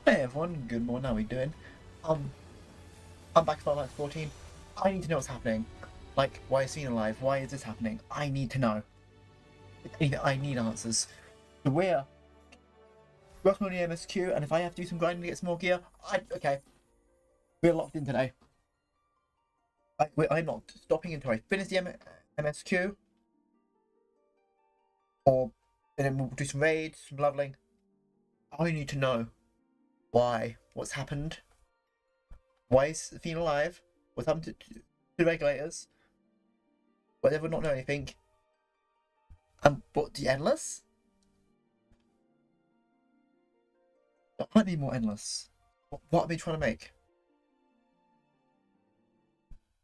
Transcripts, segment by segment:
Hey everyone, good morning, how are we doing? Um, I'm back for Life 14. I need to know what's happening. Like, why is Cena alive? Why is this happening? I need to know. I need answers. We're working on the MSQ, and if I have to do some grinding to get some more gear, okay. We're locked in today. I'm not stopping until I finish the MSQ, and then we'll do some raids, some leveling. I need to know why, what's happened, why is Athena alive, what's happened to the regulators, why they would not know anything, and what, the Endless? I might need more Endless. What are we trying to make?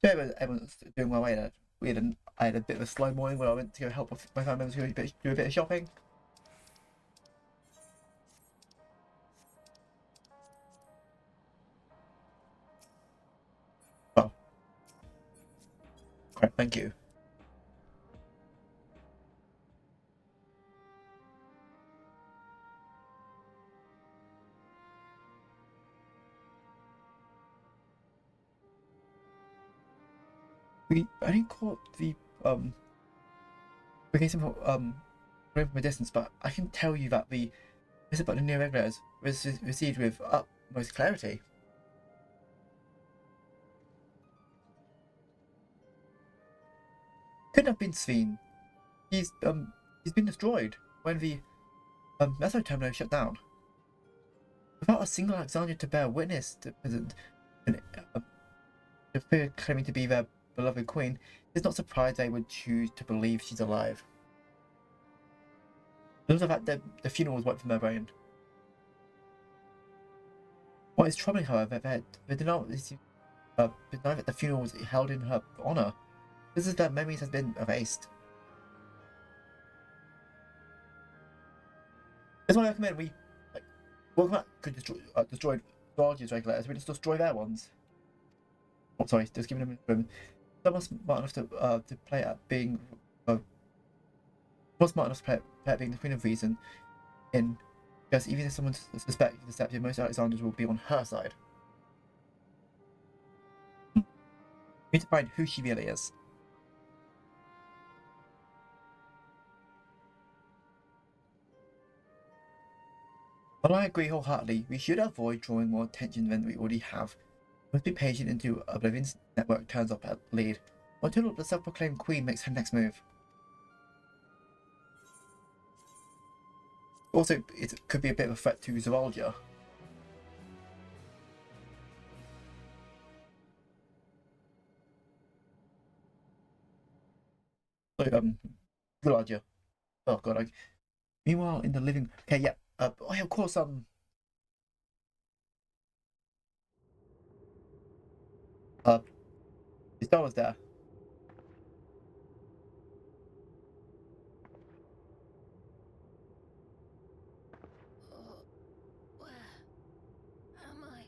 Yeah, everyone's doing well. I had a bit of a slow morning when I went to go help my family members do a bit of shopping. Oh, great, thank you. We only caught the became some from a distance, but I can tell you that the this about the new regulators was received with utmost clarity. Couldn't have been Sveen. He's been destroyed when the Meso terminal shut down. Without a single Alexandria to bear witness to an, the figure claiming to be their beloved queen, it's not surprised they would choose to believe she's alive. Look at the fact that the funeral was wiped from their brain. What is troubling, however, that they did not deny that the funeral was held in her honor. This is that memories has been erased. That's why I recommend we could destroy George's regulators. We just destroy their ones. Oh, sorry, just giving them a room. Someone smart enough to play at being was smart enough to play at being the Queen of Reason. Because even if someone suspects the deception, most Alexanders will be on her side. We need to find who she really is. While I agree wholeheartedly, we should avoid drawing more attention than we already have. We must be patient until Oblivion's network turns up at lead, or until the self-proclaimed queen makes her next move. Also, it could be a bit of a threat to Zoalgia. So, Zoalgia. Oh god, meanwhile, in the living... Okay, yeah, oh yeah, of course, his daughter's there. Oh, where am I?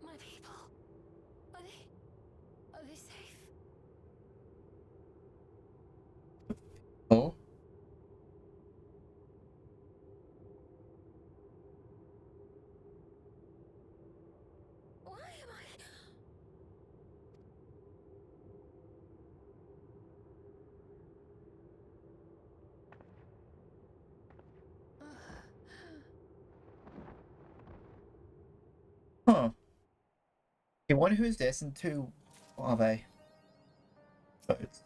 My people. Are they safe? Oh? Why am I? Huh. Okay, one, who is this? And two, what are they? Birds.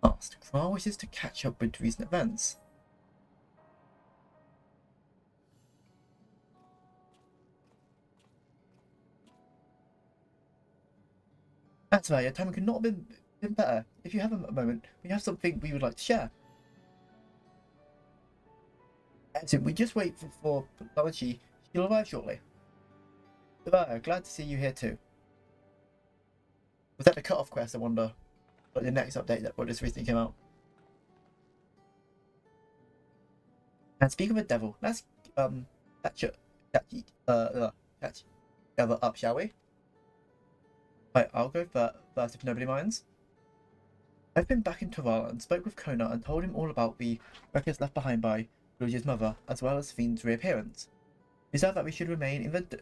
Asked. Kral wishes to catch up with recent events. That's right, your timing could not have been better. If you have a moment, we have something we would like to share. Excellent, we just wait for Lamachi. She'll arrive shortly. Goodbye, glad to see you here too. Was that the cut-off quest, I wonder? Like the next update that just recently came out. And speaking of the devil, let's catch up. catch each other up, shall we? Right, I'll go first if nobody minds. I've been back in Taval and spoke with Kona and told him all about the records left behind by Luigi's mother, as well as Fiend's reappearance. He said that we should remain in the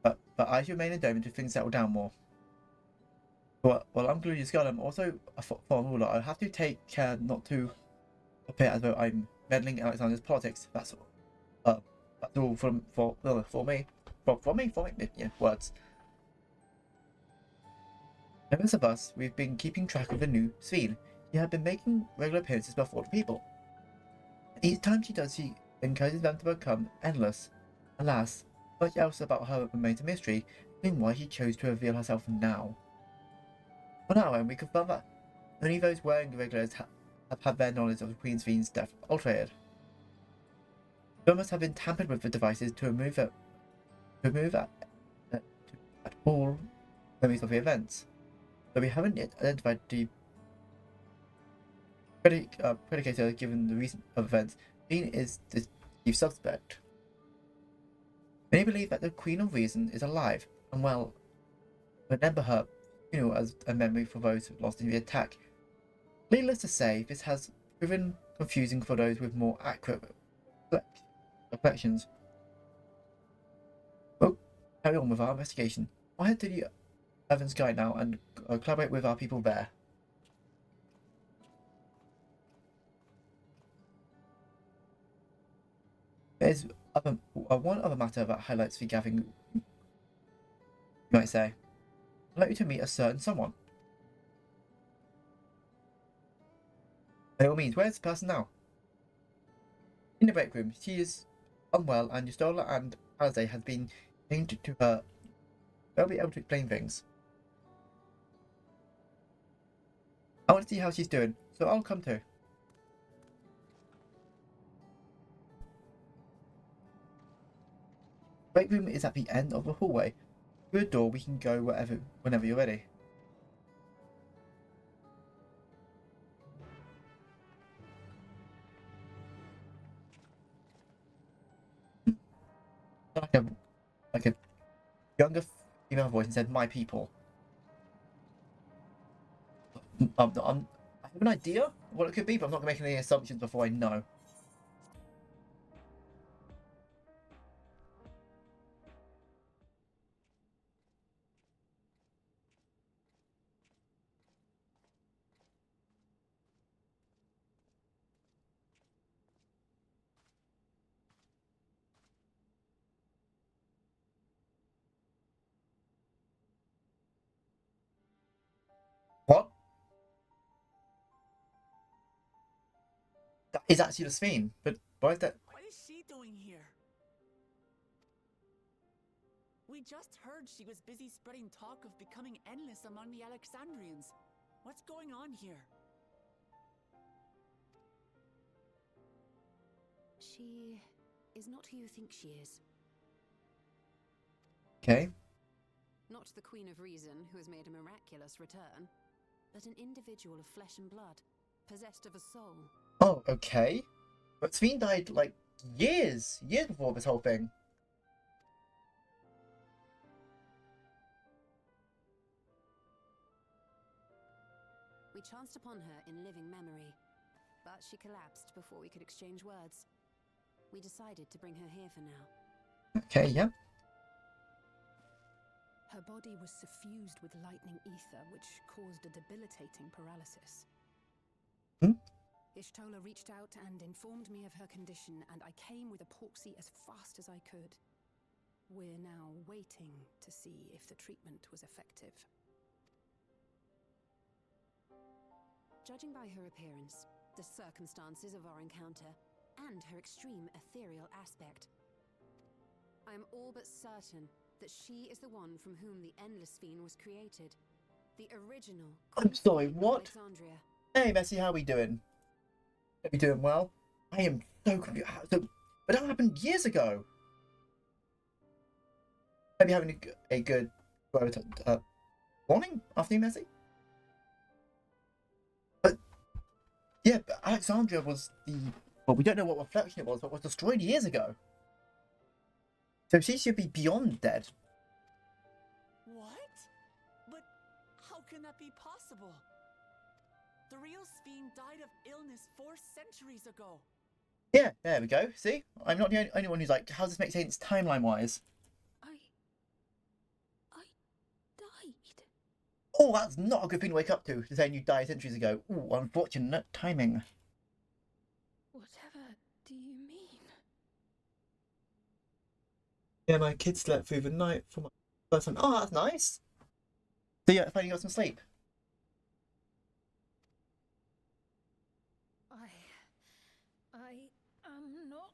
but I should remain in Dome until things settle down more. Well, I'm Luigi's God. I'm also a foreign ruler. I have to take care not to appear as though I'm meddling in Alexander's politics. That's all for me. For me. Yeah, words. Members of us, we've been keeping track of the new Sveen. She had been making regular appearances before the people. Each time she does, she encourages them to become endless. Alas, much else about her remains a mystery, including why she chose to reveal herself now. On our end, we confirm that only those wearing the regulars have had their knowledge of the Queen Sveen's death altered. Some must have been tampered with the devices to remove at all memories of the events. But we haven't yet identified the predicator given the recent events. Sveen is the chief suspect. Many believe that the Queen of Reason is alive and well. Remember her funeral as a memory for those lost in the attack. Needless to say, this has proven confusing for those with more accurate reflections. We'll carry on with our investigation. I'll head to the Evans Guide now and collaborate with our people there. There's one other matter that highlights the gathering, you might say. I'd like you to meet a certain someone. By all means, where's the person now? In the break room. She is unwell, and Yustola and Alize has been named to her. They'll be able to explain things. I want to see how she's doing, so I'll come too. The break room is at the end of the hallway. Through a door, we can go whenever you're ready. Like a younger female voice and said, "My people." I have an idea of what it could be, but I'm not going to make any assumptions before I know. What? That is actually the Sveen, but why is that? What is she doing here? We just heard she was busy spreading talk of becoming endless among the Alexandrians. What's going on here? She is not who you think she is. Okay. Not the Queen of Reason, who has made a miraculous return, but an individual of flesh and blood, possessed of a soul. Oh, okay. But Sveen died like years before this whole thing. We chanced upon her in living memory, but she collapsed before we could exchange words. We decided to bring her here for now. Okay, yeah. Her body was suffused with lightning ether, which caused a debilitating paralysis. Ishtola reached out and informed me of her condition, and I came with epoxy as fast as I could. We're now waiting to see if the treatment was effective. Judging by her appearance, the circumstances of our encounter, and her extreme ethereal aspect, I am all but certain that she is the one from whom the Endless Fiend was created. The original. I'm sorry, what? Alexandria. Hey, Messi, how we doing? Hope you're doing well. I am so confused. But that happened years ago. Hope you're having a good morning, afternoon, Messi. But yeah, but Alexandria was the. Well, we don't know what reflection it was, but was destroyed years ago. So she should be beyond dead. What? But how can that be possible? The real Sphene died of illness 4 centuries ago. Yeah, there we go. See? I'm not the only one who's like, how does this make sense timeline-wise? I died. Oh, that's not a good thing to wake up to saying you died centuries ago. Ooh, unfortunate timing. Whatever do you mean? Yeah, my kids slept through the night for my first time. Oh, that's nice. So yeah, finally got some sleep. I am not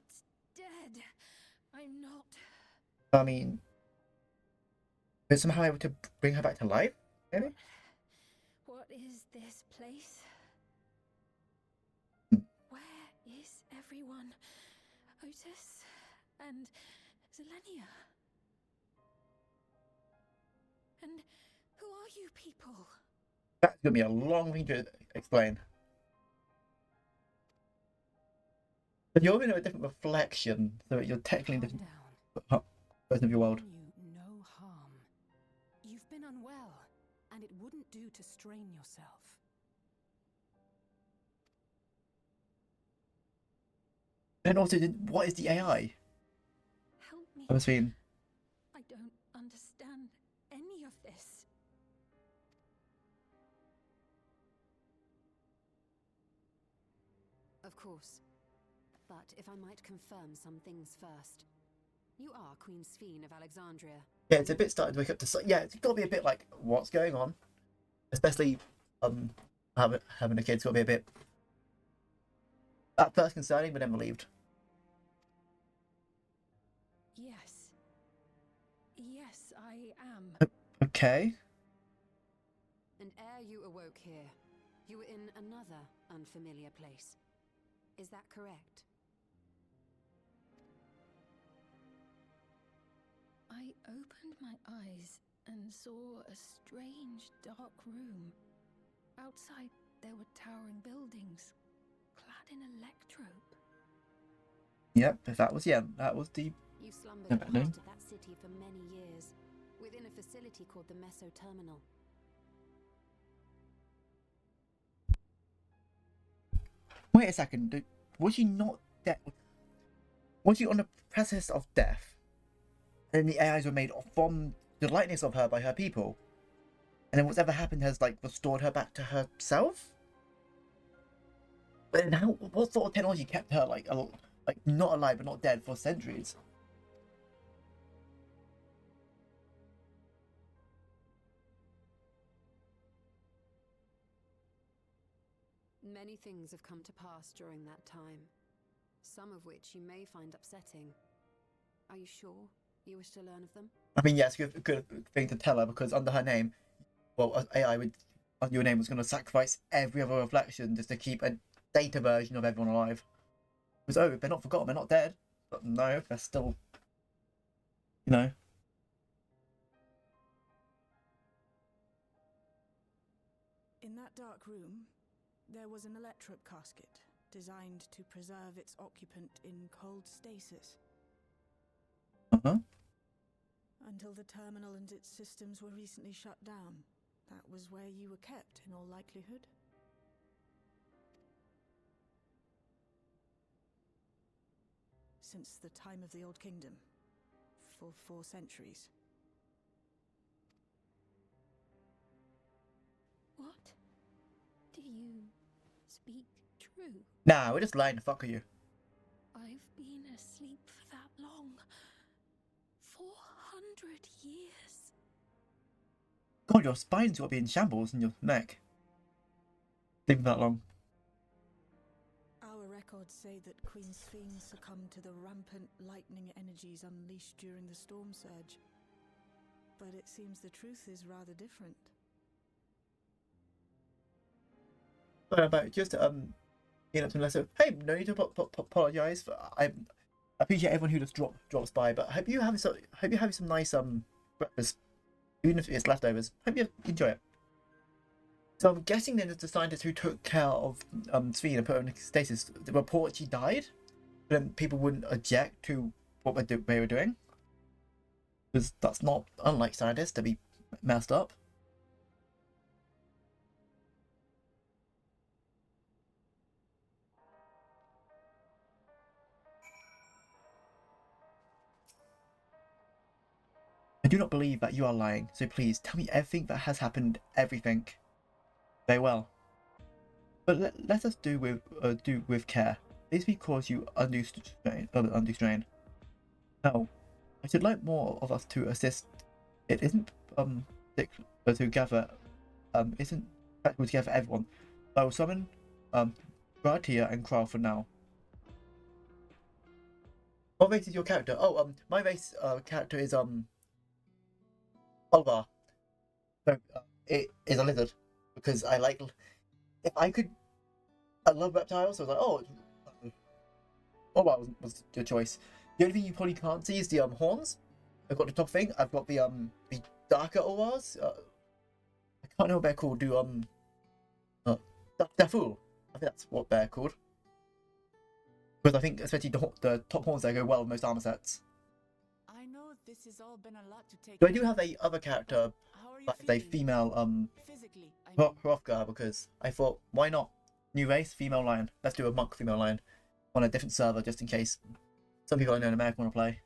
dead. I'm not. I mean, but somehow able to bring her back to life, maybe? What is this place? Hmm. Where is everyone? Otis and Zelenia. And who are you people? That's gonna be a long thing to explain. But you're in a different reflection, so you're technically Calm different down. version of your world. You no harm. You've been unwell, and it wouldn't do to strain yourself. And also, what is the AI? Help me. I was thinking, I don't understand any of this. Of course. But if I might confirm some things first. You are Queen Sphene of Alexandria. yeah, it's a bit starting to wake up to. Yeah, it's got to be a bit like, what's going on? Especially, having a kid's got to be a bit. At first concerning, but then relieved. Yes. Yes, I am. Okay. And ere you awoke here, you were in another unfamiliar place. Is that correct? I opened my eyes and saw a strange dark room. Outside there were towering buildings, clad in electrope. Yep, that was the. You slumbered in Definitely. part of that city for many years, within a facility called the Meso Terminal. Wait a second. Was she not dead? Was she on the precipice of death? And the AIs were made from the likeness of her by her people, and then whatever happened has like restored her back to herself. But then how? What sort of technology kept her like not alive but not dead for centuries? Many things have come to pass during that time, some of which you may find upsetting. Are you sure you wish to learn of them? I mean, yes, good thing to tell her because under her name, well, AI would under your name was going to sacrifice every other reflection just to keep a data version of everyone alive. Because oh, they're not forgotten, they're not dead, but no, they're still, you know. In that dark room, there was an electrope casket designed to preserve its occupant in cold stasis. Uh-huh. Until the terminal and its systems were recently shut down. That was where you were kept, in all likelihood. Since the time of the Old Kingdom. For 4 centuries. What? Do you speak true? Nah, we're just lying to fuck with you. I've been asleep for that long. 400 years. God, your spine's got to be in shambles in your neck. Sleeping that long. Our records say that Queen Sphene succumbed to the rampant lightning energies unleashed during the storm surge. But it seems the truth is rather different. Sorry about just you know, so hey, no need to apologize. I appreciate everyone who just drops by, but hope you having some nice breakfast, even if it's leftovers. Hope you enjoy it. So I'm guessing then it's the scientist who took care of Sphene and put her in stasis. The report she died, but then people wouldn't object to what they were doing. Because that's not unlike scientists to be messed up. I do not believe that you are lying, so please tell me everything that has happened, everything. Very well. But let us do with care. This may cause you undue strain. No, I should like more of us to assist. It isn't to gather isn't practical to gather everyone. I will summon Gratia and Kral for now. What race is your character? Oh, my race character is Oliver. So it is a lizard because I like. If I could, I love reptiles. So I was like, oh, Oliver was your choice. The only thing you probably can't see is the horns. I've got the top thing. I've got the darker Olivars. I can't remember what they're called. Daful. I think that's what they're called. Because I think especially the top horns they go well with most armor sets. I know this has all been a lot to take. So I do have a other character, How are you but a feeling? female Physically, I mean. Hrothgar, because I thought, why not? New race, female lion. Let's do a monk female lion on a different server just in case some people I know in America want to play.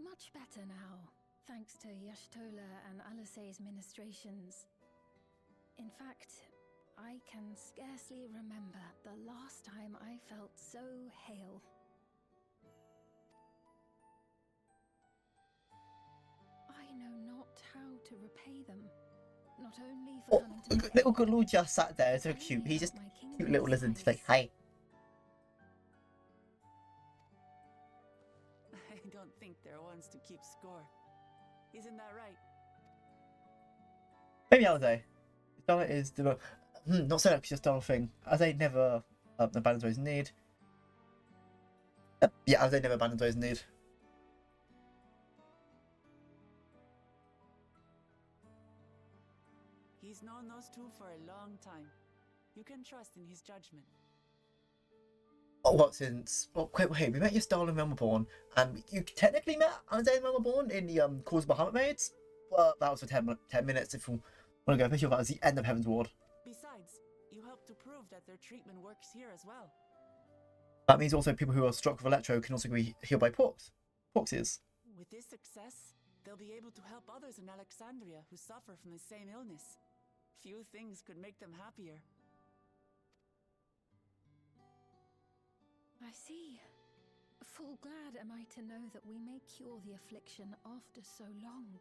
Much better now, thanks to Yashtola and Alisay's ministrations. In fact, I can scarcely remember the last time I felt so hale. I know not how to repay them. Not only for coming to my Little aid, Gulu just sat there, so but cute. only He's just about my cute little kingdom's lizard, just like, size. hi. I don't think they're ones to keep score. Isn't that right? Maybe Alize. Stella is the not so much just Stella thing. Alize never abandons those in need. Yeah, Alize never abandons those in need. He's known those two for a long time. You can trust in his judgment. Oh, what since? Well, wait, we met your Stella in Realmborn, and you technically met Alize in Realmborn in the Cause of Bahamut Maids. Well, that was for 10 minutes. If you want to go official, that was the end of Heaven's Ward. Besides, you helped to prove that their treatment works here as well. That means also people who are struck with electro can also be healed by Porxes. With this success, they'll be able to help others in Alexandria who suffer from the same illness. Few things could make them happier. I see. Full glad am I to know that we may cure the affliction after so long. I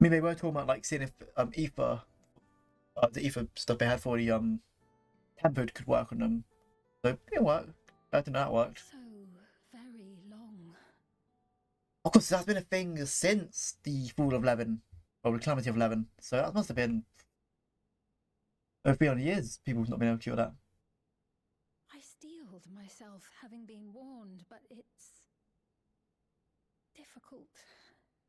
mean, they were talking about like seeing if ether, the ether stuff they had for the tempered could work on them. So it worked. I don't know how it worked. So very long. Of course, that's been a thing since the fall of Levin, or the calamity of Levin. So that must have been over 300 years. People have not been able to cure that. I steeled myself, having been warned, but it's difficult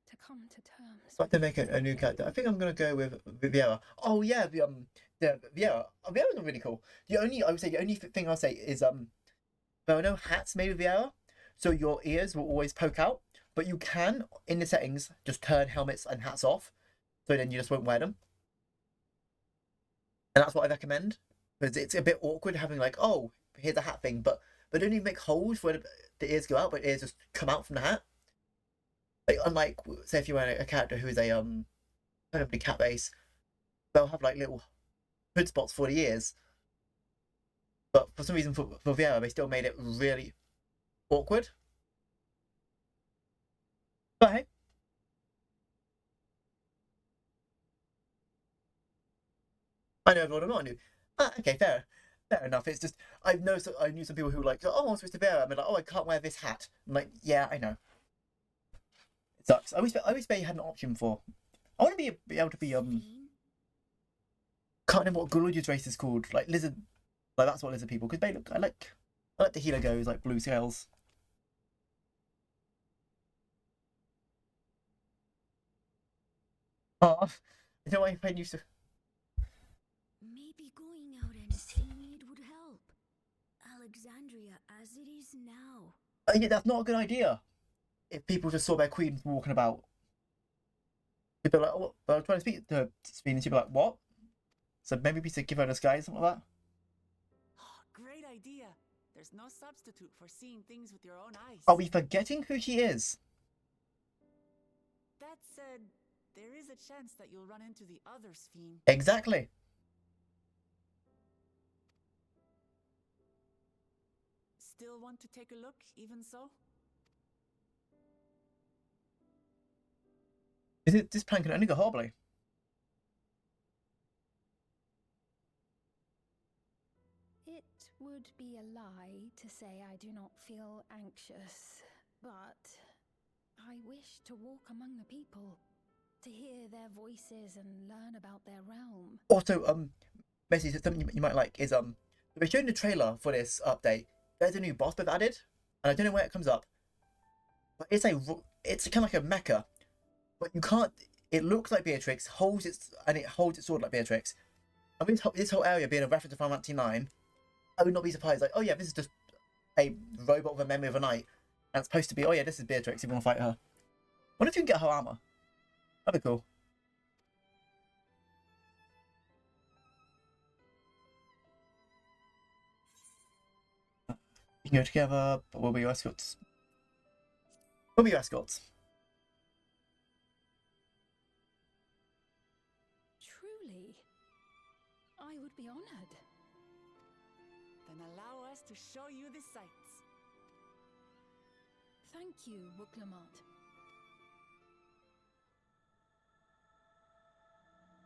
to come to terms. So I have to make a new character. I think I'm gonna go with Viera. Oh yeah, the Viera. Oh, Viera's really cool. The only thing I'll say is there are no hats made with Viera, so your ears will always poke out. But you can, in the settings, just turn helmets and hats off, so then you just won't wear them. And that's what I recommend, because it's a bit awkward having like, oh, here's a hat thing, but don't even make holes where the ears go out, but ears just come out from the hat. Like, unlike, say, if you wear a character who is a probably cat base, they'll have like little hood spots for the ears. But for some reason, for Viera, they still made it really awkward. But hey. I know everyone I knew. Okay, fair enough. It's just I knew some people who were like, oh, I'm supposed to Viera, and they're like, oh, I can't wear this hat. I'm like, yeah, I know. It sucks. I wish they had an option for. I want to be able to be Can't remember what Guludia's race is called. Like lizard. Like that's what lizard people. Because they look. I like the healer goes like blue scales. Oh, you know I used to. Maybe going out and seeing it would help. Alexandria as it is now. Yeah, that's not a good idea. If people just saw their queen walking about, people are like, oh, I'm trying to speak to Spin, and she'd be like, what? So maybe we should give her a disguise, something like that. Great idea. There's no substitute for seeing things with your own eyes. Are we forgetting who she is? That said, there is a chance that you'll run into the other Sphene. Exactly. Still want to take a look, even so? This plan can only go horribly. It would be a lie to say I do not feel anxious, but I wish to walk among the people, to hear their voices and learn about their realm. Also, Messi, something you might like is they're showing the trailer for this update. There's a new boss they've added, and I don't know where it comes up, but it's kind of like a mecha, but you can't. It looks like Beatrix, holds its sword like Beatrix. I mean, this whole area being a reference to Final Fantasy 9, I would not be surprised. Like, oh yeah, this is just a robot with a memory of a night, and it's supposed to be, oh yeah, this is Beatrix. If you want to fight her, wonder if you can get her armor. That'd be cool. You can go together, but we'll be your escorts. We'll be your escorts. Truly, I would be honored. Then allow us to show you the sights. Thank you, Wuklamart.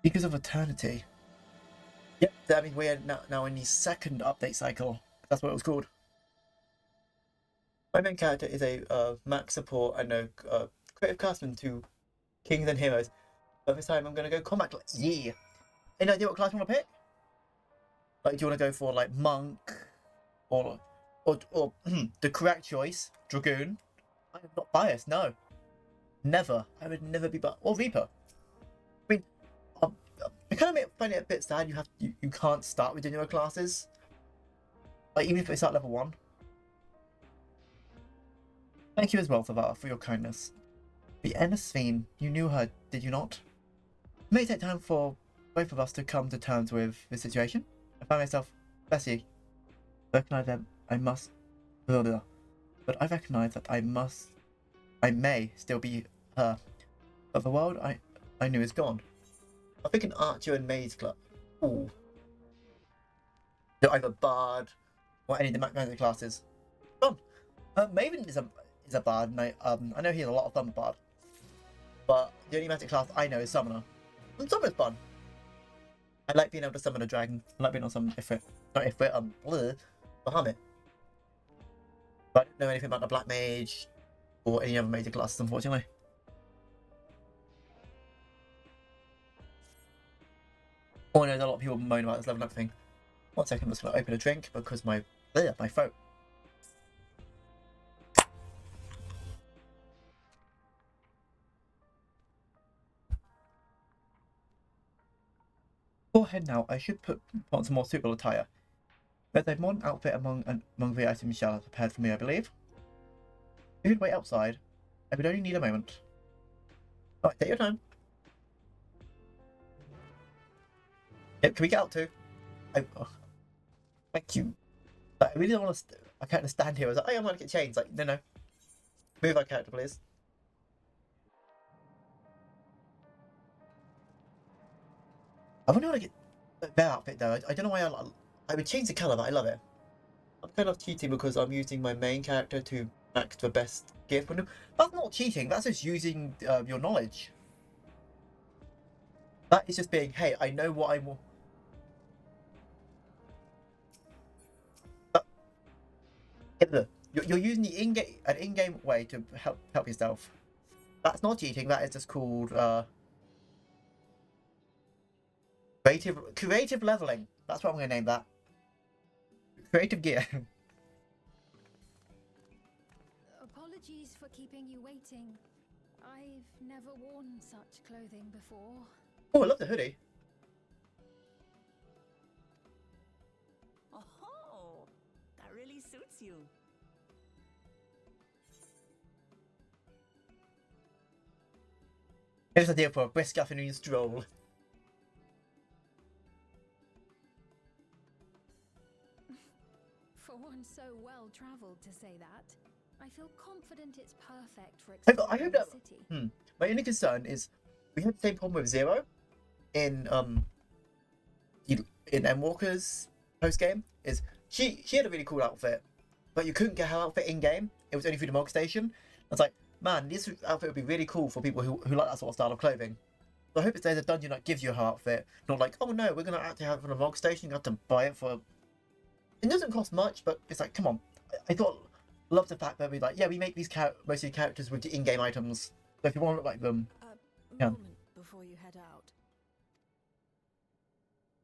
Because of eternity. Yep, that means we're now in the second update cycle. That's what it was called. My main character is a max support and a creative craftsman to Kings and Heroes. But this time I'm going to go combat class. Yeah! Any idea what class you want to pick? Like, do you want to go for, like, Monk? Or the correct choice, Dragoon? I am not biased, no. Never. I would never be biased. Or Reaper. I mean, I kind of find it a bit sad you can't start with the newer classes. Like, even if it's at level 1. Thank you as well, Thavara, for your kindness. The Endless Sphene, you knew her, did you not? It may take time for both of us to come to terms with the situation. I find myself, Bessie, recognize that I must, but I recognize that I may still be her. But the world I knew is gone. I think an archer and mage club. Ooh. Either bard or any of the magic classes. Fun. Maven is a bard, and I know he has a lot of fun with bard. But the only magic class I know is summoner. And summoner's fun. I like being able to summon a dragon. I like being on some Bahamut. But I don't know anything about the black mage or any other major classes, unfortunately. Oh, I know there's a lot of people moan about this level up thing. 1 second, I'm just going to open a drink because my throat. Before head now, I should put on some more suitable attire. There's a modern outfit among the items Michelle has prepared for me, I believe. If you'd wait outside, I would only need a moment. Alright, take your time. Yep, can we get out too? Thank you. Like, I really don't want to. I can't stand here. I was like, oh, I'm gonna get changed. Like, no. Move our character, please. I wonder how to get their outfit though. I don't know why I would change the colour, but I love it. I'm kind of cheating because I'm using my main character to max the best gift. But no, that's not cheating. That's just using your knowledge. That is just being, hey, I know what I want. You're using the in-game way to help yourself. That's not cheating. That is just called creative leveling. That's what I'm going to name that. Creative gear. Apologies for keeping you waiting. I've never worn such clothing before. Oh, I love the hoodie. Oh, that really suits you. Here's the deal for a brisk afternoon stroll. For one so well travelled to say that, I feel confident it's perfect for I exploring hope the that. city. My only concern is we had the same problem with Zero in Endwalker's post game. Is she had a really cool outfit, but you couldn't get her outfit in game. It was only through the Mog Station. I was like, man, this outfit would be really cool for people who like that sort of style of clothing. So I hope there's a dungeon that gives you her outfit, not like, oh no, we're gonna actually have it from the Mog Station. You have to buy it for. It doesn't cost much, but it's like, come on. I thought, love the fact that we like, yeah, we make these most of the characters with the in-game items. So if you want to look like them, A Yeah. moment before you head out.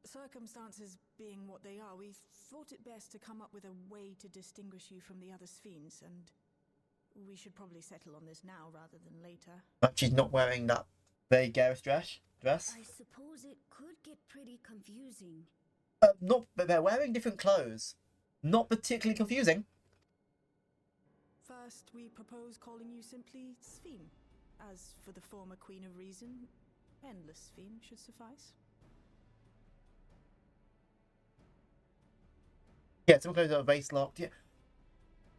Circumstances being what they are, we thought it best to come up with a way to distinguish you from the other Sphenes, and we should probably settle on this now rather than later. but she's not wearing that very garish dress. I suppose it could get pretty confusing. Not, but they're wearing different clothes. Not particularly confusing. First, we propose calling you simply Sphene. As for the former Queen of Reason, Endless Sphene should suffice. Yeah, some clothes are vase locked. Yeah,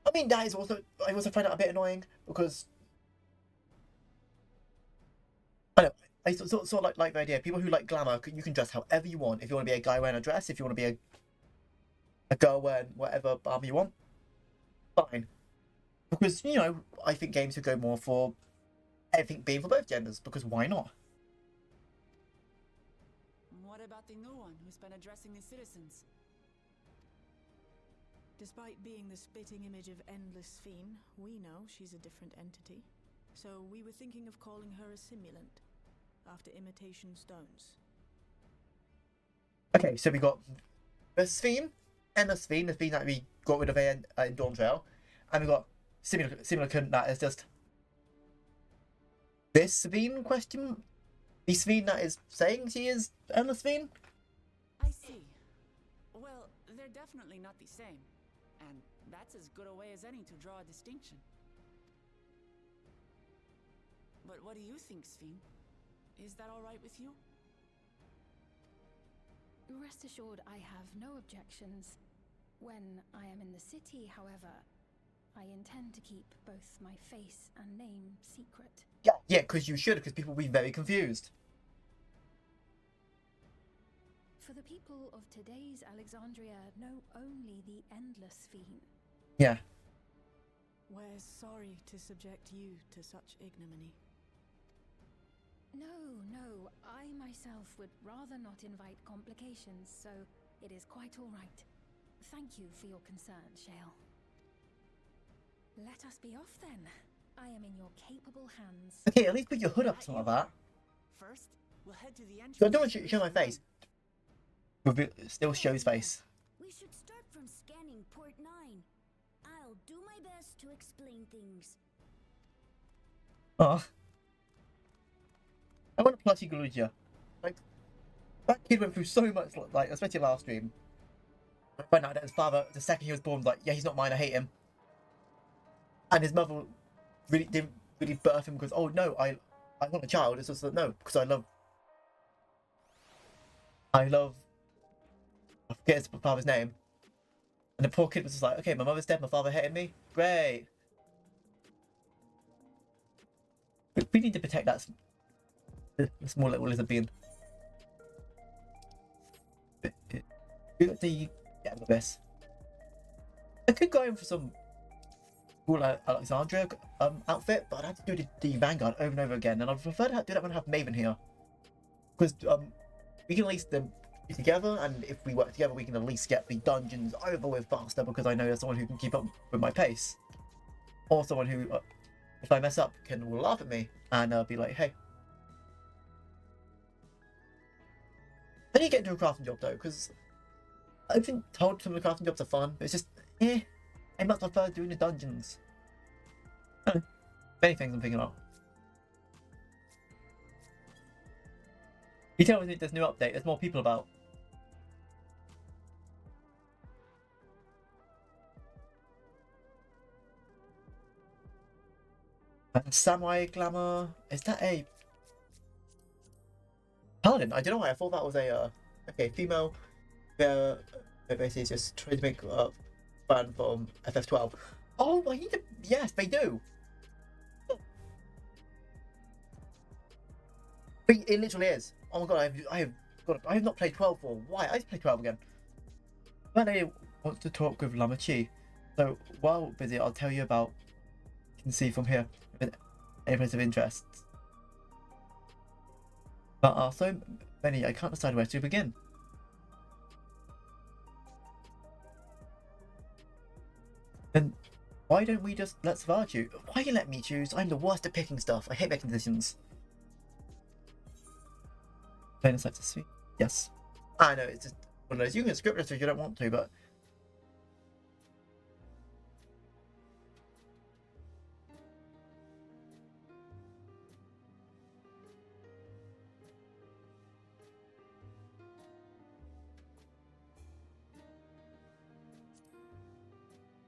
I mean that is also I also find that a bit annoying because I don't know. I sort of like the idea. People who like glamour, you can dress however you want. If you want to be a guy wearing a dress, if you want to be a girl wearing whatever armor you want, fine. Because I think games should go more for everything being for both genders. Because why not? What about the new one who's been addressing the citizens? Despite being the spitting image of Endless Sphene, we know she's a different entity. So we were thinking of calling her a simulant, after imitation stones. Okay, so we got the Sphene and the Sphene that we got rid of in Dawntrail, and we got Simulacrum that is just this Sphene question. The Sphene that is saying she is Endless Sphene. I see. Well, they're definitely not the same. And that's as good a way as any to draw a distinction. But what do you think, Sphene? Is that all right with you? Rest assured, I have no objections. When I am in the city, however, I intend to keep both my face and name secret. Yeah, because you should, because people will be very confused. For the people of today's Alexandria know only the Endless Sphene. Yeah. We're sorry to subject you to such ignominy. No, I myself would rather not invite complications, so it is quite all right. Thank you for your concern, Shale. Let us be off then. I am in your capable hands. Okay, at least put your hood up, something like that. First, we'll head to the entrance. So I don't want to show my face. It still shows face. We should start from scanning port 9. I'll do my best to explain things. Oh. I want a plushie Galuja. Like, that kid went through so much, like, especially last stream. I found out that his father, the second he was born, was like, yeah, he's not mine, I hate him. And his mother really didn't really birth him because, oh no, I want a child. It's just like, no, because I love, I forget his father's name. And the poor kid was just like, okay, my mother's dead, my father hated me. Great. We need to protect that small little lizard being. We got the this. I could go in for some cool Alexandria outfit, but I'd have to do the Vanguard over and over again, and I'd prefer to do that when I have Maven here. Because we can at least be together, and if we work together we can at least get the dungeons over with faster, because I know there's someone who can keep up with my pace. Or someone who, if I mess up, can laugh at me and be like, hey. I need to get into a crafting job though, because I've been told some of the crafting jobs are fun, but it's just, I much prefer doing the dungeons. I don't know. Many things I'm thinking about. You tell me there's no update, there's more people about. Samurai glamour, is that a paladin. I don't know why I thought that was a okay female. They're basically just trying to make fun from FF12. Oh, I need to. Yes, they do. It literally is. Oh my god, I have not played 12 for. Why? I just played 12 again. Valeria wants to talk with Lamachi. So while busy, I'll tell you about. You can see from here. Any place of interest. But are so many, I can't decide where to begin. Then why don't we just let Savard choose? Why you let me choose? I'm the worst at picking stuff. I hate making decisions. Plain sight to see. Yes. I know, it's just one of those. You can script it if you don't want to, but.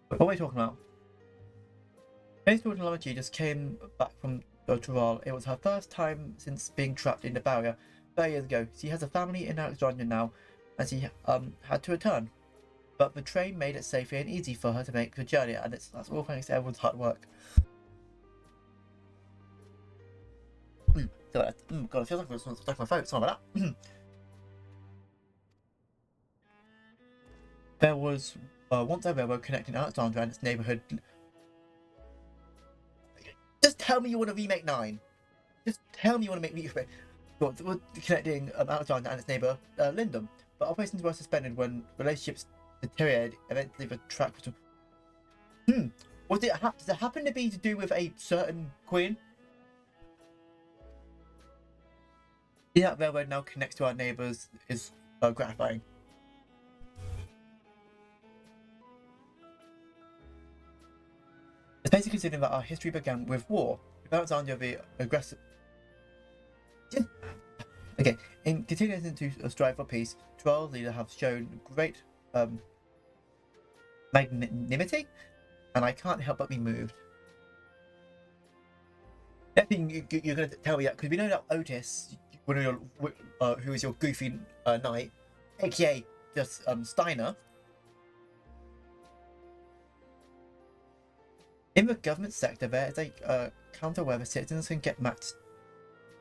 What are we talking about? Jane's daughter Lamachi just came back from Dawntrail. It was her first time since being trapped in the barrier 30 years ago. She has a family in Alexandria now, and she had to return. But the train made it safer and easy for her to make the journey, and that's all thanks to everyone's hard work. God, it feels like I was stuck my phone. Sorry about that. There was once a railroad connecting Alexandria and its neighborhood. Just tell me you want to remake 9. Just tell me you want to make we're connecting Alexandria and its neighbor Lindum. But operations were suspended when relationships deteriorated. Eventually, the track was. Was it? Does it happen to be to do with a certain queen? Yeah, that railroad now connects to our neighbors is gratifying. It's basically considering that our history began with war. Without Alexandria, the aggressive. Okay, in continuing into a strive for peace, Trial's leaders have shown great magnanimity, and I can't help but be moved. That thing you're going to tell me that because we know that Otis, one of your, who is your goofy knight, aka just Steiner. In the government sector, there is a counter where the citizens can get matched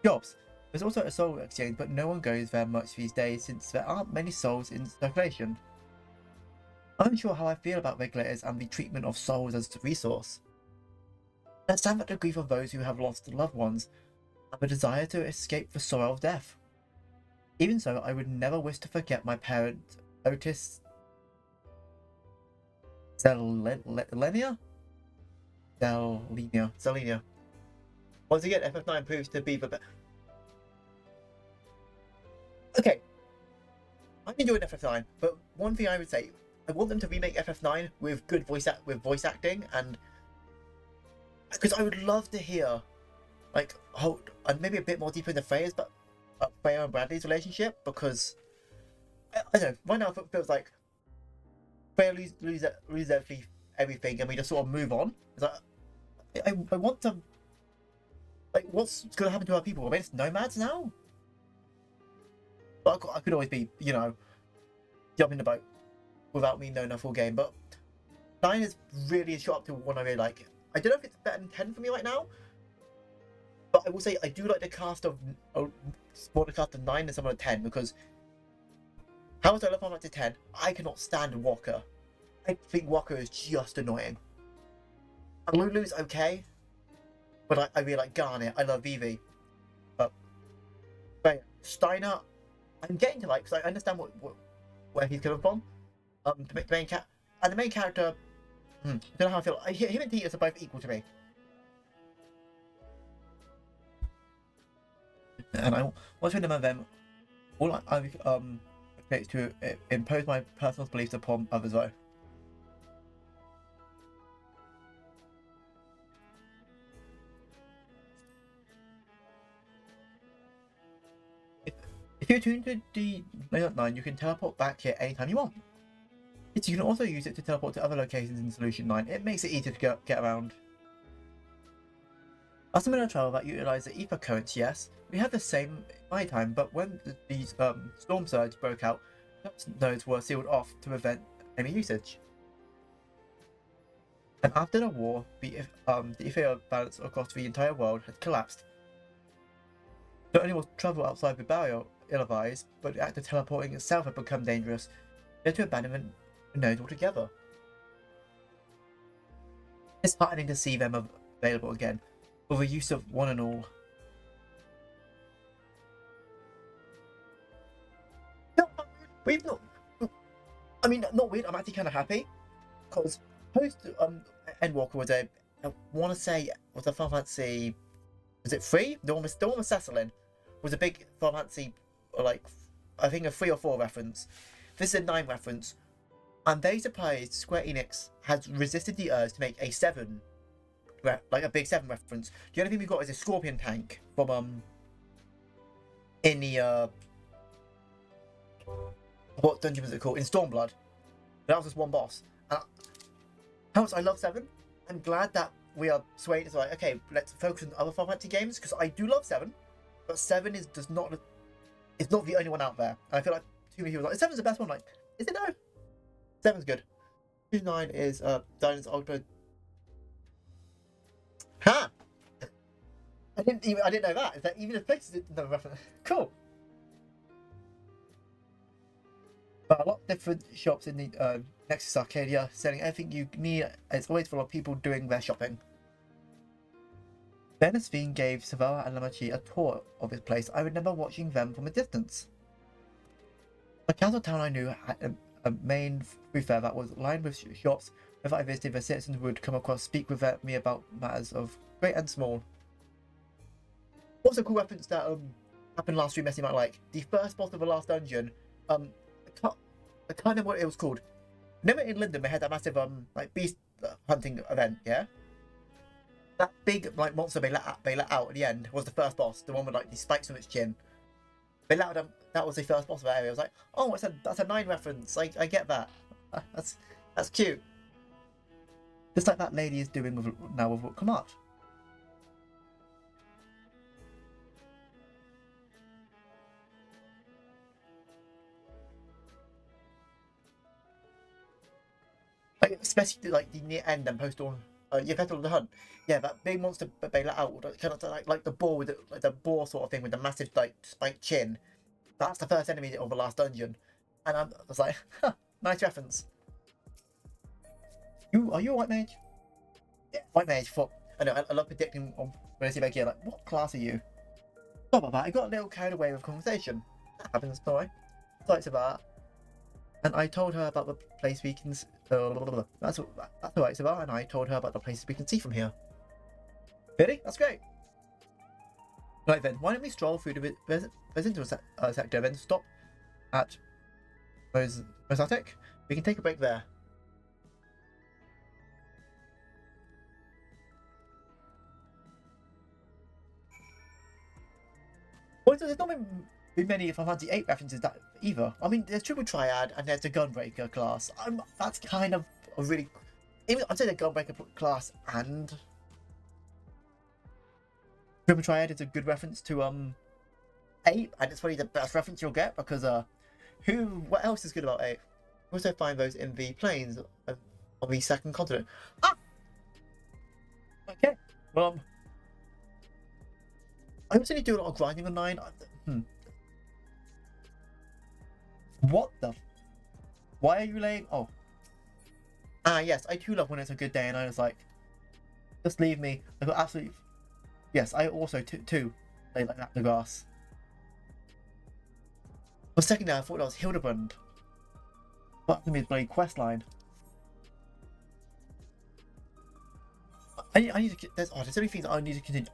jobs. There's also a soul exchange, but no one goes there much these days since there aren't many souls in circulation. I'm unsure how I feel about regulators and the treatment of souls as a resource. I understand the grief of those who have lost loved ones and the desire to escape the sorrow of death. Even so, I would never wish to forget my parent, Otis Zelenia? Zelenia. Once again, FF9 proves to be the best. Okay, I'm enjoying FF9, but one thing I would say, I want them to remake FF9 with good voice acting, and because I would love to hear, like, and maybe a bit more deeper into Freya's, but Freya and Bradley's relationship, because I don't know. Right now, it feels like Freya lose everything, and we just sort of move on. It's like, I want to, like, what's going to happen to our people? Are they just nomads now? But I could always be, you know, jumping the boat without me knowing a full game. But 9 is really shot up to one I really like. I don't know if it's better than 10 for me right now, but I will say I do like the cast of more the cast of 9 than some of the 10 because how much I love Final Fantasy 10, I cannot stand Walker. I think Walker is just annoying. And Lulu's okay, but I really like Garnet. I love Vivi. But Steiner, I'm getting to like, because I understand where he's coming from. The main and the main character, I don't know how I feel. Him and Titus are both equal to me. And I want to remember them. All I expect to impose my personal beliefs upon others though. If you're tuned to the Layout 9, you can teleport back here anytime you want. You can also use it to teleport to other locations in Solution 9. It makes it easier to get around. As a mineral travel that utilize the ether currents, yes, we had the same in my time, but when these storm surge broke out, nodes were sealed off to prevent enemy usage. And after the war, the ethereal balance across the entire world had collapsed. Not only was travel outside the barrier ill-advised, but the act of teleporting itself had become dangerous, led to abandonment of nodes altogether. It's heartening to see them available again, for the use of one and all. No, we've not. I mean, not weird. I'm actually kind of happy because post Endwalker was I want to say was a Final Fantasy. Was it 3? The one with Cecilin was a big Final Fantasy, like I think a 3 or 4 reference. This is a 9 reference, and they surprised Square Enix has resisted the urge to make a 7, like a big 7 reference. The only thing we got is a Scorpion tank from in the what dungeon was it called? In Stormblood. That was just one boss. And how much I love 7. I'm glad that we are swayed. It's like, okay, let's focus on other Final Fantasy games because I do love 7, but 7 is just not. It's not the only one out there. And I feel like too many people are like 7's the best one. Like, is it no? 7's good. 9 is Dinah's Ultra. Ha! I didn't know that. Is that even if places didn't know reference? Cool. But a lot of different shops in the Nexus Arcadia selling everything you need. It's always full of people doing their shopping. Ben and Sven gave Savara and Lamachi a tour of this place. I remember watching them from a distance. A council town I knew had a main thoroughfare that was lined with shops. Whenever I visited, the citizens would come across, speak with me about matters of great and small. What's a cool reference that happened last stream? Messi might like the first boss of the last dungeon. I can't remember what it was called. Remember in London they had that massive like beast hunting event, yeah? That big like monster they let out at the end was the first boss, the one with like the spikes on its chin. They let out that was the first boss of that area. I was like, oh, that's a 9 reference. I get that. That's cute. Just like that lady is doing with Kamat. Like especially like the near end and post on Festival of the Hunt. Yeah, that big monster they let out, kind of like the boar with the boar sort of thing with the massive like spiked chin. That's the first enemy of the last dungeon, and I was like, huh, nice reference. Are you a white mage? Yeah, white mage. I know I love predicting when I see back here. Like, what class are you? Sorry about that. I got a little carried away with conversation. That happens. Sorry to that. And I told her about the place we can. That's alright, Savara. And I told her about the places we can see from here. Really? That's great. Right then, why don't we stroll through the residential sector, then stop at Mosatic? We can take a break there. Well, there's not been many Final Fantasy 8 references that either. I mean, there's Triple Triad and there's the Gunbreaker class. That's kind of a really, even I'd say the Gunbreaker class and Triple Triad is a good reference to 8, and it's probably the best reference you'll get because what else is good about 8? You also find those in the plains of the second continent. Ah! Okay. Well, I also need to do a lot of grinding on 9. What the? Why are you laying? Oh. Yes, I do love when it's a good day and I was like, just leave me. I got absolutely. Yes, I also too lay like that in the grass. For a second there, I thought that was Hildebrand. But to me, it's bloody quest line. I need to. There's so many things I need to continue.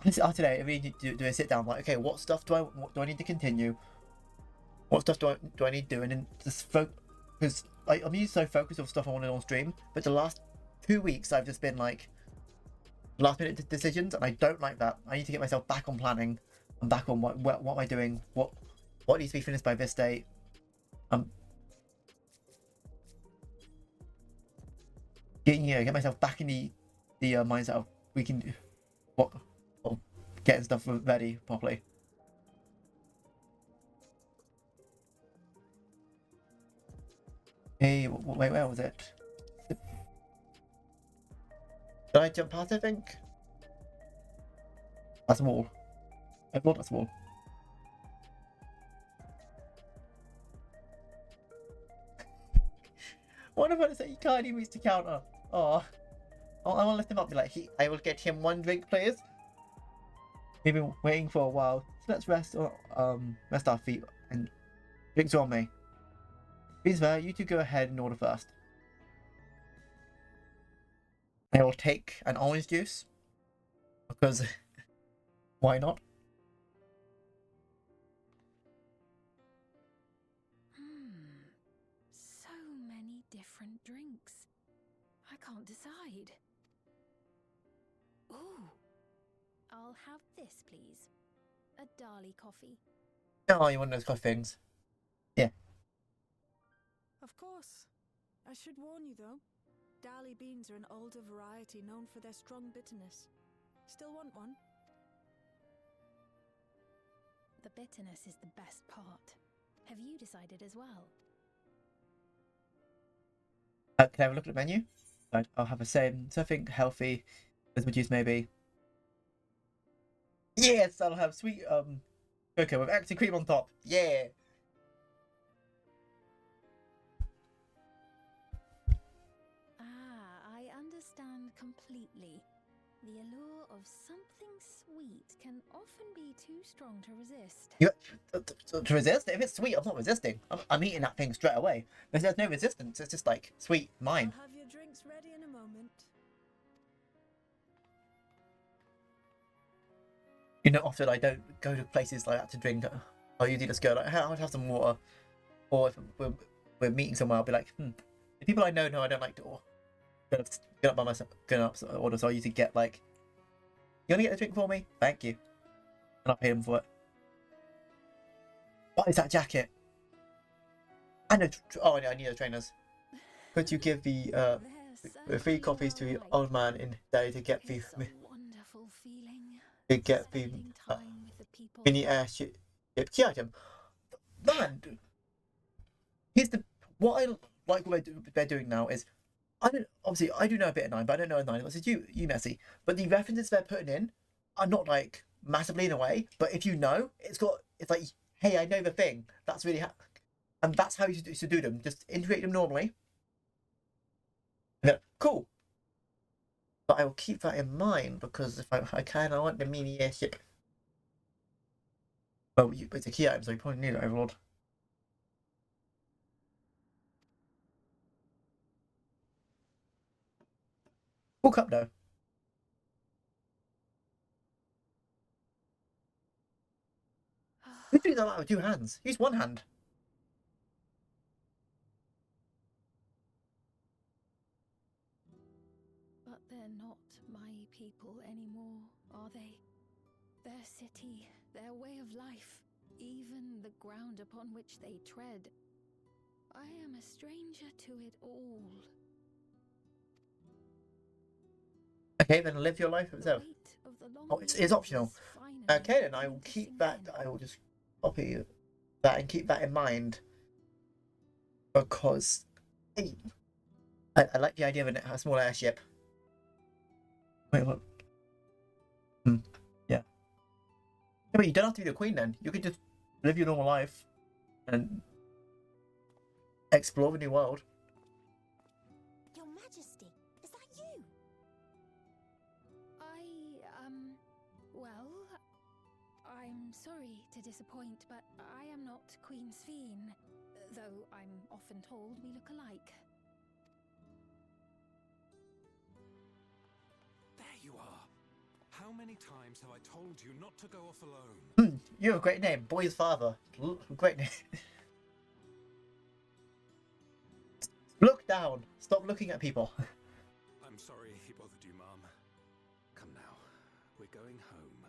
Today, I really need to do a sit down. Like, okay, what stuff do I need to continue? What stuff do I need to do? And then just focus, because I'm usually so focused on stuff I want to do on stream. But the last 2 weeks, I've just been like last minute decisions, and I don't like that. I need to get myself back on planning. I'm back on what am I doing? What needs to be finished by this date? Get myself back in the mindset of we can do what or getting stuff ready properly. Hey, wait, where was it? Did I jump past it, I think? That's a wall. I thought that's a wall. What if I say you can't even reach the counter? Oh, I want to lift him up. Be like, I will get him one drink, please. We've been waiting for a while, so let's rest our feet and drinks are on me. Please, you two go ahead and order first. I will take an orange juice because why not? So many different drinks. I can't decide. Ooh. I'll have this, please. A Dali coffee. Oh, you want those coffee things? Yeah. Of course. I should warn you, though. Dali beans are an older variety known for their strong bitterness. Still want one? The bitterness is the best part. Have you decided as well? Can I have a look at the menu? I'll have the same. Something healthy. As my juice, maybe. Yes, I'll have sweet cocoa with extra cream on top. Yeah. I understand completely. The allure of something sweet can often be too strong to resist. To resist? If it's sweet, I'm not resisting. I'm eating that thing straight away. There's no resistance. It's just like sweet, mine. I'll have your drinks ready in a moment. You know, often I don't go to places like that to drink. I usually just go like, I'll have some water. Or if we're meeting somewhere, I'll be like, the people I know I don't like to get up by myself, order. So I usually get like, you wanna get a drink for me? Thank you. And I'll pay them for it. What is that jacket? I know. Oh, I need the trainers. Could you give the free copies to the old man in day to get the wonderful feeling. to get the mini airship key item? Man, here's the what I like. What they're doing now is, I do know a bit of 9, but I don't know a 9. It's you messy. But the references they're putting in are not like massively in a way. But if you know, it's like, hey, I know the thing. That's really and that's how you should do them. Just integrate them normally. Yeah, cool. But I will keep that in mind because if I can, I want the mini airship. Well, it's a key item, so you probably need it, Overlord. Cool cup though. Who's doing that with 2 hands? Use 1 hand. But they're not my people anymore, are they? Their city, their way of life, even the ground upon which they tread. I am a stranger to it all. Okay, then live your life itself. Oh, it's optional. Okay, then I will keep that. I will just copy that and keep that in mind because I like the idea of a small airship. Wait, what? Yeah. Yeah, but you don't have to be the queen then. You could just live your normal life and explore the new world. Your Majesty, is that you? Well, I'm sorry to disappoint, but I am not Queen Sphene, though I'm often told we look alike. There you are. How many times have I told you not to go off alone? You have a great name, boy's father. Great name. Look down. Stop looking at people. I'm sorry he bothered you, Mom. Come now. We're going home.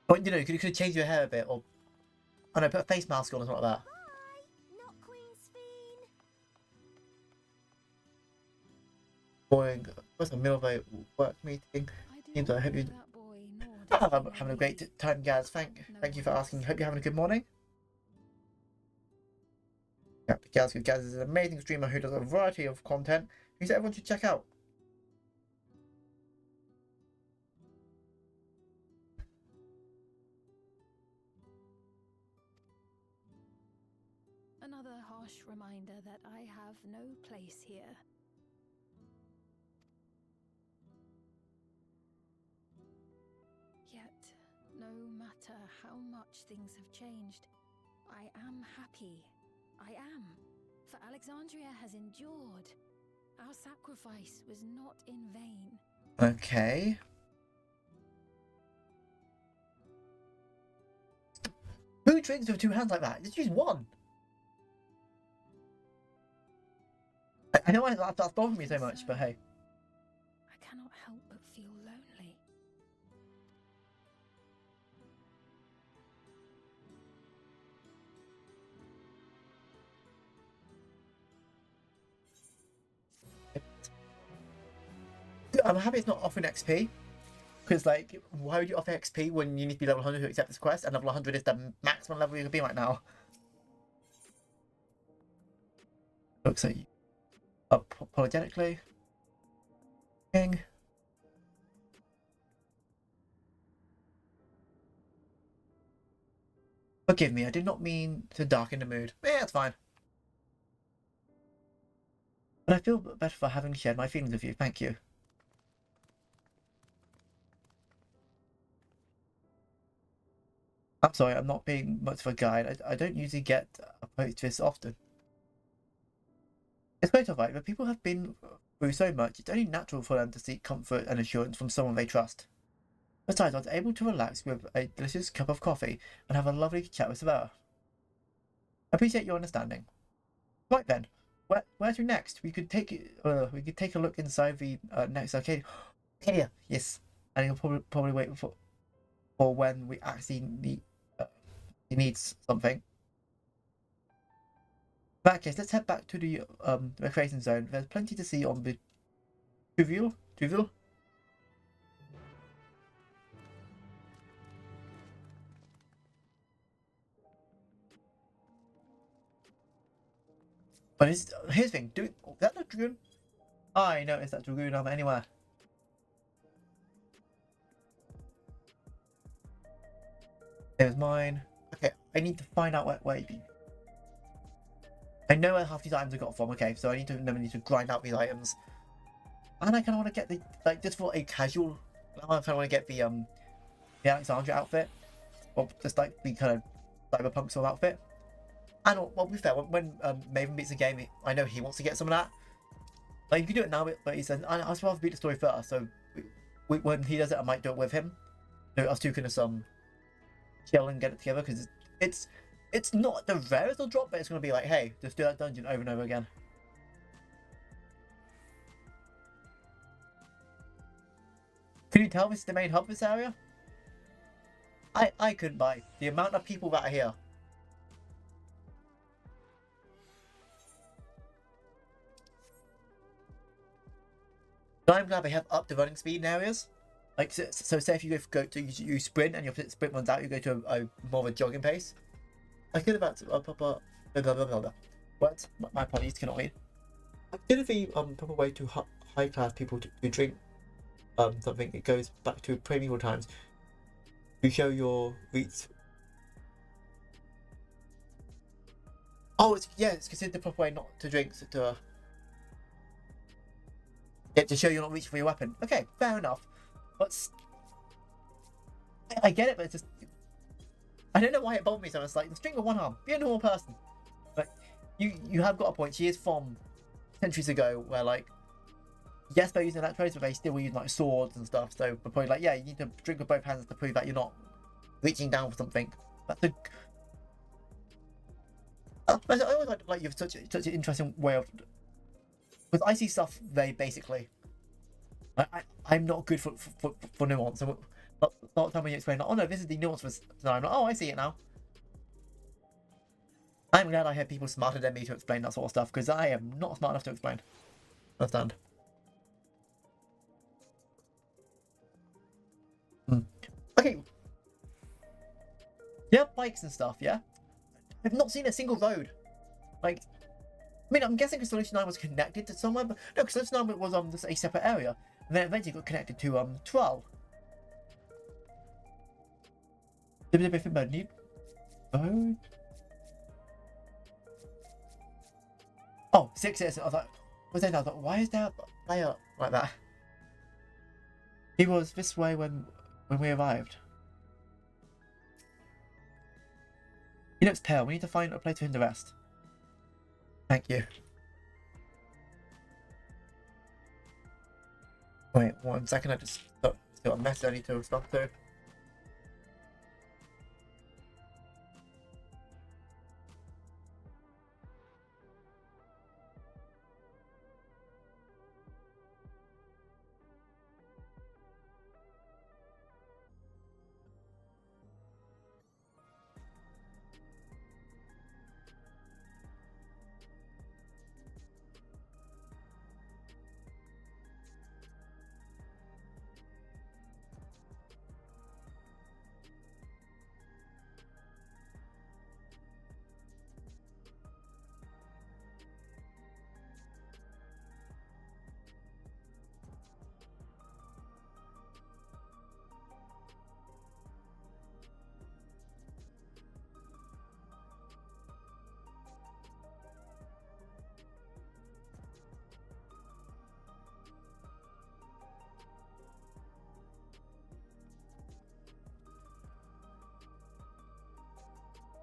But you know, you could have changed your hair a bit, or I don't know, put a face mask on or something like that. Bye, not Queen Sphene. Boring. was in the middle of a work meeting. I do I hope you that boy, nor does I'm he know having a me. great time, Gaz. Thank you for asking. Hope you're having a good morning. Yeah, Gaz is an amazing streamer who does a variety of content. Who said everyone should check out. Another harsh reminder that I have no place here. Yet, no matter how much things have changed, I am happy. I am. For Alexandria has endured. Our sacrifice was not in vain. Okay. Who drinks with two hands like that? Just use one. I know why that's bothering me so much, but hey. I cannot help but feel lonely. I'm happy it's not offering XP. Because, like, why would you offer XP when you need to be level 100 to accept this quest? And level 100 is the maximum level you could be right now. Looks like you apologetically. King. Forgive me, I did not mean to darken the mood. Yeah, that's fine. But I feel better for having shared my feelings with you. Thank you. I'm sorry, I'm not being much of a guide. I don't usually get approached this often. It's quite alright, but people have been through so much, it's only natural for them to seek comfort and assurance from someone they trust. Besides, I was able to relax with a delicious cup of coffee and have a lovely chat with Savera. I appreciate your understanding. Right then, where to next? We could take a look inside the next arcade. Arcadia, yes. And you'll probably wait for when we actually need he needs something. In that case, let's head back to the recreation zone. There's plenty to see on the trivial. But here's the thing. Is that the dragoon? I noticed that dragoon armor anywhere. There's mine. Okay, I need to find out where he be. I know where half these items I got from. Okay, so I need to grind out these items. And I kind of want to get the just for a casual. I kind of want to get the Alexandria outfit, or just like the kind of cyberpunk sort of outfit. And well, to be fair, when Maven beats the game, I know he wants to get some of that. Like you can do it now, but he says I'd rather beat the story first. So when he does it, I might do it with him. So us two can just chill and get it together because it's not the rarest of drop, but it's gonna be like, hey, just do that dungeon over and over again. Can you tell this is the main hub of this area? I couldn't buy the amount of people that are here. But I'm glad they have up the running speed in areas. Like so say if you go to you sprint and your sprint runs out, you go to a more of a jogging pace. I could have had proper what? My apologies, cannot read. I could have the proper way to high class people to drink something. It goes back to primeval times. You show your reach. Oh, it's considered the proper way not to drink to to show you're not reaching for your weapon. Okay, fair enough. But I get it, but it's just I don't know why it bothered me so much. Like, just drink with one arm. Be a normal person. But you have got a point. She is from centuries ago, where like yes, they're using electrodes, but they still were using like swords and stuff. So we're probably like, yeah, you need to drink with both hands to prove that you're not reaching down for something. That's a I always like you have such an interesting way of because I see stuff very basically. I'm not good for nuance. So a lot of time when you explain, like, oh no, this is the nuance for design. Like, oh, I see it now. I'm glad I have people smarter than me to explain that sort of stuff because I am not smart enough to explain. Understand? Okay. Yeah, bikes and stuff, yeah? I've not seen a single road. Like, I mean, I'm guessing because Solution 9 was connected to somewhere, but no, because Solution 9 was just a separate area. And then eventually got connected to Troll. Did we think about new road? Oh, 6 is. I was like, what's that? I was like, why is there a player like that? He was this way when we arrived. He looks pale. We need to find a place for him to rest. Thank you. Wait 1 second. I just got a message I need to respond to.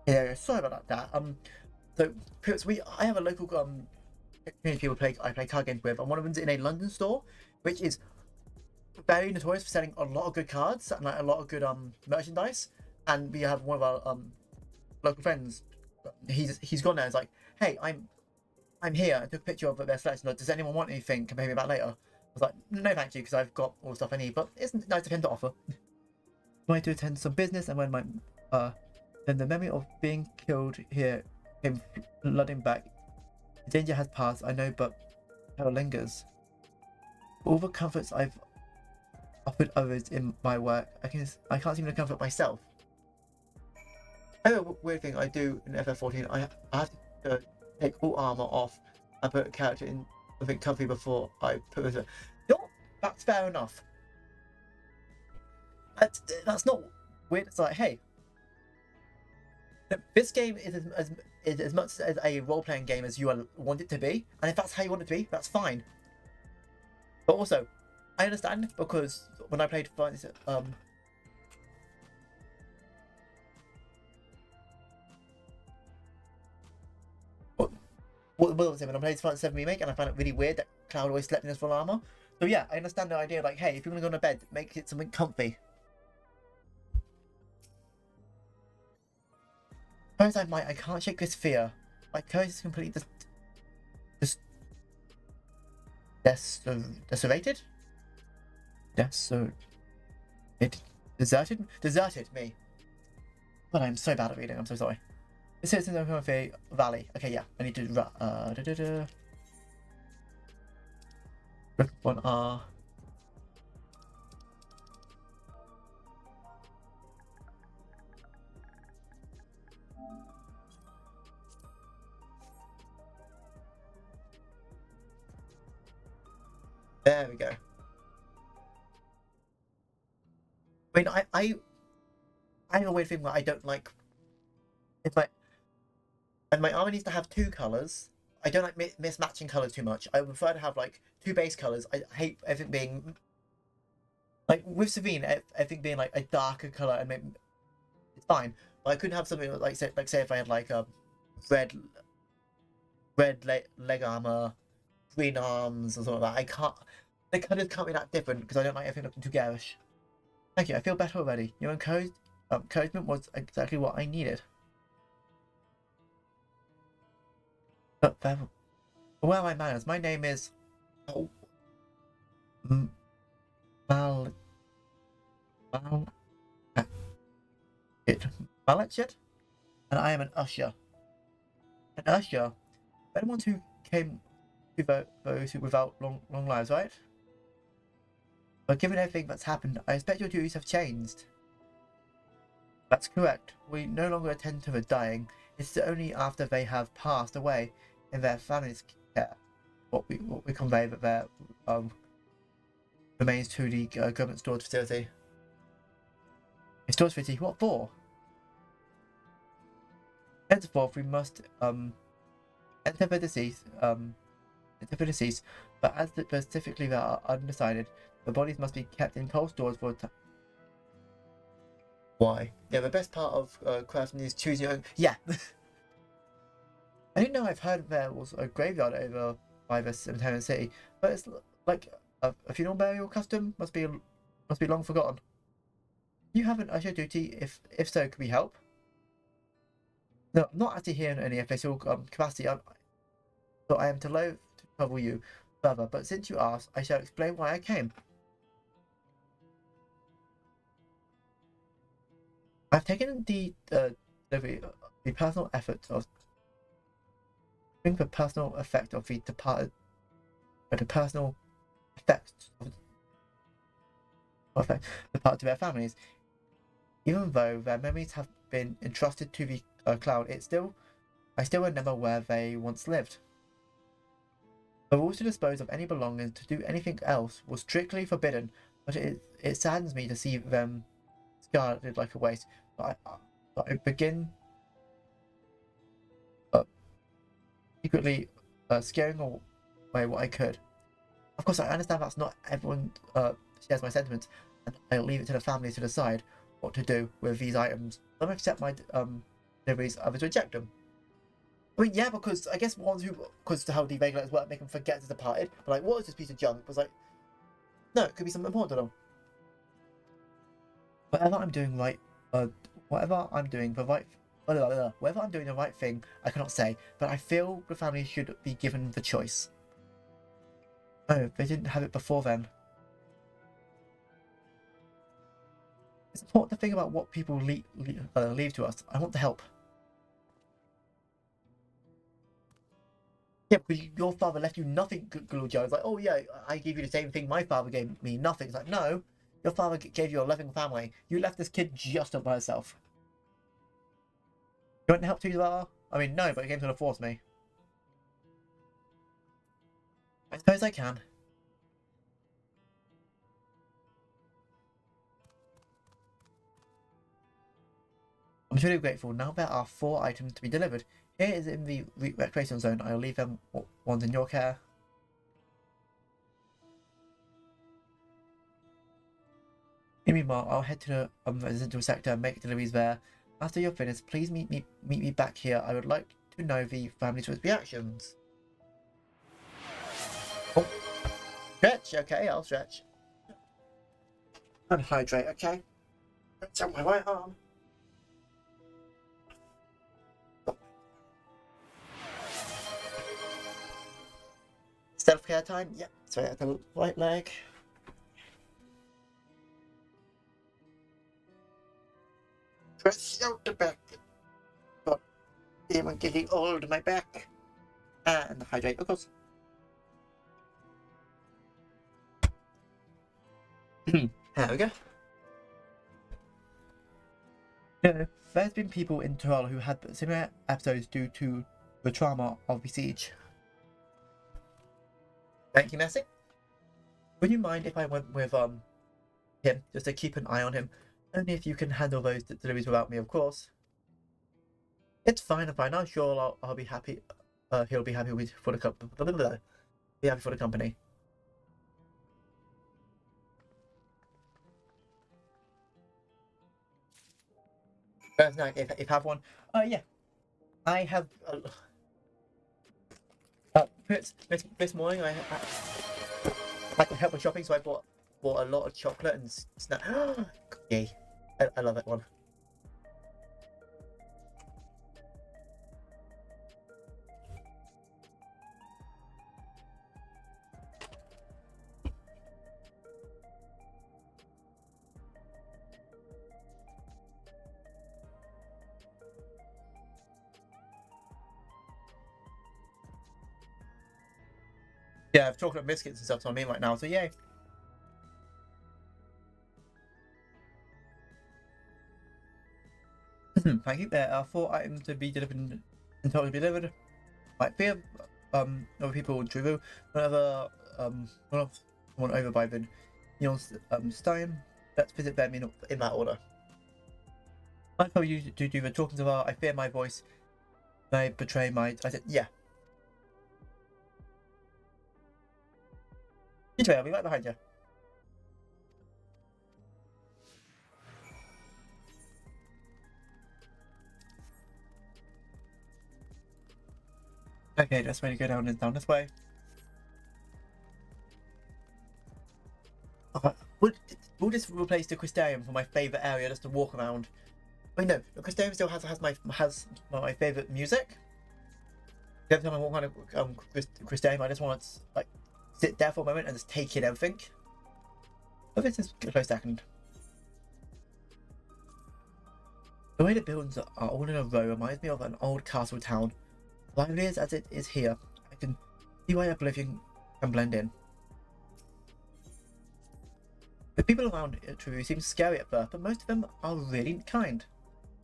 Yeah, sorry about that. So I have a local community people I play card games with, and one of them's in a London store, which is very notorious for selling a lot of good cards and like a lot of good merchandise. And we have one of our local friends. He's gone there. It's like, hey, I'm here. I took a picture of their selection. Like, does anyone want anything? Can pay me back later. I was like, no, thank you, because I've got all the stuff I need. But it's nice of him to offer. I wanted to attend some business, and when my then the memory of being killed here came flooding back. The danger has passed, I know, but terror lingers. For all the comforts I've offered others in my work, I can't seem to comfort myself. Another weird thing I do in FF14, I have to take all armor off and put a character in something comfy before I put it. That's fair enough. That's not weird. It's like, hey, this game is as much as a role-playing game as you want it to be, and if that's how you want it to be, that's fine. But also, I understand, because when I played what was it when I played Final 7 Remake, and I found it really weird that Cloud always slept in his full armor. So yeah, I understand the idea, like, hey, if you're gonna go to bed, make it something comfy. I can't shake this fear. My courage is completely desolated? Deserted me. But I'm so bad at reading, I'm so sorry. The citizens of a valley. Okay, yeah, I need to rip one R. There we go. I mean, I have a weird thing where I don't like if my armor needs to have 2 colors. I don't like mismatching colors too much. I would prefer to have like 2 base colors. I hate everything being like with Savine, everything being like a darker color, and it's fine. But I couldn't have something like say if I had like a red leg armor, green arms, or something like that. I can't. The colors can't be that different because I don't like everything looking too garish. Thank you. I feel better already. Your encouragement was exactly what I needed. But where are my manners? My name is Malachit, and I am an usher. An usher, anyone who came to those who without long lives, right? But given everything that's happened, I expect your duties have changed. That's correct. We no longer attend to the dying. It's only after they have passed away in their families' care what we convey that their remains to the government storage facility. A storage facility? What for? Henceforth, we must enter the deceased, but as specifically they are undecided, the bodies must be kept in cold storage for a time. Why? Yeah, the best part of crafting is choosing your own. Yeah. I didn't know. I've heard there was a graveyard over by the cemetery city, but it's like a funeral burial custom must be long forgotten. You have an usher duty. If so, could we help? No, I'm not actually here in any official capacity. So I am to loath to trouble you further, but since you asked, I shall explain why I came. I've taken the personal effort of bring the personal effect of the departed, the personal effects of the departed to their families. Even though their memories have been entrusted to the cloud, I still remember where they once lived. The rules to dispose of any belongings to do anything else was strictly forbidden, but it saddens me to see them discarded like a waste. But I begin secretly scaring away what I could. Of course, I understand that's not everyone shares my sentiments, and I'll leave it to the families to decide what to do with these items. Some accept my deliveries, others reject them. I mean, yeah, because I guess ones who, because to how deregulators work, make them forget it's departed. But like, what is this piece of junk? It was like, no, it could be something important to them. Whatever I'm doing right, whatever I'm doing the right thing, I cannot say, but I feel the family should be given the choice. Oh, they didn't have it before then. It's important to think about what people leave to us. I want to help. Yeah, because your father left you nothing, Gulu Joe. It's like, oh yeah, I gave you the same thing my father gave me, nothing. It's like, no, your father gave you a loving family. You left this kid just up by herself. You want to help too, Zara? I mean, no, but the game's gonna force me. I suppose I can. I'm truly grateful. Now there are 4 items to be delivered. Here is in the recreation zone. I'll leave them ones in your care. In meanwhile, I'll head to the residential sector and make deliveries there. After you're finished, please meet me back here. I would like to know the family's reactions. Oh, stretch. Okay, I'll stretch. And hydrate. Okay. Stretch out my right arm. Self-care time. Yep. Straight out the right leg. Stretch out the back. God, I'm getting old. My back. And hydrate, of course. There we go. Yeah, there's been people in Toronto who had similar episodes due to the trauma of the siege. Thank you, Messi. Would you mind if I went with him just to keep an eye on him? Only if you can handle those deliveries without me, of course. It's fine. I'm sure I'll be happy. He'll be happy for the company. Be happy for the company. No, if I have one, yeah, I have. This morning I could help with shopping, so I bought a lot of chocolate and snack. Cookie. I love that one. Yeah, I have chocolate biscuits and stuff on me right now, so yay. Thank you. There are 4 items to be delivered until to be delivered. Like fear other people to whenever one over by the Stein. Let's visit them in that order. I told you to do the talking to her. I fear my voice may betray my. I said, yeah. I'll be right behind you. Okay, that's way to go down is down this way. We'll just replace the Crystarium for my favourite area just to walk around. Wait, no, the Crystarium still has my favourite music. Every time I walk around Crystarium, I just want to like sit there for a moment and just take in everything. But this is a close second. The way the buildings are all in a row reminds me of an old castle town. Lively as it is here, I can see why Oblivion can blend in. The people around True seem scary at first, but most of them are really kind.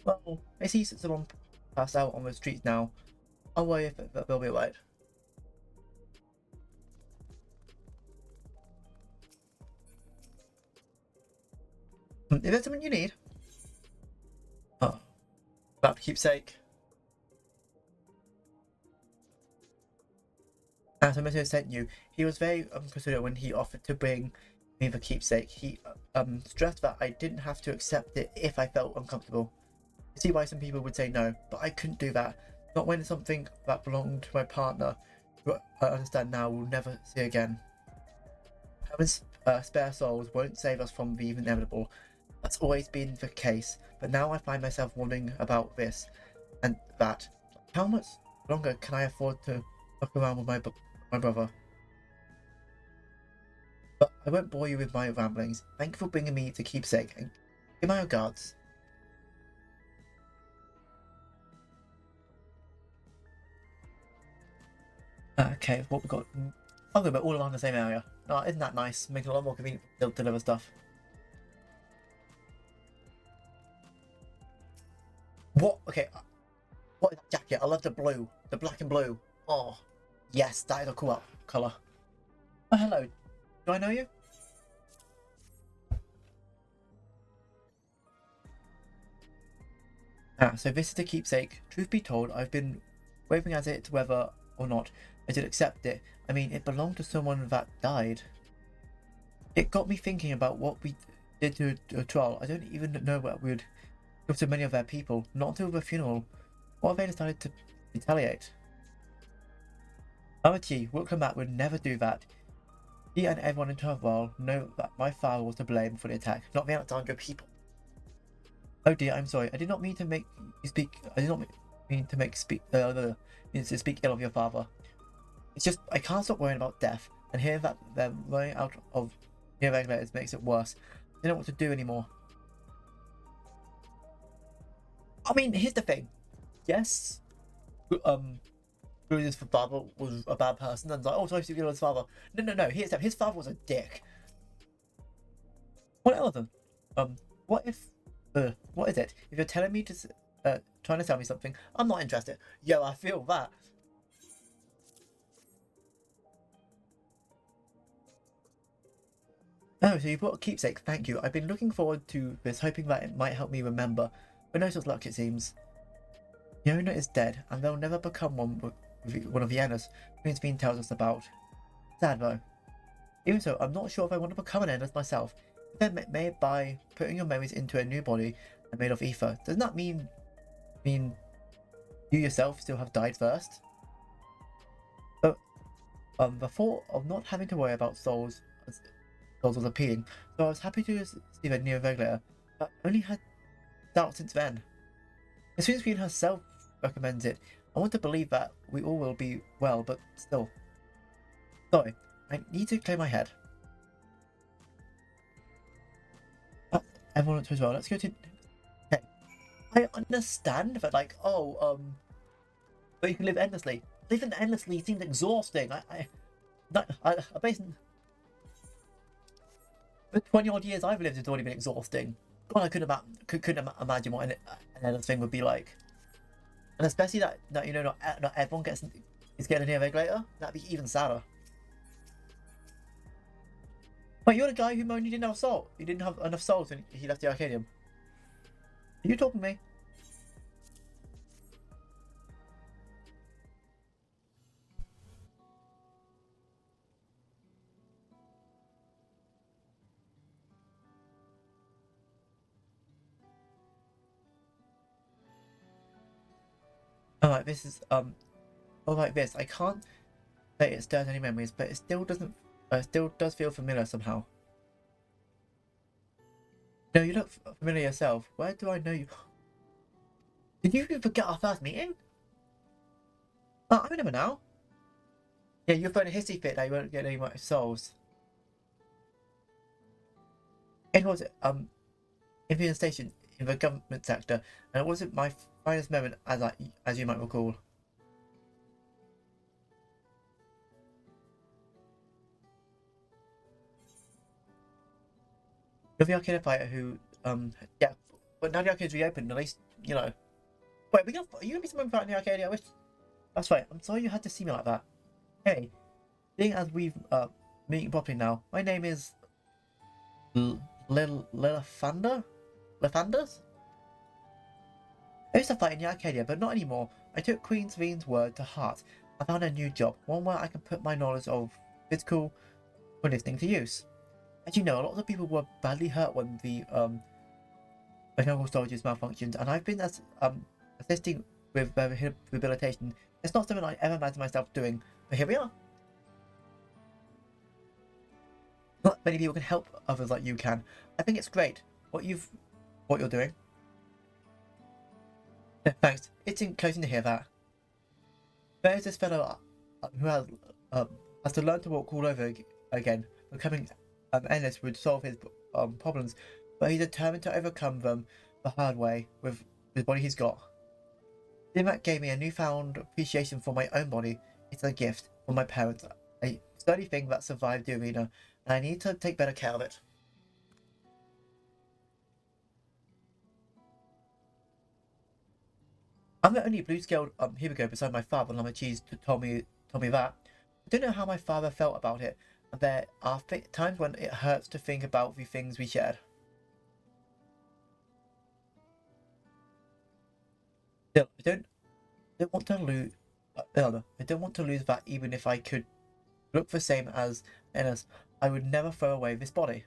Well, I see someone pass out on the streets now. I'll worry if they'll be alright. Is there something you need? Oh, about the keepsake. As a message sent you, he was very considerate when he offered to bring me the keepsake. He stressed that I didn't have to accept it if I felt uncomfortable. I see why some people would say no, but I couldn't do that. Not when it's something that belonged to my partner, who I understand now will never see again. Having spare souls won't save us from the inevitable. That's always been the case, but now I find myself wondering about this and that. How much longer can I afford to look around with my brother? But I won't bore you with my ramblings. Thank you for bringing me the keepsake, and give my regards. Okay, what we got? I'll go all around the same area. Oh, isn't that nice? Making it a lot more convenient to deliver stuff. What? Okay. What is that jacket? I love the blue. The black and blue. Oh, yes, that is a cool colour. Oh, hello. Do I know you? So this is the keepsake. Truth be told, I've been waving at it whether or not I did accept it. I mean, it belonged to someone that died. It got me thinking about what we did to a trial. I don't even know what we would give to many of their people. Not until the funeral. What if they decided to retaliate? Amity, Wookiemat would never do that. He and everyone in Turfwell know that my father was to blame for the attack, not the Alexandria people. Oh dear, I'm sorry. I did not mean to make you speak. I did not mean to speak ill of your father. It's just I can't stop worrying about death, and hearing that they're running out of near regulators makes it worse. I don't know what to do anymore. I mean, here's the thing. Yes, Bruce's father was a bad person, and like, oh, sorry, to his father. No. His father was a dick. What else? What is it? If you're telling me to, trying to tell me something, I'm not interested. Yo, I feel that. Oh, so you brought a keepsake, thank you. I've been looking forward to this, hoping that it might help me remember. But no such luck, it seems. The owner is dead, and they'll never become one of Vienna's Queensbean tells us about. Sad though. Even so, I'm not sure if I want to become an endless myself. Then may by putting your memories into a new body and made of ether, doesn't that mean you yourself still have died first? But the thought of not having to worry about souls was appealing, so I was happy to receive a new regulator, but only had doubt since then. As soon as Queen herself recommends it, I want to believe that we all will be well, but still. Sorry, I need to clear my head. Everyone as well. Let's go to. Okay, I understand that, like, but you can live endlessly. Living endlessly seems exhausting. I basically. The 20 odd years I've lived has already been exhausting. Well, I couldn't imagine what an endless thing would be like, and especially that you know not everyone is getting a regulator. That'd be even sadder. Wait, you're the guy who moaned you didn't have salt. You didn't have enough souls when he left the Arcadium. Are you talking to me? Alright, this is alright this. I can't say it stirs any memories, but it still doesn't still does feel familiar somehow. No, you look familiar yourself. Where do I know you? Did you forget our first meeting? Oh, I remember now. Yeah, you're throwing a hissy fit that you won't get any more souls. It was in the station in the government sector, and it wasn't my finest moment as you might recall. You're the arcade fighter who yeah, but now the arcade's reopened, at least you know. Wait, are you gonna be something about in the arcade? I wish. That's right. I'm sorry you had to see me like that. Hey, seeing as we've meeting properly now, my name is Lilafanders? I used to fight in the Arcadia, but not anymore. I took Queen Serene's word to heart. I found a new job, one where I can put my knowledge of physical conditioning to use. As you know, a lot of people were badly hurt when the mechanical storages malfunctioned, and I've been assisting with rehabilitation. It's not something I ever imagined myself doing, but here we are. Not many people can help others like you can. I think it's great what you're doing. Thanks. It's encouraging to hear that. There's this fellow who has to learn to walk all over again. Becoming endless would solve his problems, but he's determined to overcome them the hard way with the body he's got. That gave me a newfound appreciation for my own body. It's a gift from my parents, a sturdy thing that survived the arena, and I need to take better care of it. I'm the only blue-scaled here we go beside my father. Lama Cheese told me that. I don't know how my father felt about it. There are times when it hurts to think about the things we shared. Still, I don't want to lose. I don't want to lose that. Even if I could look the same as Ennis, I would never throw away this body.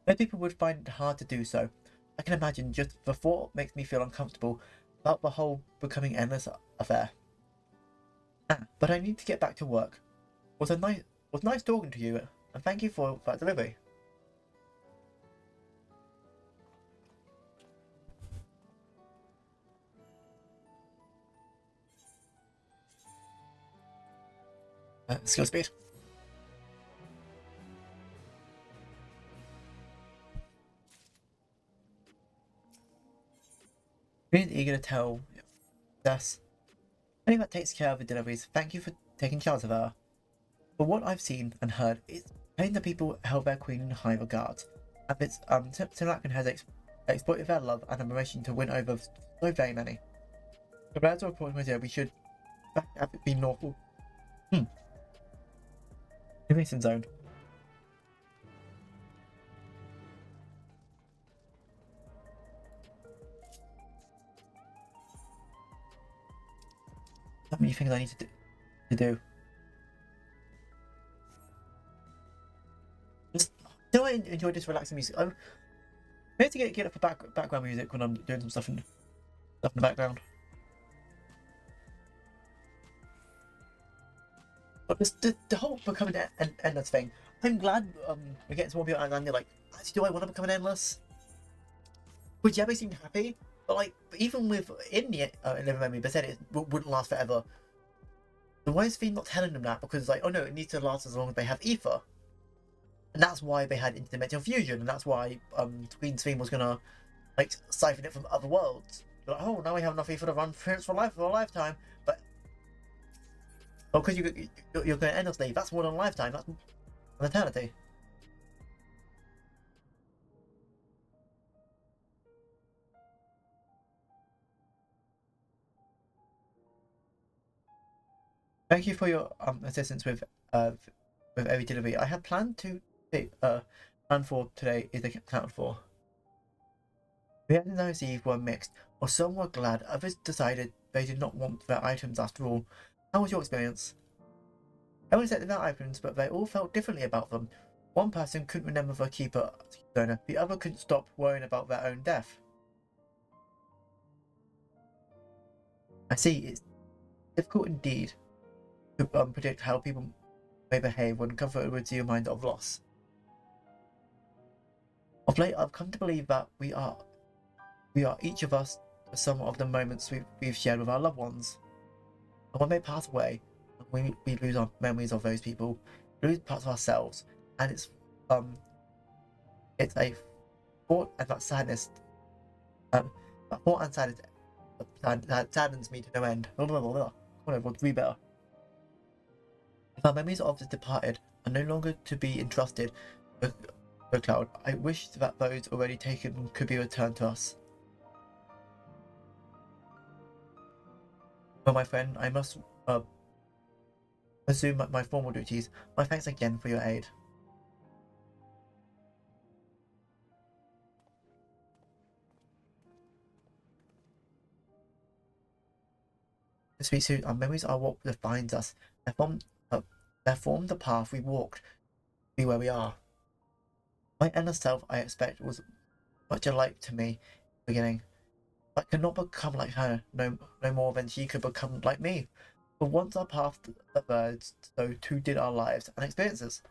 Most people would find it hard to do so. I can imagine just the thought makes me feel uncomfortable about the whole becoming endless affair. But I need to get back to work. Was nice talking to you, and thank you for that delivery. Skill speed. Really eager to tell That's I think that takes care of the deliveries. Thank you for taking charge of her. For what I've seen and heard, it's plain that people held their queen in high regard. And it's Tim has exploited their love and admiration to win over so very many. Compared to a point where we should have it been lawful. Invasion zone. That many things I need to do. Do I enjoy this relaxing music? I have to get up for background music when I'm doing some stuff in the background. But the whole becoming an endless thing. I'm glad we're getting some more people and they're like, actually, do I want to become an endless? Which yeah, they seem happy, but like even with in Living Memory, they said it wouldn't last forever. So why is Fiend not telling them that? Because like, oh no, it needs to last as long as they have ether. And that's why they had interdimensional fusion, and that's why Queen's theme was gonna like siphon it from other worlds. They're like, oh, now we have enough ether to run for a lifetime. But oh, because you're going endlessly. That's more than a lifetime. That's an eternity. Thank you for your assistance with every delivery. I had planned to take plan for today is accounted for. We had received were mixed, or some were glad, others decided they did not want their items after all. How was your experience? Everyone accepted their items, but they all felt differently about them. One person couldn't remember the keeper owner, the other couldn't stop worrying about their own death. I see, it's difficult indeed to predict how people may behave when confronted with a reminder of loss. Of late, I've come to believe that we are each of us some of the moments we've shared with our loved ones. And when they pass away, we lose our memories of those people, lose parts of ourselves, and it's a thought and that sadness, that thought and sadness that saddens me to no end. Read better. If our memories of the departed are no longer to be entrusted with the cloud, I wish that those already taken could be returned to us. For my friend, I must assume my formal duties. My thanks again for your aid. The sweet suit, our memories are what defines us. They form the path we walked to be where we are. My inner self, I expect, was much alike to me in the beginning. I could not become like her, no more than she could become like me. But once our paths diverged, so too did our lives and experiences.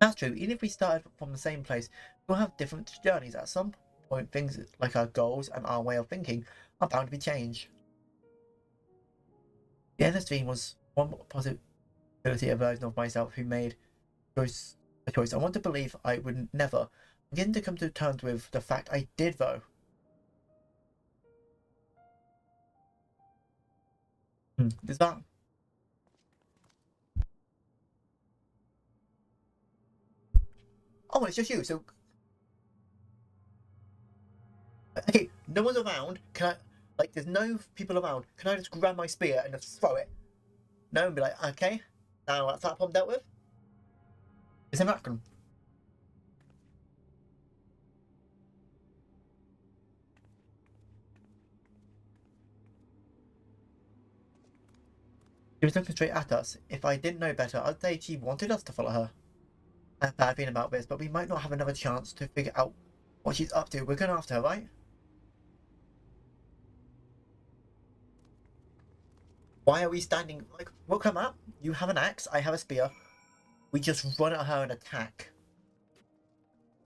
That's true, even if we started from the same place, we'll have different journeys. At some point, things like our goals and our way of thinking are bound to be changed. The endless dream was one possibility, a version of myself who made a choice. I want to believe I would never begin to come to terms with the fact I did, though. Is that? Oh, it's just you. So, okay, no one's around. Can I? Like, there's no people around. Can I just grab my spear and just throw it? No, and be like, okay, now that's that problem dealt with. It's American. She was looking straight at us. If I didn't know better, I'd say she wanted us to follow her. I have a bad feeling about this, but we might not have another chance to figure out what she's up to. We're going after her, right? Why are we standing? Like, we'll come up. You have an axe. I have a spear. We just run at her and attack.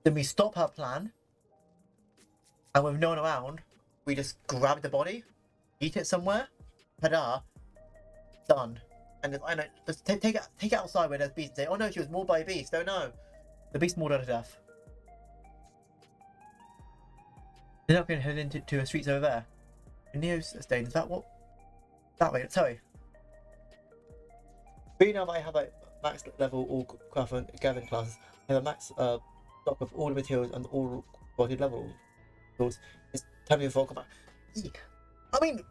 Then we stop her plan. And with no one around, we just grab the body, eat it somewhere. Ta-da! Done. And I know, just take it outside where there's beasts. Say, oh no, she was mauled by a beast. Oh no, the beast mauled her to death. They're not going to head into the streets over there. Neo's stain. Is that what? That way. Sorry. Being now I have a max level all craft and gathering classes, I have a max stock of all the materials and all body levels. It's time to full combat. I mean,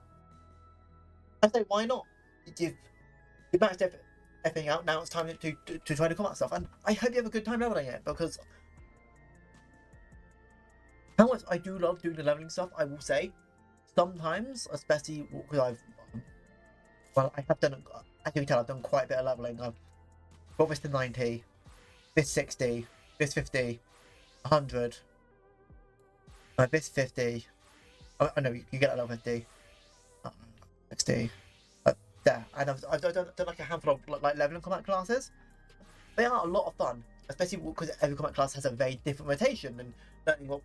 I say why not? You've maxed everything out. Now it's time to try to combat stuff, and I hope you have a good time leveling it, because how much I do love doing the leveling stuff, I will say. Sometimes, especially because I have done, as you can tell, I've done quite a bit of leveling. I've got this to 90, this 60, this 50, 100, this 50. Oh no, you get a level 50, 60. There, and I've done like a handful of like leveling combat classes. They are a lot of fun, especially because every combat class has a very different rotation and learning what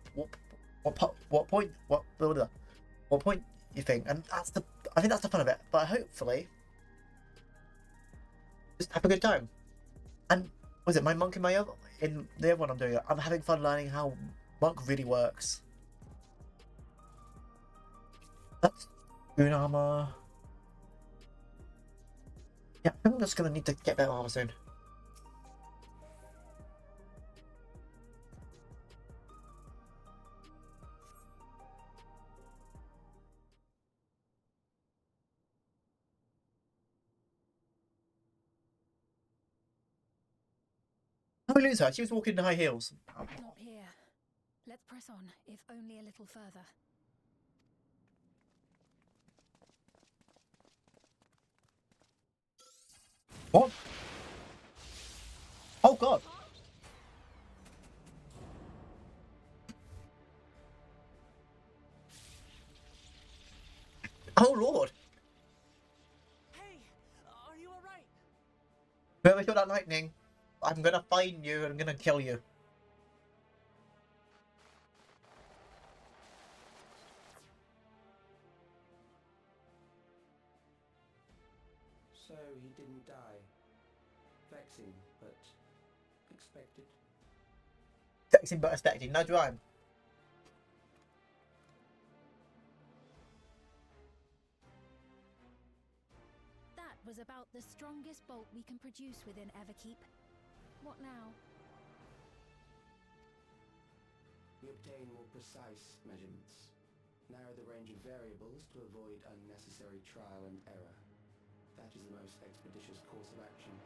point you think, and I think that's the fun of it. But hopefully, just have a good time. And was it my monk in in the other one I'm doing? I'm having fun learning how monk really works. That's rune armor. Yeah, I think I'm just gonna need to get better armor soon. How we lose her? She was walking in high heels. Not here. Let's press on, if only a little further. What? Oh god. Oh lord. Hey, are you alright? Whoever shot that lightning, I'm gonna find you and I'm gonna kill you. So he didn't die. Vexing, but expected. Vexing but expecting, no rhyme. That was about the strongest bolt we can produce within Everkeep. What now? We obtain more precise measurements. Narrow the range of variables to avoid unnecessary trial and error. That is the most expeditious course of action.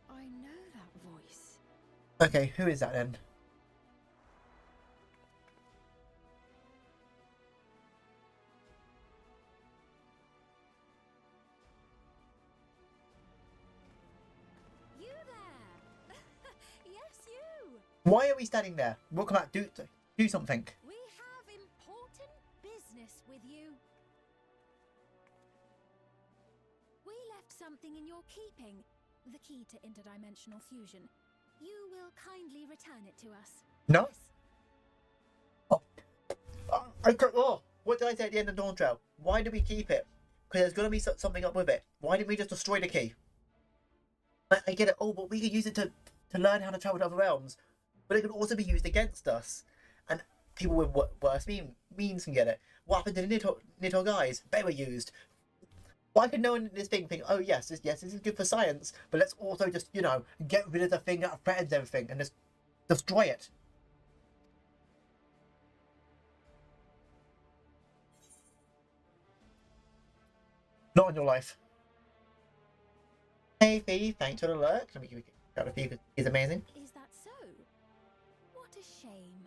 I know that voice. Okay, who is that then? You there! Yes, you! Why are we standing there? We'll come out, do something. We have important business with you. We left something in your keeping. The key to interdimensional fusion. You will kindly return it to us. No? Yes. Oh, what did I say at the end of Dawntrail? Why do we keep it? Because there's going to be something up with it. Why didn't we just destroy the key? I get it. Oh, but we could use it to learn how to travel to other realms. But it could also be used against us. And people with worse means can get it. What happened to the Nidhogg guys? They were used. Why could no one in this thing think, oh yes, this is good for science, but let's also just, get rid of the thing that threatens everything and just destroy it? Not in your life. Hey Fee, thanks for the lurk. Let me got a few. He's amazing. Is that so? What a shame.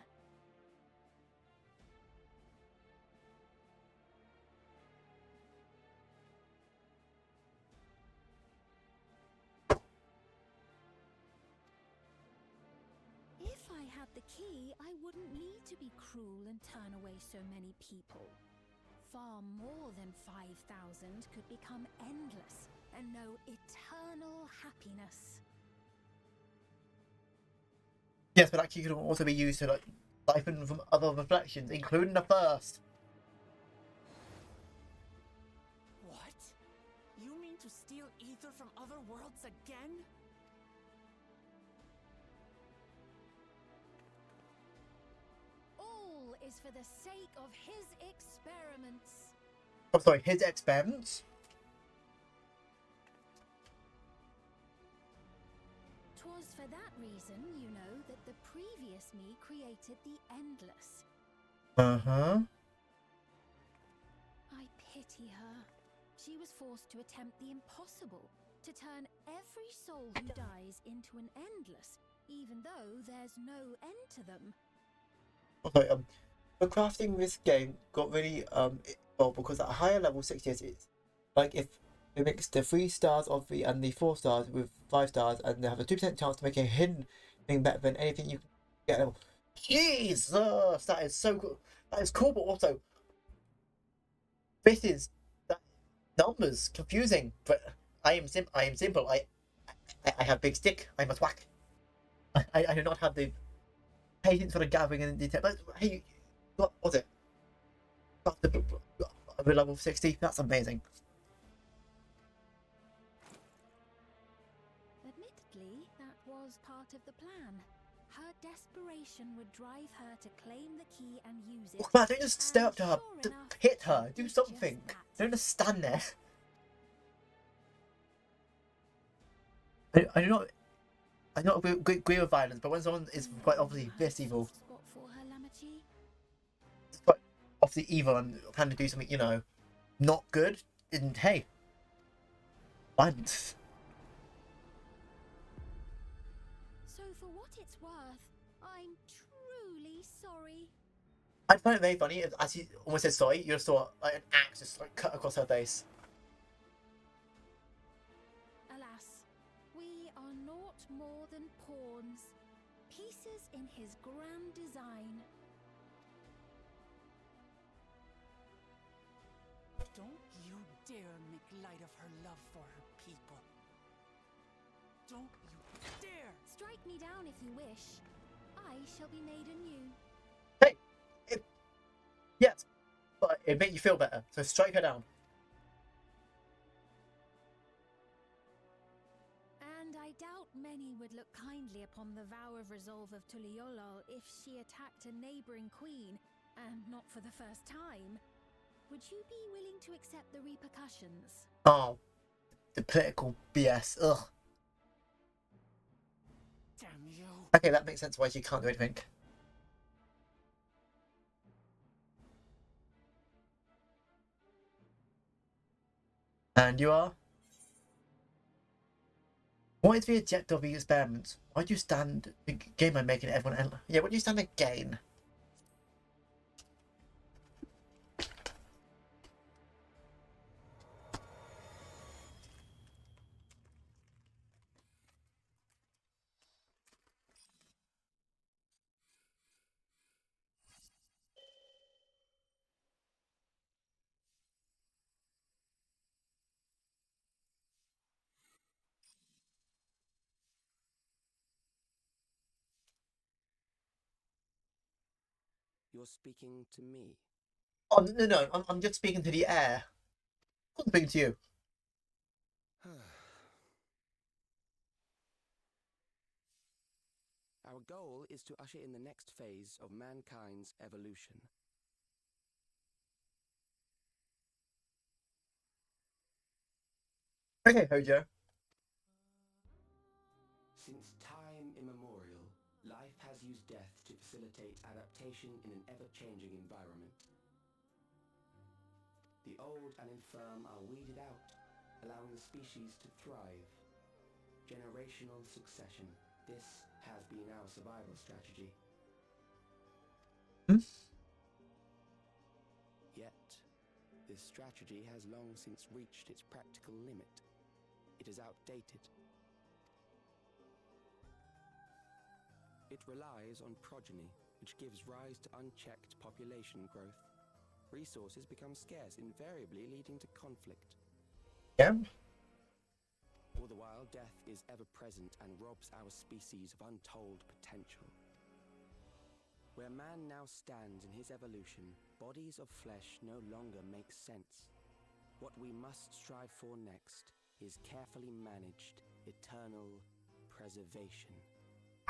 If I had the key, I wouldn't need to be cruel and turn away so many people. Far more than 5,000 could become endless and know eternal happiness. Yes, but that key could also be used to siphon from other reflections, including the first. What? You mean to steal ether from other worlds again? All is for the sake of his experiments. I'm sorry, his experiments? 'Twas for that reason, you know, that the previous me created the Endless. Uh-huh. I pity her. She was forced to attempt the impossible, to turn every soul who dies into an Endless, even though there's no end to them. Okay, the crafting this game got really because at a higher level 60s it's like if we mix the 3 stars of and the 4 stars with 5 stars and they have a 2% chance to make a hidden thing better than anything you can get. Jesus, that is so good. That is cool, but also this is that numbers confusing. But I am simple. I have big stick. I must whack. I do not have the patience for the gathering and detail. But hey, what was it? We're level 60. That's amazing. Admittedly, that was part of the plan. Her desperation would drive her to claim the key and use it. Oh, man, don't just stare up to her. Sure enough, Hit her. she Do did something. just that. Don't just stand there. I do not agree with violence, but when someone is quite obviously this evil, Spot for her, Lamachi? it's quite obviously evil and planning to do something, not good, and hey, violence. So for what it's worth, I'm truly sorry. I find it very funny if, as he almost said sorry, you just saw like an axe just like cut across her face. Alas, we are naught more than pawns, pieces in his grand design. Don't you dare make light of her love for her people. Don't you dare! Strike me down if you wish. I shall be made anew. Hey, yes, but it make you feel better. So strike her down. And I doubt many would look kindly upon the vow of resolve of Tuliolol if she attacked a neighboring queen, and not for the first time. Would you be willing to accept the repercussions? Oh, the political BS. Ugh. Damn you! Okay, that makes sense why she can't do anything. And you are? What is the objective of the experiment? Why do you stand the game by making everyone yeah, what do you stand to gain? You're speaking to me. Oh no, I'm just speaking to the air. I'm speaking to you. Our goal is to usher in the next phase of mankind's evolution. Okay, Hojo. Since time immemorial, life has used death to facilitate adaptation in an ever-changing environment. The old and infirm are weeded out, allowing the species to thrive. Generational succession. This has been our survival strategy. Yet, this strategy has long since reached its practical limit. It is outdated. It relies on progeny, which gives rise to unchecked population growth. Resources become scarce, invariably leading to conflict. Yeah. All the while, death is ever present and robs our species of untold potential. Where man now stands in his evolution, bodies of flesh no longer make sense. What we must strive for next is carefully managed, eternal preservation.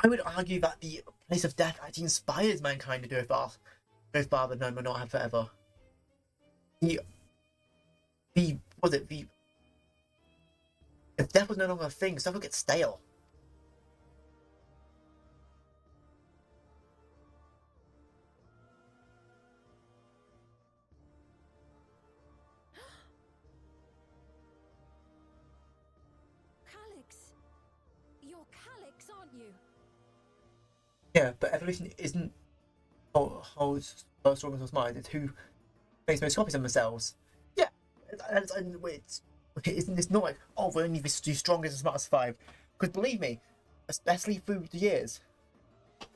I would argue that the place of death actually inspires mankind to do it fast. Go farther, no, but not have forever. If death was no longer a thing, stuff would get stale. Calyx! You're Calyx, aren't you? Yeah, but evolution isn't holds strong as mind. It's who makes most copies of themselves. Yeah, it's not like, oh, we only need to do strongest and smartest survive. Because believe me, especially through the years,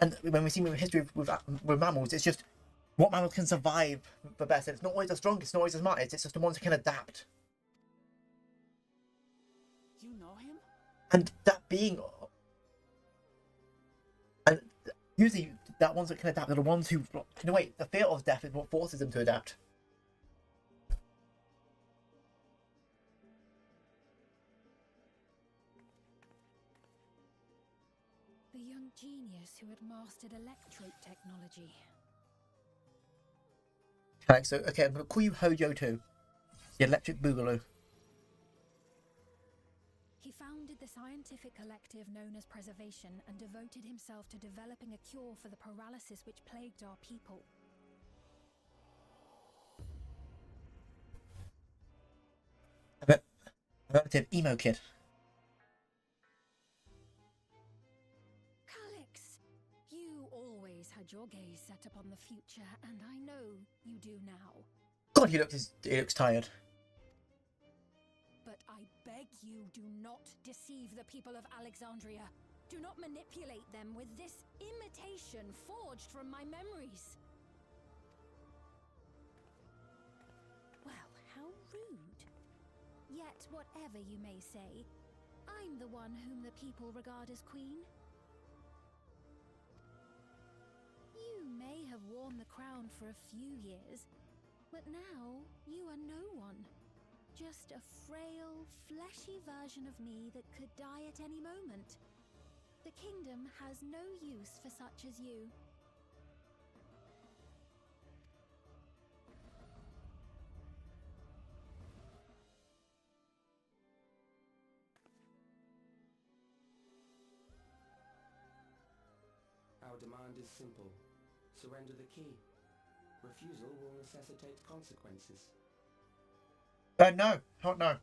and when we see in history with mammals, it's just what mammals can survive the best. And it's not always the strongest, it's not always the smartest. It's just the ones who can adapt. You know him? And that being, and usually that ones that can adapt are the ones who, in a way, the fear of death is what forces them to adapt. The young genius who had mastered electrope technology. Okay, so I'm gonna call you Hojo too. The Electric Boogaloo. He founded the scientific collective known as Preservation and devoted himself to developing a cure for the paralysis which plagued our people. Relative emo kid. Calix, you always had your gaze set upon the future, and I know you do now. God, he looks tired. But I beg you, do not deceive the people of Alexandria. Do not manipulate them with this imitation forged from my memories. Well, how rude. Yet, whatever you may say, I'm the one whom the people regard as queen. You may have worn the crown for a few years, but now you are no one. Just a frail, fleshy version of me that could die at any moment. The kingdom has no use for such as you. Our demand is simple. Surrender the key. Refusal will necessitate consequences. No. Oh, no.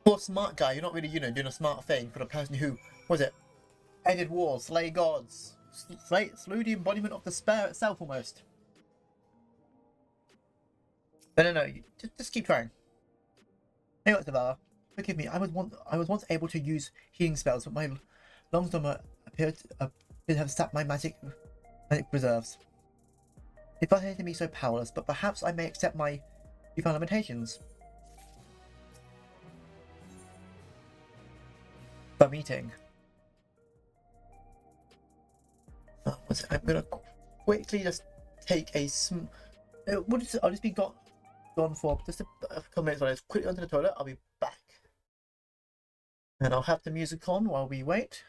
For a smart guy, you're not really, doing a smart thing. For the person who, was it, ended wars, slay gods, slew the embodiment of despair itself, almost. No. Just keep trying. Hey, what's the Forgive me. I was once able to use healing spells, but my lungs appeared to have sapped my magic reserves. It frustrated me so powerless, but perhaps I may accept my newfound limitations. The meeting. I'm gonna quickly just take a I'll just be gone for just a couple minutes. I'll just quickly onto the toilet. I'll be back, and I'll have the music on while we wait.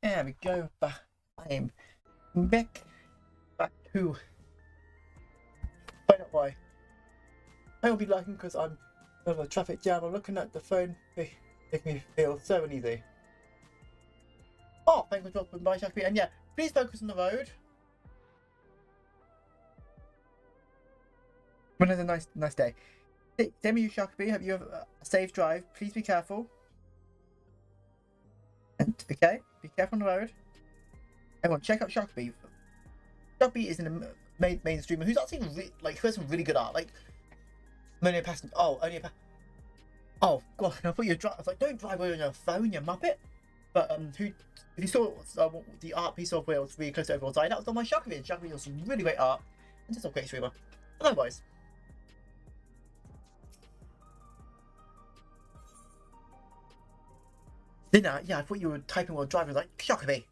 There we go. I'm back to find out why. I will be liking because I'm in a traffic jam. I'm looking at the phone. It makes me feel so uneasy. Oh, thanks for dropping by, Shakti. And yeah, please focus on the road. When it's a nice day. Same with you, Shakaby. Have you have a safe drive? Please be careful. And okay, be careful on the road. Everyone, check out Shakaby. Shakaby is an mainstreamer who's actually who has some really good art. Like, only a passenger. Oh, only a. Oh god, I thought you were driving. I was like, don't drive on your phone, you muppet. But who? If you saw the art piece of Wales really close to everyone's eye, that was on my Shakaby. And Shakaby does some really great art and just a great streamer. Hello, boys. Dinner? Yeah, I thought you were typing while driving. Like, Shakaby.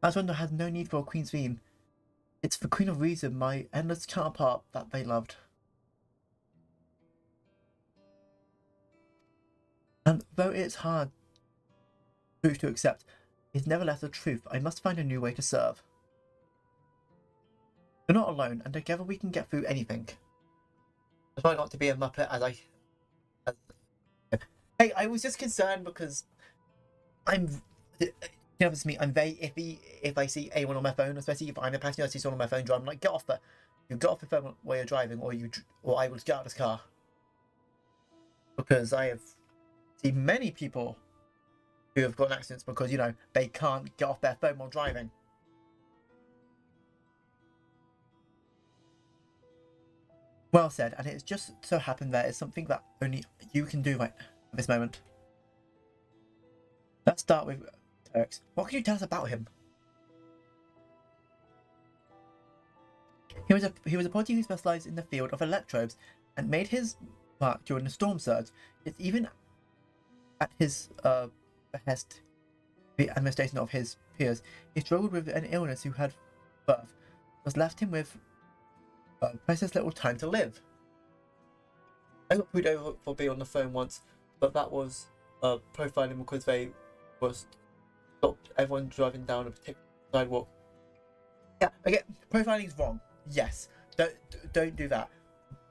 Aswanda had no need for a Queen's theme. It's the Queen of Reason, my endless counterpart that they loved. And though it's hard truth to accept, it's never left the truth. I must find a new way to serve. You're not alone, and together we can get through anything. I try not to be a muppet Hey, I was just concerned because I'm very iffy if I see anyone on my phone, especially if I'm a passenger. I see someone on my phone driving. Like, get off the phone while you're driving, or I will get out of this car. Because I have seen many people who have gotten accidents because they can't get off their phone while driving. Well said, and it's just so happened there is something that only you can do right at this moment. Let's start with Turks. What can you tell us about him? He was a prodigy who specialised in the field of electrodes and made his mark during the storm surge. It's even at his behest, the administration of his peers, he struggled with an illness who had birth, was left him with precious little time to live. I got pulled over for being on the phone once, but that was profiling because they was stopped everyone driving down a particular sidewalk. Yeah, okay, profiling is wrong. Yes, don't do that.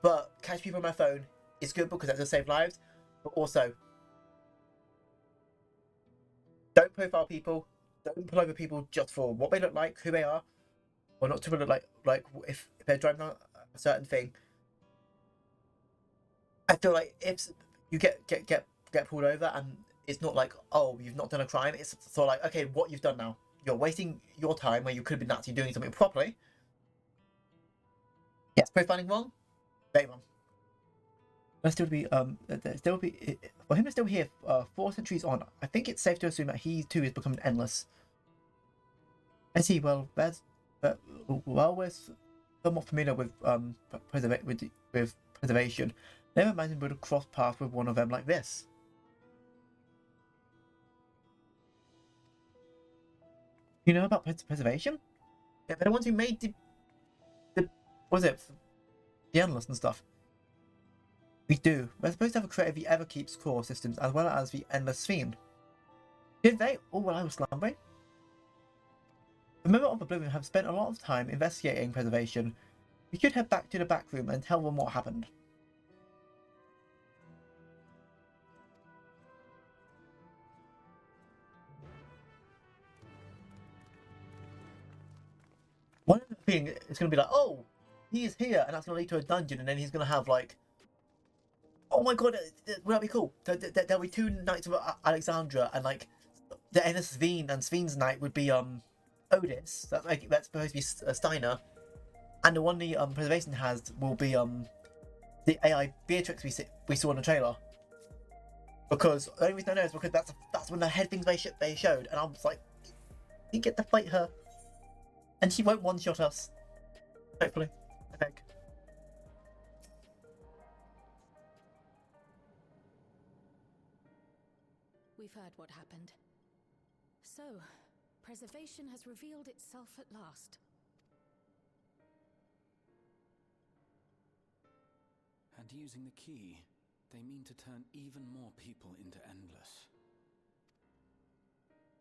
But catch people on my phone is good because that does save lives. But also, don't profile people. Don't pull over people just for what they look like, who they are, or not to look like if they're driving on a certain thing. I feel like if you get pulled over and it's not like, oh, you've not done a crime, it's sort of like, okay, what you've done now. You're wasting your time where you could have been actually doing something properly. Yes, profiling wrong, very wrong. There's still be for him to still here 4 centuries on. I think it's safe to assume that he too is becoming endless. I see. Well, we're somewhat familiar with preservation. Never imagined we'd cross paths with one of them like this. You know about preservation? Yeah, they're the ones who made the endless and stuff. We do. We're supposed to have a creator the ever keeps core systems as well as the endless theme. Did they? Oh, while I was slumbering. The member of Oblivion have spent a lot of time investigating preservation. We should head back to the back room and tell them what happened. One thing is going to be like, oh, he is here, and that's going to lead to a dungeon, and then he's going to have like, oh my god, would that be cool? There'll be 2 Knights of Alexandria, and like the endless Sveen and Sveen's knight would be Odis. That's supposed to be Steiner, and the one the preservation has will be the AI Beatrix we saw in the trailer. Because the only reason I know is because that's one of the head things they showed, and I was like, we get to fight her, and she won't one-shot us. Hopefully, I think. We've heard what happened. So, preservation has revealed itself at last. And using the key, they mean to turn even more people into Endless.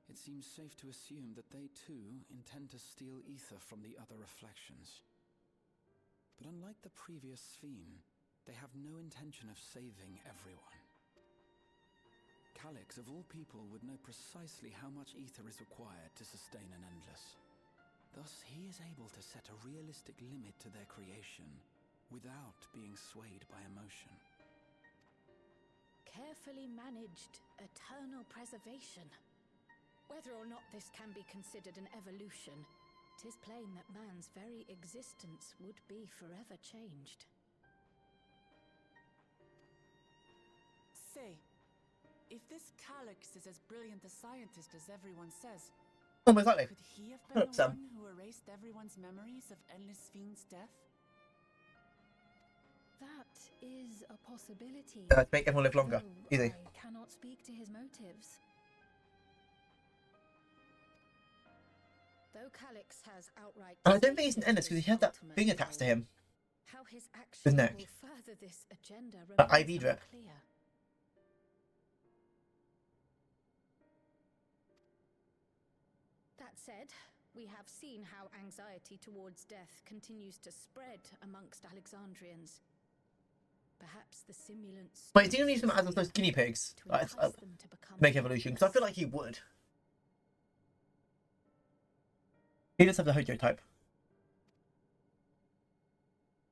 It seems safe to assume that they too intend to steal ether from the other reflections. But unlike the previous Sphene, they have no intention of saving everyone. Calyx, of all people, would know precisely how much ether is required to sustain an Endless. Thus, he is able to set a realistic limit to their creation, without being swayed by emotion. Carefully managed eternal preservation. Whether or not this can be considered an evolution, 'tis plain that man's very existence would be forever changed. Say, if this Calyx is as brilliant a scientist as everyone says, Oh, exactly. could he have been the 100%. one who erased everyone's memories of Endless Fiend's death? That is a possibility. To make everyone live longer. though Easy. I cannot speak to his motives. Though Calyx has outright And I don't think he's an endless because he had that ultimate thing attached to goal, him. how his actions neck. will further this agenda IV remains drip. unclear. That said, we have seen how anxiety towards death continues to spread amongst Alexandrians. Perhaps the simulants. Wait, is he going to use them as those guinea pigs? to Like, entice them to become make evolution? Because I feel like he would. He does have the Hojo type.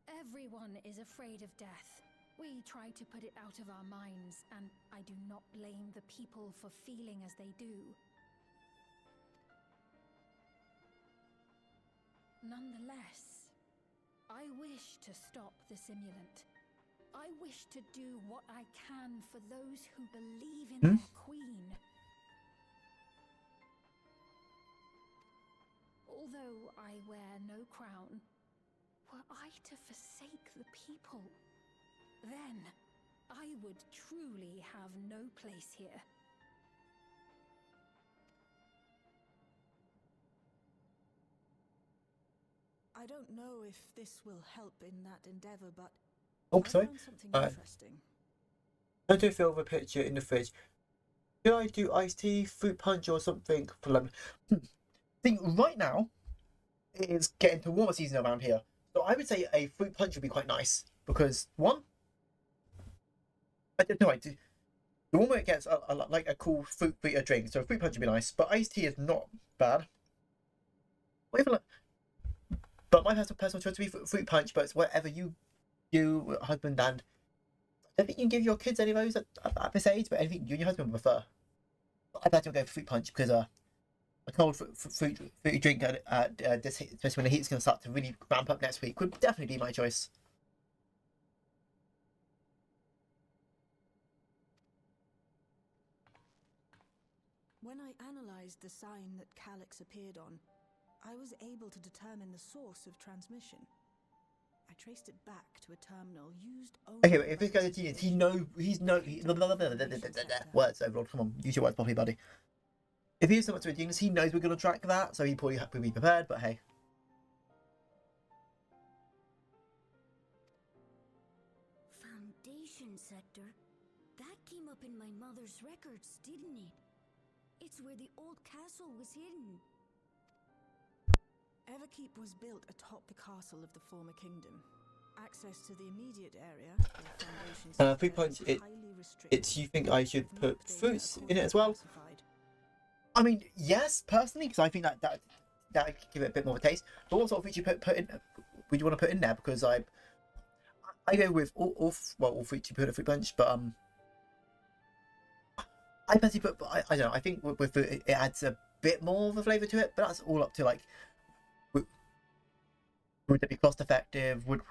Everyone is afraid of death. We try to put it out of our minds, and I do not blame the people for feeling as they do. Nonetheless, I wish to stop the simulant. I wish to do what I can for those who believe in their queen. Although I wear no crown, were I to forsake the people, then I would truly have no place here. I don't know if this will help in that endeavor, but Oh, I sorry. found something Uh, interesting. I do feel the picture in the fridge. Should I do iced tea, fruit punch, or something for lemon? I think right now it is getting to warmer season around here, so I would say a fruit punch would be quite nice because one, I don't know. The warmer it gets, I like a cool fruit drink, so a fruit punch would be nice. But iced tea is not bad. Or even like, but my personal choice would be fruit punch. But it's whatever you husband and I don't think you can give your kids any of those at this age, but anything you and your husband would prefer. I'd like to go for fruit punch because a cold fruit drink this, especially when the heat's going to start to really ramp up next week, would definitely be my choice. When I analysed the sign that Calyx appeared on, I was able to determine the source of transmission. I traced it back to a terminal used only. Okay, but if this guy's a genius, words overlord. Come on, use your words properly, buddy. If he's so much of a genius, he knows we're going to track that, so he probably will be prepared. But hey, Foundation sector? That came up in my mother's records, didn't it? It's where the old castle was hidden. Everkeep was built atop the castle of the former kingdom. Access to the immediate area, the Foundation fruit punch. It's you think I should put fruits in it as well? I mean, yes, personally, because I think that could give it a bit more of a taste. But what sort of fruit you put in? Would you want to put in there? Because I go with all fruits you put in a fruit punch, but I personally put. I don't know. I think with fruit it adds a bit more of a flavour to it. But that's all up to like. Would it be cost effective? Would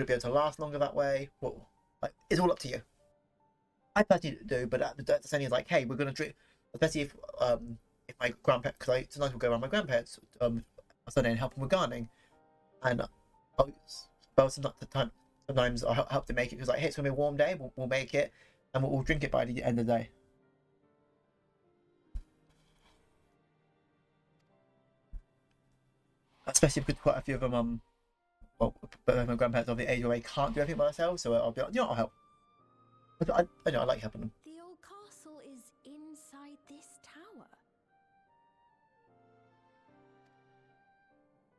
it be able to last longer that way? Well, like, it's all up to you. I personally do, but that's only like, hey, we're gonna drink, especially if my grandparents, because sometimes we'll go around my grandparents on Sunday and help them with gardening, and sometimes I'll help them make it because like, hey, it's gonna be a warm day, we'll make it, and we'll drink it by the end of the day. Especially because quite a few of them but my grandparents are of the age where they can't do everything by themselves, so I'll be like, I'll help. I like helping them. The old castle is inside this tower.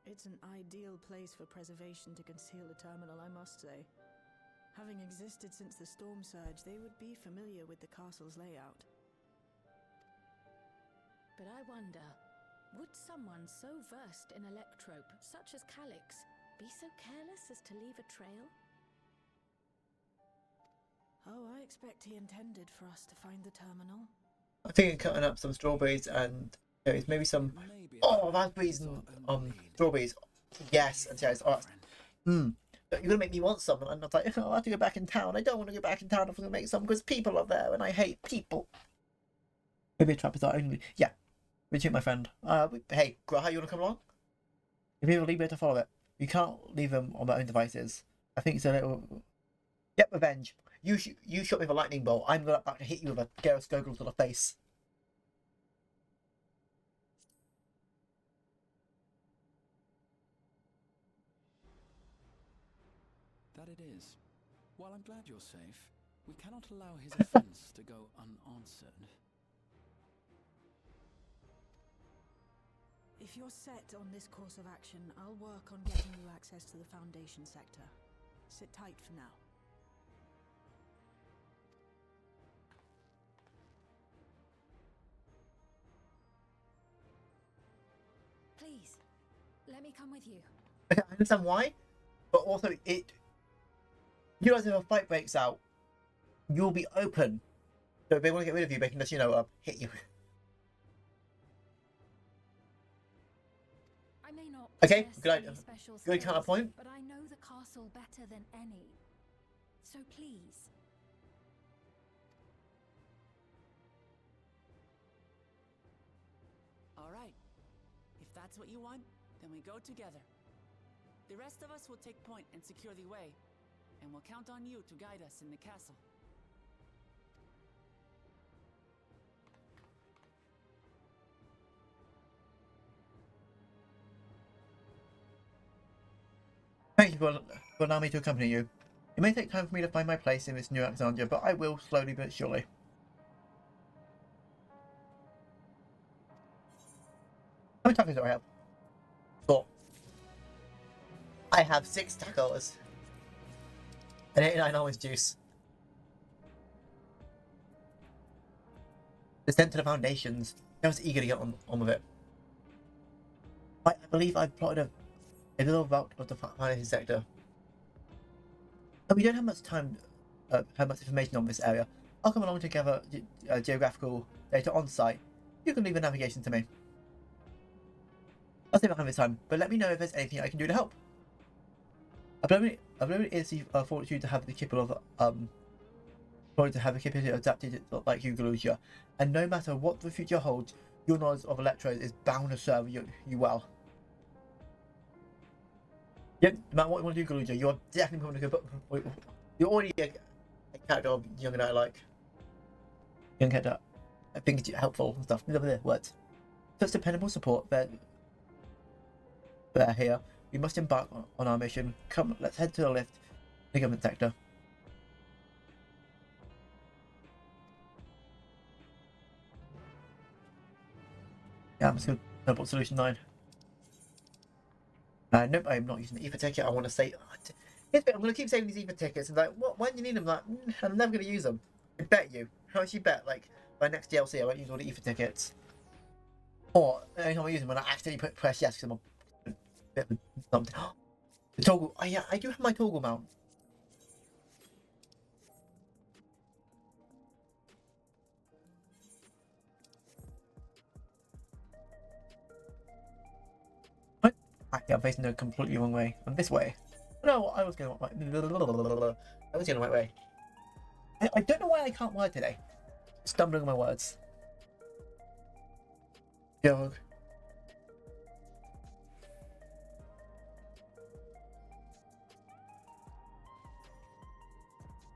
It's an ideal place for preservation to conceal the terminal, I must say. Having existed since the storm surge, they would be familiar with the castle's layout. But I wonder, would someone so versed in electrope, such as Calyx, be so careless as to leave a trail? Oh, I expect he intended for us to find the terminal. I think cutting up some strawberries and cherries, maybe some raspberries and strawberries. Yes, and cherries. Oh, you're gonna make me want some, and I was like, oh, I have to go back in town. I don't want to go back in town if I'm gonna make some because people are there, and I hate people. Maybe a trap is our only. Yeah, Richard, my friend. Hey, how you wanna come along? If people leave it to follow it, you can't leave them on their own devices. I think it's a little. Yep, revenge. You shot me with a lightning bolt. I'm about to hit you with a Garrus Goggle to the face. That it is. While I'm glad you're safe, we cannot allow his offense to go unanswered. If you're set on this course of action, I'll work on getting you access to the Foundation sector. Sit tight for now. Please, let me come with you. I understand why, but also you guys, if a fight breaks out, you'll be open. So if they want to get rid of you, they can just, hit you. I may not Okay, possess good any idea. special Good skills, counterpoint. but I know the castle better than any. So please. All right. If that's what you want, then we go together. The rest of us will take point and secure the way, and we'll count on you to guide us in the castle. Thank you for allowing me to accompany you. It may take time for me to find my place in this new Alexandria, but I will slowly but surely. How many tacos do I have? 4. I have 6 tacos. And 89 orange juice. Descent to the foundations. I was eager to get on with it. I believe I plotted a little route of the foundation sector. And we don't have much time, have much information on this area. I'll come along to gather geographical data on site. You can leave the navigation to me. I'll stay behind this time, but let me know if there's anything I can do to help. I believe it is the fortitude to have the capability adapted like you, Galusia, and no matter what the future holds, your knowledge of electrodes is bound to serve you well. Yep, no matter what you want to do, Galusia, you're definitely going to go. You're already a character young and I like. Young character. I think it's helpful and stuff. Words. Such dependable support that here. We must embark on our mission. Come, let's head to the lift in the government sector. Yeah, I'm just going to teleport solution 9. Nope, I'm not using the ether ticket. I want to say, I'm going to keep saving these ether tickets. And like, what? When do you need them? Like, I'm never going to use them. I bet you. How much you bet? Like, by next DLC, I won't use all the ether tickets. Or anytime I use them, when I accidentally press yes because I'm a bit of something. The toggle. Oh yeah, I do have my toggle mount. What? Actually, I'm facing the completely wrong way. I'm this way. No, I was going the right way. I don't know why I can't word today. Stumbling on my words. Dog.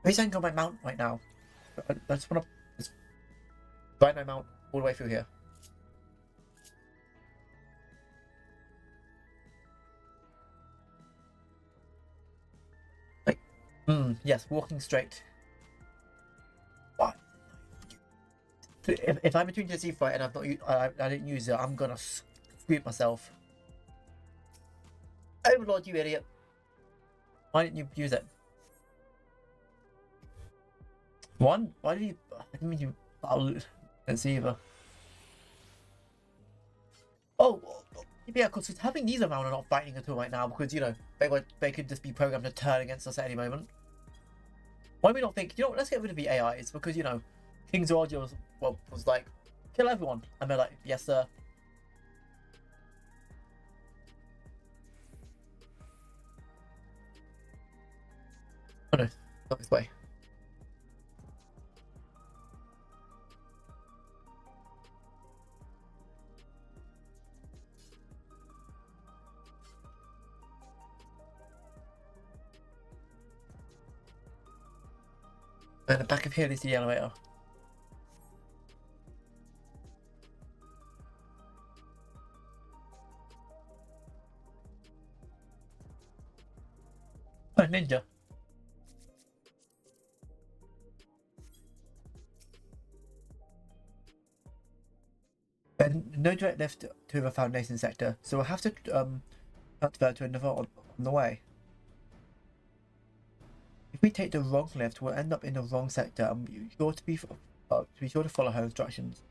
Maybe I can go my mount right now. I just want to ride my mount all the way through here. Like, yes, walking straight. What? If I'm between the Z fight and I've not, I didn't use it, I'm gonna scoop myself. Overlord, you idiot! Why didn't you use it? One? Why did you? I didn't mean you. Let's see either. Oh, yeah, because having these around are not fighting at all right now because they could just be programmed to turn against us at any moment. Why do we not think, you know what, let's get rid of the AIs, because, you know, King George was like, kill everyone. And they're like, yes, sir. Oh no, not this way. And the back of here is the elevator. Oh, ninja. And no direct lift to the Foundation sector, so we'll have to transfer to another on the way. If we take the wrong lift, we'll end up in the wrong sector, and be sure to follow her instructions.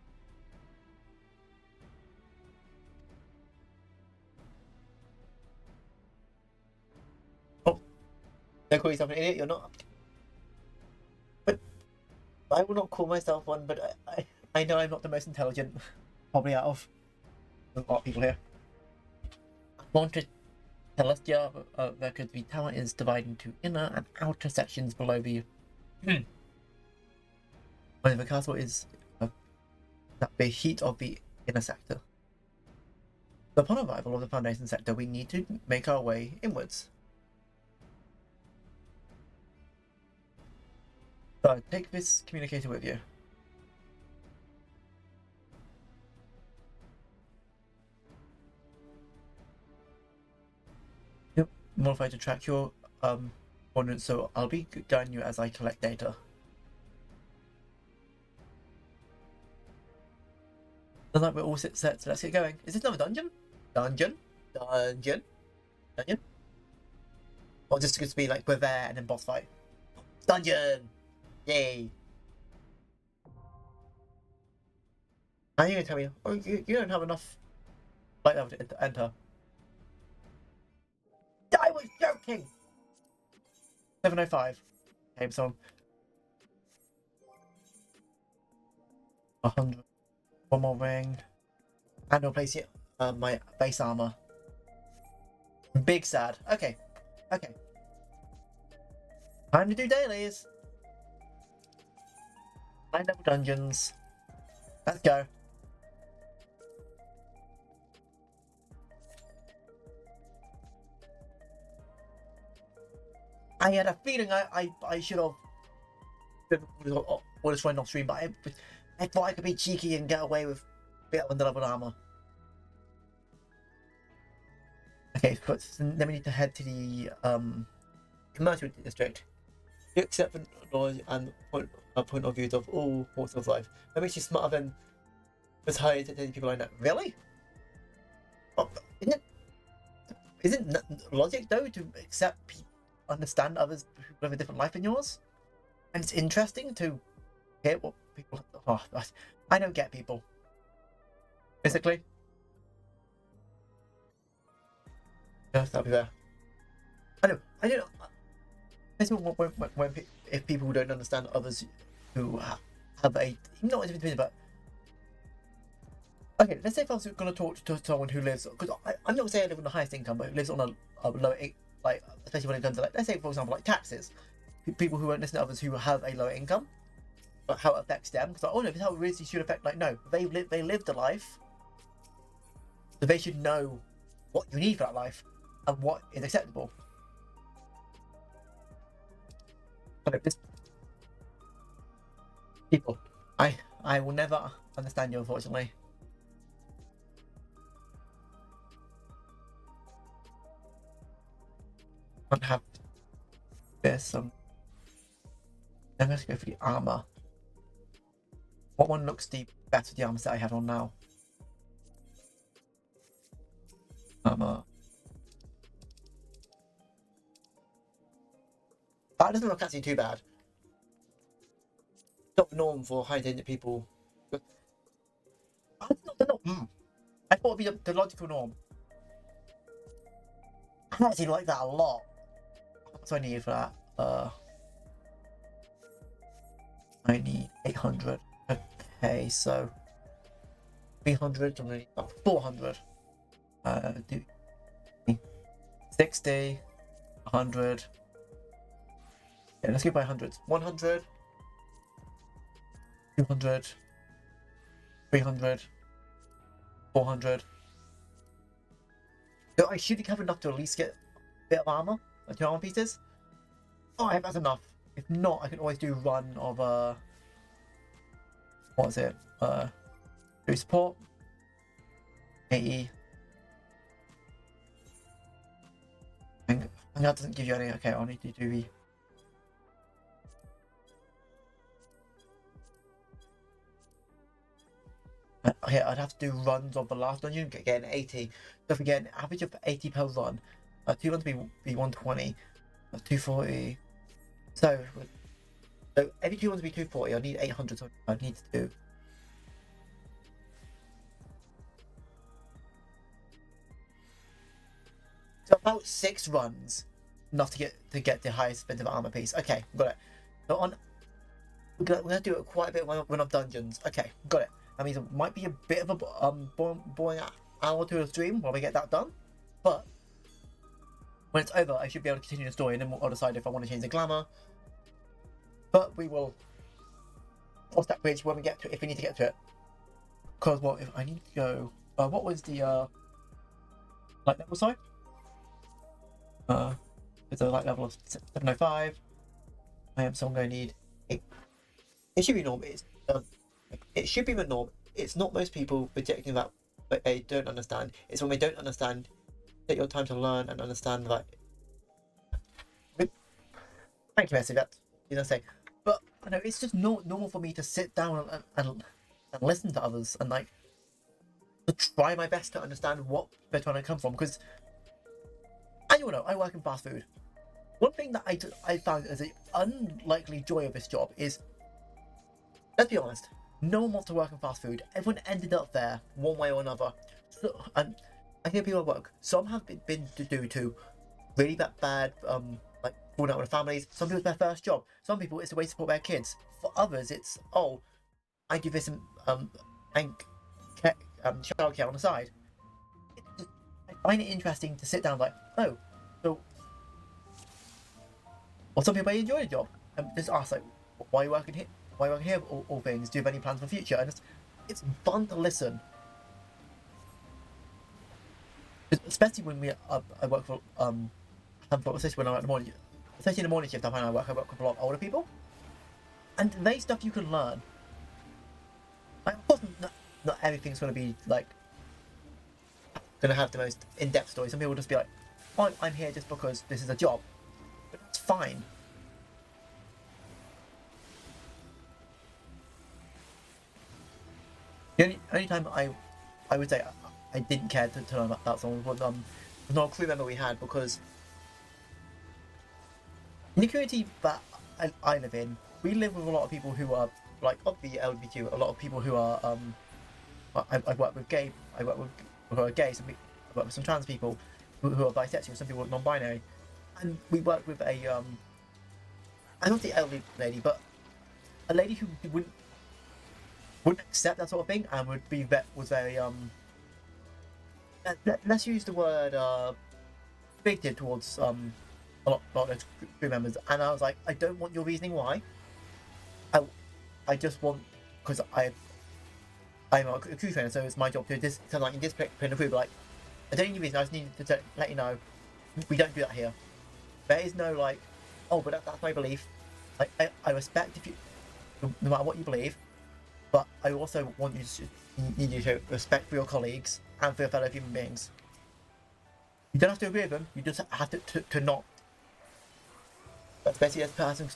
Oh, don't call yourself an idiot. You're not. But I will not call myself one. But I know I'm not the most intelligent, probably out of a lot of people here. I want to Celestia, because the tower is divided into inner and outer sections below the. Where the castle is at the heat of the inner sector. So upon arrival of the Foundation sector, we need to make our way inwards. So take this communicator with you. Modify to track your coordinates, so I'll be guiding you as I collect data. Sounds like we're all set, so let's get going. Is this another dungeon? Dungeon? Or just going to be like we're there and then boss fight? Dungeon! Yay! Are you going to tell me, oh, you don't have enough light level to enter? I was joking! 705. Okay, so 100. One more ring. And I'll place it my base armor. Big sad. Okay. Okay. Time to do dailies. 9 level dungeons. Let's go. I had a feeling I should have all this running off stream, but I thought I could be cheeky and get away with a bit of under-level armor. Okay, but then we need to head to the commercial district. You accept the knowledge and point of views of all walks of life. That makes you smarter than as high as any people I know. Really? Oh, isn't logic though to accept people? Understand others who have a different life than yours, and it's interesting to hear what people. Oh, I don't get people. Basically, yes, that'll be there. I know. I don't. If people don't understand others who have a not a different opinion, but okay. Let's say if I was going to talk to someone who lives, because I'm not saying I live on the highest income, but who lives on a lower. Like, especially when it comes to, like, let's say, for example, like taxes. People who won't listen to others who have a lower income, but how it affects them. Because, like, oh no, this is how it really should affect. Like, no, they lived a life, so they should know what you need for that life and what is acceptable. Okay, people, I will never understand you, unfortunately. I don't have this. I'm going to go for the armor. What one looks the better? The armor set I have on now. Armor. That doesn't look actually too bad. Not the norm for high-danger people. But not the norm. I thought it'd be the logical norm. I actually like that a lot. What's I need for that? I need 800. Okay, so 300, I'm gonna need about 400. Do 60, 100. Yeah, let's go by hundreds. 100, 200, 300, 400. So I should have enough to at least get a bit of armor, like 2 armor pieces. Oh, I think that's enough. If not, I can always do run of what is it? Do support, 80. And that doesn't give you any. Okay, I'll need to do the. Okay, I'd have to do runs of the last dungeon, get an 80. So if we get an average of 80 per run, 2 runs be 120, 240. So every 2 runs be 240. I need 800. So I need to do. So about 6 runs, enough to get the highest expensive armor piece. Okay, got it. So we're gonna do it quite a bit when I'm dungeons. Okay, got it. That means it might be a bit of a boring hour to a stream while we get that done, but when it's over, I should be able to continue the story, and then I'll decide if I want to change the glamour. But we will cross that bridge when we get to it, if we need to get to it. Because what if I need to go? What was the light level? Sorry. It's a light level of 705. I am so I'm going to need 8. It should be normal. It should be the norm. It's not most people rejecting that, but they don't understand. It's when they don't understand. Take your time to learn and understand that. Thank you, Messi. That you know say, but I know it's just normal for me to sit down and listen to others and like to try my best to understand what they're trying to come from. Because as you all know, I work in fast food. One thing that I found as an unlikely joy of this job is, let's be honest, no one wants to work in fast food. Everyone ended up there one way or another. So, and I hear people at work. Some have been due to really bad like falling out with families. Some people it's their first job. Some people it's a way to support their kids. For others, it's I do this childcare on the side. I find it interesting to sit down like, so, or some people enjoy the job and just ask like, why are you working here? Why are you working here? All things. Do you have any plans for the future? And it's fun to listen, especially when I work for especially when I'm at the morning, especially in the morning shift. I find I work with a lot of older people, and there's stuff you can learn. Like, of course, not everything's going to be like going to have the most in-depth story. Some people will just be like, oh, I'm here just because this is a job, but that's fine. The only time I would say I didn't care to learn about someone was not a crew member we had, because in the community that I live in, we live with a lot of people who are like of the LGBTQ, a lot of people who are I work with gay, I work with who are gay, I work with some trans people who are bisexual, some people are non-binary, and we work with a I don't say elderly lady, but a lady who wouldn't accept that sort of thing and was very let's use the word bigoted towards a lot of those crew members. And I was like, I don't want your reasoning why. I just want, because I'm a crew trainer, so it's my job to discipline the crew. But like, I don't need your reason. I just need to let you know we don't do that here. There is no like, oh, but that's my belief. Like I respect if you, no matter what you believe. But I also need you to respect for your colleagues and for your fellow human beings. You don't have to agree with them. You just have to not. Especially as a person,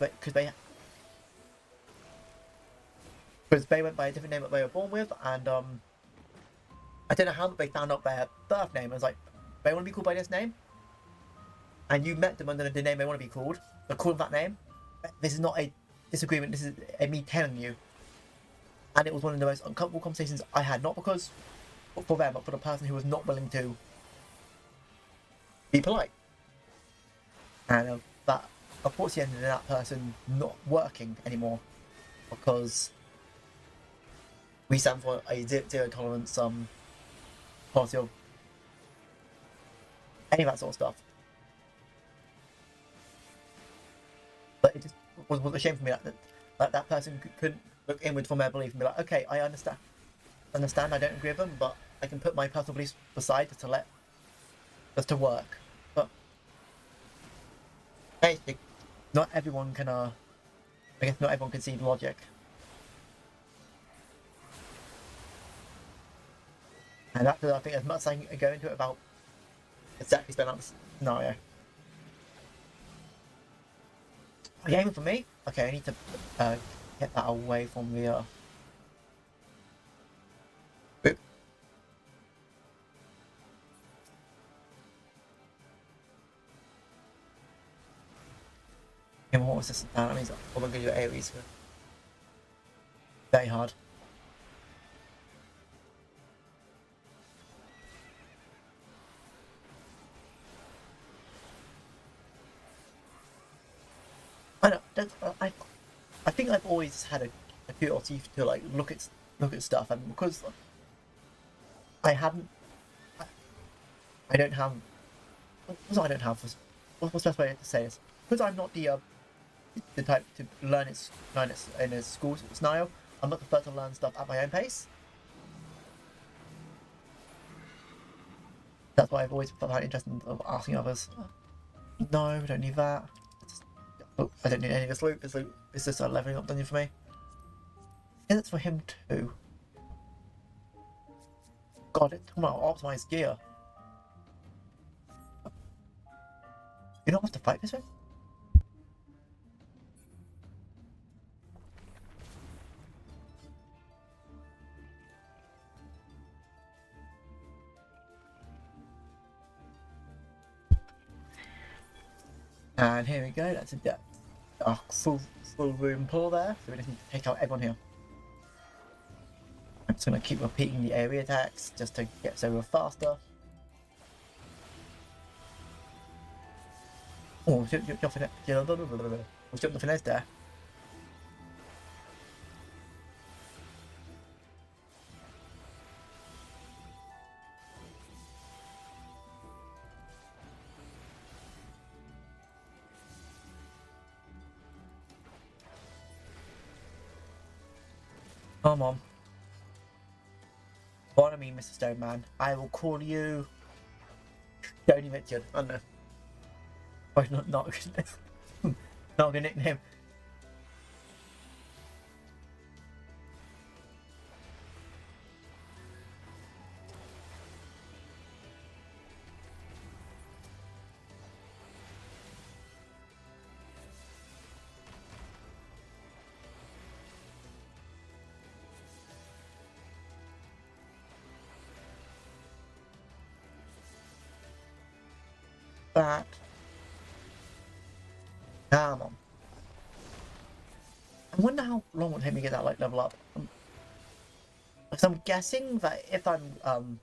because they went by a different name that they were born with, and I don't know how they found out their birth name. I was like, they want to be called by this name, and you met them under the name they want to be called. They're called that name. This is not a disagreement. This is me telling you. And it was one of the most uncomfortable conversations I had, not because for them, but for the person who was not willing to be polite. And that unfortunately ended in that person not working anymore. because we stand for a zero tolerance policy of any of that sort of stuff. But it just was a shame for me that that person couldn't look inward from their belief and be like, okay, I understand, I don't agree with them, but I can put my personal beliefs aside just to work. But hey, not everyone can I guess not everyone can see the logic. And after I think as much as I can go into it about exactly spell out the scenario. Are you aiming for me? Okay, I need to get that away from the boop. Okay, what was this? That means I'm gonna do Aries. Very hard. I know. I think I've always had a curiosity to like look at stuff, and because I haven't, I don't have. What I don't have was what's the best way to say this? Because I'm not the type to learn it in a school scenario. I'm not the first to learn stuff at my own pace. That's why I've always found it interesting of asking others. No, we don't need that. Oh, I don't need any of this loot. It's just a leveling up dungeon for me. Yeah, that's for him too. God, it's talking about optimized gear. You don't have to fight this way? And here we go, that's a full room pull there, so we just need to take out everyone here. I'm just going to keep repeating the area attacks just to get us over faster. Oh, jump the finesse there. Come on. Follow me, Mr. Stoneman. I will call you Joni Richard. I don't know. Oh, not a good nickname. That. Come on. I wonder how long it would take me to get that like level up. So I'm guessing that if I'm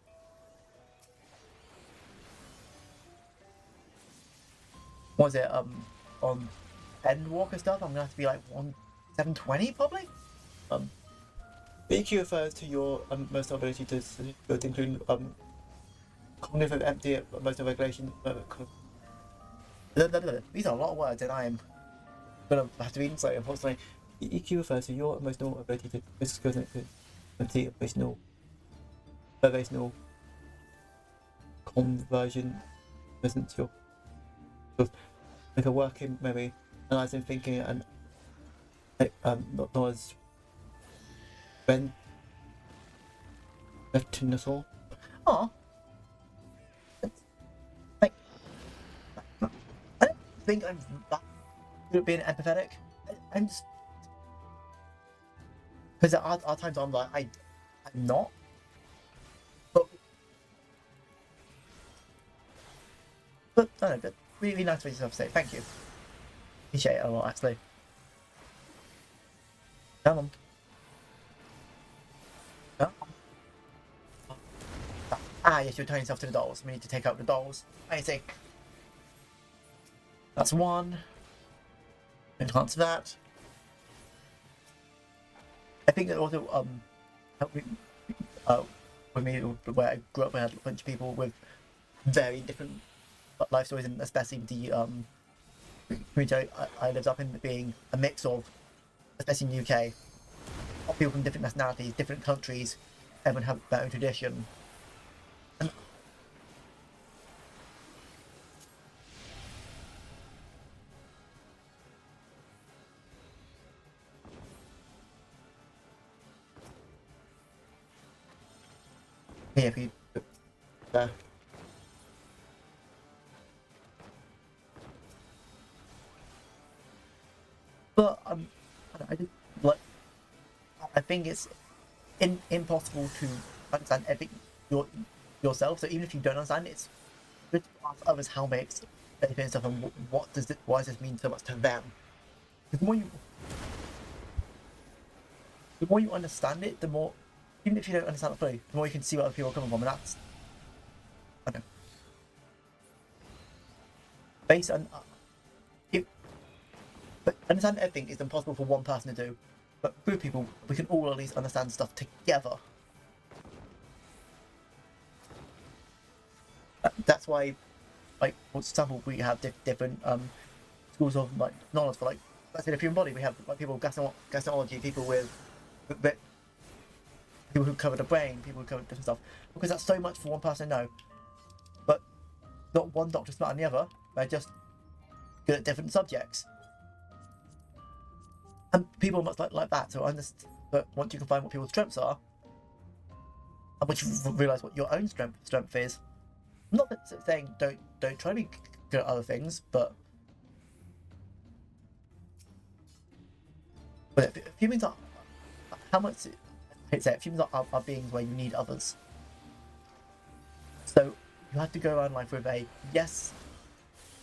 was it on Endwalker stuff, I'm gonna have to be like 720 probably. BQ refers to your most ability to include cognitive empty emotional regulation. These are a lot of words, and I am gonna have to read them slowly. Unfortunately, EQ refers to your emotional ability to empty emotional conversion isn't your like a working memory, analyzing thinking and knowledge when left us all. Oh, like I don't think I'm that good at being empathetic. I'm just because there are times I'm like I'm not, but I don't know. But really nice for yourself to say. Thank you. Appreciate it a lot, actually. Come on. Come on. Ah, yes, you're turning yourself to the dolls. We need to take out the dolls. I see. That's one. Enhance that. think that also helped me, with me, where I grew up, I had a bunch of people with very different life stories, and especially the community I lived up in, being a mix of, especially in the UK, of people from different nationalities, different countries, everyone have their own tradition. And yeah, if you but I did like. I think it's impossible to understand everything yourself. So even if you don't understand it, it's good to ask others how they experience stuff, and why does this mean so much to them. The more you understand it, the more, even if you don't understand it fully, the more you can see where other people are coming from, and that's, I don't know. Based on but understand everything is impossible for one person to do. But with people, we can all at least understand stuff together. That's why, like, for example, we have different schools of like knowledge. For like, let's say the human body, we have like people with gastroenterology, people with people who cover the brain, people who cover different stuff. Because that's so much for one person to know. But not one doctor smarter than the other. They're just good at different subjects. And people are much like that. So but once you can find what people's strengths are, and once you realise what your own strength is, I'm not saying don't try to be good at other things, but humans are, how much I hate to say it, humans are beings where you need others. So you have to go around life with a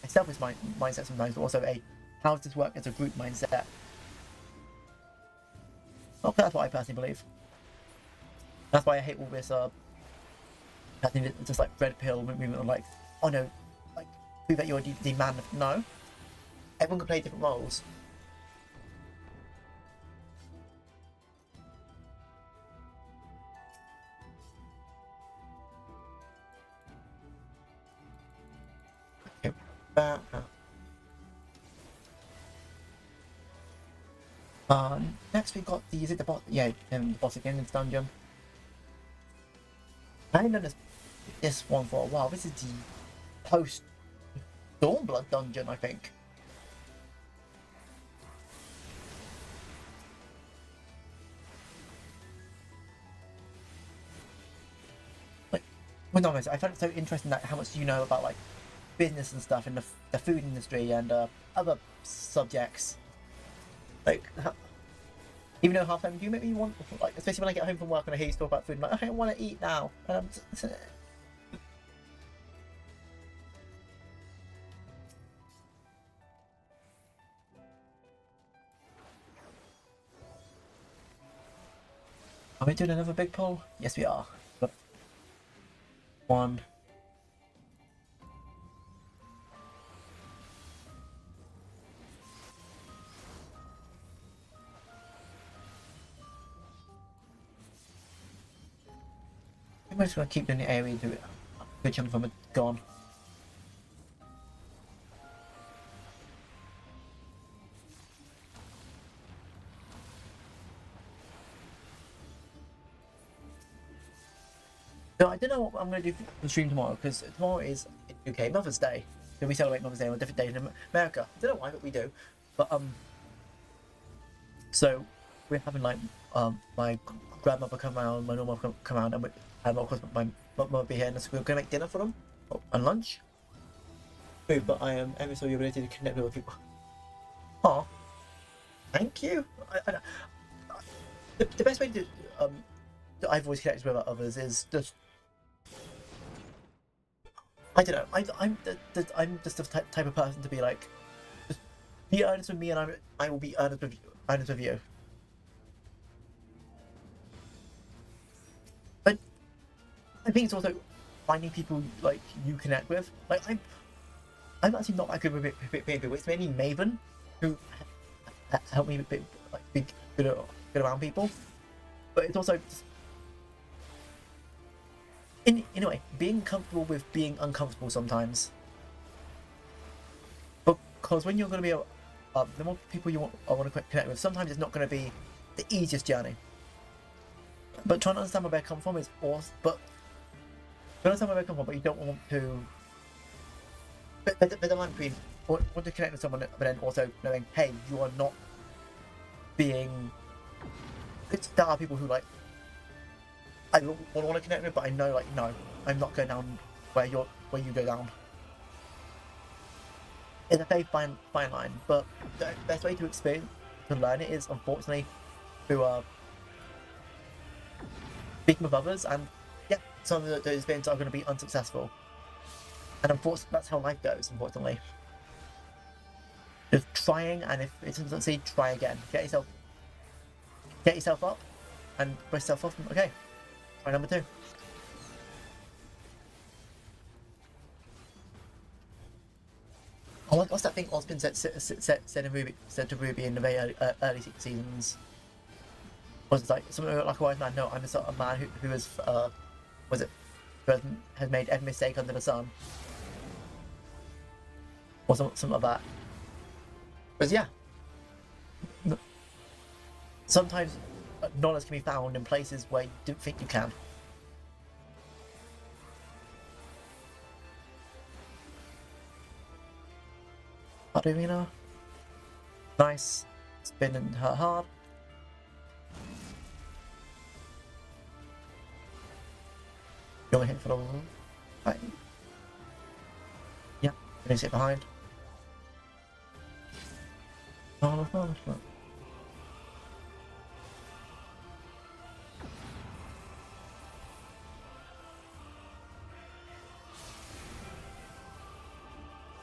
selfish mindset sometimes, but also a how does this work as a group mindset. Well, that's what I personally believe. That's why I hate all this I think it's just like red pill movement of like, oh no, like prove that you're the man. No, everyone can play different roles. Okay, next we got is it the boss? Yeah, the boss again in this dungeon. I haven't done this one for a while. This is the post Dawnblood dungeon, I think. Like, well, no, I found it so interesting that how much you know about like business and stuff in the food industry and other subjects. Like, even though half the time you make me want, like, especially when I get home from work and I hear you talk about food, I'm like, I don't want to eat now. And are we doing another big pull? Yes, we are. But one. I'm just gonna keep doing the area to it. Good chunk of them are gone. So I don't know what I'm going to do for the stream tomorrow, because tomorrow is UK Mother's Day. So we celebrate Mother's Day on a different day in America. I don't know why, but we do. But so we're having like my grandmother come around, my normal mother come around, and of course my mum will be here, and so we're going to make dinner for them and lunch. But I am ever so your ability to connect with people. Oh, thank you. The best way to that I've always connected with others is just, I don't know. I'm just the type of person to be like, just be earnest with me, and I will be earnest with you. But I think it's also finding people like you connect with. Like I'm actually not that good with people. It's mainly Maven who helped me be good around people. but it's also just, in a way, being comfortable with being uncomfortable sometimes. Because when you're going to be the more people you want to connect with, sometimes it's not going to be the easiest journey. But trying to understand where they come from is awesome. But you understand where they come from, but you don't want to. There's a line between want to connect with someone, but then also knowing, hey, you are not being. There are people who like. I want to connect with, but I know, like, no, I'm not going down where you go down. It's a very fine line, but the best way to learn it is, unfortunately, through speaking with others, and yeah, some of those experiences are going to be unsuccessful, and unfortunately, that's how life goes. Unfortunately, just trying, and if it doesn't succeed, try again. Get yourself up, and brush yourself off. Okay, try number 2. Oh, what's that thing Osmond said to Ruby in the very early seasons? Was it like something like a wise man? No, I'm a sort of man who has has made every mistake under the sun, or something like that. Because yeah, sometimes knowledge can be found in places where you didn't think you can. Arena. Nice. Spinning her hard. You want to hit for the wall? Right. Yeah, gonna sit behind. Oh, no.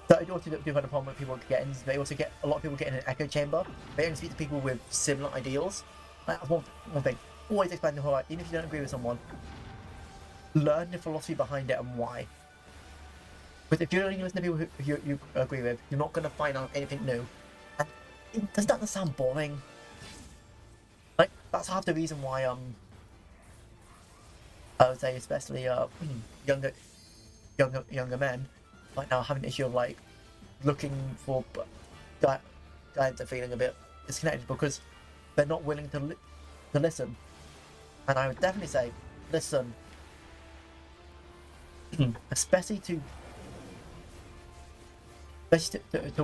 So I also do have a problem with people getting. They also get a lot of people get in an echo chamber. They only speak to people with similar ideals. That's one thing. Always expand the whole. Even if you don't agree with someone, learn the philosophy behind it and why. Because if you only listen to people who you agree with, you're not going to find out anything new. And does that sound boring? Like, that's half the reason why I would say especially younger men right now have an issue of like looking for guides are feeling a bit disconnected because they're not willing to listen. And I would definitely say listen, especially to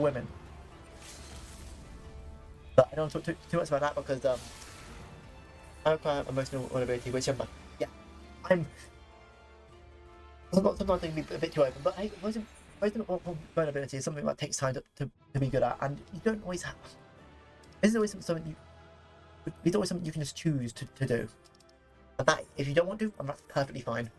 women. But I don't talk too much about that because I have quite emotional vulnerability, which sometimes I can be a bit too open. But hey, emotional vulnerability is something that takes time to be good at, and you don't always have. This is always something it's always something you can just choose to do. And that, if you don't want to, and that's perfectly fine.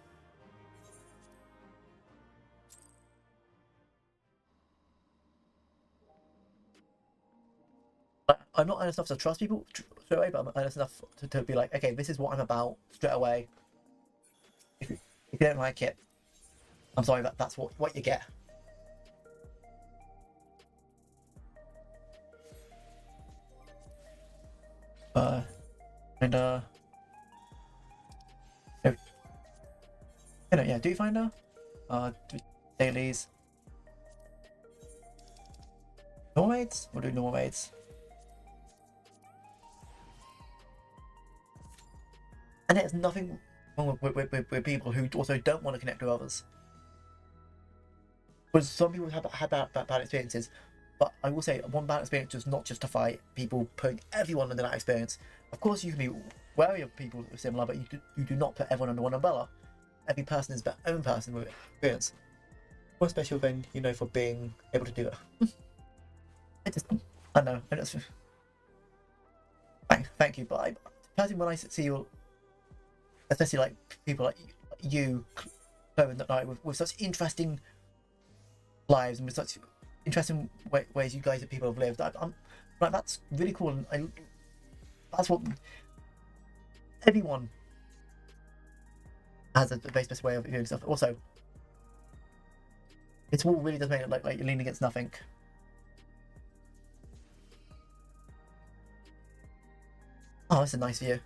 But I'm not honest enough to trust people straight away, but I'm honest enough to be like, okay, this is what I'm about straight away. If you don't like it, I'm sorry, that's what you get. Yeah, do you find her? Dailies. Normal raids? We'll do normal raids. And there's nothing wrong with people who also don't want to connect with others. Because some people have had bad experiences, but I will say one bad experience does not justify people putting everyone under that experience. Of course, you can be wary of people who are similar, but you do not put everyone under one umbrella. Every person is their own person with experience. More special than for being able to do it. I know. Thank you, but personally, when I see you, especially like people like you, that night with such interesting lives and with such interesting ways you guys and people have lived, I'm like, that's really cool, and that's what everyone has a very special way of doing stuff. Also, it's what really does make it like you're leaning against nothing. Oh, that's a nice view.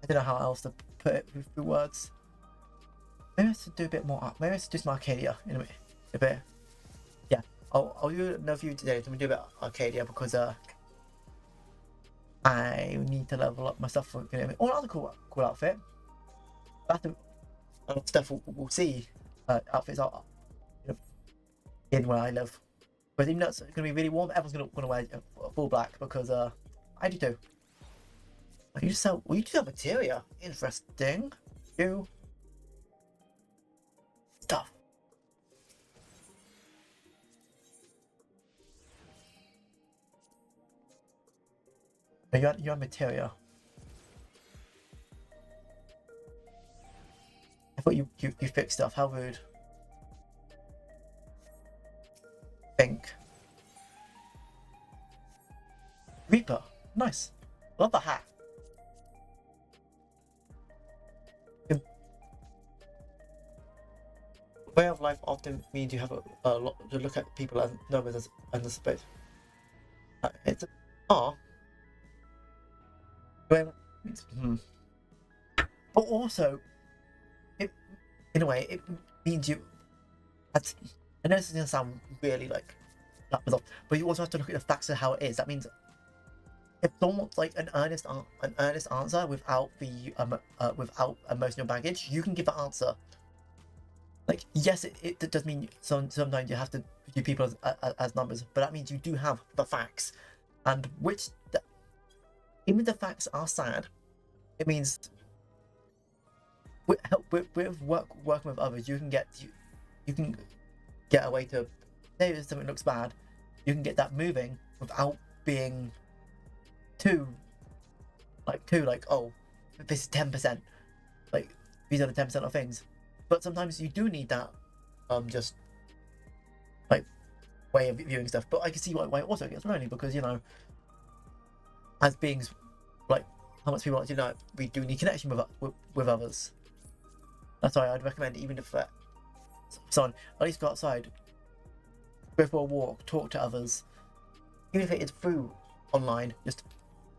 I don't know how else to put it with the words. Maybe I should do a bit more. Maybe I should do some Arcadia in a bit. Yeah, I'll do another video today. So I'm gonna do a bit of Arcadia because I need to level up my stuff for another cool outfit. That's stuff we'll see. Outfits are in where I live. But even though it's gonna be really warm, everyone's gonna wear full black because I do too. You sell? Well, you do sell materia. Interesting. You stuff. Oh, you have materia. I thought you fixed stuff. How rude. Think. Reaper. Nice. Love the hat. Way of life often means you have a lot to look at people as numbers and the space. It's but also, in a way, it means you. I know this is gonna sound really like, but you also have to look at the facts of how it is. That means if someone wants like an earnest answer without the without emotional baggage, you can give the answer. Like, yes, it does mean sometimes you have to view people as numbers, but that means you do have the facts, and even if the facts are sad, it means with working with others, you can get a way to say if something looks bad, you can get that moving without being too like, oh, this is 10%, like these are the 10% of things. But sometimes you do need that just like way of viewing stuff. But I can see why it also gets lonely, because as beings, like how much people like to we do need connection with others. That's why I'd recommend, even if someone at least go outside, go for a walk, talk to others, even if it is through online. Just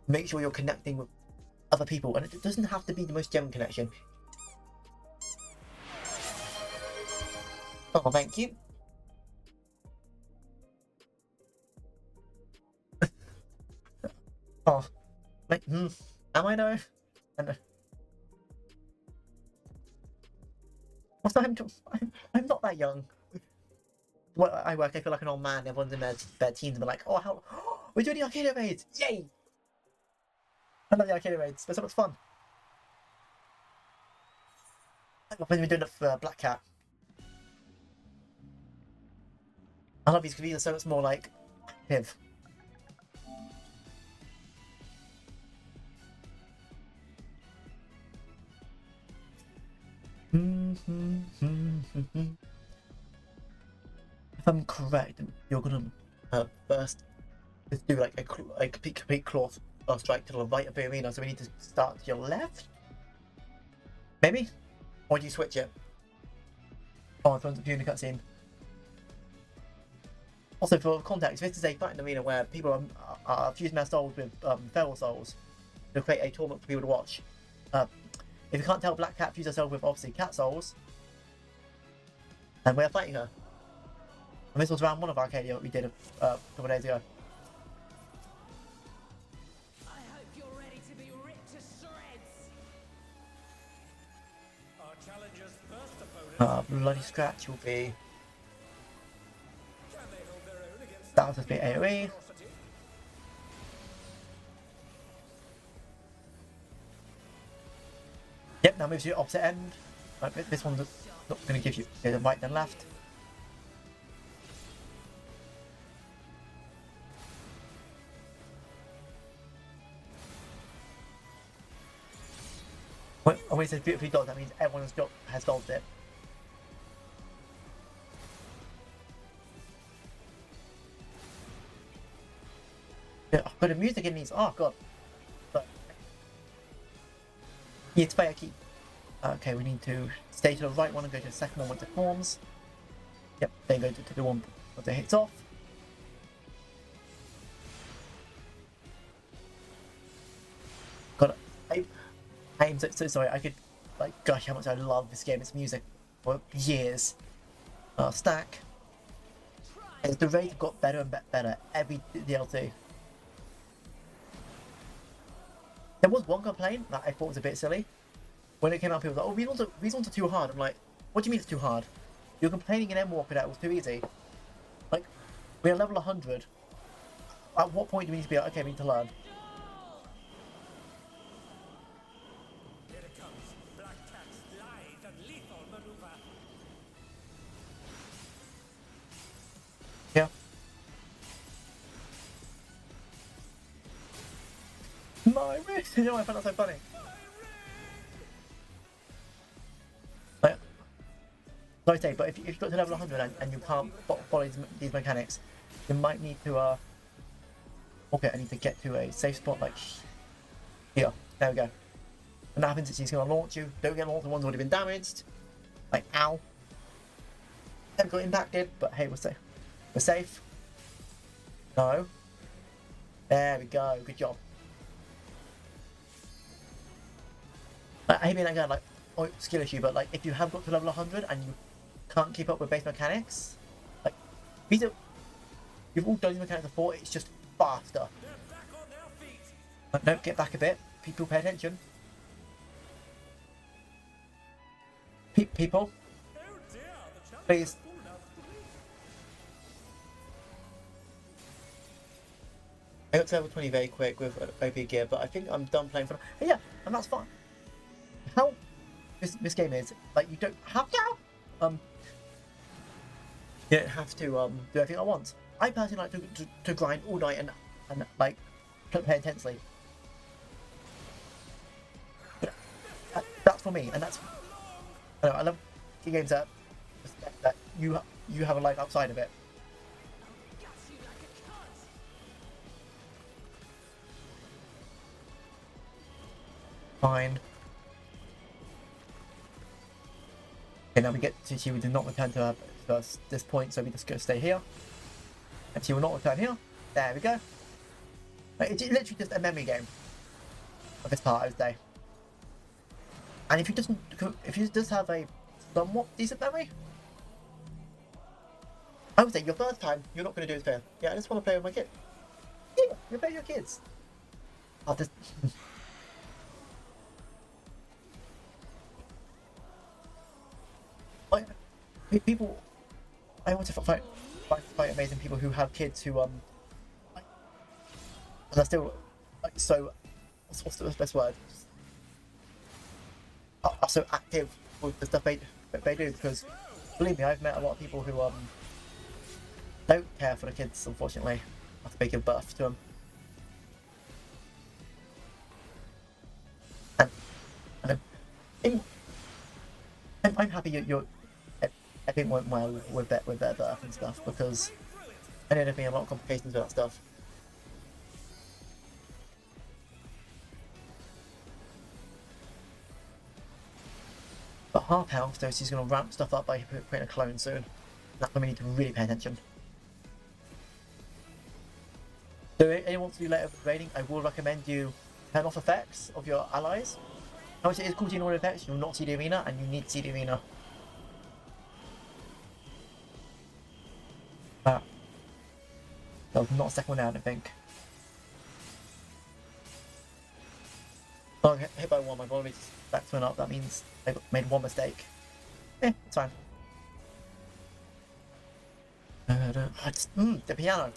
make sure you're connecting with other people, and it doesn't have to be the most genuine connection. Oh, thank you. Oh, like, am I though? Also, I'm not that young. Well, I feel like an old man. Everyone's in their teens and they're like, oh, how we're doing the arcade raids! Yay! I love the arcade raids. They're so much fun. I've been doing it for Black Cat. I love these because these are so much more like active. If I'm correct, you're gonna first do like a complete cloth strike to the right of the arena. So we need to start to your left, maybe, or do you switch it? Oh, it's viewing the cutscene. Also, for context, this is a fighting arena where people are fusing their souls with feral souls to create a tournament for people to watch. If you can't tell, Black Cat fused herself with obviously cat souls, and we're fighting her. And this was round 1 of Arcadia that we did a couple of days ago. I hope you're ready to be ripped to shreds. Our challenger's first opponent. Bloody Scratch will be. Can they hold their own against That was just the AoE. ferocity? Yep, now moves to the opposite end. Right, this one's not going to give you the right then left. When it says beautifully dodged, that means everyone has dodged it. Yeah, but the music in these, oh god. But yeah, it's fair key. Okay, we need to stay to the right one and go to the second one with the forms. Yep, then go to the one with the hits off. Got it. I am so sorry. I could, like, gosh, how much I love this game. Its music for years. Stack. As the rate got better and better every DLC. There was one complaint that I thought was a bit silly. When it came out, people were like, oh, these ones are too hard. I'm like, what do you mean it's too hard? You're complaining in Endwalker that it was too easy. Like, we're level 100. At what point do we need to be like, okay, we need to learn? Here it comes. Black Cat's lithe and lethal maneuver. Yeah. My wrist! You know, I found that so funny. Like, like I say, but if you've got to level 100 and you can't follow these mechanics, you might need to, okay, I need to get to a safe spot, like, here. There we go. And that happens is he's going to launch you. Don't get launched, the one's already been damaged. Like, ow. Never got impacted, but hey, we're safe. We're safe. No. There we go. Good job. I hate being that guy, like, oh, skill issue, but like, if you have got to level 100 and you can't keep up with base mechanics, like, you've all done these mechanics before, it's just faster. They're back on their feet. But no, get back a bit. People, pay attention. People, Oh dear, the challenge please. is full enough to leave. I got to level 20 very quick with OP gear, but I think I'm done playing for now. Yeah, and that's fine. How this game is, like, you don't have to you don't have to do everything I want. I personally like to grind all night and like play intensely. But that's for me, and that's I love games that you have a life outside of it. Fine. Okay, now we get to she did not return to her this point, so we just go stay here. And she will not return here. There we go. Like, it's literally just a memory game of this part, I would say. And if you just have a somewhat decent memory, I would say your first time you're not going to do it fair. Yeah, I just want to play with my kid. Yeah, you play with your kids. I'll just. People, I want to find amazing people who have kids who and are still like so. What's the best word? Are so active with the stuff they do, because believe me, I've met a lot of people who don't care for the kids, unfortunately, after they give birth to them. And I'm happy you're everything went well with their birth and stuff, because I know there've been a lot of complications with that stuff. But half health, so she's going to ramp stuff up by putting a clone soon. That's when we need to really pay attention. So if anyone wants to do later raiding, I will recommend you turn off effects of your allies. How much it is cool to ignore effects, you'll not see the arena, and you need to see the arena. That was not a second one out, I think. Oh, I got hit by one, my body back went up, that means I made one mistake. It's fine. The piano.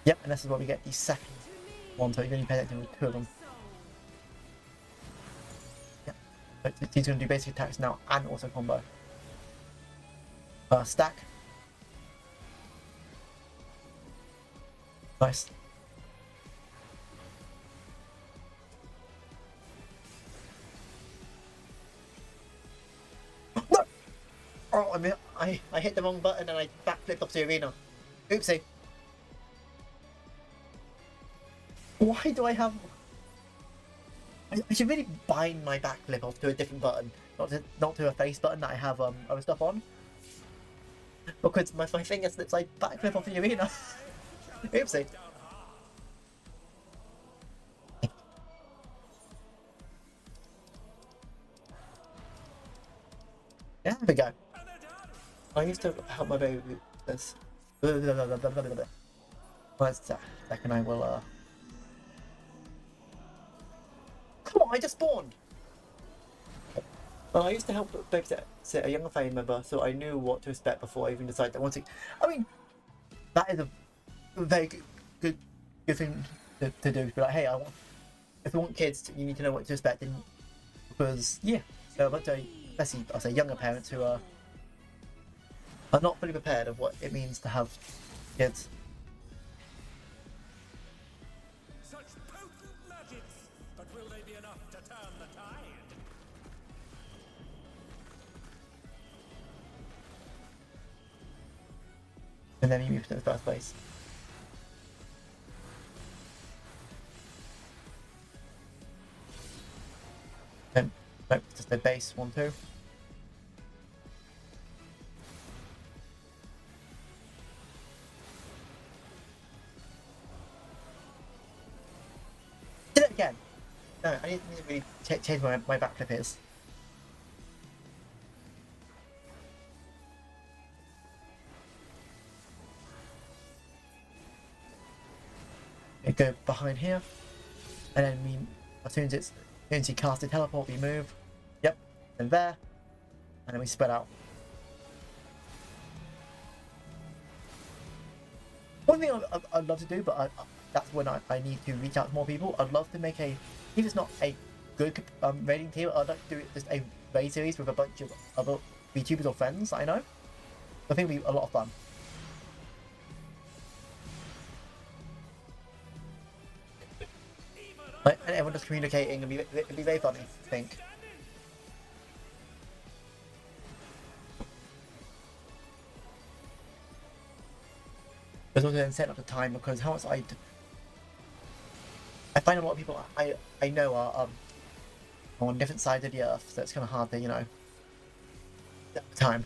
Yep, and this is what we get the second one, so you're going to pay attention with two of them. Yep, so he's going to do basic attacks now and also combo. Stack. Nice. No! Oh, I mean, I hit the wrong button and I backflipped off the arena. Oopsie. Why do I have... I should really bind my backflip off to a different button, not to a face button that I have other stuff on. Because my finger slips, I backflip off the arena. Oopsie. There we go. I used to help my baby with this. One second, I will, Come on, I just spawned! Well, I used to help babysit a younger family member, so I knew what to expect before I even decided I wanted. I mean, that is a very good thing to do. Be like, hey, if you want kids, you need to know what to expect, because yeah, but especially I say younger parents who are not fully prepared of what it means to have kids. Such potent magics, but will they be enough to turn the tide? And then you move to the first place. Then, nope, just the base 1, 2. Did it again! No, I need to really change my backflip is. We go behind here, and then as soon as you cast a teleport, we move. Yep, and there, and then we spread out. One thing I'd love to do, but that's when I need to reach out to more people. I'd love to make if it's not a good raiding team, I'd like to do just a raid series with a bunch of other VTubers or friends I know. I think it'd be a lot of fun. Like, and everyone just communicating, and it'd be very funny, I think. There's also then set up the time, because how much I find a lot of people I know are on different sides of the earth, so it's kind of hard to, set the time.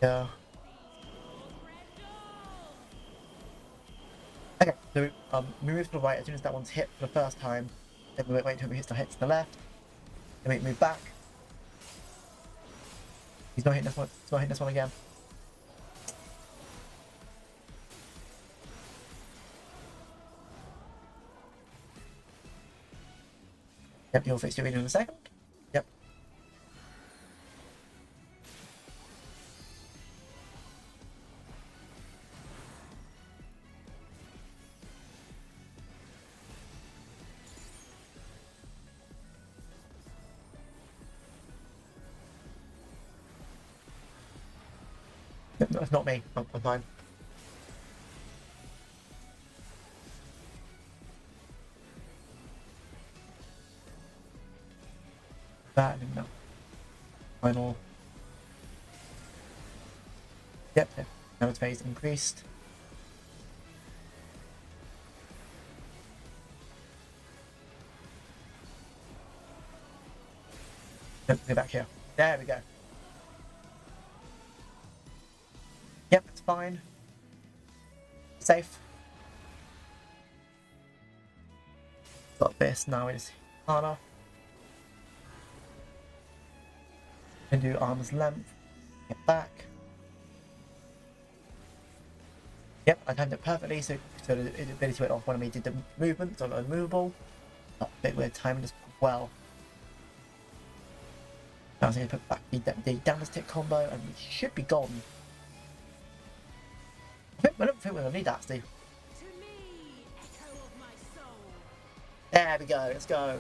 Yeah. Okay, so we move to the right as soon as that one's hit for the first time. Then we wait until it hits to the left. Then we move back. He's not hitting this one. He's not hitting this one again. Yep, he'll fix your reading in a second. Yep. That's not me. I'm fine. That and no. Final. Yep. Now its phase increased. Yep, go back here. There we go. Yep, it's fine. Safe. Got this, now it's harder. And do arm's length. Get back. Yep, I timed it perfectly, so the ability went off when I did the movement, so I'm movable. That bit we're timing as well. Now I'm going to put back the damage tick combo, and we should be golden. I don't think we're going to need that, Steve. There we go, let's go.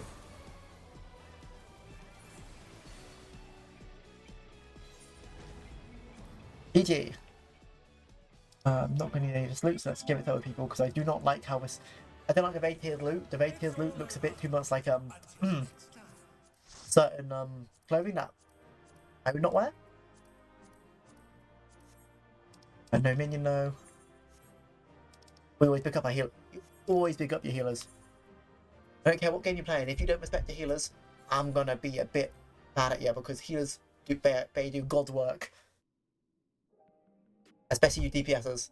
GG. I'm not going to need any of this loot, so let's give it to other people, because I do not like how this... I don't like the raid-tiered loot. The raid-tiered loot looks a bit too much like, certain, clothing that I would not wear. And no minion, though. We always pick up our heal. Always pick up your healers. I don't care what game you're playing. If you don't respect the healers, I'm gonna be a bit mad at you, because healers they do God's work. Especially you DPSers.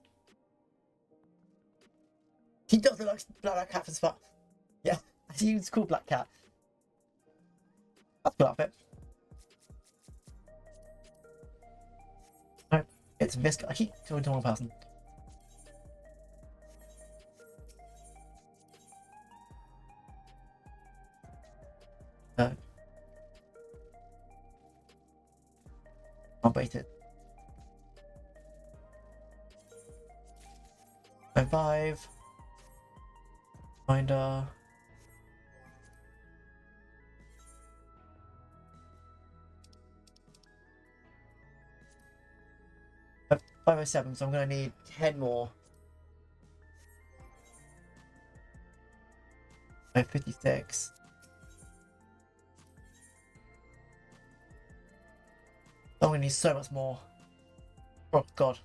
He does look like Black Cat from Spot. Yeah, he's called Black Cat. That's a good outfit. No, it's Visca. I keep talking to one person. No. I'll bait it. 5. Finder. Uh, 507, so I'm gonna need 10 more. 556. I'm gonna need so much more. Oh god.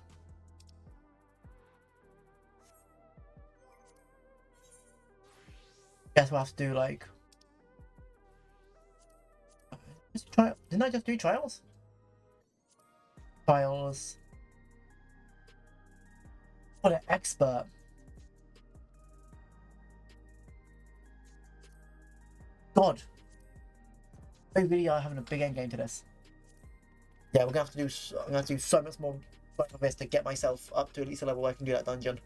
Guess we'll have to do like. Didn't I just do trials? Trials. What an expert. God. They really are having a big end game to this. Yeah, we're gonna have to do. I'm gonna have to do so much more work of this to get myself up to at least a level where I can do that dungeon.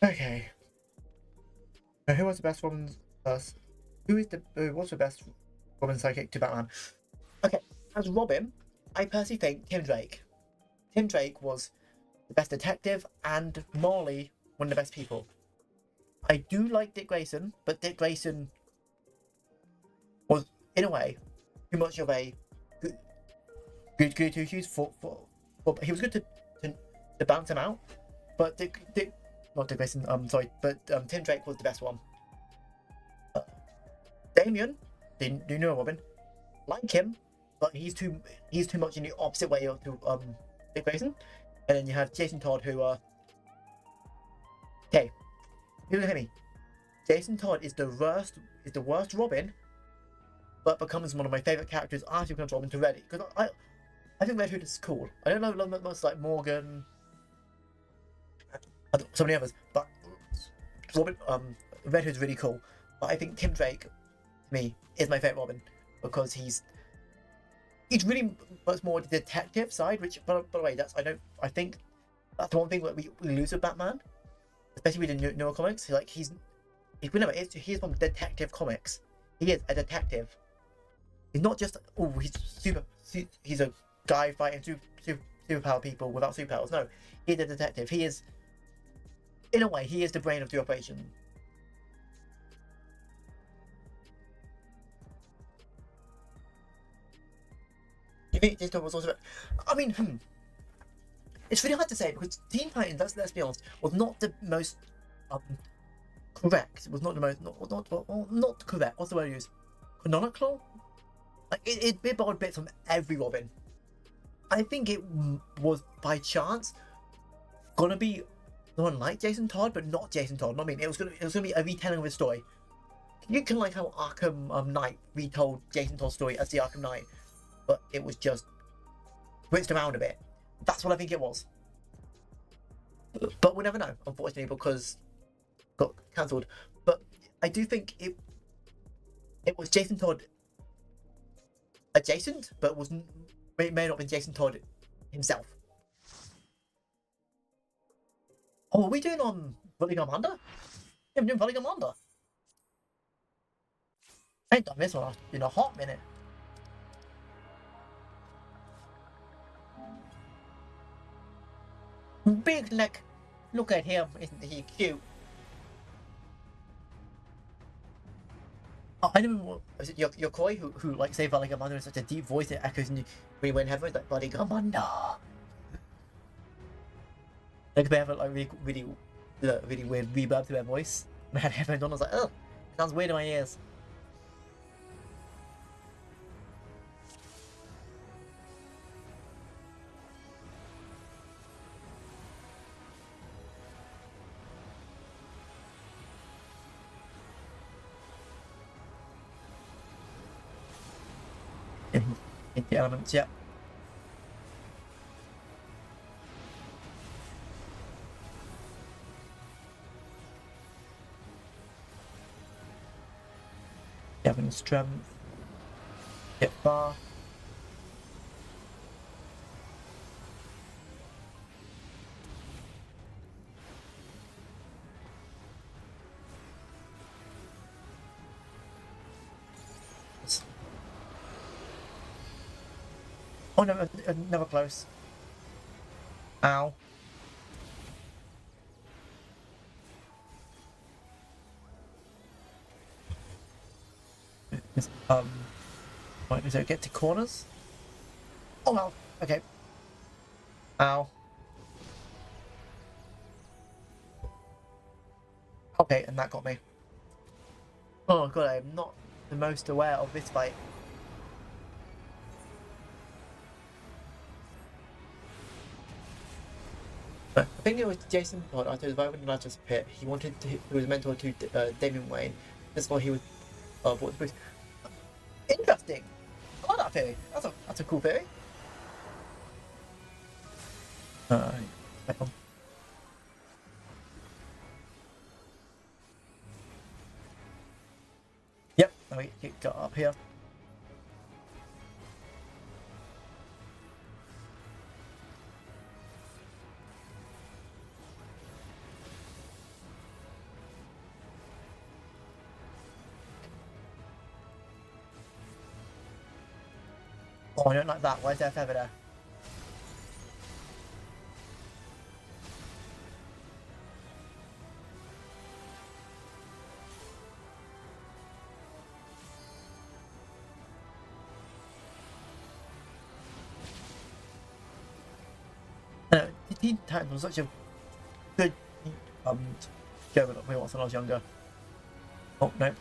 Okay. Who was the best Robin? What's the best Robin sidekick to Batman? Okay, as Robin, I personally think Tim Drake. Tim Drake was the best detective and morally one of the best people. I do like Dick Grayson, but Dick Grayson was, in a way, too much of a good to use for he was good to bounce him out, but not Dick Grayson, sorry, but Tim Drake was the best one. Damien, do you know Robin? Like him, but he's too much in the opposite way of Dick Grayson. And then you have Jason Todd, who okay, you hear me? Jason Todd is the worst Robin, but becomes one of my favorite characters after he becomes Robin to Red Hood, because I think Red Hood is cool. I don't know much like Morgan. So many others, but Robin, Red Hood's really cool. But I think Tim Drake, to me, is my favorite Robin because he's really much more the detective side. Which, by the way, I think that's the one thing that we lose with Batman, especially with the newer comics. He's from Detective Comics. He is a detective. He's not just he's a guy fighting superpower people without superpowers. No, he's a detective. He is. In a way, he is the brain of the operation. You think Jason Todd was also? I mean, it's really hard to say because Teen Titans, let's be honest, was not the most correct. It was not the most not correct. What's the word I use? Canonical. Like it borrowed bits from every Robin. I think it was by chance gonna be someone like Jason Todd, but not Jason Todd. I mean, it was gonna be a retelling of his story. You can like how Arkham Knight retold Jason Todd's story as the Arkham Knight, but it was just switched around a bit. That's what I think it was. But we'll never know, unfortunately, because it got cancelled. But I do think it was Jason Todd adjacent, but may not have been Jason Todd himself. Oh, are we doing Vulling Commander? Yeah, we're doing Vulling Commander. I ain't done this one in a hot minute. Big neck. Look at him, isn't he cute? Oh, I remember, was it your Koi who like say Vulling Commander in such a deep voice that echoes in when you went heaven, like Vulling Commander. Like they have a like really the really weird reverb to their voice. And I had headphones on. I was like, oh, it sounds weird in my ears. Into elements, yep. Having strength. Get far. Oh no, never close. Ow. Right, so get to corners. Oh no, okay. Ow. Okay, and that got me. Oh god, I am not the most aware of this fight. I think it was Jason Todd after the Violent Lattice Pit. He was a mentor to Damien Wayne. That's why he was brought to Bruce. Interesting. I like that theory. That's a cool theory. Back on. Yep, now we got up here. Oh, I don't like that. Why is there a feather there? The Teen Titans was such a good show when I was younger. Oh no.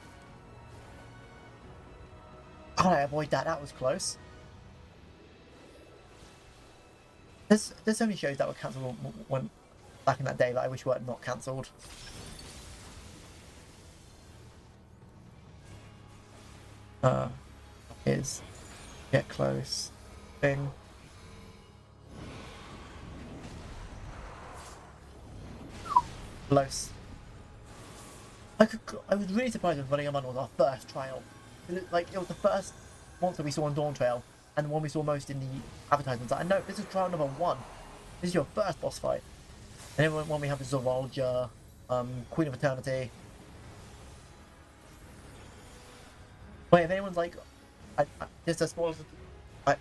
How did I avoid that? That was close. There's so many shows that were cancelled when back in that day that I wish were not cancelled. Is get close thing. Close. I was really surprised when Running Among was our first trial. It was the first monster we saw on Dawntrail, and the one we saw most in the advertisements. I know this is trial number 1. This is your first boss fight. And then when we have the Zoologist, Queen of Eternity. Wait, if anyone's like, this is a spoiler.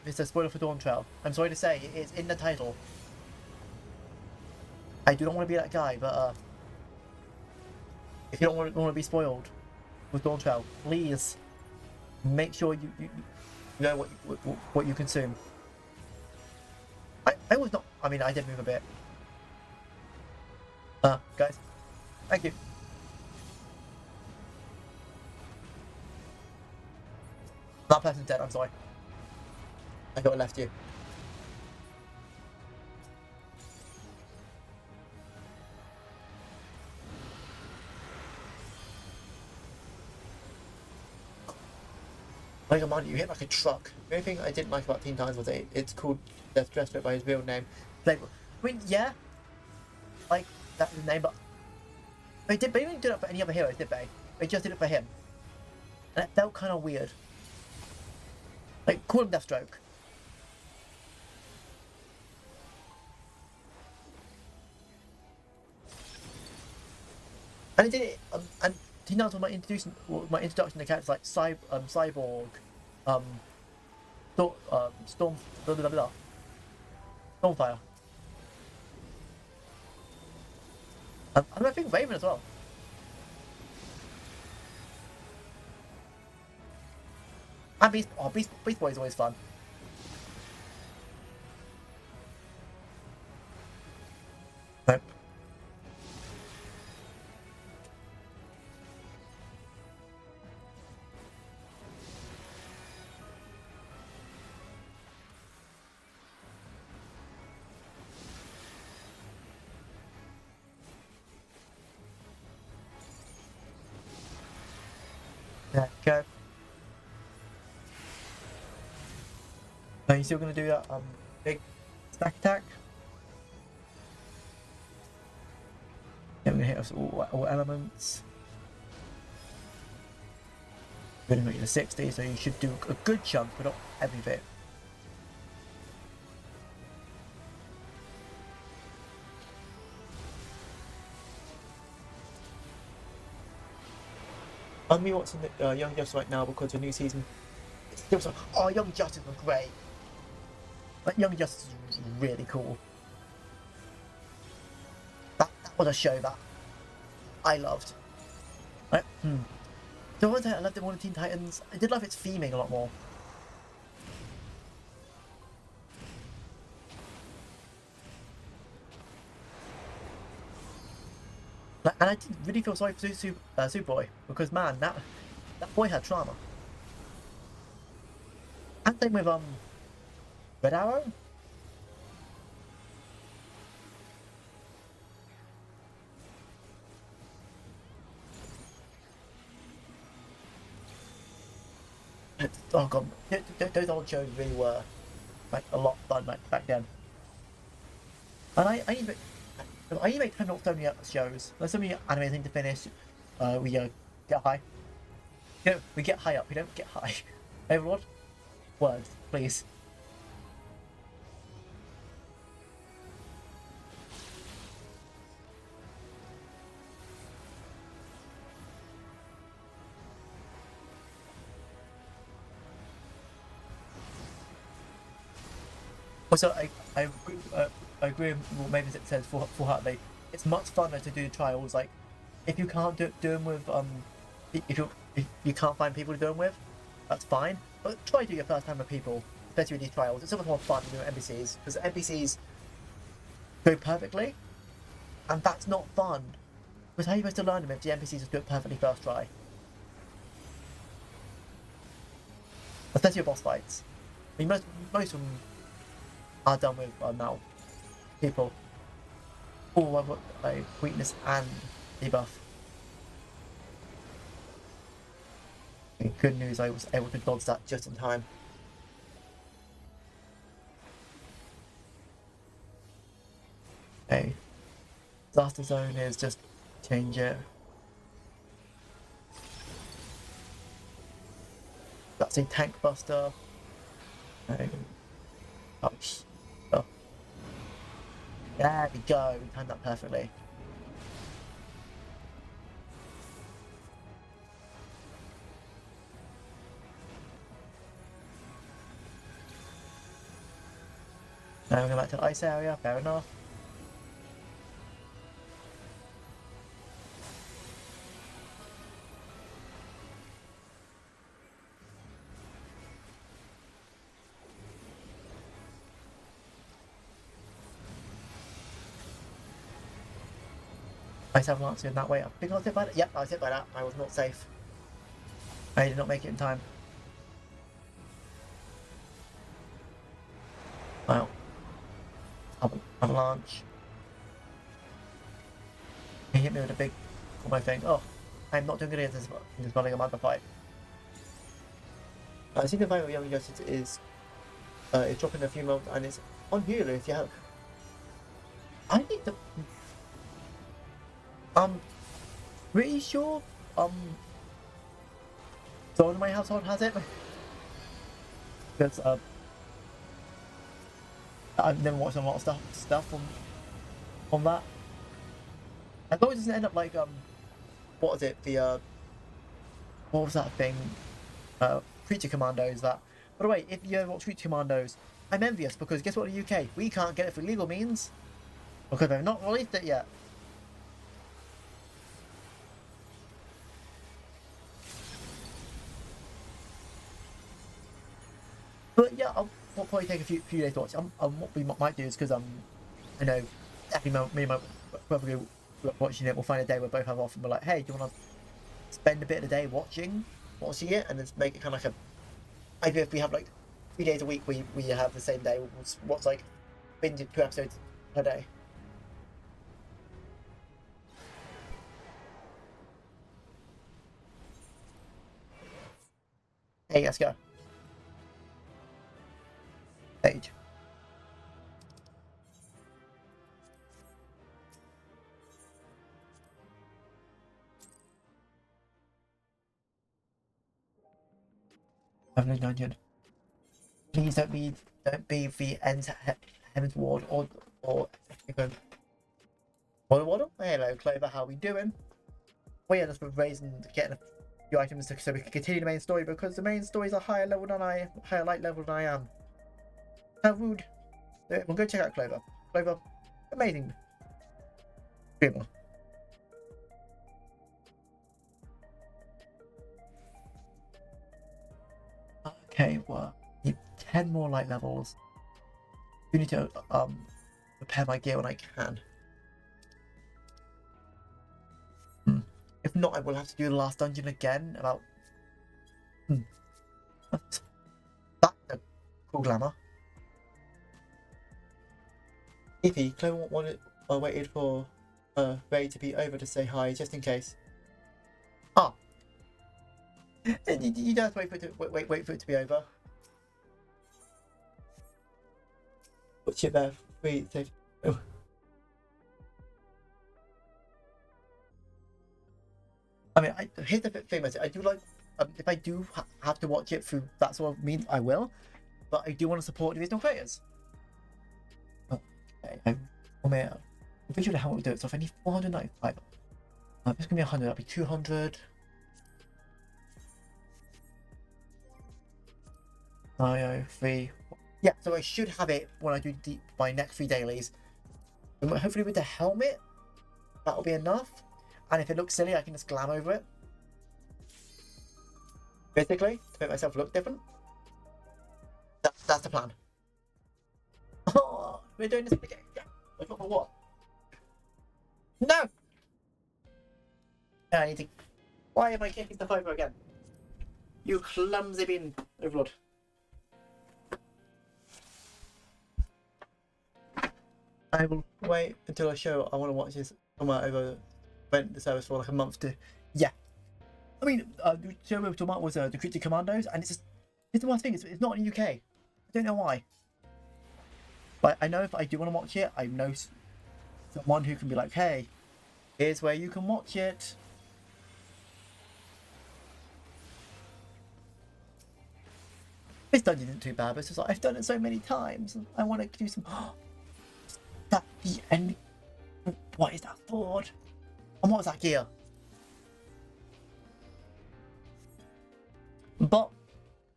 This is a spoiler for Dawntrail. I'm sorry to say, it's in the title. I do not want to be that guy, but if you don't want to be spoiled with Dawntrail, please make sure you know what you consume. I was not. I mean, I did move a bit. Guys, thank you. That person's dead. I'm sorry. I got left you. Like a man, you hit like a truck. The only thing I didn't like about Teen Titans was it's called Death Dresser by his real name. Like, I mean, yeah, like that's his name, but they didn't do it for any other heroes, did they? They just did it for him, and it felt kind of weird. Like, call him Deathstroke. And he did it, and Teen Titans was my introduction to characters like Cyborg, Storm, Stormfire. And I think Raven as well. And Beast Boy is always fun. Nope. There you go. Are you still gonna do that big stack attack? Yeah, we're gonna hit us all elements. We're gonna make it a 60, so you should do a good chunk, but not every bit. I'm rewatching the Young Justice right now because the new season. It's still so. Oh, Young Justice was great. Like Young Justice was really cool. That was a show that I loved. Right? The one thing I loved it more than Teen Titans. I did love its theming a lot more. Like, and I did really feel sorry for Superboy because man, that boy had trauma. And same with Red Arrow. Oh god, those old shows really were like a lot of fun back then. And I need to make time not so many shows. There's so many anime things to finish. We get high. No, we get high up. We don't get high. Everyone, words, please. Also, I agree with what Maven says full-heartedly. It's much funner to do trials. Like, if you can't do them with if you can't find people to do them with, that's fine. But try to do your first time with people, especially with these trials. It's so much more fun than doing NPCs because NPCs go perfectly, and that's not fun. Because how are you supposed to learn them if the NPCs just do it perfectly first try? Especially your boss fights. I mean, most of them are done with now people. Oh, I've got a weakness and debuff. Okay, good news, I was able to dodge that just in time. Okay. Disaster zone is just change it. That's a tank buster. Okay. Oh, oh. There we go, we timed that perfectly. Now we're going back to the ice area, fair enough. Ice avalanche in that way. I think I was hit by that. Yep, I was hit by that. I was not safe. I did not make it in time. Wow. Avalanche. He hit me with a big combo thing. Oh, I'm not doing good against this running a mother fight. I think the fight with Young Justice is dropping a few moments and it's on Hulu if you have. I need to. Pretty sure someone in my household has it. Because I've never watched a lot of stuff on that. I thought it doesn't end up like what was it, the what was that thing? Creature Commandos. That, by the way, if you ever watch Creature Commandos, I'm envious because guess what, in the UK we can't get it through legal means because they've not released it yet. But yeah, I'll probably take a few days to watch. What we might do is because I know definitely me and my brother watching it. We'll find a day where both have off and we're like, hey, do you want to spend a bit of the day watching it and then make it kind of like a. Maybe if we have like 3 days a week, we have the same day. We'll watch like binge 2 episodes per day. Hey, let's go. Stage. Lovely dungeon. Please don't be the ends Heaven's Ward or Waddle. Hello, Clover. How we doing? Well, yeah, just for raising getting a few items so we can continue the main story because the main stories are higher light level than I am. How rude. We'll go check out Clover. Clover, amazing. Dreamer. Okay, well, need 10 more light levels. I need to repair my gear when I can. If not, I will have to do the last dungeon again. About that's a cool glamour. Evie, Chloe waited for Ray to be over to say hi, just in case. Ah, you don't have to wait for it to be over. What's your there? Free safe. Oh. I mean, here's the thing. I do like if I do have to watch it through that sort of means, I will. But I do want to support the original creators. Okay, I'm pretty sure how we do it. So if I need 495, it's gonna be 100. That'll be 200. Scenario 3. Yeah, so I should have it when I do my next 3 dailies. And hopefully with the helmet, that'll be enough. And if it looks silly, I can just glam over it. Basically, to make myself look different. That's the plan. Oh, we're doing this again. Yeah. I got for what? No! I need to... Why am I kicking stuff over again? You clumsy bin, Overlord. I will wait until I show I want to watch this somewhere over rent the service for like a month to... Yeah. I mean, the show we were talking about was the Creature Commandos, and it's the worst thing, it's not in the UK. I don't know why. But I know if I do want to watch it, I know someone who can be like, hey, here's where you can watch it. This dungeon isn't too bad, but it's just like, I've done it so many times. I want to do some... That the end. What is that Ford? And what was that gear? But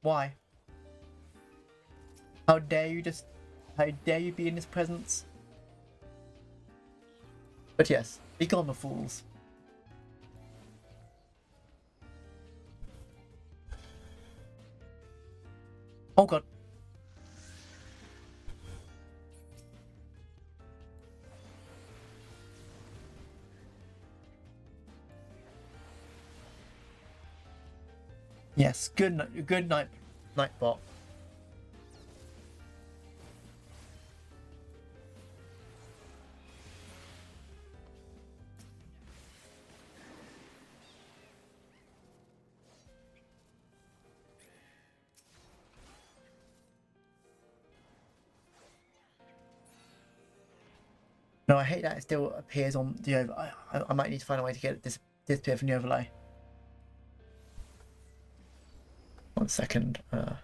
why? How dare you be in his presence? But yes, be gone the fools. Oh god. Yes, good night, Nightbot. No, I hate that it still appears on the overlay. I might need to find a way to get it disappear from the overlay. 1 second. There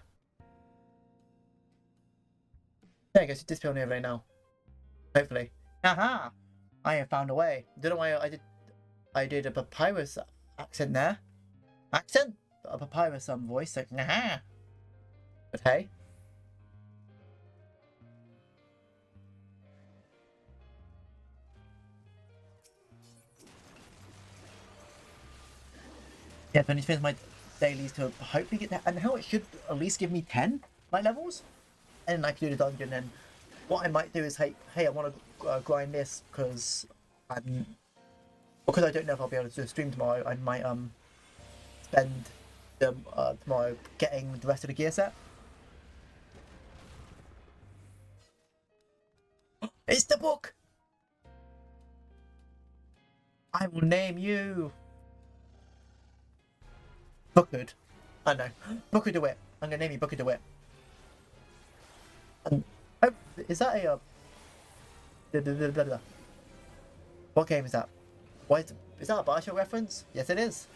it goes, disappear on the overlay now. Hopefully. Aha! I have found a way. Don't know why I did a papyrus accent there. Accent? A papyrus voice, like aha! But hey. Yeah, so I need to finish my dailies to hopefully get that, and how it should at least give me 10 light levels, and then I can do the dungeon. And what I might do is, hey, I want to grind this because I don't know if I'll be able to do a stream tomorrow. I might spend tomorrow getting the rest of the gear set. It's the book. I will name you Bookard. I know. Booker DeWitt. I'm gonna name you Booker DeWitt. Is that a what game is that? What is that a Bioshock reference? Yes, it is.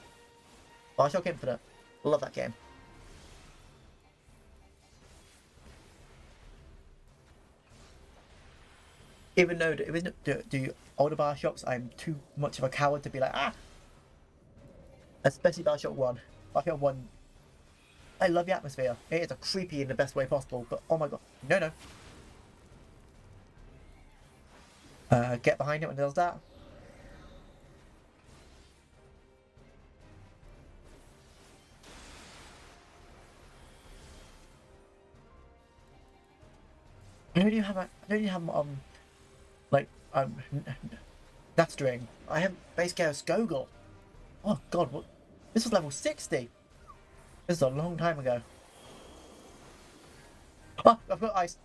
Bioshock Infinite. Love that game. Even though do older Bioshocks, I'm too much of a coward to be like Especially Bioshock 1. Bioshock 1. I love the atmosphere. It is a creepy in the best way possible, but oh my god. No. Get behind it when it does that. I don't even have Nastering. I have base chaos Gogol. Oh god, what? This was level 60. This is a long time ago. Oh, I've got ice.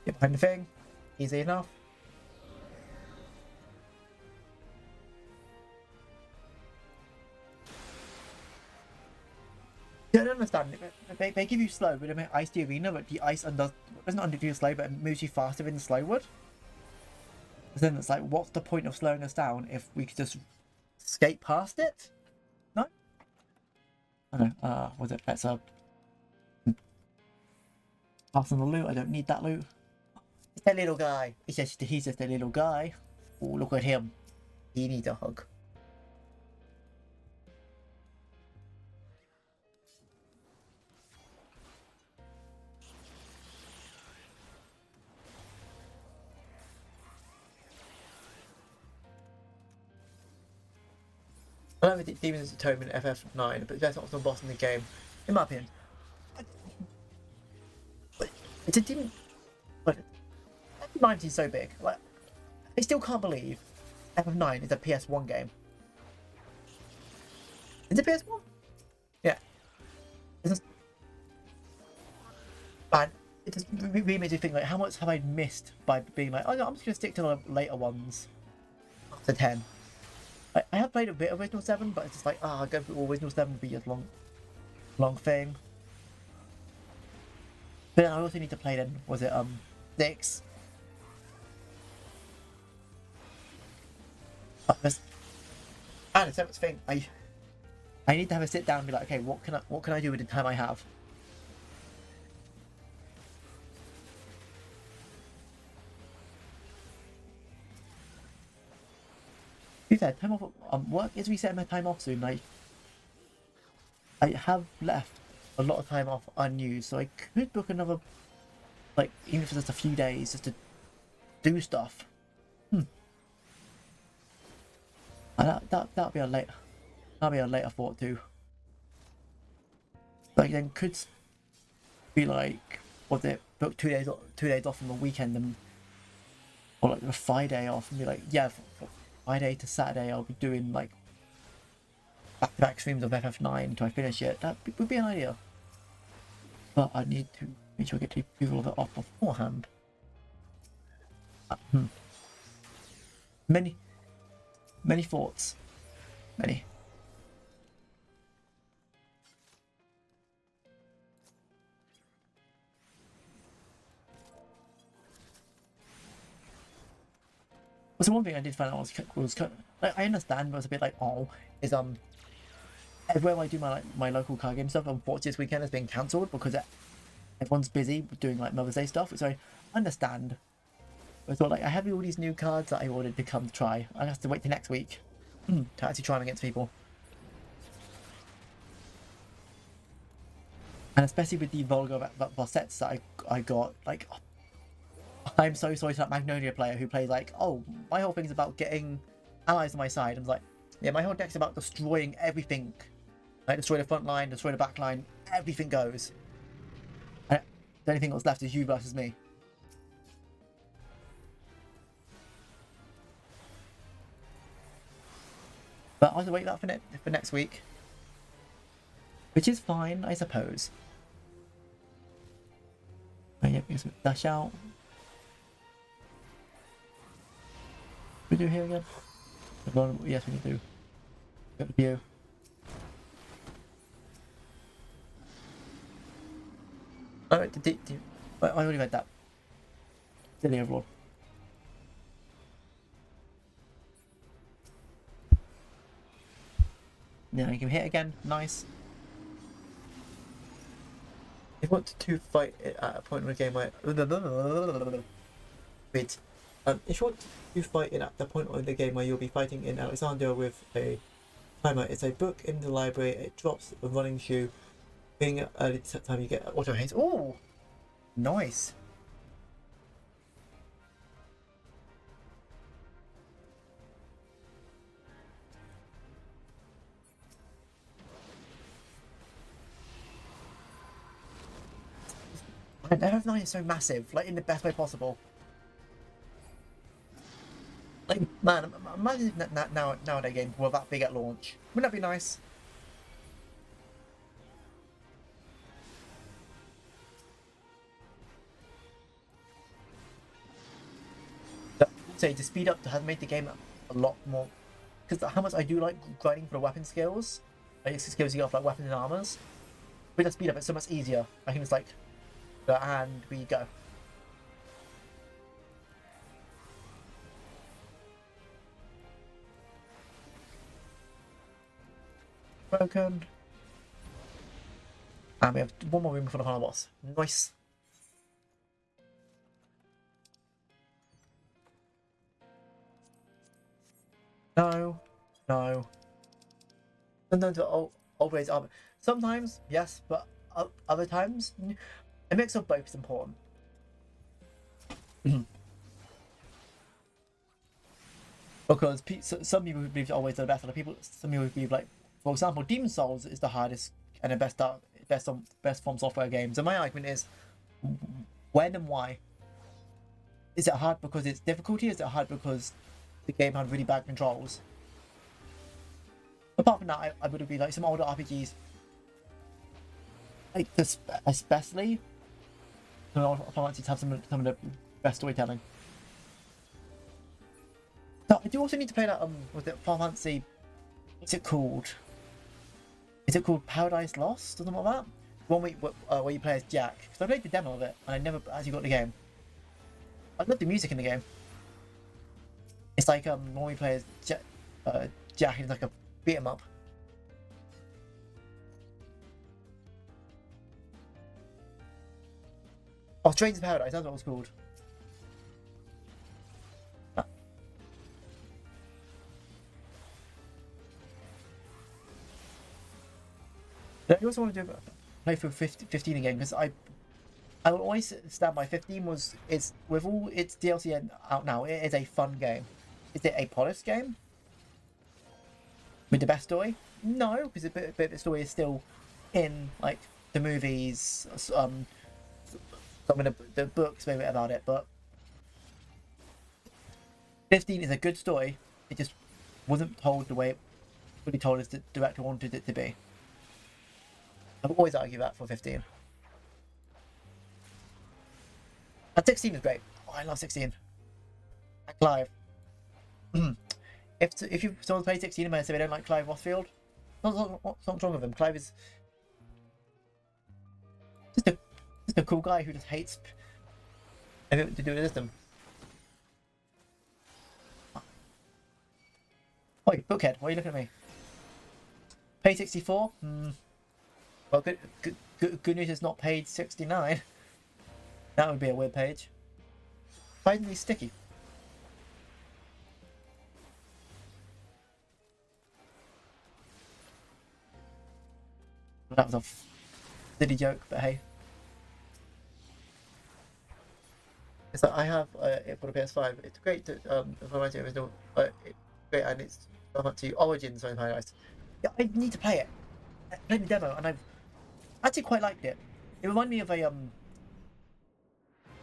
Get behind the thing. Easy enough. Yeah, I don't understand. They give you slow, but they make ice the arena, but the ice doesn't undo you slow, but it moves you faster than the slow would. But then it's like, what's the point of slowing us down if we could just skate past it? No? I don't know. Was it? That's a pass on the loot. I don't need that loot. It's that little guy. He's just a little guy. Oh, look at him. He needs a hug. I don't think Demon's Atonement FF9, but that's not the boss in the game, in my opinion. But it's a demon. But FF9 is so big. Like, I still can't believe FF9 is a PS1 game. Is it PS1? Yeah. It's just, man, it just really makes you think, like, how much have I missed by being like, oh no, I'm just gonna stick to the later ones after 10. I have played a bit of Original 7, but it's just like, going through all Original 7 would be a long thing. But then I also need to play then, was it 6? And the 7th thing, I need to have a sit down and be like, okay, what can I do with the time I have? To be fair, time off work is resetting my time off soon. Like, I have left a lot of time off unused, so I could book another, like, even if it's just a few days, just to do stuff. And that'll be a later thought too. Like, then could be like, was it book 2 days off from the weekend and or like a Friday off and be like, yeah, Friday to Saturday I'll be doing like back-to-back streams of FF9 until I finish it. That would be an idea. But I need to make sure I get people of it off beforehand. Many thoughts. Many. Well, so one thing I did find out was kind of, like, I understand, but it's a bit like, is everywhere I do my local card game stuff, unfortunately this weekend has been cancelled because everyone's busy doing like Mother's Day stuff, which I understand. But I thought, like, I have all these new cards that I ordered to come try. I have to wait till next week to actually try them against people. And especially with the Volga sets that I got, like, I'm so sorry to that Magnolia player who plays like, oh, my whole thing's about getting allies on my side. And like, yeah, my whole deck's about destroying everything Like, destroy the front line, destroy the back line, everything goes. And the only thing that's left is you versus me. But I'll have to wait that for next week. Which is fine, I suppose. Oh, yep, dash out. What do we do here again? Yes, we do. Go to view. Oh, I already read that. Silly overlord. Yeah, you can hit again. Nice. If you want to fight at a point in the game where... Wait. If you want to fight it at the point in the game where you'll be fighting in Alexandria with a timer, it's a book in the library. It drops a running shoe. Being early time, you get auto haste. Oh, nice. And FF9 is so massive, like in the best way possible. Like, man, imagine if nowadays games were that big at launch. Wouldn't that be nice? Say to speed up has made the game a lot more, because how much I do like grinding for the weapon skills, like skills you got for like weapons and armors. With the speed up, it's so much easier. I can just like, and we go. Broken. And we have one more room before the final boss. Nice. No. No. Sometimes always are. Sometimes, yes, but other times, a mix of both is important. Because some people believe it's always the best, other people, some people believe, like, for example, Demon Souls is the hardest and the best from software games. And my argument is, when and why? Is it hard because it's difficulty? Is it hard because the game had really bad controls? Apart from that, I would agree, like some older RPGs, like this, especially, Final Fantasy have some of the best storytelling. So I do also need to play that was it Final Fantasy? What's it called? Is it called Paradise Lost or something like that? One week where you play as Jack. Because I played the demo of it and I never actually got the game. I love the music in the game. It's like when we play as Jack, it's like a beat 'em up. Oh, Strains of Paradise, that's what it was called. I also want to play through 15 again, because I will always stand by 15 it's with all its DLC out now, it is a fun game. Is it a polished game? With the best story? No, because a bit of the story is still in like the movies, some of the books maybe about it, but 15 is a good story. It just wasn't told the way it would be told as the director wanted it to be. I've always argued that for 15. And 16 is great. Oh, I love 16. And Clive. If you someone play 16 and say they don't like Clive Rothfield, what's wrong with him? Clive is just a cool guy who just hates everything to do with the system. Oi, Bookhead, why are you looking at me? Page 64? Well, good news is not page 69. That would be a weird page. Finally sticky. That was a silly joke, but hey. It's like I have it for the PS5. It's great to remind you original. It's great, and it's up to Origins when I Yeah, I need to play it. I played the demo and I've actually quite liked it. It reminded me of a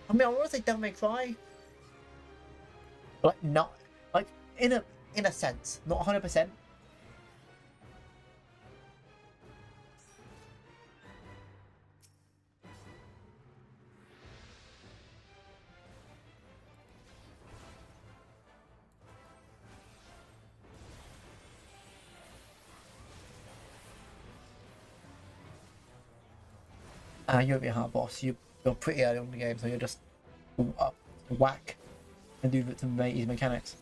I mean, I want to say Devil May Cry, but like not like in a sense, not 100%. You'll be a hard boss. You're pretty early on in the game, so you're just whack and do some easy mechanics.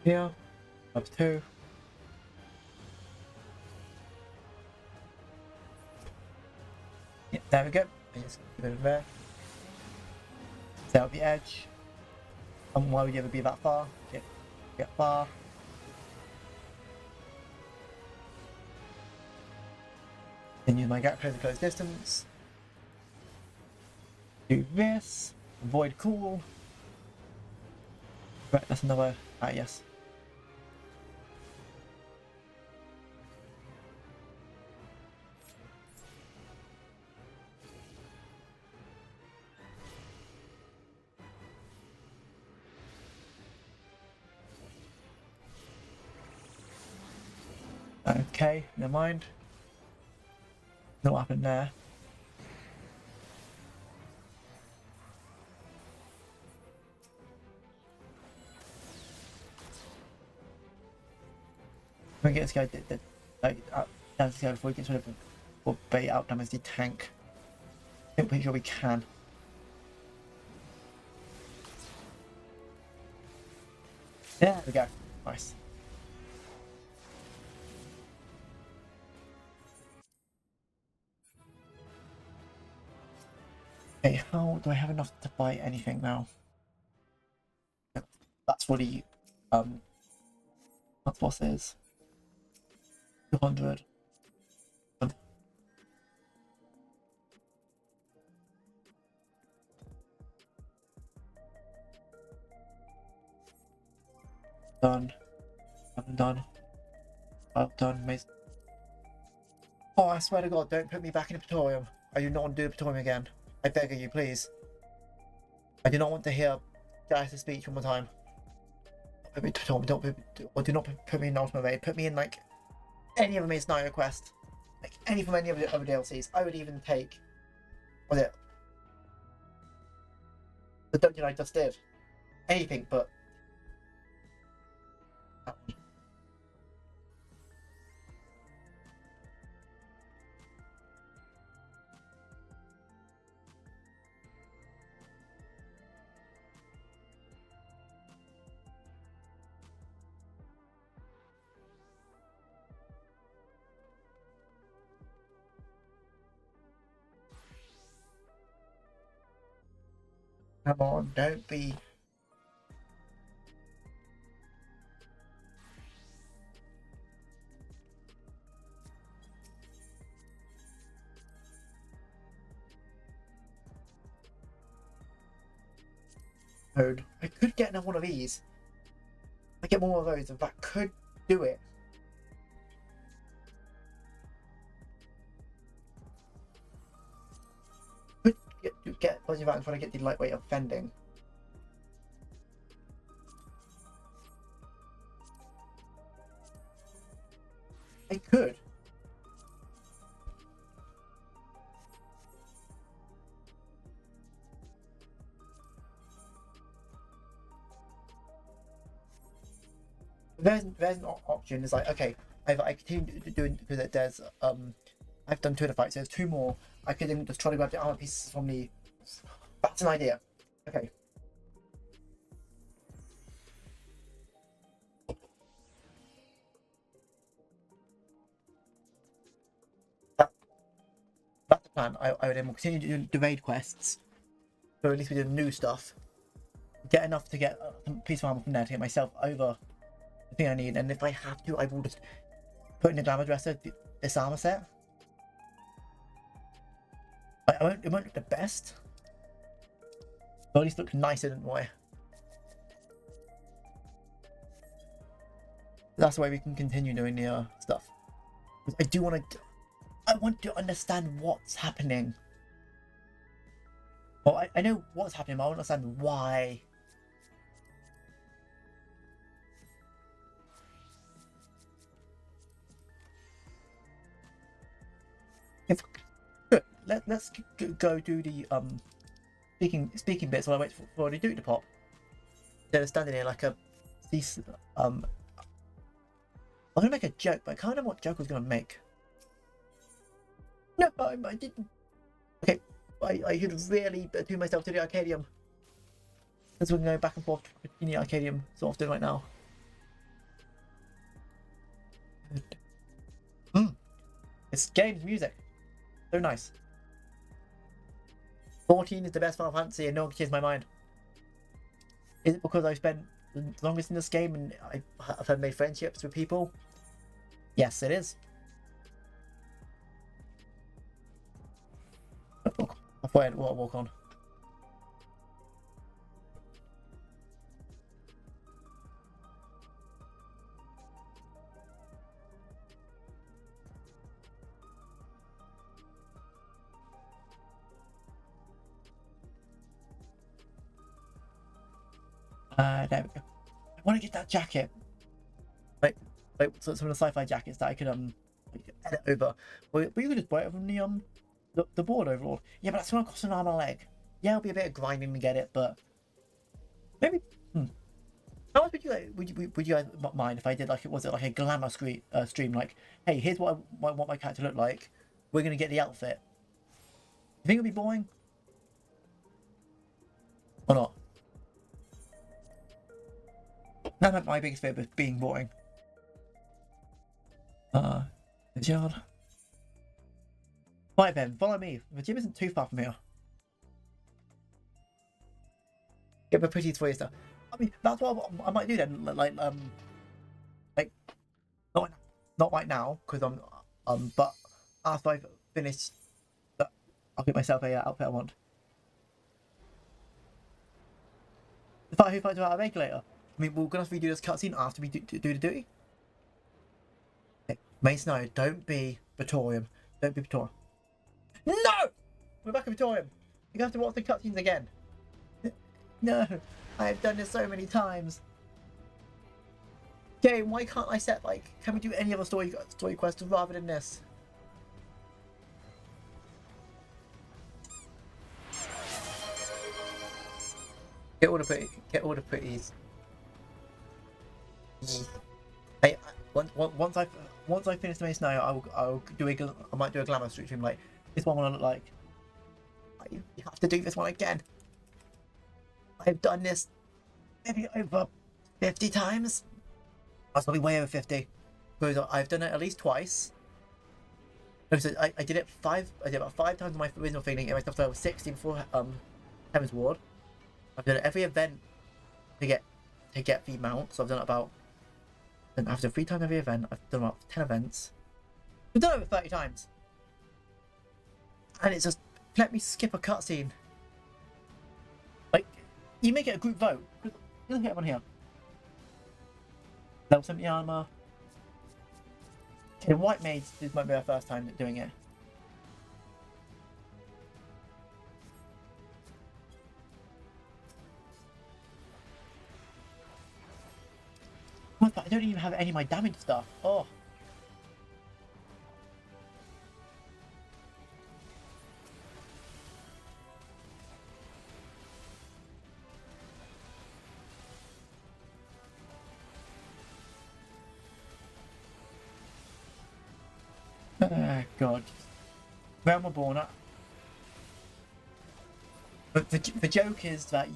Yeah, up to 2. Yeah, there we go. Just keep it there. Set up the edge. And why would you ever be that far? Get far. Then use my gap close to close distance. Do this. Avoid cool. Right, that's another. Yes. Okay, never mind. Not what happened there. We get this guy this guy before he gets rid of him. Or bait out damage the tank. I think pretty sure we can. There we go. Nice. Okay, how do I have enough to buy anything now? Yep, that's what he that's what it is. 200. Done. I'm done. Well done, mate. Oh, I swear to God, don't put me back in the Praetorium. I do not want to do the Praetorium again. I beg of you, please. I do not want to hear Gaius' speech one more time. Put me in Praetorium, do not put me in Ultimate Raid. Put me in, like, any other main scenario quest. Like, any from any of the other DLCs. I would even take... What was it? The dungeon I just did. Anything but... that one. Come on, don't be... Code. I could get another one of these. I get more of those, and that could do it. Could get dodging that and trying to get the lightweight offending. I could. There's an option. It's like, okay, either I continue doing, because there's I've done 2 of the fights, so there's 2 more. I could then just try to grab the armor pieces from the. That's an idea. Okay. That's the plan. I would then continue to do the raid quests. So at least we do new stuff. Get enough to get a piece of armor from there to get myself over the thing I need. And if I have to, I will just put in the glamour dresser this armor set. It won't look the best, but at least look nicer than what. That's the way we can continue doing the stuff. I want to understand what's happening. Well, I know what's happening, but I want to understand why. Good. Let's go do the speaking bits while I wait for the dude to pop. Instead of standing here like a I'm gonna make a joke, but I can't remember what joke I was gonna make. No, I didn't. Okay, I should really do myself to the Arcadium. Because we're going back and forth between the Arcadium so often right now. It's games, music. So nice. 14 is the best Final Fantasy and no one can change my mind. Is it because I've spent the longest in this game and I've made friendships with people? Yes, it is. I'll walk on. There we go. I want to get that jacket. Like some of the sci-fi jackets that I could edit over. But you could just buy it from the board overall. Yeah, but that's gonna cost an arm and a leg. Yeah, it'll be a bit of grinding to get it, but maybe. How much would you guys mind if I did like was it like a glamour stream? Like, hey, here's what I want my character to look like. We're gonna get the outfit. You think it'll be boring? Or not? That's my biggest fear of being boring. The yard. Right then, follow me. The gym isn't too far from here. Get the pretties for you stuff. I mean, that's what I might do then. Like not right now because but after I've finished, I'll get myself a outfit I want. Who finds out a regulator? I mean, we're gonna have to redo this cutscene after we do the duty. Okay. Mason, no, don't be Praetorium. Don't be Praetorium. No! We're back at Praetorium. You're gonna have to watch the cutscenes again. No, I've done this so many times. Game, why can't I set can we do any other story quests rather than this? Get all the pretties. Once I finish the Mason, I might do a glamour stream like this one. Will look like. You have to do this one again. I've done this maybe over 50 times. That's probably way over 50 because I've done it at least twice. No, so I did it about 5 times in my original thing, and myself to over 60 before Heaven's Ward. I've done it every event to get the mount, so I've done it about. Then after 3 times every event, I've done about 10 events. I've done it over 30 times. And it's just, let me skip a cutscene. Like, you make it a group vote. Look at one here. Level 70 armor. Okay, White Maids, this might be our first time doing it. I don't even have any of my damage stuff. Oh. Oh god. Realm Reborn. But the joke is that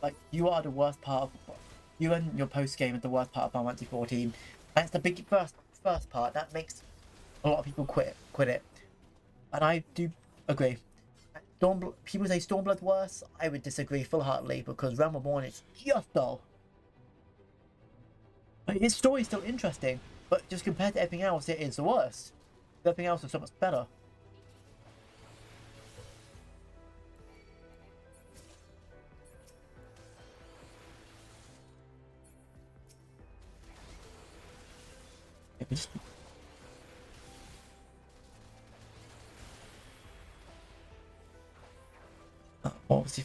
like you are the worst part of you and your post game is the worst part of Final Fantasy 14. That's the big first part that makes a lot of people quit it, and I do agree. People say Stormblood's worse. I would disagree full-heartedly because Realm Reborn is just dull. Like, its story is still interesting, but just compared to everything else, it is the worst. Everything else is so much better. What was the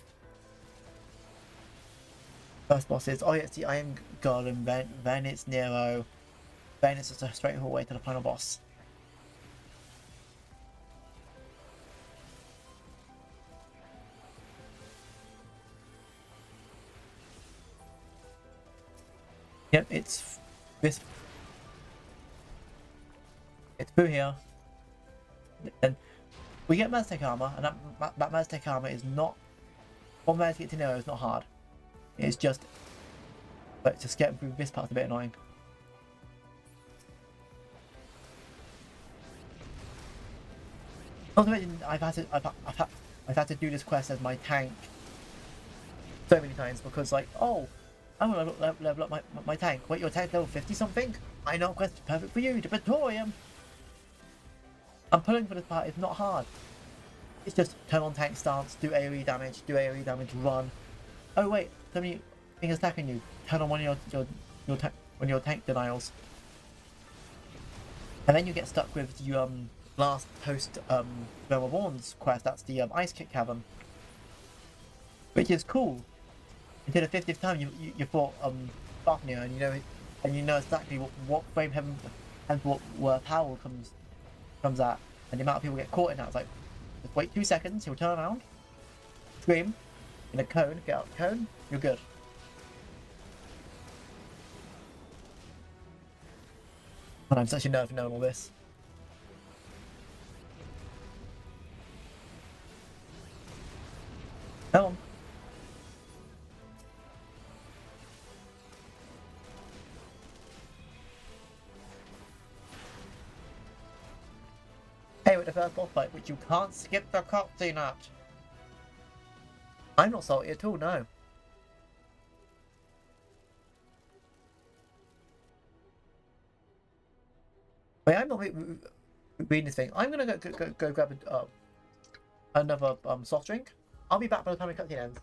first boss is? Oh yeah, it's the Iron Golem, then it's Nero, then it's just a straight hallway to the final boss. Yep, it's this. It's through here. And we get Maztec armor, and that Maztec armor is not. One way to get to Nero is not hard. It's just. But just getting through this part's a bit annoying. Not to mention, I've had to do this quest as my tank so many times because like, oh, I'm gonna level up my tank. Wait, your tank level 50 something? I know quest is perfect for you, the Praetorium. I'm pulling for this part. It's not hard. It's just turn on tank stance, do AoE damage, run. Oh wait, so many things attacking you. Turn on one of your tank denials, and then you get stuck with the last post Realm Reborn's quest. That's the Ice Kick Cavern, which is cool. Until the 50th time you fought Fafnir, and you know exactly what frame heaven and where power comes at, and the amount of people get caught in that. It's like, just wait 2 seconds, he'll turn around, scream, in a cone, get out the cone, you're good. And I'm such a nerd for knowing all this. Come on. Hey, with the first boss fight, which you can't skip the cutscene at. I'm not salty at all, no. Wait, I'm not reading this thing. I'm gonna go grab another soft drink. I'll be back by the time the cutscene ends.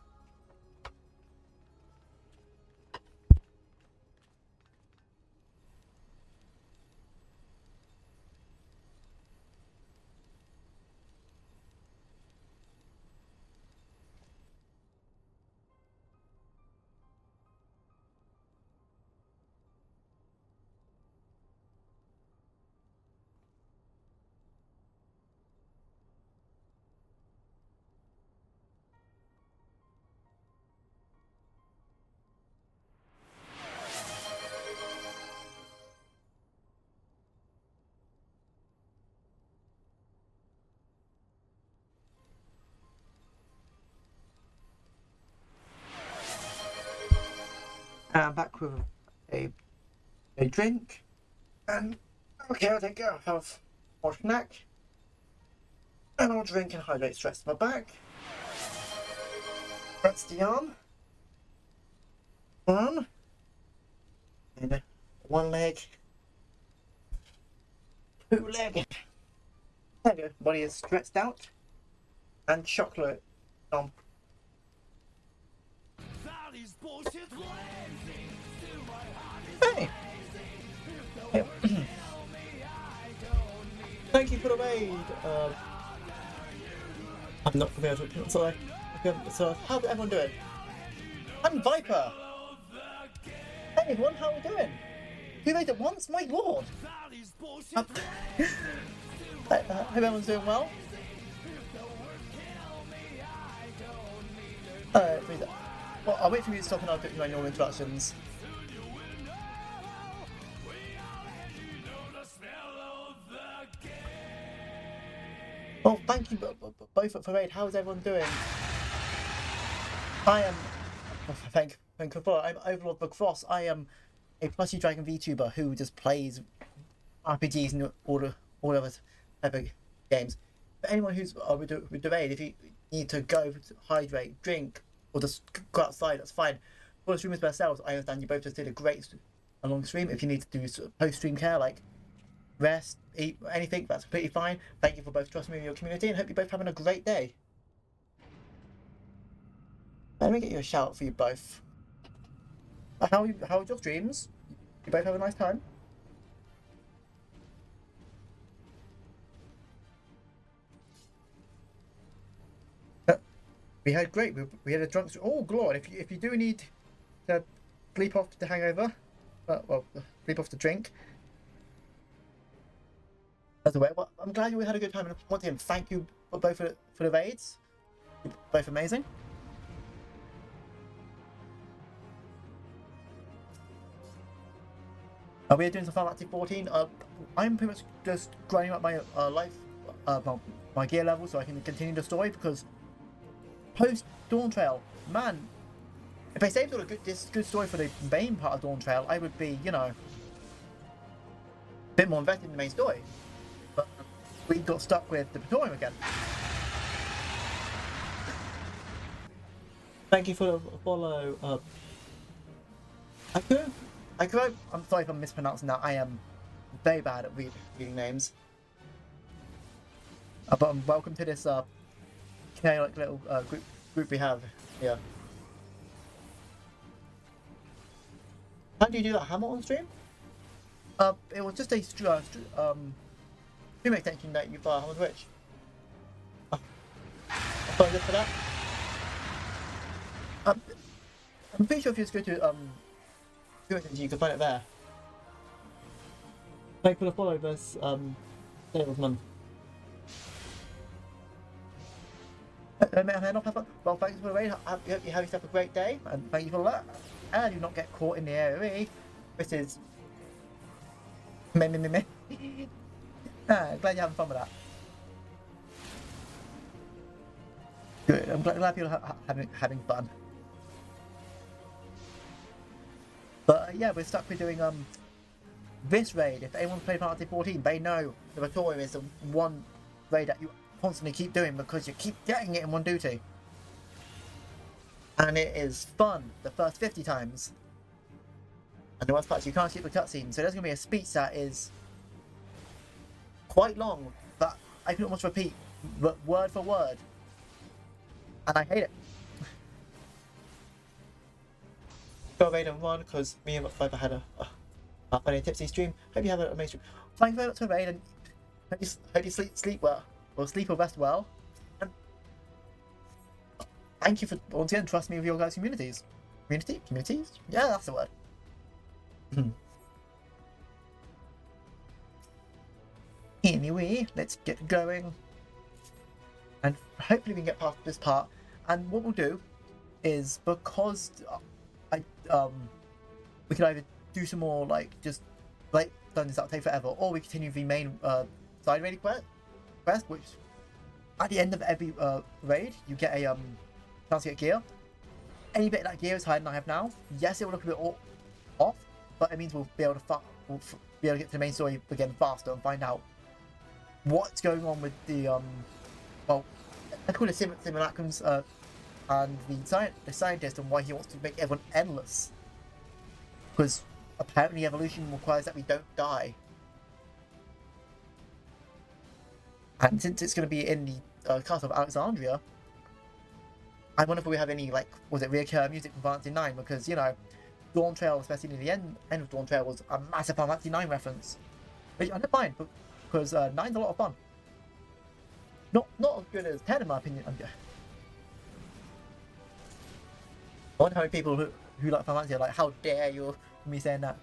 I'm back with a drink, and okay, I'll take care of more snack, and I'll drink and hydrate stress my back. That's the arm. Arm. And one leg. 2 leg. There we go. Body is stretched out. And chocolate. That is bullshit. Hey! Hey. Thank you for the raid. I'm not prepared to. Sorry. So, how's everyone doing? I'm Viper. Hey everyone, how are we doing? Who made it once? My lord! Hope everyone's doing well. Well, I'll wait for you to stop and I'll do my normal introductions. both up for raid. How is everyone doing? I am. Thank you for. I'm Overlord the Cross. I am a Plushy Dragon VTuber who just plays RPGs and all other type of games. For anyone who's with the raid, if you need to go to hydrate, drink, or just go outside, that's fine. For the streamers themselves, I understand you both just did a great long stream. If you need to do sort of post-stream care like rest, eat, anything, that's completely fine. Thank you for both trusting me in your community, and hope you're both having a great day. Let me get you a shout out for you both. How are your streams? You both have a nice time? We had great. We had a drunk. Oh, Lord! If you do need to sleep off the hangover, well, sleep off the drink. That's the way. Well, I'm glad you had a good time. And once again, thank you both for the raids. You're both amazing. We are doing some Final Fantasy 14. I'm pretty much just grinding up my life, my gear level, so I can continue the story because post Dawntrail, man, if they saved all a good story for the main part of Dawntrail, I would be, a bit more invested in the main story. But we got stuck with the Praetorium again. Thank you for the follow. I'm sorry if I'm mispronouncing that. I am very bad at reading names. But welcome to this chaotic little group we have here. How do you do that? Hamilton stream? It was just a stream extension that you found on Twitch. Sorry for that. I'm pretty sure if you just go to you can find it there. Thank you for the follow, this salesman. Well, thanks for the raid. I hope you have yourself a great day, and thank you for that. And do not get caught in the area. This is me. Glad you're having fun with that. Good. I'm glad people are having fun. But yeah, we're stuck with doing this raid. If anyone's played Final Fantasy 14, they know the Praetorium is the one raid that you constantly keep doing because you keep getting it in one duty. And it is fun the first 50 times. And the worst part is you can't skip the cutscene, so there's going to be a speech that is quite long, but I can almost repeat word for word. And I hate it. Go raid and run because me and Fiber had a funny tipsy stream. Hope you have an amazing stream. Thank you very much for raid and hope you sleep well or sleep or rest well. And thank you for once again trusting me with your guys' communities. Communities? Yeah, that's the word. Anyway, let's get going. And hopefully we can get past this part. And what we'll do is because we could either do some more just dungeons that'll take forever, or we continue the main side raid quest, which at the end of every raid you get a chance to get gear. Any bit of that gear is higher than I have now. Yes, it will look a bit off, but it means we'll be able to get to the main story again faster and find out what's going on with the I call it simulacrums and the scientist and why he wants to make everyone endless. Because apparently evolution requires that we don't die. And since it's going to be in the castle of Alexandria, I wonder if we have any reoccurring music from Final Fantasy 9 because Dawntrail, especially near the end of Dawntrail, was a massive Final Fantasy 9 reference, which I don't mind because 9's a lot of fun. Not as good as 10 in my opinion. I wonder how many people who like Final Fantasy are like, how dare you me saying that.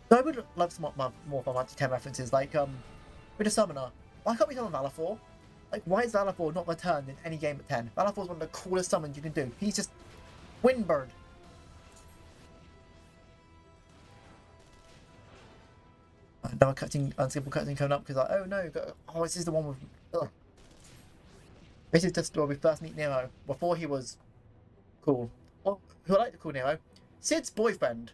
So I would love some more Final Fantasy 10 references, with a summoner. Why can't we summon Valor? Why is Valor not returned in any game at 10? Valor is one of the coolest summons you can do. He's just Windbird. Another unskippable cutscene coming up because like, oh no, oh, this is the one with. Ugh. This is just where we first meet Nero before he was cool. Well, who I like to call Nero, Sid's boyfriend.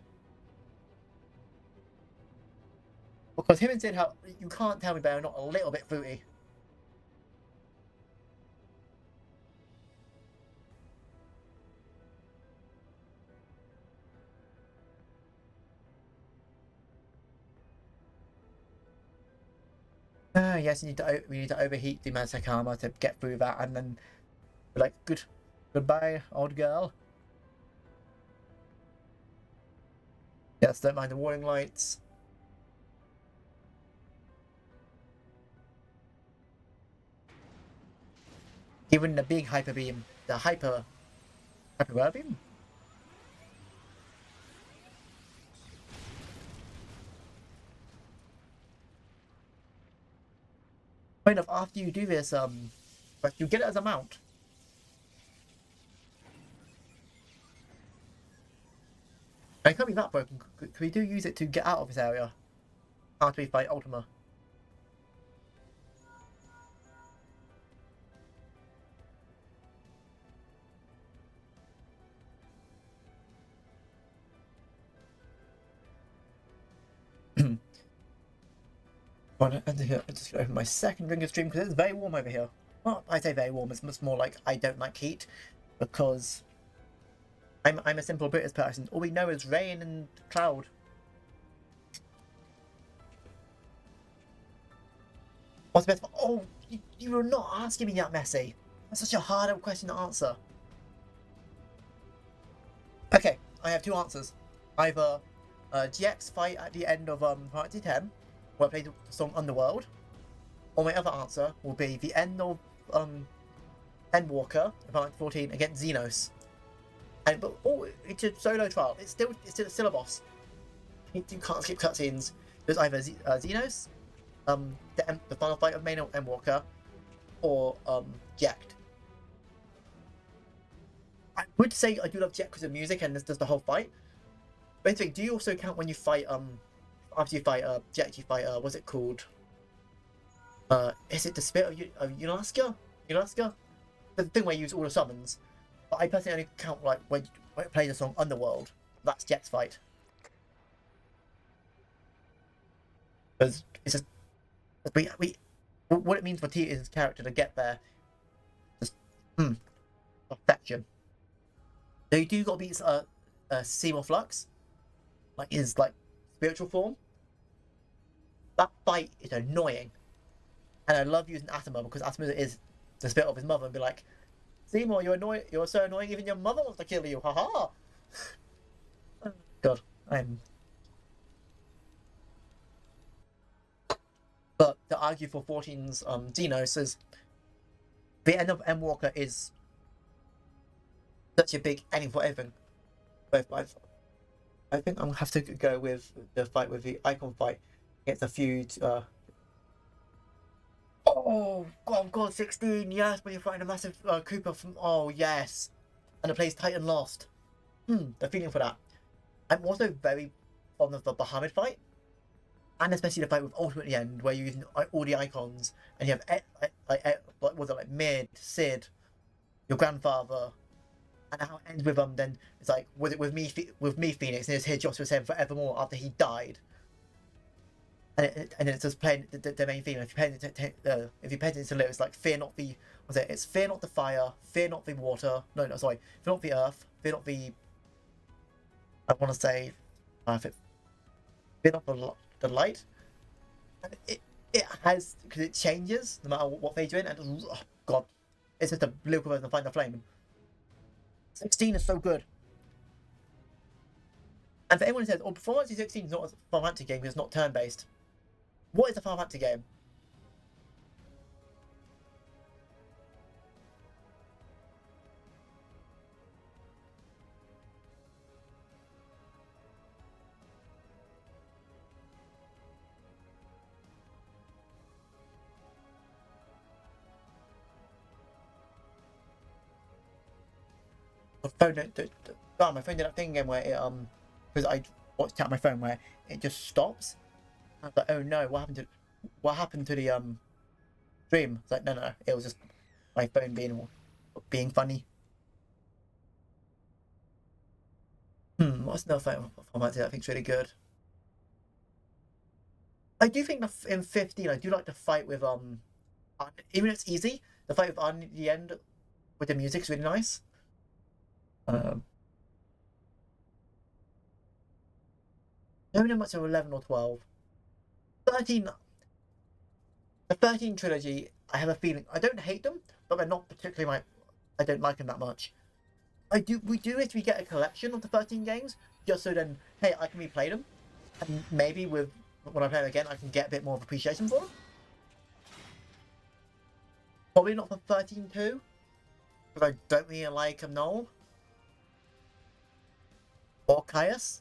Because him and Sid have, you can't tell me they're not a little bit fruity. Yes, we need to overheat the Mantic armor to get through that, and then be like, goodbye, old girl. Yes, don't mind the warning lights. Even the big hyper beam, the hyper beam. Funny enough, after you do this, but you get it as a mount. And it can't be that broken, because we do use it to get out of this area after we fight Ultima. Well, I'm just going to open my second ring of stream because it's very warm over here. Well, I say very warm, it's much more like I don't like heat because I'm a simple British person. All we know is rain and cloud. What's the best? Oh, you were not asking me that, Messi. That's such a hard question to answer. Okay, I have two answers. Either GX fight at the end of Final 10, where I played the song Underworld, or my other answer will be the end of Endwalker in Final 14 against Xenos. But it's a solo trial. It's still a boss. You can't skip cutscenes. There's either Xenos, the final fight of main Endwalker, or Jacked. I would say I do love Jack because of music and this does the whole fight. But do you also count when you fight after you fight Jack, you fight what's it called? Is it the Spirit of Unalaska? The thing where you use all the summons. But I personally only count like when you play the song Underworld. That's Jack's fight. Because it's just what it means for Tita's character to get there. Just perfection. So you do got to beat Seymour Flux, like his spiritual form. That fight is annoying, and I love using Atoma because Atoma is the spirit of his mother, and be like, Seymour, you're so annoying. Even your mother wants to kill you. Haha. God, But to argue for 14's Xenos is the end of Endwalker is such a big ending for everything. Both sides. I think I'm gonna have to go with the fight with the Icon fight against a feud. Oh God, 16, yes, when you're fighting a massive Cooper from. Oh yes, and the place Titan lost. The feeling for that. I'm also very fond of the Bahamut fight, and especially the fight with Ultimate at the end, where you're using all the icons, and you have like Mid, Sid, your grandfather. And how it ends with then it's like with me Phoenix, and it's here Joshua saying forevermore after he died, and then it's just playing the main theme. If you pay attention to lyrics, like fear not the it's fear not the fire, fear not the water. No, sorry, fear not the earth, fear not the. I want to say, fear not the light. And it has because it changes no matter what phase you're in, and oh God, it's just a lyrical version of Find the Flame. 16 is so good. And for anyone who says, oh, Final Fantasy 16 is not a Final Fantasy game because it's not turn-based. What is a Final Fantasy game? My phone did that thing again where it because I watched it on my phone where it just stops, I was like, oh no, what happened to the stream? It's like, no, it was just my phone being funny. What's another format that I think's really good? I do think in 15, I do like to fight with even if it's easy, the fight with Arn at the end with the music's really nice. I don't know much of 11 or 12. 13, the 13 trilogy, I have a feeling, I don't hate them, but they're not particularly I don't like them that much. We do if we get a collection of the 13 games, just so then, hey, I can replay them, and maybe when I play them again, I can get a bit more of appreciation for them. Probably not for 13-2, because I don't really like Noel. Or Caius.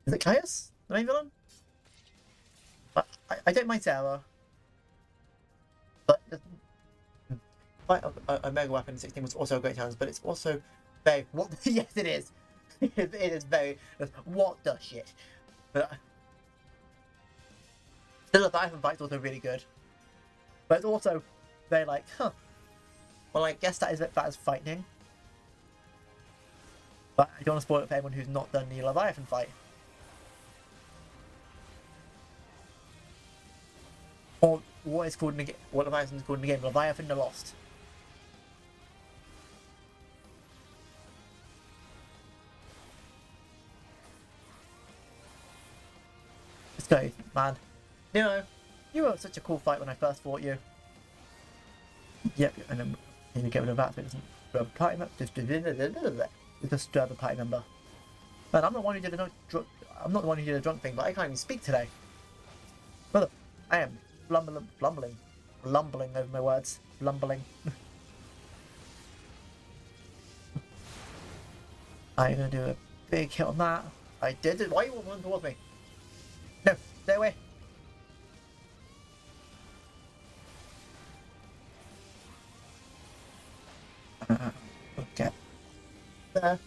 Is it Caius, the main villain? But I don't mind Sarah. But fight a mega weapon in 16 was also a great challenge, but it's also very yes, it is. It is very what the shit. But still, the Leviathan fight's also really good. But it's also very like, well, I guess that is frightening. But I don't want to spoil it for anyone who's not done the Leviathan fight. Or what is called in the game, what Leviathan is called in the game, Leviathan the Lost. Let's go, man. You were such a cool fight when I first fought you. Yep, and then you get rid of that so it doesn't disturb a party member. Just disturb a party member. Man, I'm not the one who did a drunk thing, but I can't even speak today. Brother, I am blumbling over my words. Blumbling. I'm gonna do a big hit on that. I did it. Why are you running towards me? No, stay away. Okay. There.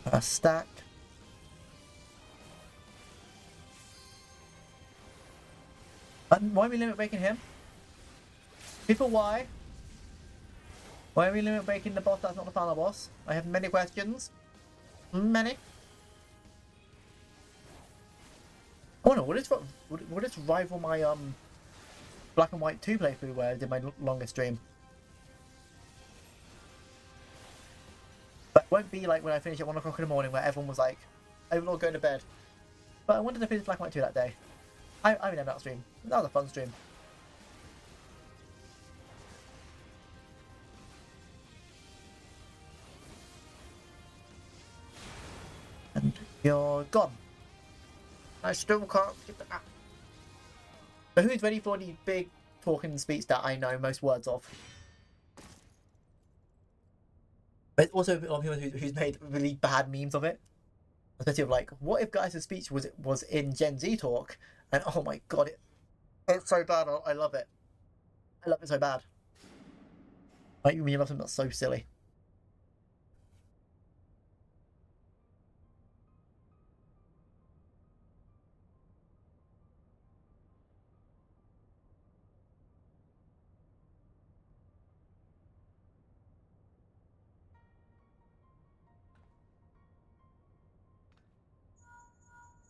A stack. And why are we limit breaking him? People, why? Why are we limit breaking the boss that's not the final boss? I have many questions. Many. Oh no, would this rival my Black and White 2 playthrough where I did my longest stream? But it won't be like when I finish at 1 o'clock in the morning where everyone was like, Overlord, going to bed. But I wanted to finish Black and White 2 that day. I remember that stream. That was a fun stream. And you're gone. I still can't get that. But who's ready for the big talking speech that I know most words of? But it's also a lot of people who's made really bad memes of it. Especially of like, what if Gaius' speech was in Gen Z talk? And oh my god, it's so bad. I love it. I love it so bad. Like, you mean love something that's so silly.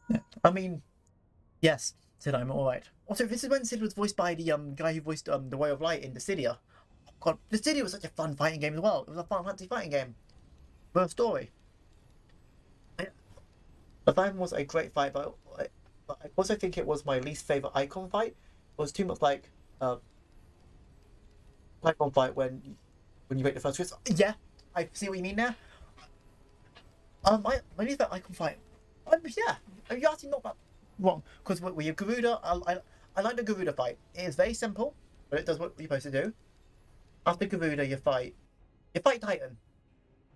Yeah. I mean, yes, Sid, I'm alright. Also, this is when Sid was voiced by the guy who voiced the Way of Light in Dissidia. Oh god, Dissidia was such a fun fighting game as well. It was a Final Fantasy fighting game. With a story. The Leviathan was a great fight, but I also think it was my least favourite Icon fight. It was too much like Icon fight when you make the first twist. Yeah, I see what you mean now. My least favourite Icon fight. Yeah, you're actually not that wrong. Because with your Garuda, I like the Garuda fight. It is very simple, but it does what you're supposed to do. After Garuda, you fight Titan,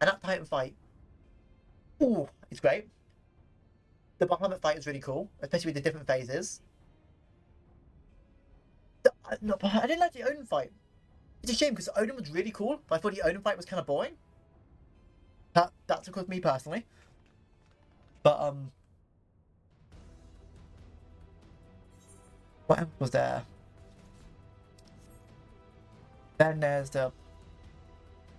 and that Titan fight, ooh, it's great. The Bahamut fight is really cool, especially with the different phases. No, but I didn't like the Odin fight. It's a shame because Odin was really cool, but I thought the Odin fight was kind of boring. That's of course me personally. But what else was there? Then there's the.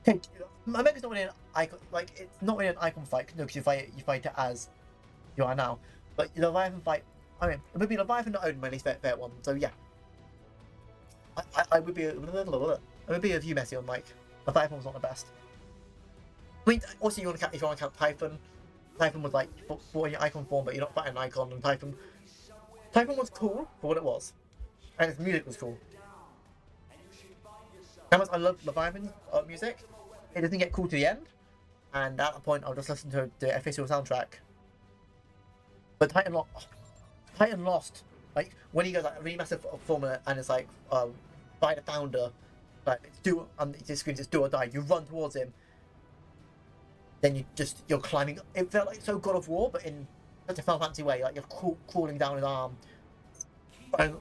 Okay, maybe it's not really an icon. Like it's not really an icon fight. No, because you fight it as you are now. But the Leviathan fight. I mean, it would be Leviathan not own my least favorite one. So yeah, I would be. I would be a few messy on like Leviathan was not the best. I mean, also you want to count if you want to count Typhon. Typhon was like for your icon form, but you're not fighting an icon. And Typhon was cool for what it was, and its music was cool. How much I love Leviathan's music, it doesn't get cool to the end, and at that point I'll just listen to the official soundtrack. But Titan lost. Like when he goes like a really massive formula and it's like by the founder, like it's do it just screams it's do or die. You run towards him. Then you're climbing. It felt like so God of War, but in such a Final Fantasy way. Like you're crawling down his arm, trying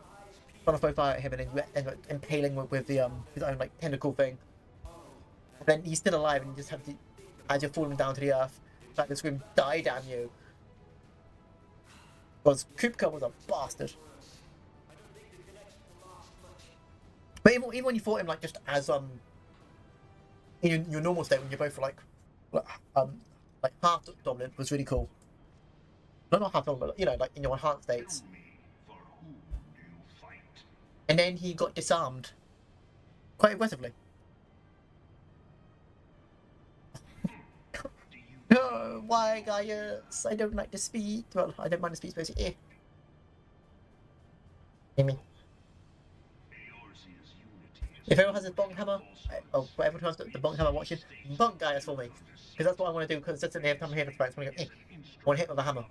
to throw fire at him, and then you end up impaling with the his own like tentacle thing. And then he's still alive, and you just have to, as you're falling down to the earth, like the scream, "Die, damn you!" Because Kupka was a bastard. But even when you fought him like just as in your normal state when you're both like half dominant was really cool. Not half dominant, but like in your enhanced states. And then he got disarmed quite aggressively. No, why, Gaius? I don't like the speed. Well, I don't mind the speed space. Hear me. If everyone has a bong hammer, or everyone who has the bong hammer watching, bong Gaius for me. Because that's what I want to do consistently every time I hear the fights. I want to go, I want to hit with a hammer.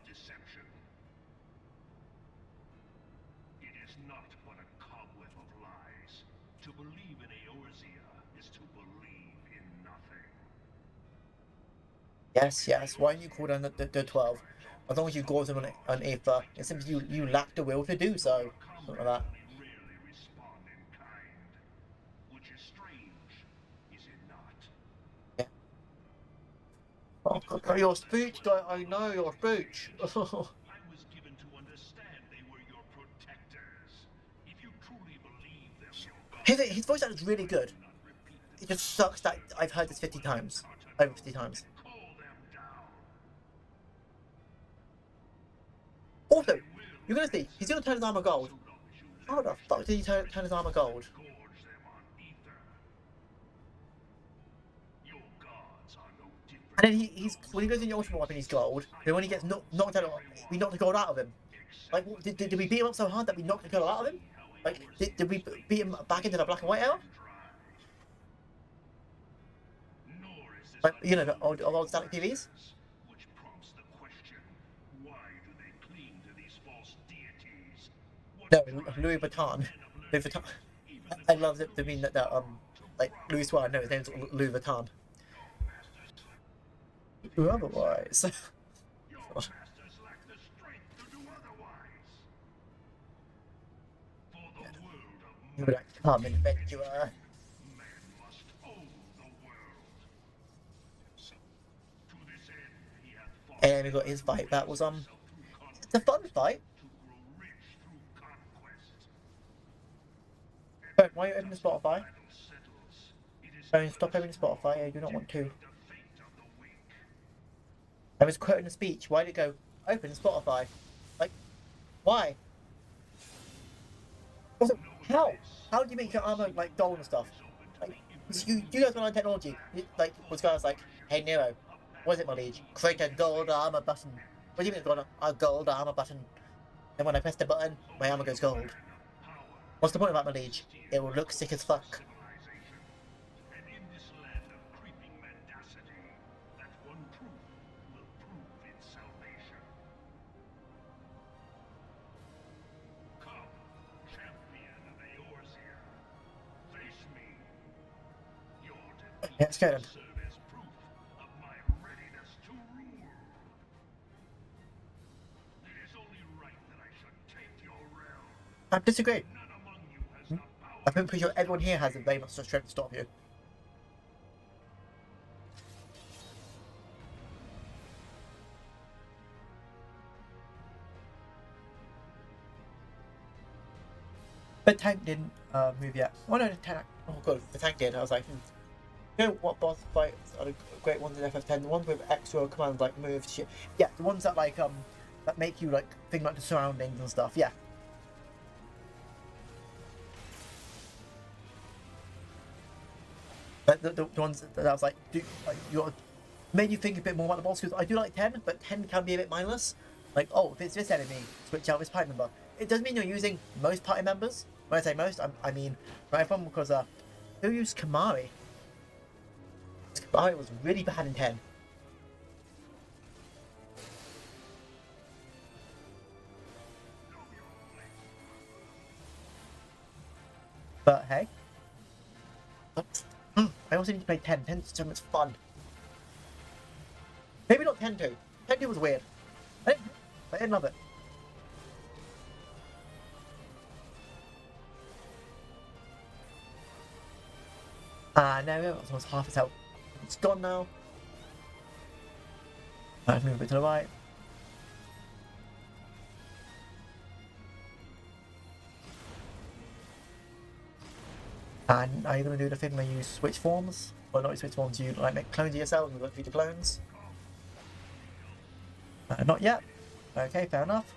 It is not but a cobweb of lies. To believe in Eorzea is to believe in nothing. Yes. Why don't you call down the 12? As long as you gore them on Aether, it seems you lack the will to do so. Something like that. Oh, God, your speech, guy. I know your speech. I was given to understand they were your protectors. If you truly believe them, His voice acting is really good. It just sucks that I've heard this 50 times. Over 50 times. Also, you're gonna see, he's gonna turn his armor gold. How the fuck did he turn his armor gold? And then when he goes in the ultimate weapon, he's gold. Then when he gets knocked out, we knocked the gold out of him. Like, did we beat him up so hard that we knocked the gold out of him? Like, did we beat him back into the black and white era? Like, the old static TVs? Which prompts the question, why do they cling to these false deities? No, Louis Vuitton. Louis Vuitton. I love the mean that like Louis Vuitton. No, his name's Louis Vuitton. Otherwise. Your masters lack the strength to do otherwise. For the world of You would like come adventurer. man must own the world. To this end, he hath fought. And we got his fight. That was it's a fun fight. To grow rich through conquest. But why are you opening Spotify? Battle settles. It is Don't stop opening Spotify. I do not want to. the fate of the weak. I was quoting a speech. Why did it go open Spotify? Like, why? Also, how? How do you make your armor like gold and stuff? Like, you guys rely on technology. Like, was guys like, hey Nero, what is it, my liege? Create a gold armor button. What do you mean it's got a gold armor button? And when I press the button, my armor goes gold. What's the point of that, my liege? It will look sick as fuck. And in this land of creeping mendacity, that one truth will prove its salvation. Come, champion of Eorzea. Face me. Your defeat Let's go then. will serve as proof of my readiness to rule. It is only right that I should take your realm. I disagree. None among you has the power. I'm pretty sure everyone here has a very much the strength to stop you. But tank didn't move yet. Oh no, the tank. Oh god, the tank did. I was like, you know what boss fights are the great ones in FF10? The ones with extra commands like move, shit. Yeah, the ones that like that make you like think like the surroundings and stuff. Yeah. But the ones that I was like, you made you think a bit more about the boss, because I do like 10, but 10 can be a bit mindless. Like, oh, if it's this enemy, switch out this party member. It doesn't mean you're using most party members. When I say most, I mean not everyone, because who used Kamari? Kamari was really bad in 10. But hey. I also need to play 10. 10's so much fun. Maybe not 10-2. 10-2 was weird. I didn't love it. No, it's almost half its health. It's gone now. Let's move a bit to the right. And are you going to do the thing where you switch forms? Or not switch forms, you like make clones of yourself and look for the clones? Not yet. Okay, fair enough.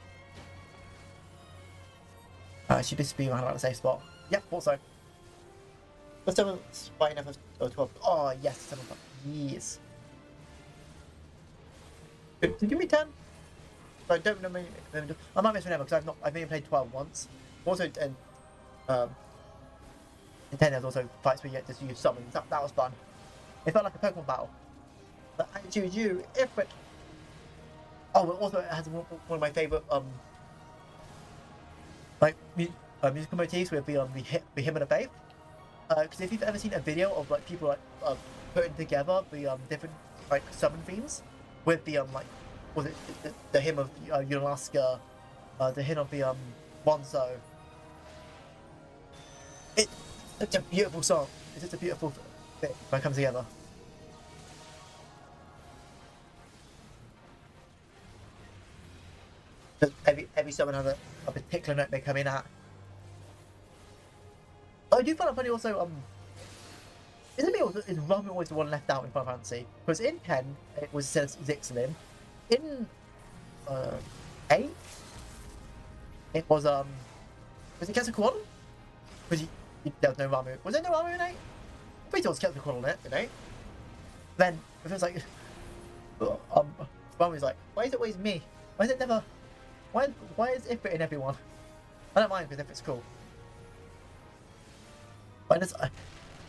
Should this be around about the safe spot? Yep, also. Let's have a spy enough of 12. Oh, yes, 7 o'clock. Yes. Give me 10. I don't know. I might miss one because I've only played 12 once. Also, in 10 there's also fights where you get to use summons. That was fun. It felt like a Pokemon battle. But I choose you, Ifrit. Oh, but also it has one of my favourite musical motifs with the hymn of the faith. Because if you've ever seen a video of like people like putting together the different like summon themes with the was it the hymn of Unalaska, the hymn of the Bonzo. It's a beautiful song. It's just a beautiful bit when it comes together. Just every summon has a particular note they come in at. I do find it funny also, isn't Ramu always the one left out in Final Fantasy? Because in 10, it was Zixlin. In 8, it was it Quetzalcoatl? Because there was no Ramu. Was there no Ramu in 8? I think it was Quetzalcoatl in 8. Then, it was like, Ramu's like, why is it always me? Why is it never, why is Ifrit in everyone? I don't mind because Ifrit's cool. But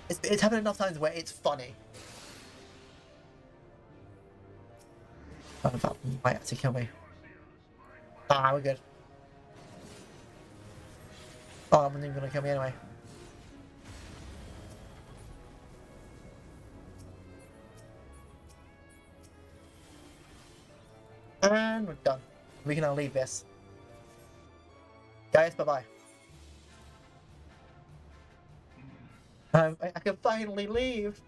it's happened enough times where it's funny. That might actually kill me. Ah, we're good. Oh, I'm not even gonna kill me anyway. And we're done. We can now leave this. Guys, bye-bye. I can finally leave.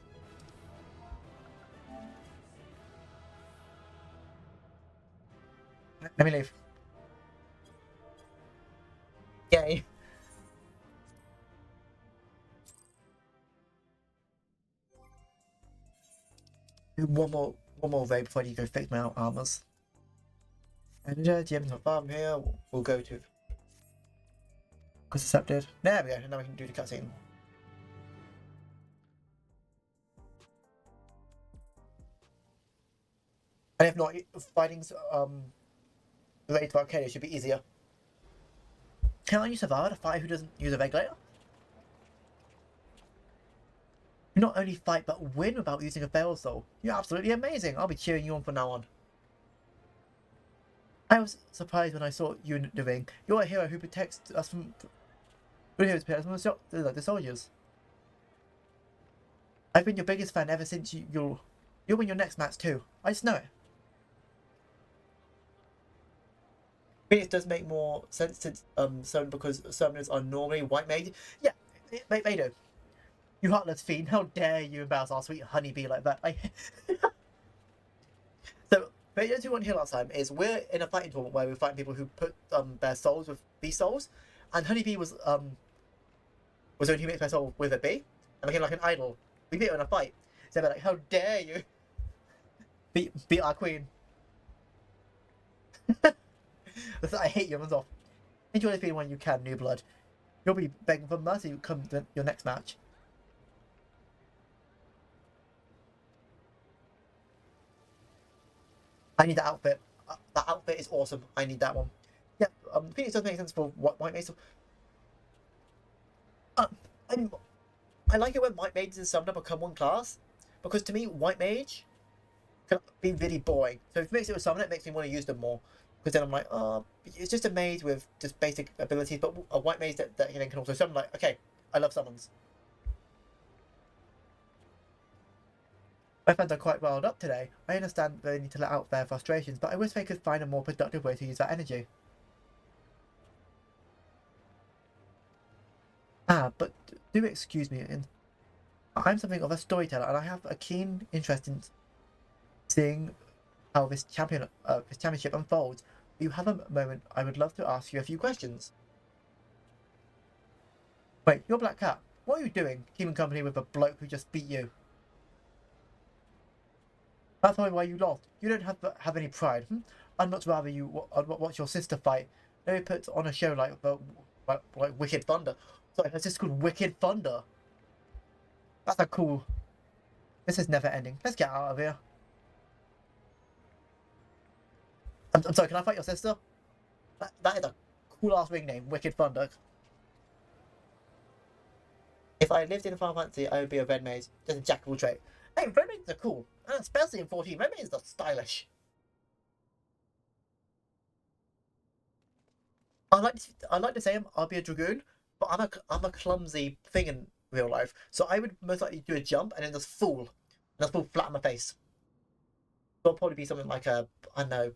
Let me leave. Yay. Do one more raid before you go fix my armors. And GM's not far from here. We'll go to. Because accepted. There we go. Now we can do the cutscene. And if not, fighting the raid to Arcadia should be easier. Can you survive a fighter who doesn't use a regulator? You not only fight but win without using a fail soul. You're absolutely amazing. I'll be cheering you on from now on. I was surprised when I saw you in the ring. You're a hero who protects us from. The soldiers. I've been your biggest fan ever since you'll win your next match too. I just know it. It does make more sense to summon because summoners are normally white mage. Yeah, they do. You heartless fiend! How dare you embarrass our sweet honeybee like that? So, for those who weren't here last time, is we're in a fighting tournament where we're fighting people who put their souls with beast souls, and honeybee was was the one who mixed my soul with a bee and became like an idol. We beat her in a fight. So they're like, how dare you beat our queen? I hate you, off. Enjoy this being when you can, New Blood. You'll be begging for mercy come your next match. I need that outfit. That outfit is awesome. I need that one. Yeah, Phoenix does make sense for what White Mage. I like it when White Mages and Summoner become one class, because to me, White Mage can be really boring. So if it makes it with Summoner, it makes me want to use them more. Because then I'm like, oh, it's just a mage with just basic abilities, but a White Mage that then can also summon. Like, okay, I love summons. My friends are quite riled up today. I understand they need to let out their frustrations, but I wish they could find a more productive way to use that energy. But do excuse me, I'm something of a storyteller, and I have a keen interest in seeing how this championship unfolds. If you have a moment, I would love to ask you a few questions. Wait, you're Black Cat. What are you doing, keeping company with a bloke who just beat you? That's probably why you lost. You don't have any pride. I'd much rather you watch your sister fight. Maybe put on a show like Wicked Thunder. Sorry, that's just called Wicked Thunder. That's a cool. This is never ending. Let's get out of here. I'm sorry, can I fight your sister? That is a cool ass ring name, Wicked Thunder. If I lived in Final Fantasy, I would be a red mage. Just a jack of all trades. Hey, red mages are cool, and especially in 14, red mages are stylish. I like to say I'll be a dragoon, but I'm a clumsy thing in real life. So I would most likely do a jump and then just fall flat on my face. So I'll probably be something like I don't know.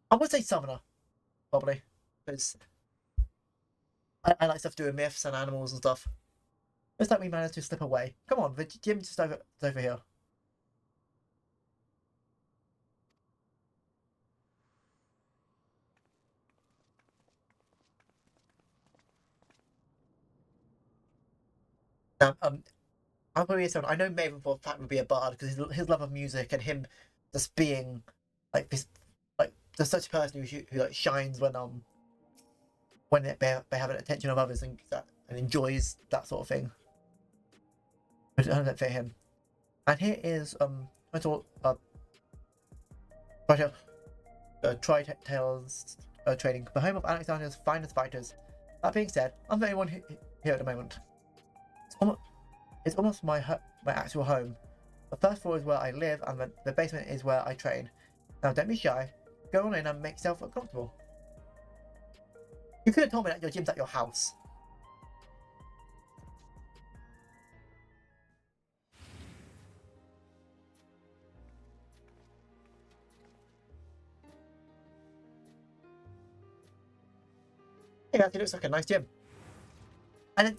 I would say summoner, probably, because I like stuff doing myths and animals and stuff. Looks like we managed to slip away. Come on, the gym's just over here. I'm probably someone. I know Maven for a fact would be a bard because his love of music and him just being like this, like just such a person who like shines when they have an attention of others and enjoys that sort of thing. But I don't fit him. And here is I thought Tri-Tails training, the home of Alexander's finest fighters. That being said, I'm the only one here at the moment. It's almost my actual home. The first floor is where I live, and the basement is where I train. Now, don't be shy. Go on in and make yourself comfortable. You could have told me that your gym's at your house. It actually looks like a nice gym. And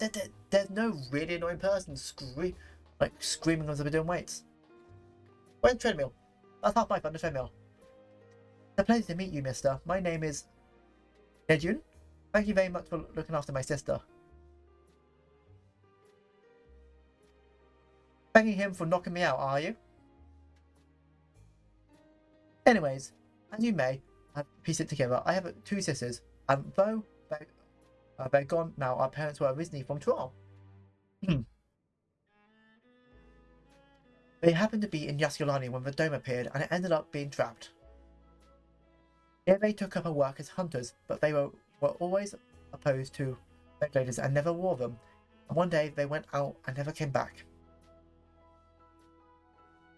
there's no really annoying person screaming as they're doing weights. Where's the treadmill? That's half my fun, the treadmill. It's a pleasure to meet you, mister. My name is Nejun. Thank you very much for looking after my sister. Thanking him for knocking me out, are you? Anyways, as you may have pieced it together, I have two sisters, and though they're gone now, our parents were originally from Toronto. They happened to be in Yaskulani when the dome appeared, and it ended up being trapped. Here they took up a work as hunters, but they were always opposed to regulators and never wore them. And one day they went out and never came back.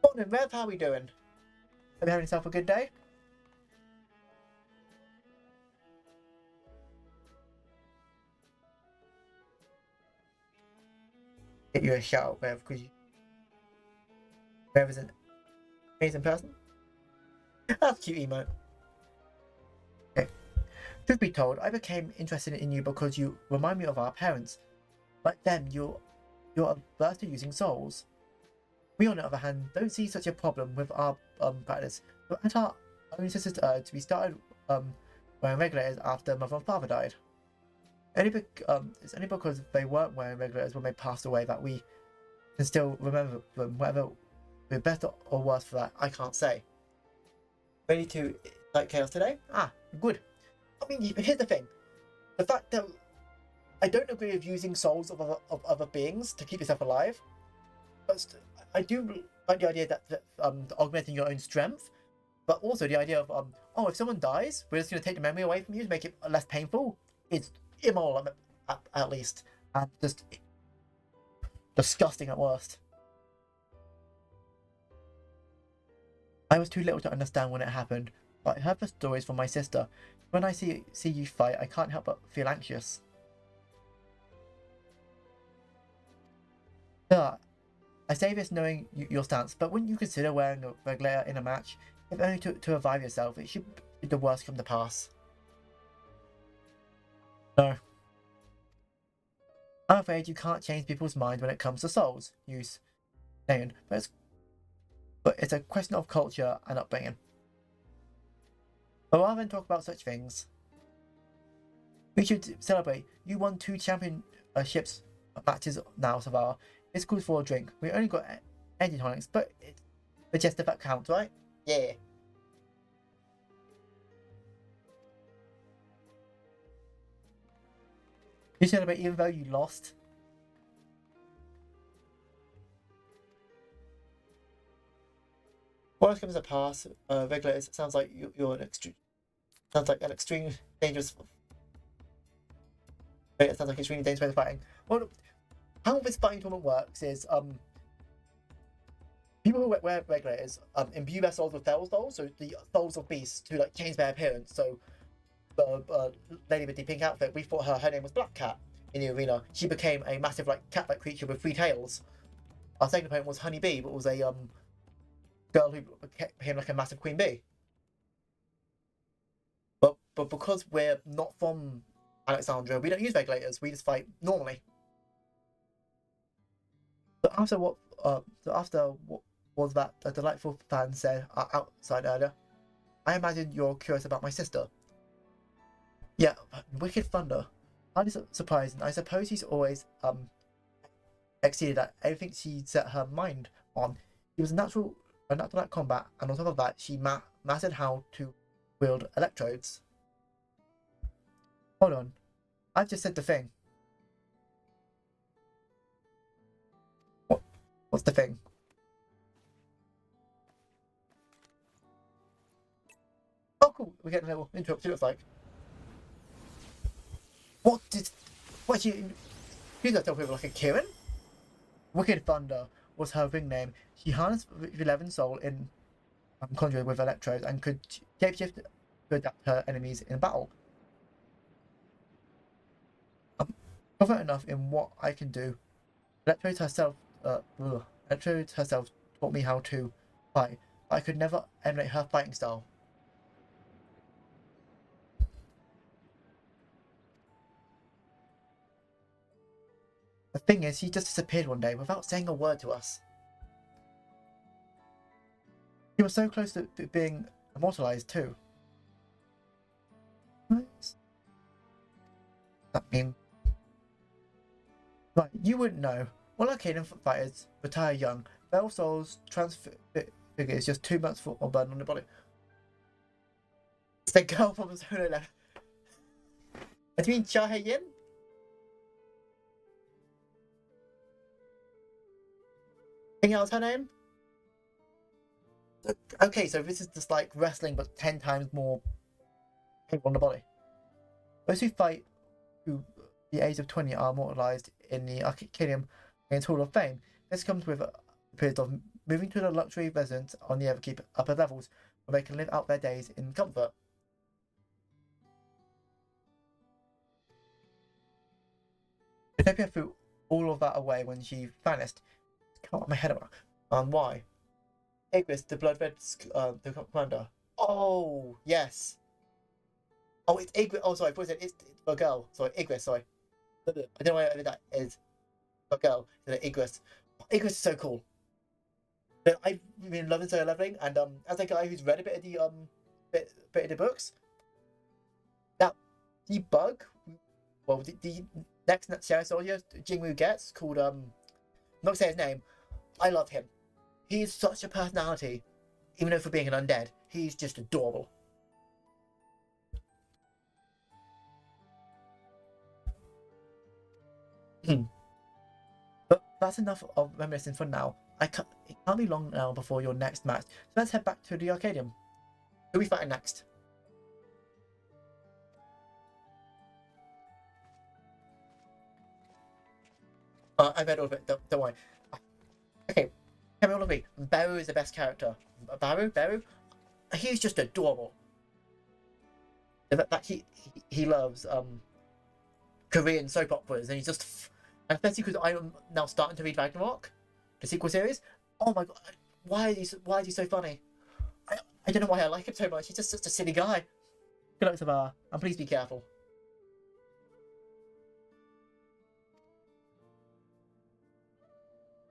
Morning, Rev, how are we doing? Are you having yourself a good day? Get you a shout out, Rev, because Rev is an amazing person. That's cute emote. Okay. Truth be told, I became interested in you because you remind me of our parents. Like them, you're averse to using souls. We, on the other hand, don't see such a problem with our practice. But at our own sister's urge, we started wearing regulators after mother and father died. it's only because they weren't wearing regulators when they passed away that we can still remember them. Whether we're better or worse for that, I can't say. Ready to fight chaos today? Ah, good. I mean, here's the thing: the fact that I don't agree with using souls of other beings to keep yourself alive, but I do like the idea that augmenting your own strength, but also the idea of oh, if someone dies, we're just going to take the memory away from you to make it less painful. It's immoral at least, and just disgusting at worst. I was too little to understand when it happened, but I heard the stories from my sister. When I see you fight, I can't help but feel anxious. I say this knowing your stance, but wouldn't you consider wearing a regulator in a match? If only to revive yourself, it should be the worst come to pass. No. I'm afraid you can't change people's minds when it comes to souls use, Nayan, but it's a question of culture and upbringing. But rather than talk about such things, we should celebrate. You won 2 championships matches now, Savara. It's good for a drink. We only got energy tonics, but just if that counts, right? Yeah. You celebrate even though you lost. Worst comes to pass, regulators. Sounds like you're an extreme. Sounds like an extreme dangerous. It sounds like extremely dangerous way of fighting. Well, how this fighting tournament works is people who wear regulators imbue their souls with feral souls, so the souls of beasts to like change their appearance. So the lady with the pink outfit, we thought her name was Black Cat in the arena. She became a massive like cat-like creature with 3 tails. Our second opponent was Honey Bee, but was a girl who became like a massive queen bee. But because we're not from Alexandria, we don't use regulators. We just fight normally. So after what was that a delightful fan said outside earlier, I imagine you're curious about my sister. Yeah, Wicked Thunder. Highly surprising. I suppose he's always exceeded at everything she set her mind on. He was a natural at combat, and on top of that, she mastered how to wield electrodes. Hold on, I've just said the thing. What's the thing? Oh, cool. We're getting a little interrupt. See what it's like. What you gotta tell people like a Kieran? Wicked Thunder was her ring name. She harnessed 11 soul in conjured with electrodes and could shapeshift to adapt her enemies in battle. I'm confident enough in what I can do. Electrodes herself taught me how to fight. I could never emulate her fighting style. The thing is, she just disappeared one day without saying a word to us. She was so close to being immortalized too. What does that mean? Right, you wouldn't know. All arcadian fighters retire young. Feral souls transfigure is just 2 months for burn on the body. It's the girl from Zone 11. Do you mean Cha Yin? Think that was her name? Okay, so this is just like wrestling, but 10 times more people on the body. Those who fight to the age of 20 are immortalized in the Arcadium against Hall of Fame. This comes with a period of moving to the luxury residence on the Everkeep upper levels, where they can live out their days in comfort. Utopia threw all of that away when she vanished. Can't get my head around why. Igris, the blood red the commander. Oh yes. Oh, it's Igris. Oh, sorry. What is it? It's a girl. Sorry, Igris. Sorry. I don't know why I did that. Is a girl. It's Igris. Igris is so cool. But I've been loving Solo Leveling, and as a guy who's read a bit of the bit of the books, that the bug, well, well, the next Shadow Soldier Jingwu gets, called, I'm not gonna say his name, I love him. He's such a personality, even though for being an undead, he's just adorable. But that's enough of reminiscing for now. It can't be long now before your next match, so let's head back to the Arcadium. Who are we fighting next? I read all of it, don't worry. Okay, can we all agree? Baru is the best character. Baru? He's just adorable. In fact, he loves Korean soap operas, and he's just, and especially because I'm now starting to read Ragnarok, the sequel series. Oh my god, why is he so funny? I don't know why I like him so much. He's just such a silly guy. Good luck, Savar, and please be careful.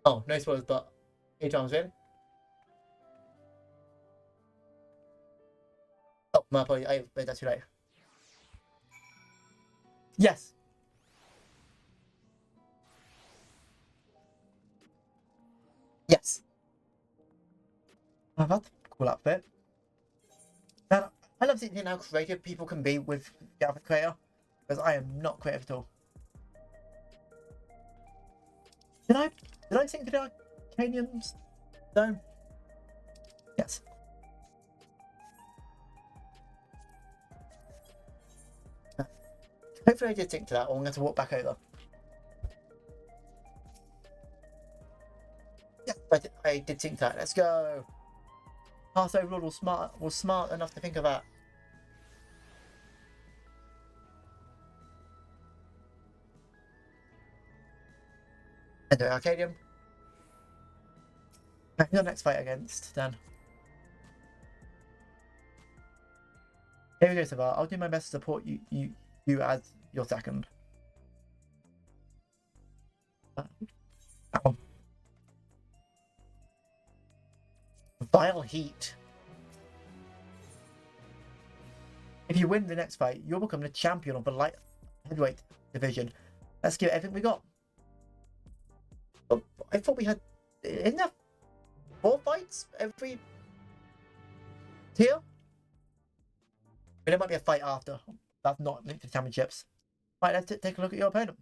Oh, no spoilers, but here John's in. Oh, my apologies. I read that too late. Yes. Yes. Oh, that's a cool outfit. Now, I love seeing how creative people can be with the outfit creator, because I am not creative at all. Did I think the Arcadium Stone? Yes. Hopefully I did think to that, or I'm going to walk back over. Yes, I did think to that. Let's go. Pass Overlord was smart enough to think of that. And the Arcadium. Who's the next fight against, Dan? Here we go, Savar. I'll do my best to support you as your second. Ow. Vile Heat. If you win the next fight, you'll become the champion of the light heavyweight division. Let's give it everything we got. Oh, I thought we had, isn't there 4 fights every tier? But there might be a fight after. That's not linked to the championships. Right, let's take a look at your opponent.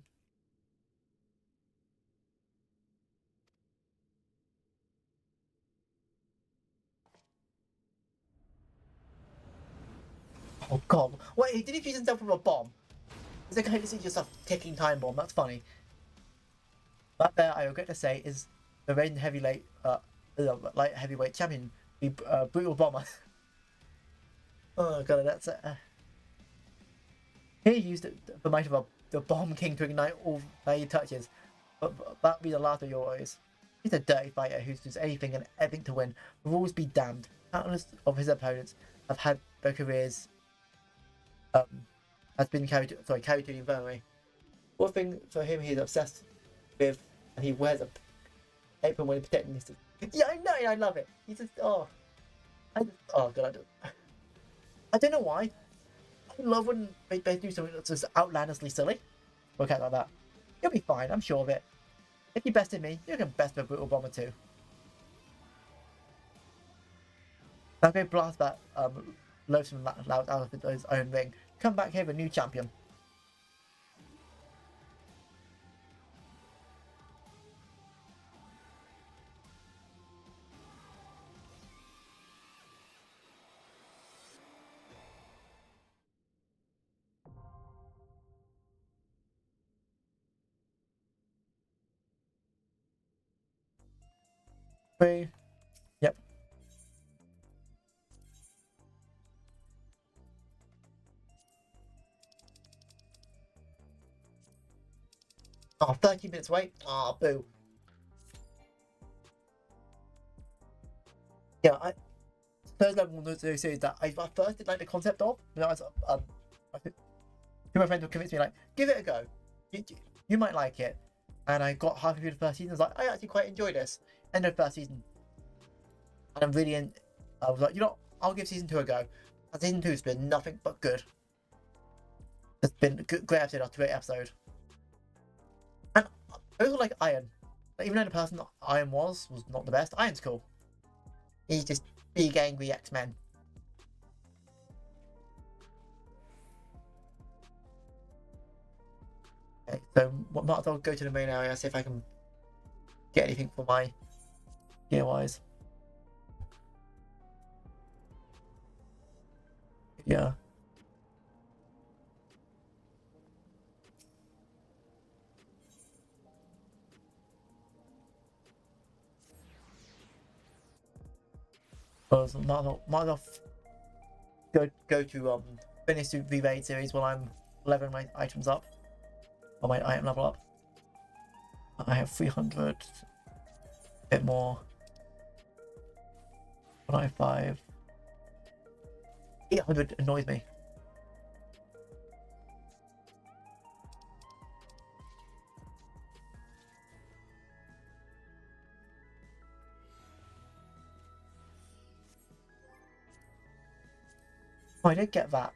Oh god. Wait, did he fuse himself with a bomb? Is it going to see just a ticking time bomb? That's funny. That there, I regret to say, is the reigning light heavyweight champion, the Brutal Bomber. Oh god, that's it. He used the might of the Bomb King to ignite all that he touches. But that'd be the last of your worries. He's a dirty fighter who does anything and everything to win. Will always be damned. Countless of his opponents have had their careers has been carried to the infirmary. One thing for him he's obsessed with, and he wears a apron when protecting this. Yeah, I know, I love it. He's just oh god, I don't know why. I love when they do something that's just outlandishly silly. Work out like that. You'll be fine, I'm sure of it. If you bested me, you can best the Brutal Bomber too. Now go blast that loathsome loud out of his own ring. Come back here with a new champion. Three. Yep. Oh, 30 minutes wait. Oh, boo. Yeah, third level of the series that I first did like the concept of. You know, I think my friend would convince me like, give it a go. You might like it. And I got halfway through the first season. I was like, I actually quite enjoy this. End of the first season. And I'm really I was like, you know, I'll give season 2 a go. And season 2's been nothing but good. It's been a great episode after great episode. And I also like Iron. Like, even though the person that Iron was not the best, Iron's cool. He's just big angry X-Men. Okay, so might as well go to the main area, see if I can get anything for my gear-wise. Yeah. Might as well go to finish the raid series while I'm leveling my items up. Or my item level up. I have 300. A bit more. 195. 800 annoys me. Oh, I did get that.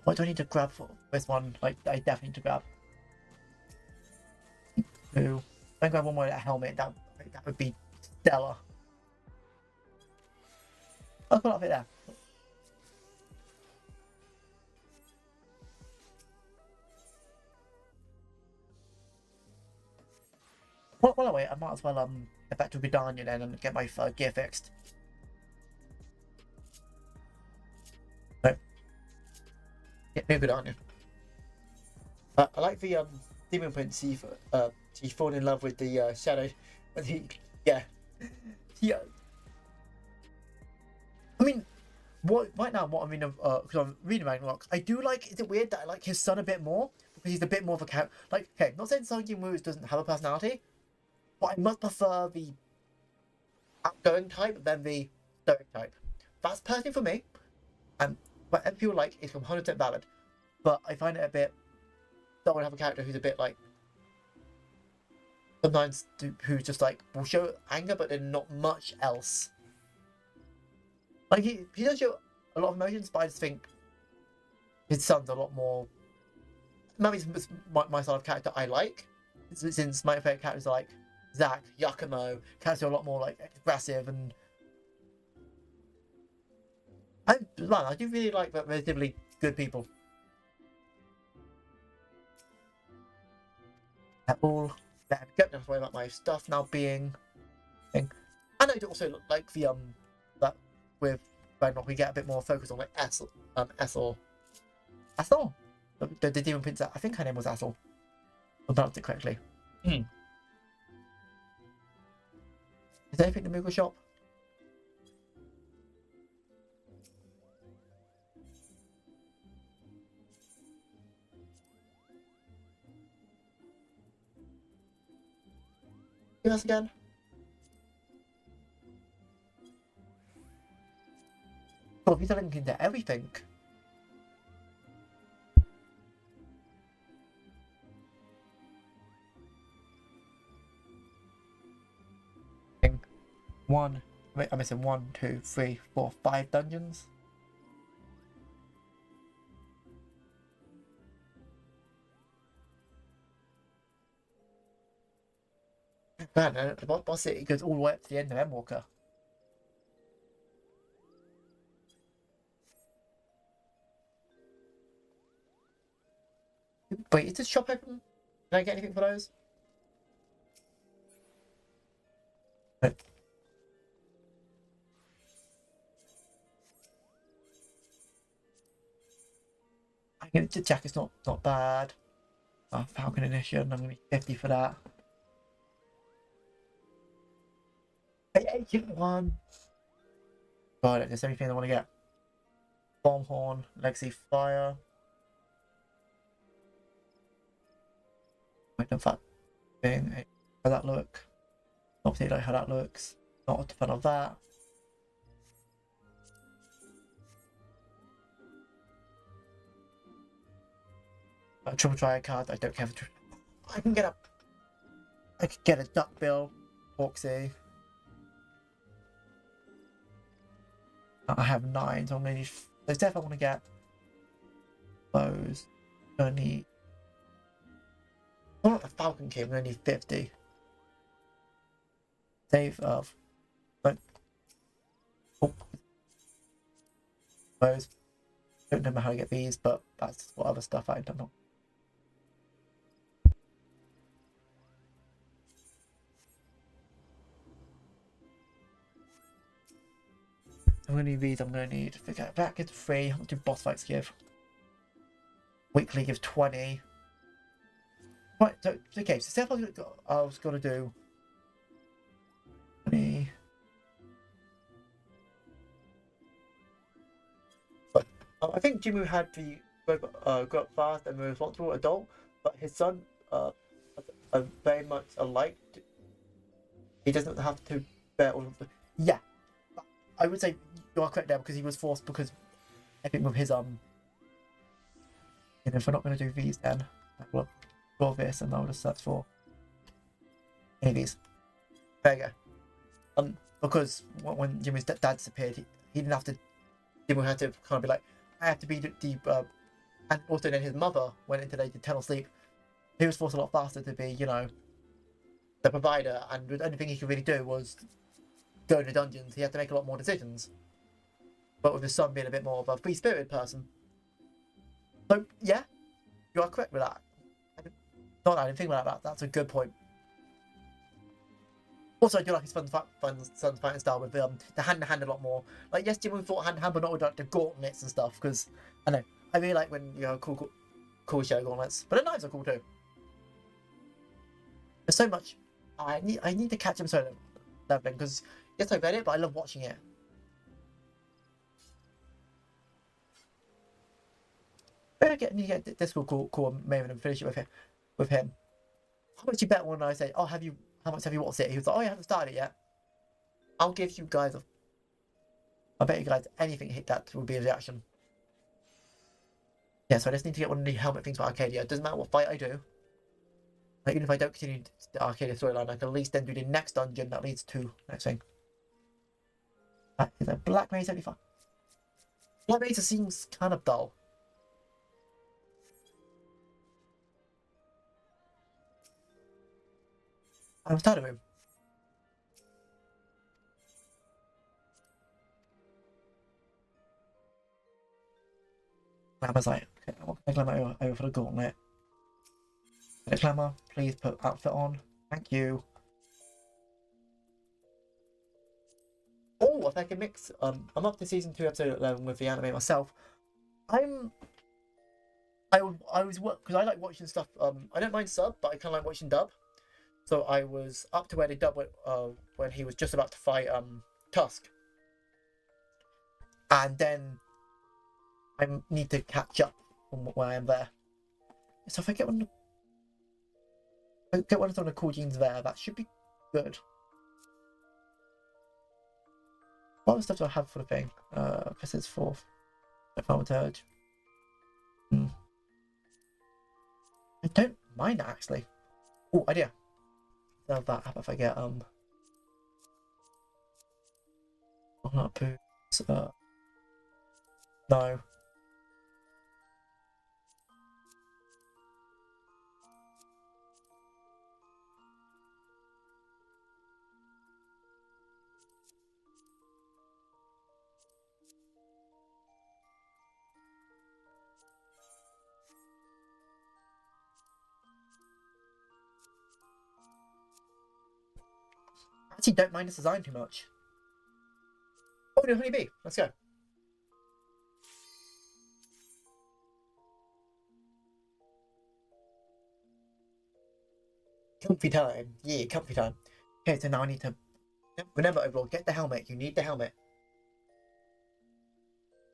What do I need to grab for this one? Like, I definitely need to grab. Two. I can grab one more helmet. That would be stellar. I'll put it there. Well, wait. I might as well get back to Gridania then and get my gear fixed. No. Yeah, no Gridania. I like the Demon Prince. He's fallen in love with the Shadow. But yeah. I mean, right now what I'm reading, because I'm reading Ragnarok, I do like. Is it weird that I like his son a bit more because he's a bit more of a character? Like, okay, not saying Sung Jin Woo doesn't have a personality, but I much prefer the outgoing type than the stoic type. That's personally for me, and whatever people like is 100% valid. But I find it a bit. Don't want to have a character who's a bit like. Sometimes who's just like will show anger, but then not much else. Like he does show a lot of emotions, but I just think his son's a lot more. Maybe it's my style of character I like, since my favorite characters are like Zack, Yakumo, characters are a lot more like aggressive and. I do really like relatively good people. All. There we go. Don't have to worry about my stuff now being thing. And I do also like the that with Ragnarok we get a bit more focus on like Ethel. The demon princess. I think her name was Ethel. If I pronounced it correctly. Is there anything in the Moogle shop? Do this again. Oh, he's linking into everything. I'm missing 1, 2, 3, 4, 5 dungeons. Man, the boss city goes all the way up to the end of Endwalker. Wait, is this shop open? Can I get anything for those? No. I get the jacket's not bad. Falcon Edition, I'm gonna be 50 for that. Hey, one. God, there's everything I want to get. Bombhorn, Legacy Fire. I don't know thing. How that look? Not particularly how that looks. Not a fan of that. A triple triad card. I don't care for. I can get a duckbill, Foxy. I have 9, so I'm gonna need. There's definitely want to get those. Gonna need. Not the Falcon King. I'm gonna need 50. Save of. But. Oh. Those. Don't know how to get these, but that's what other stuff I don't know. I'm gonna need these. I'm gonna need. Forget that gives 3. How much do boss fights give? Weekly gives 20. Right. So okay. So say if I was gonna do 20. But I think Jimu had the grew up fast and responsible adult, but his son are very much alike. He doesn't have to bear all of the. Yeah, I would say you are correct there because he was forced because I think with his if we're not going to do these, then we'll draw this and I'll just search for any of these. There you go. Because when Jimmy's dad disappeared, he didn't have to. Jimmy had to kind of be like, I have to be the and also then his mother went into the eternal sleep. He was forced a lot faster to be, the provider, and the only thing he could really do was go into dungeons. He had to make a lot more decisions. But with his son being a bit more of a free-spirited person. So, yeah, you are correct with that. I didn't think about that. That's a good point. Also, I do like his son's fighting style with the hand-to-hand a lot more. Like, yes, Jimmy fought hand-to-hand, but not with like the gauntlets and stuff, because, I know, I really like when, cool show gauntlets. But the knives are cool too. There's so much. I need to catch him so leveling, because, yes, I read it, but I love watching it. But I need to get this will call Maven and finish it with him. How much you bet when I say, how much have you watched it? He was like, I haven't started it yet. I'll give you guys I bet you guys anything hit that will be a reaction. Yeah, so I just need to get one of the helmet things for Arcadia. It doesn't matter what fight I do. Like, even if I don't continue the Arcadia storyline, I can at least then do the next dungeon that leads to next thing. That is a Black Mesa 75. Black Mesa seems kind of dull. I'm tired of him. Glamour's like, okay, what can I glamour over for the gauntlet? Get a glamour, please put outfit on. Thank you. Oh, if I can mix, I'm up to season 2, episode 11 with the anime myself. I was because I like watching stuff. I don't mind sub, but I kind of like watching dub. So I was up to where they dub when he was just about to fight Tusk, and then I need to catch up from where I am there. So if I get one of the cool jeans there, that should be good. What other stuff do I have for the thing? This is for Thaumaturge. I don't mind that actually. Oh, idea. Sell that if I get not boots. No. I actually don't mind this design too much. Oh no, honeybee. Let's go. Comfy time. Yeah, comfy time. Okay, so now I need to... Remember, Overlord, get the helmet. You need the helmet.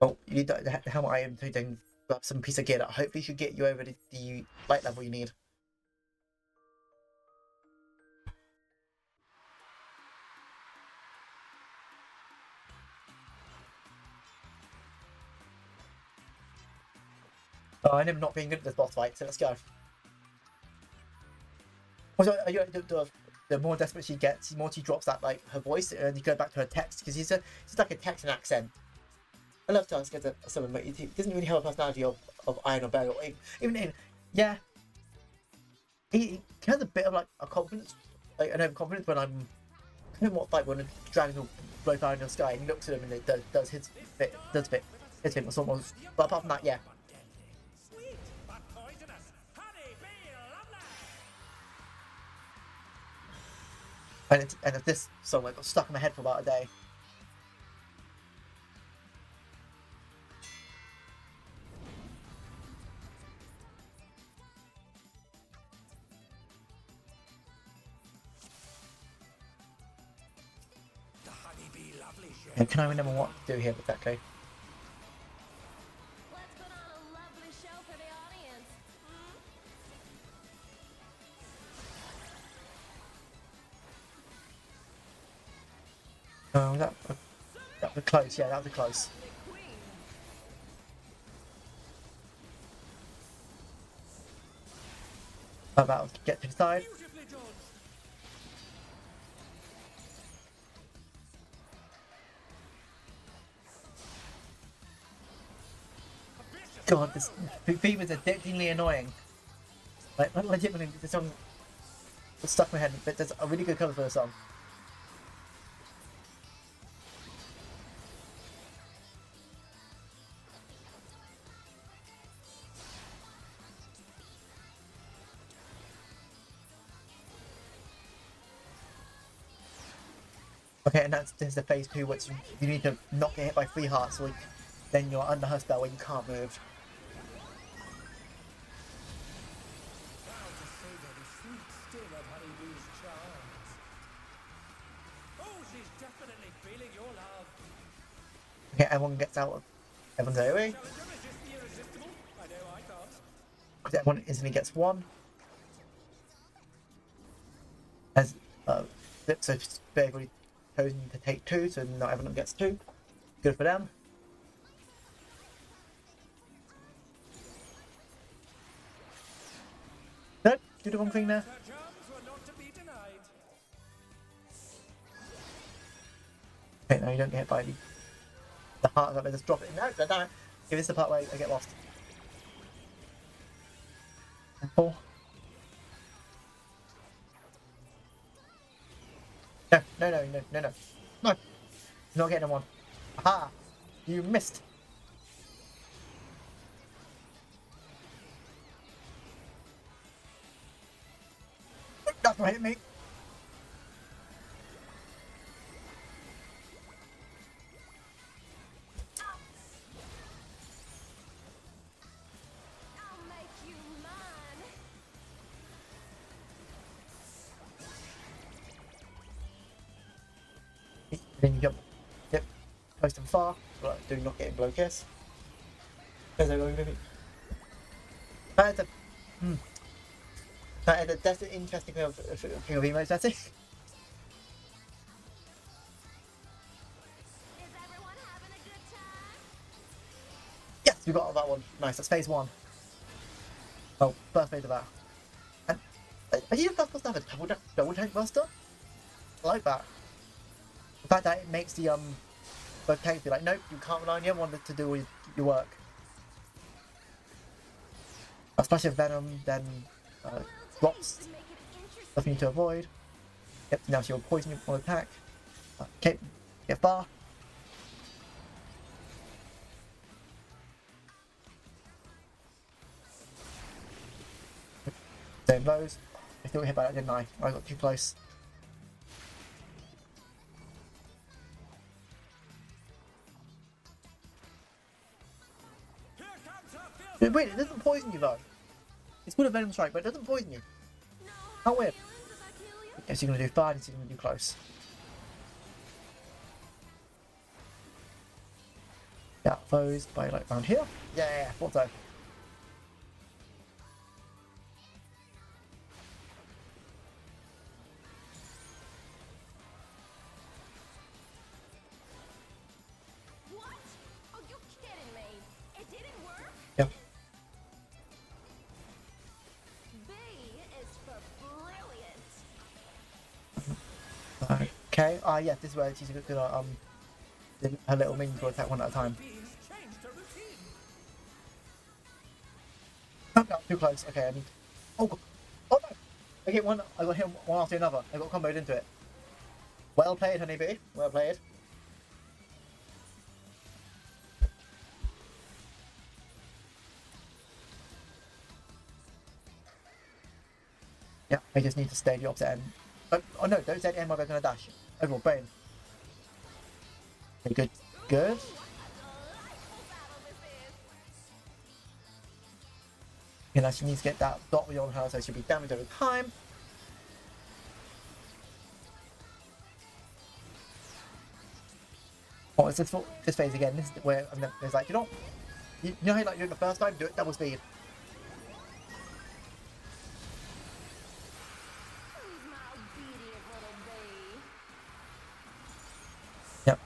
Oh, you need the helmet item to then grab some piece of gear that hopefully should get you over the light level you need. Oh, I am not being good at this boss fight, so let's go. Also, the more desperate she gets, the more she drops that, like, her voice, and you go back to her text, because it's like a text and accent. I love Task as a summon, but he doesn't really have a personality of Iron or Bell, or even in, yeah, he has a bit of like a confidence, like an overconfidence when I'm in what fight when a dragon will blow fire in the sky and he looks at him and it does his bit, his thing or something. But apart from that, yeah. Sweet, but poisonous. Honey, be lovely. And if this song like got stuck in my head for about a day. The honey be lovely, chef. And can I remember what to do here exactly? Let's put on a lovely show for the audience. Oh, that was close. Yeah, that was close. About to get to the side. Beautifully done. God, this theme is addictingly annoying. Like, legitimately, the song was stuck in my head, but there's a really good cover for the song. Okay, and this is the phase 2, which you need to not get hit by 3 hearts, or then you're under her spell where you can't move. Proud to savor the sweet sting of honeybee's charms. Oh, she's definitely feeling your love. Okay, everyone gets out of everyone's AoE, Challenger, resist the irresistible? I know I can't. because everyone instantly gets 1. As so everybody chosen to take 2, so not everyone gets 2. Good for them. Nope, do the wrong thing there. Her charms were not to be denied. Okay, no, you don't get hit by the heart. Let me just drop it. No, damn it. If it's the part where I get lost. 4. No, no, no, no, no, no. No. You're not getting a 1. Aha! You missed. That's not hitting me. I'll make you mine. Then you jump. Yep. Close and far. But do not get blow kiss. There's no going movie. That's a. That's an interesting thing of emotes, that's it. Is everyone having a good time? Yes, we got that one. Nice, that's phase 1. Oh, first phase of that. And are you supposed to have a double tank buster? I like that. The fact that it makes the both tanks be like, nope, you can't rely on the other one to do all your work. A splash of venom then drops To make it interesting. stuff you need to avoid. Yep, now she'll poison you on attack. Okay, get far. Same those. I still got hit by that, didn't I? I got too close. Here comes her filth. Wait, it doesn't poison you though. It's called a venom strike, but it doesn't poison you. How weird. Feelings if I kill you? Yes, you're gonna do far, and you're gonna do close. Yeah, foes by like around here. Yeah, thought so. What? Oh, you're kidding me. It didn't work? Yep. B is for brilliant. Okay. Yeah, this is where she's gonna her little minions will attack one at a time. Honeybee's Oh, no, too close. Okay, I need. Oh, God. Oh no! Okay, one. I got hit one after another. I got comboed into it. Well played, honeybee. Well played. Yeah, I just need to stay the opposite end. Oh no, don't say the end while they're gonna dash. Overall, brain. Okay, good. Good. You know, she needs to get that dot on her, so she'll be damaged over time. Oh, it's this phase again. This is where there's like, you know how you like do it the first time? Do it double speed. Yep.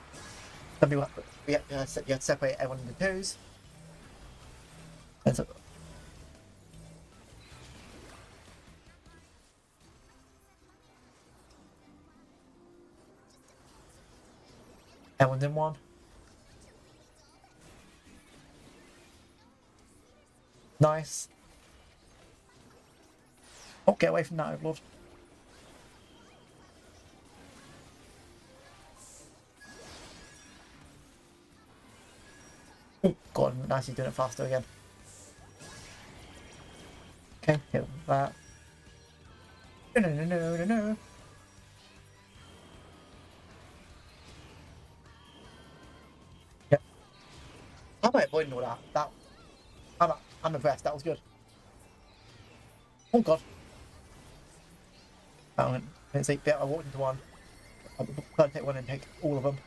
Some people you have to separate everyone into twos. And so, everyone's in one. Nice. Oh, get away from that, Overlord. Oh, God, now she's doing it faster again. Okay, hit that. No. Yep. How am I avoiding all that? I'm impressed. That was good. Oh, God. Let's see. Yeah, I walked into one. I'm going to take one and take all of them.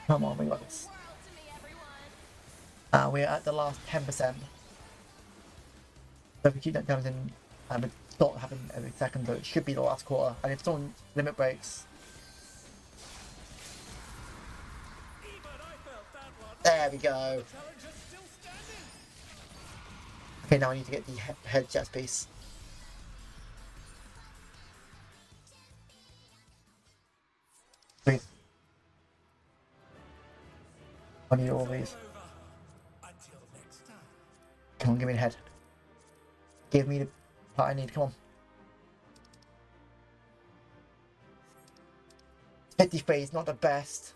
Come on, we got this. We're at the last 10%. So if we keep that damage in, and it's not happening every second, so it should be the last quarter. And if someone limit breaks, there we go. Okay, now I need to get the head chest piece. Please. I need all these. Come on, give me the head. Give me the part I need, come on. 53 is not the best.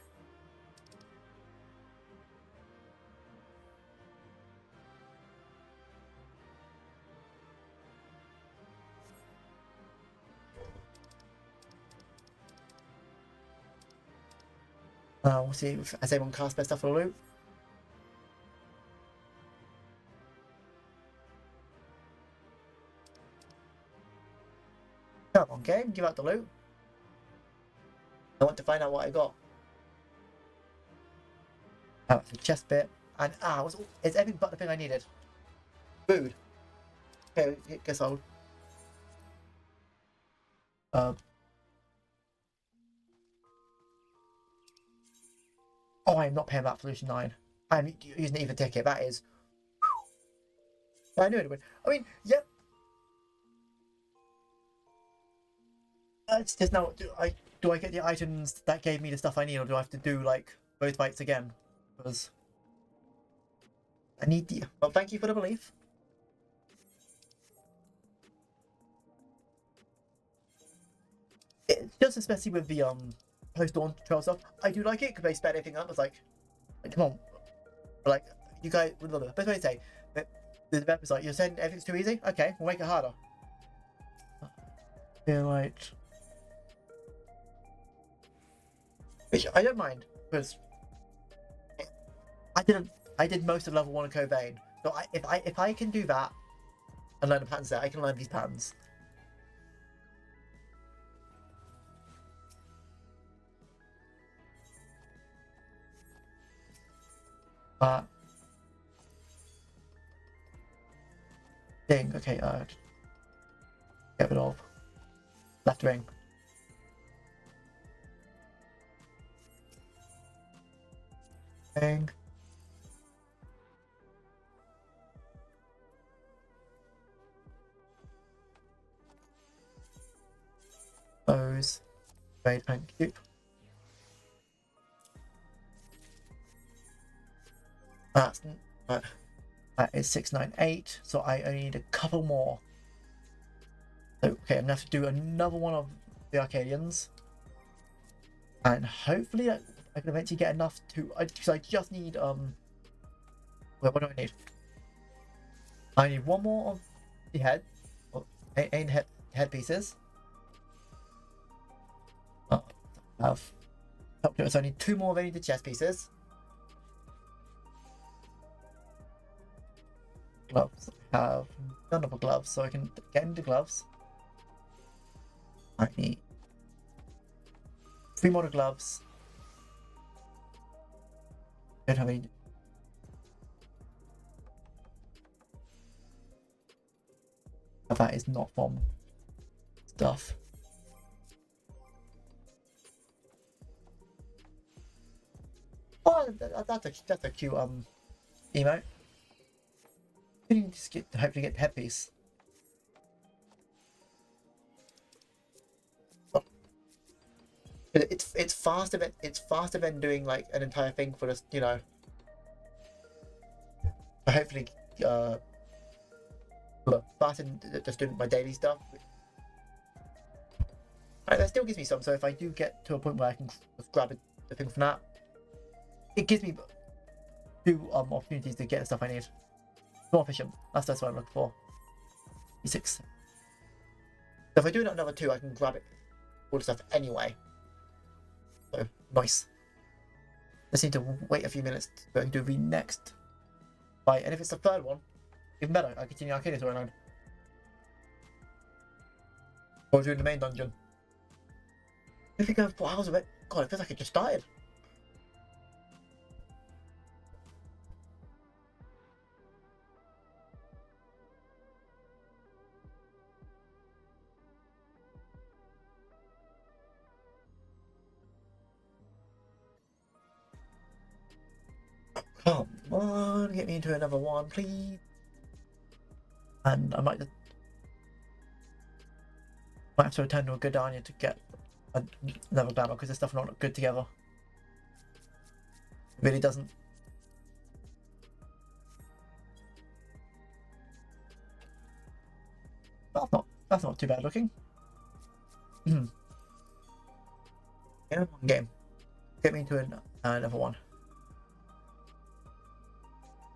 We'll see if has everyone cast their stuff for the loot. Come on, game, give out the loot. I want to find out what I got. The chest bit. And it's everything but the thing I needed. Food. Okay, guess I'll. Oh, I'm not paying that for Lucian 9. I'm using either ticket. That is. I knew it would. I mean, yep. It's just now. Do I get the items that gave me the stuff I need, or do I have to do like both fights again? Because I need the. Well, thank you for the belief. It's just especially with the post Dawntrail stuff. I do like it because they sped everything up. It's like come on, but like you guys. The best way to say that the developer's like, you're saying everything's too easy. Okay, we'll make it harder. Yeah, right. Which I don't mind because I did most of level 1 of Cobain. So if I can do that and learn the patterns there, I can learn these patterns. Thing. Okay. Get rid of left ring. Thing. Those. Great, thank you. That's that is 698, so I only need a couple more. So, okay, I'm gonna have to do another one of the Arcadians, and hopefully I can eventually get enough to. Because I just need Wait, what do I need? I need one more of the head, eight head pieces. Oh, I have. Okay, so I need 2 more of any of the chest pieces. Gloves. I have none of the gloves, so I can get into gloves. I need 3 more gloves. Don't have any. That is not from stuff. Oh, that's a cute emote. You need to hopefully get the headpiece. It's faster than doing like an entire thing for just, you know. Hopefully faster than just doing my daily stuff. Right, that still gives me some, so if I do get to a point where I can just grab the thing from that, it gives me 2 opportunities to get the stuff I need. More efficient. That's what I'm looking for. E6. So if I do another 2, I can grab it all the stuff anyway. So nice. Just need to wait a few minutes to do the next fight, and if it's the 3rd one, even better. I continue Arcadia storyline. Or doing the main dungeon. If you go 4 hours of it, God, it feels like it just started. Come on, get me into another one, please. And I might have to return to a Gardania to get another glamour because the stuff not look good together. It really doesn't. That's not too bad looking. Yeah, one game. Get me into another one.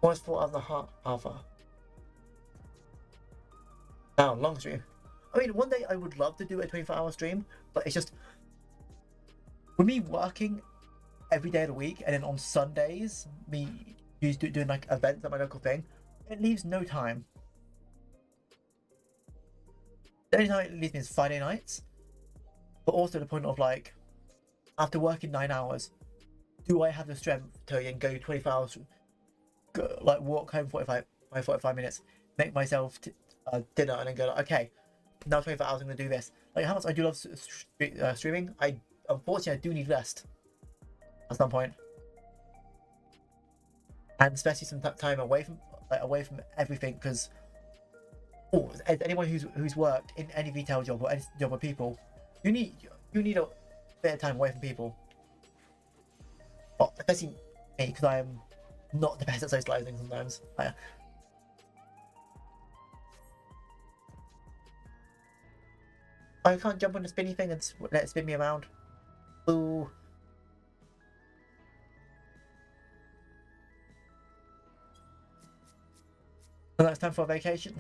What's for other Alpha? Now, long stream. I mean, one day I would love to do a 24-hour stream, but it's just with me working every day of the week, and then on Sundays, me doing like events at my local thing, it leaves no time. The only time it leaves me is Friday nights, but also the point of like, after working 9 hours, do I have the strength to again go 24 hours, like walk home 45 minutes, make myself dinner, and then go like, okay, now 24 hours I'm gonna do this. Like how much I do love streaming, unfortunately I do need rest at some point, and especially some time away from everything, because anyone who's worked in any retail job or any job with people, you need a bit of time away from people. Well, especially me, because I am not the best at socializing sometimes. I can't jump on the spinny thing and let it spin me around. Ooh. So that's time for a vacation.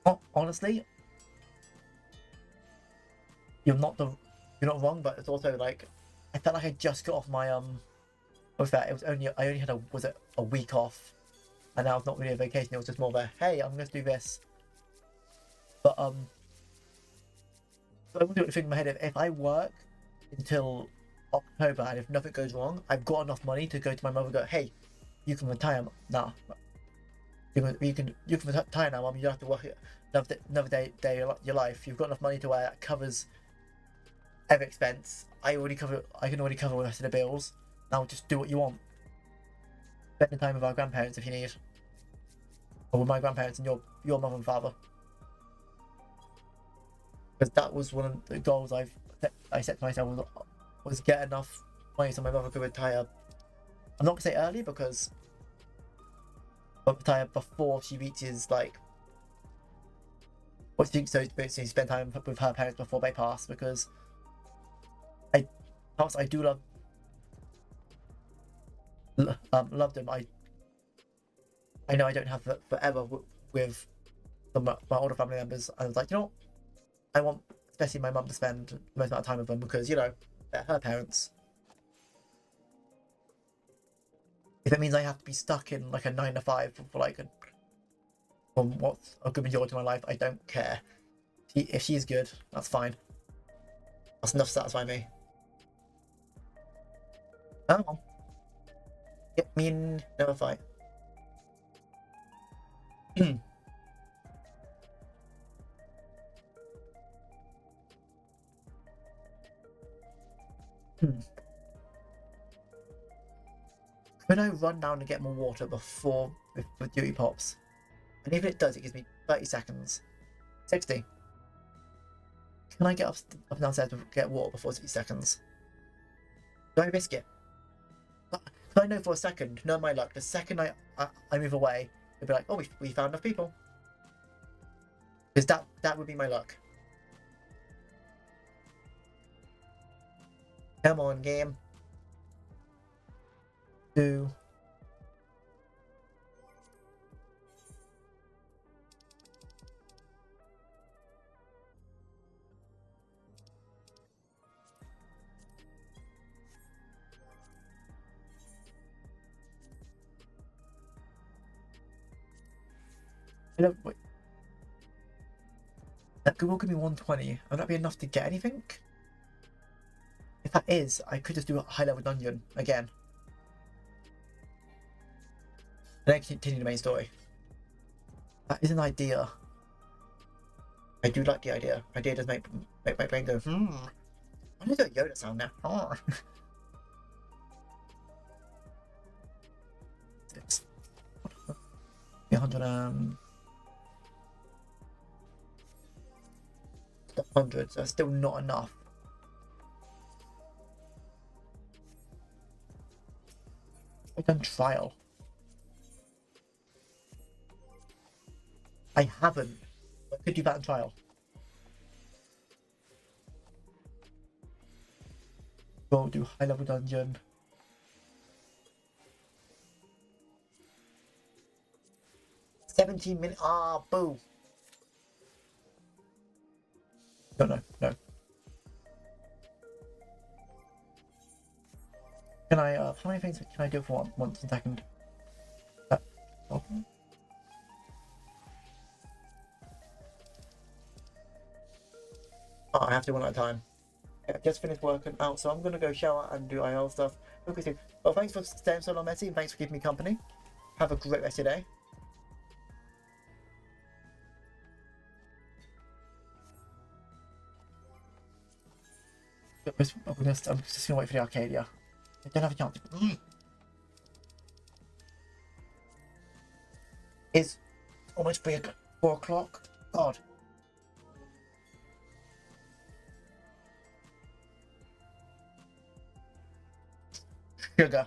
Oh, honestly, you're not wrong, but it's also like I felt like I just got off my with that. It was I only had a week off, and now it's not really a vacation. It was just more of a hey, I'm going to do this. But so I'm going to think in my head, if I work until October and if nothing goes wrong, I've got enough money to go to my mother and go, hey, you can retire now. You can retire now, Mum. You don't have to work another day of your life. You've got enough money to where that covers every expense. I can already cover the rest of the bills. Now just do what you want. Spend the time with our grandparents if you need, or with my grandparents and your mother and father. because that was one of the goals I set to myself was get enough money so my mother could retire. I'm not gonna say early because retire before she reaches like what she so spend time with her parents before they pass, because I do love them. I know I don't have it forever with my older family members. I was like, you know what? I want especially my mum to spend the most amount of time with them because, you know, they're her parents. If it means I have to be stuck in like a 9 to 5 for like from what's a good majority of my life, I don't care. If she's good, that's fine. That's enough to satisfy me. Oh, get me in another fight. Could I run down and get more water before the duty pops? And if it does, it gives me 30 seconds. 60. Can I get up and downstairs to get water before 60 seconds? Do I risk it? Because I know for a second, no my luck, the second I move away, it'll be like, oh, we found enough people. Because that would be my luck. Come on, game. 2. Wait. That will give me 120. Would that be enough to get anything? If that is, I could just do a high level dungeon again. And then continue the main story. That is an idea. I do like the idea. Idea does make my brain go, I need a Yoda sound now. 100, so that's still not enough. I've done trial. I haven't. I could do that in trial. Go do high level dungeon. $17 minutes. Ah, boo. No. Can I, how many things can I do for once a second? Oh, I have to one at a time. I've just finished working out, so I'm going to go shower and do IL stuff. Okay, well, thanks for staying so long, Messi, and thanks for keeping me company. Have a great rest of your day. I'm just going to wait for the Arcadia. I don't have a chance. It's almost 4 o'clock. God. Sugar.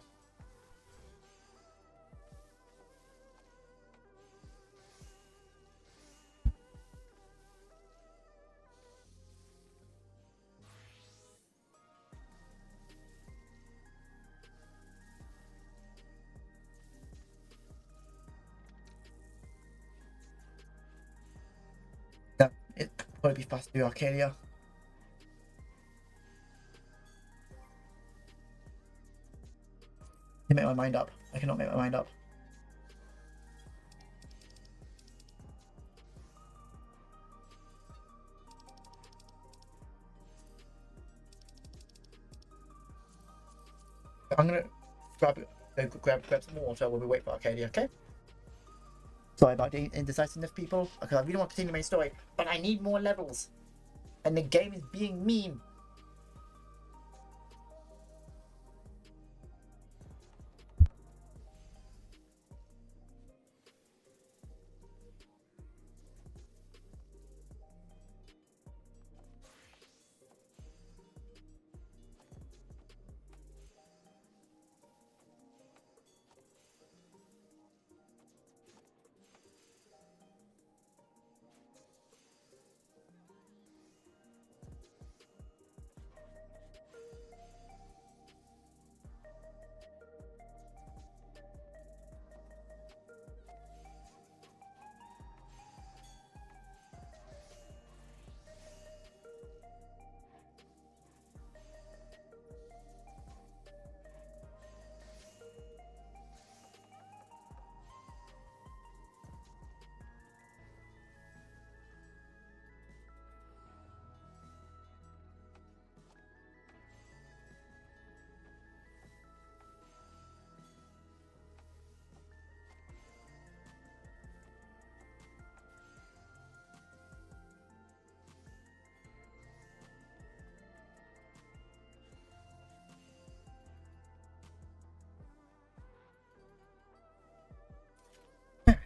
Yeah, it could probably be faster to do Arcadia. I can make my mind up. I cannot make my mind up. I'm gonna grab some water while we wait for Arcadia, okay? Sorry about the indecisiveness, people, because I really want to continue the main story, but I need more levels. And the game is being mean.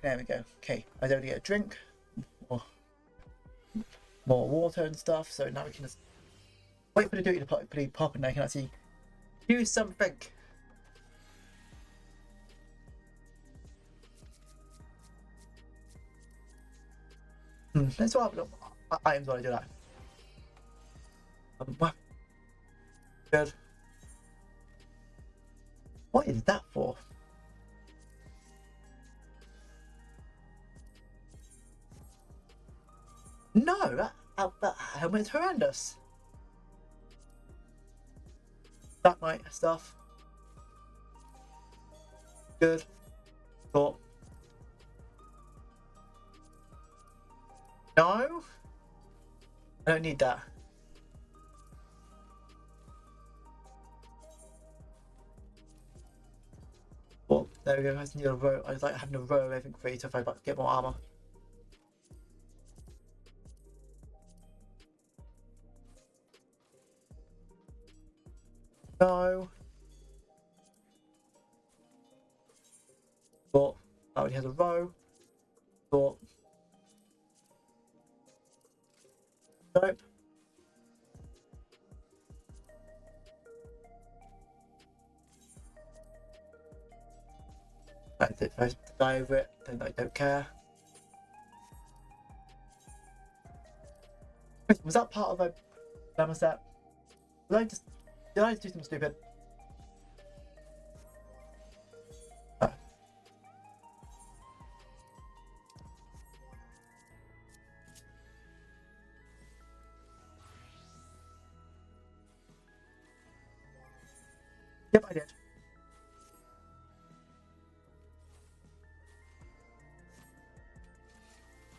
There we go. Okay, I was able to get a drink. More water and stuff. So now we can just wait for the duty to pop and I can actually do something. Let's swap items while I do that. Good. What is that for? No, that helmet's horrendous. That might stuff. Good. Thought. No, I don't need that. Well, there we go. I just need a row. I like having a row of everything free, so if I get more armor. No. Thought that already has a row. Thought. Nope. That's it. If I die over it, then I don't care. Was that part of a glamour set? Did I just do something stupid? Oh. Yep, I did.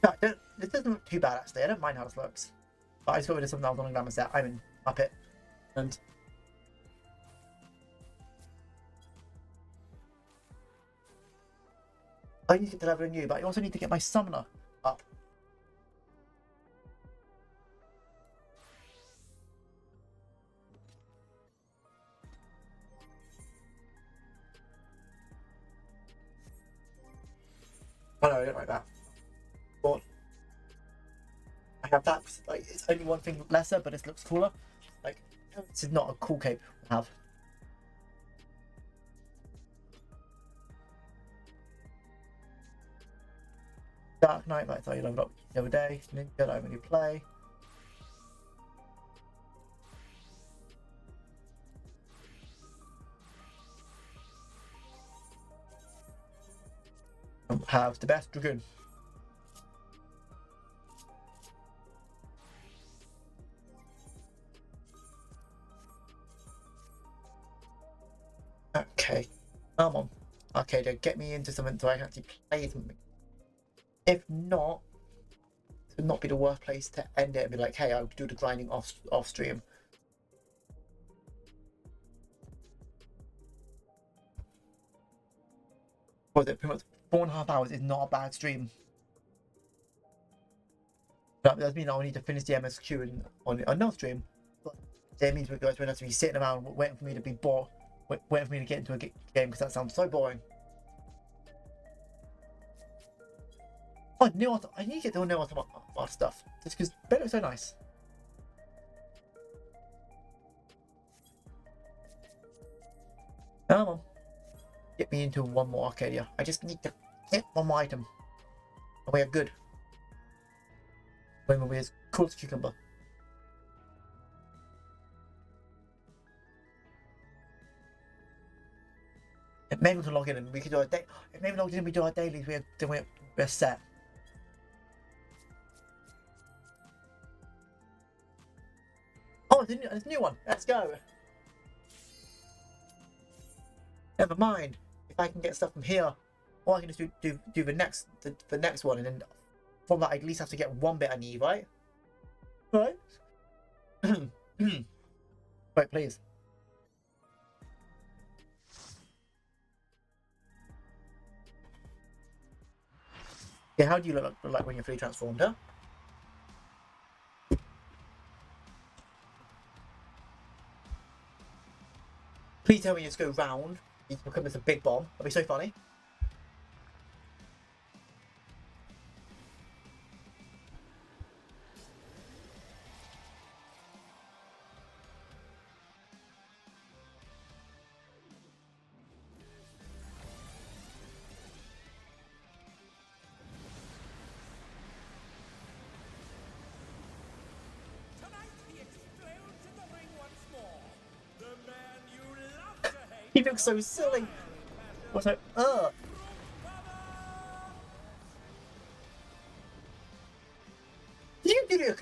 No, this doesn't look too bad actually. I don't mind how this looks. But I just thought it was something else on a glamour set. I'm in Muppet. And I need to get to level new, but I also need to get my summoner up. Oh no, I don't like that. But I have that. Like, it's only one thing lesser, but it looks cooler. Like, this is not a cool cape to have. Dark Knight, like I thought you leveled up the other day. Ninja, I don't really play. Have the best Dragoon. Okay, come on. Arcadia, get me into something so I can actually play something. If not, this would not be the worst place to end it and be like, hey, I'll do the grinding off stream. Was it pretty much 4.5 hours is not a bad stream. That does mean I'll need to finish the MSQ on another stream. But that means you guys won't have to be sitting around waiting for me to be bored, waiting for me to get into a game because that sounds so boring. Oh, I need to get to know what stuff just because it looks so nice. Come on. Get me into one more Arcadia. I just need to get one more item. And we are good. When we're as cool as a cucumber. If maybe we can log in and we can do our day. If maybe log in and we do our dailies, we're set. Oh, it's a new one. Let's go. Never mind. If I can get stuff from here, or I can just do the next one, and then from that I at least have to get one bit I need, right? Right? Wait, please. Yeah, how do you look like when you're fully transformed, huh? Please tell me you just go round. You become this a big bomb. That'd be so funny. He looks so silly. What's like, Did you do the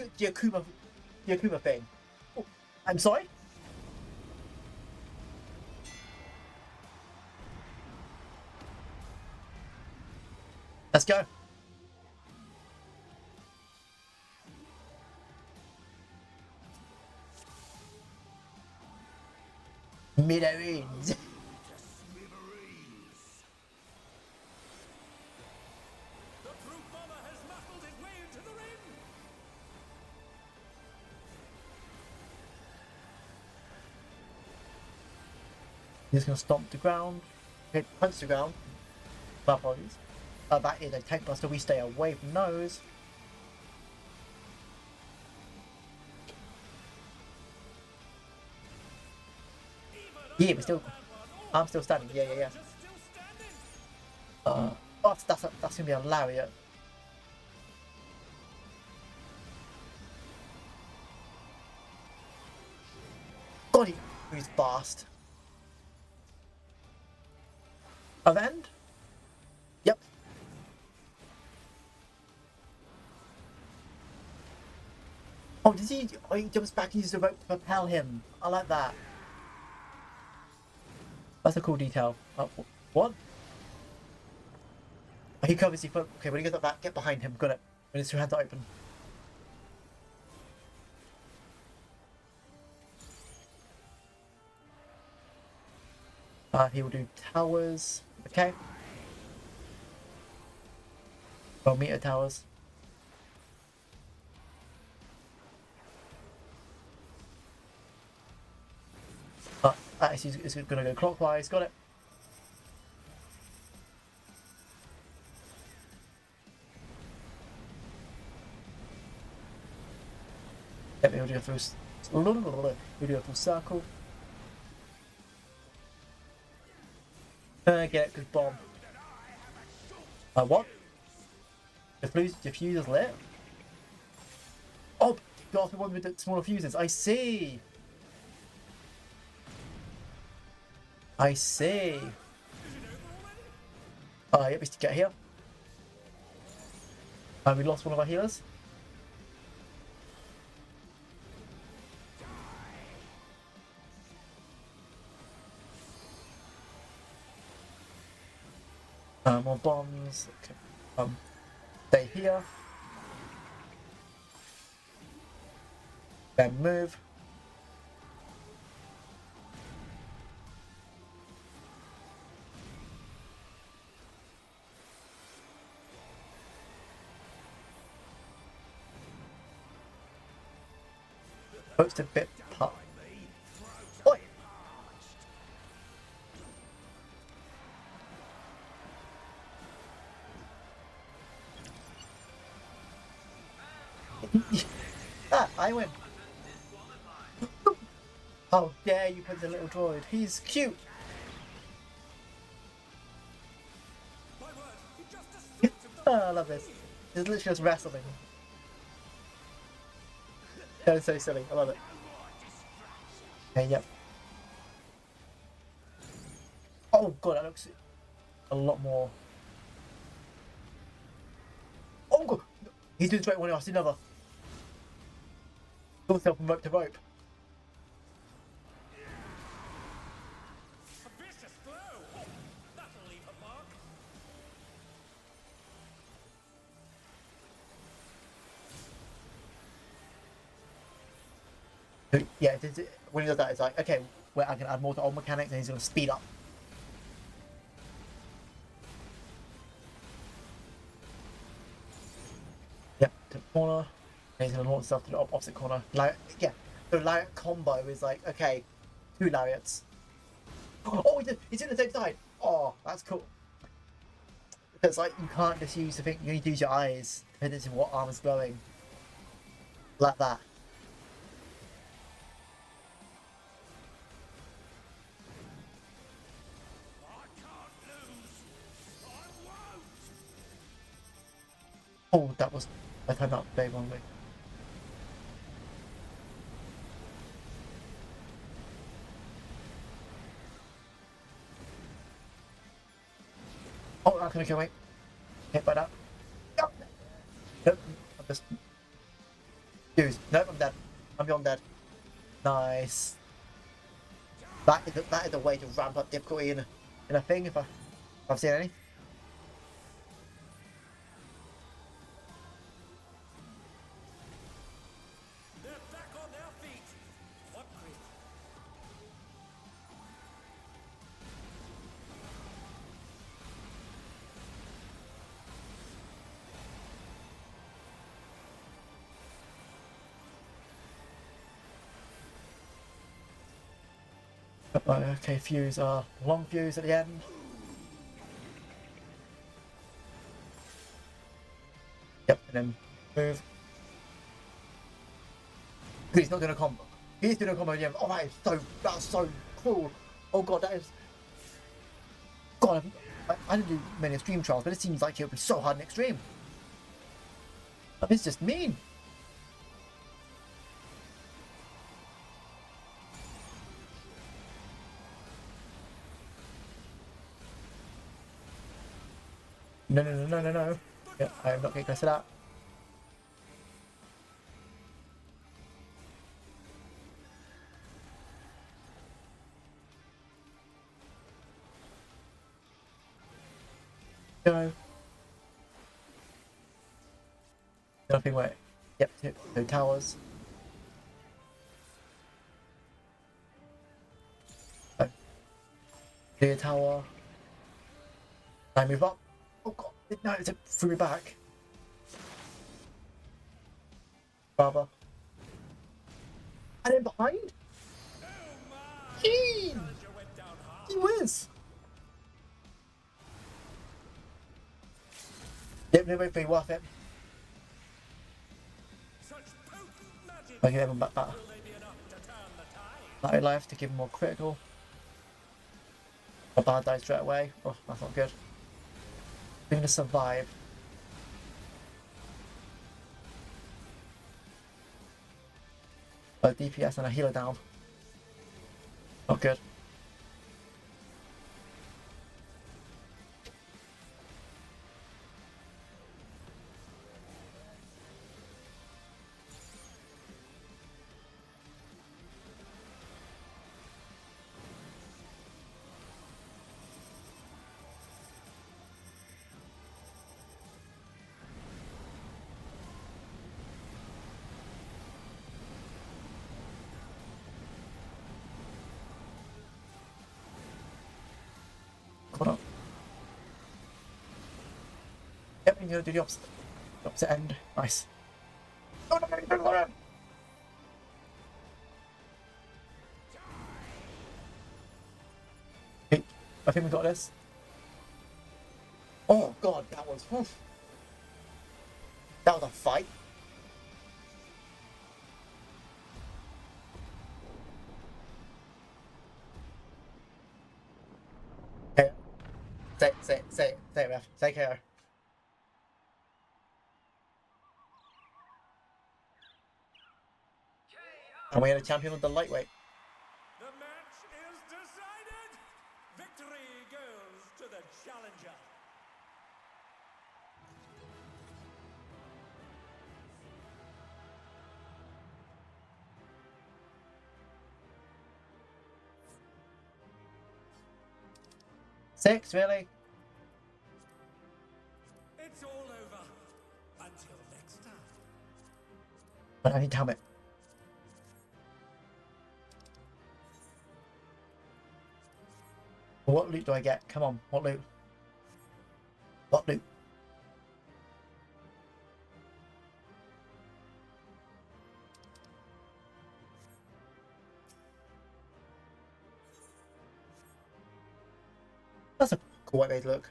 Akuma thing? Oh, I'm sorry? Let's go. Middle-range. He's gonna stomp the ground. Okay, punch the ground. My apologies. That is a tank buster. We stay away from those. Yeah, but still, I'm still standing. Yeah. Oh, that's gonna be a lariat. God, he's fast. Other end? Yep. Oh, did he? Oh, he jumps back and uses the rope to propel him. I like that. That's a cool detail. What? Oh, he covers his foot. Okay, when he goes up that, get behind him. Got it. When his two hands are open. He will do towers. Okay. 12-meter towers. It's gonna go clockwise. Got it. Yep, he'll do a full. He'll do a full circle. Get it, good bomb. What? The fuse is lit? Oh, got off the one with the smaller fuses. I see. Yep, we need to get here. We lost one of our healers. More bombs. Okay. Stay here. Then move. Boat's a bit pop. Oi! I win. How dare you put the little droid? He's cute. I love this. It's literally just wrestling. That is so silly. I love it. Okay, yep. Oh god, that looks a lot more. Oh god, he's doing straight one. I see another. Pull himself from rope to rope. A vicious blow! Oh, that'll leave a mark. Yeah, when he does that, it's like, okay, well, I can add more to old mechanics and he's going to speed up. Yep, to the corner. And he's going to launch stuff to the opposite corner. Like, yeah, the lariat combo is like, okay, 2 lariats. Oh, he's in the same side. Oh, that's cool. Because, like, you can't just use the thing, you need to use your eyes depending on what arm is glowing. Like that. Oh, that was... I timed that very wrongly. gonna kill me. Hit by that. Nope. Nope. I'm just... Fuse. Nope, I'm dead. I'm beyond dead. Nice. That is the way to ramp up difficulty in a thing, if I've seen any. They're back on their feet. What great. Okay, fuse. Long fuse at the end. Yep, and then move. He's not gonna combo. He's doing a combo again. Oh, that's so cool. Oh god, that is. God, I didn't do many extreme trials, but it seems like it would be so hard in extreme. It's just mean. No. Yep, I am not getting close to that. Go. Nothing where. Yep, no towers. Oh. Clear tower. I move up. Oh god, no, it threw me back. Baba. And then behind? Keen! He wins! Yep, no, wait, worth it. Okay, everyone back better. Battery life to give him more critical. A bad die straight away. Oh, that's not good. We're gonna survive. A DPS and a healer down. Not good. Come on up. Yep, you're gonna do the opposite end. Nice. Oh no, no. Okay, I think we got this. Oh god, that was that was a fight. Okay. Say it, ref. Say KO. And we had a champion with the lightweight. The match is decided. Victory goes to the challenger. Six, really? It's all over. Until next time. But I need helmet. What loot do I get? Come on, what loot? What loot? That's a cool way to look.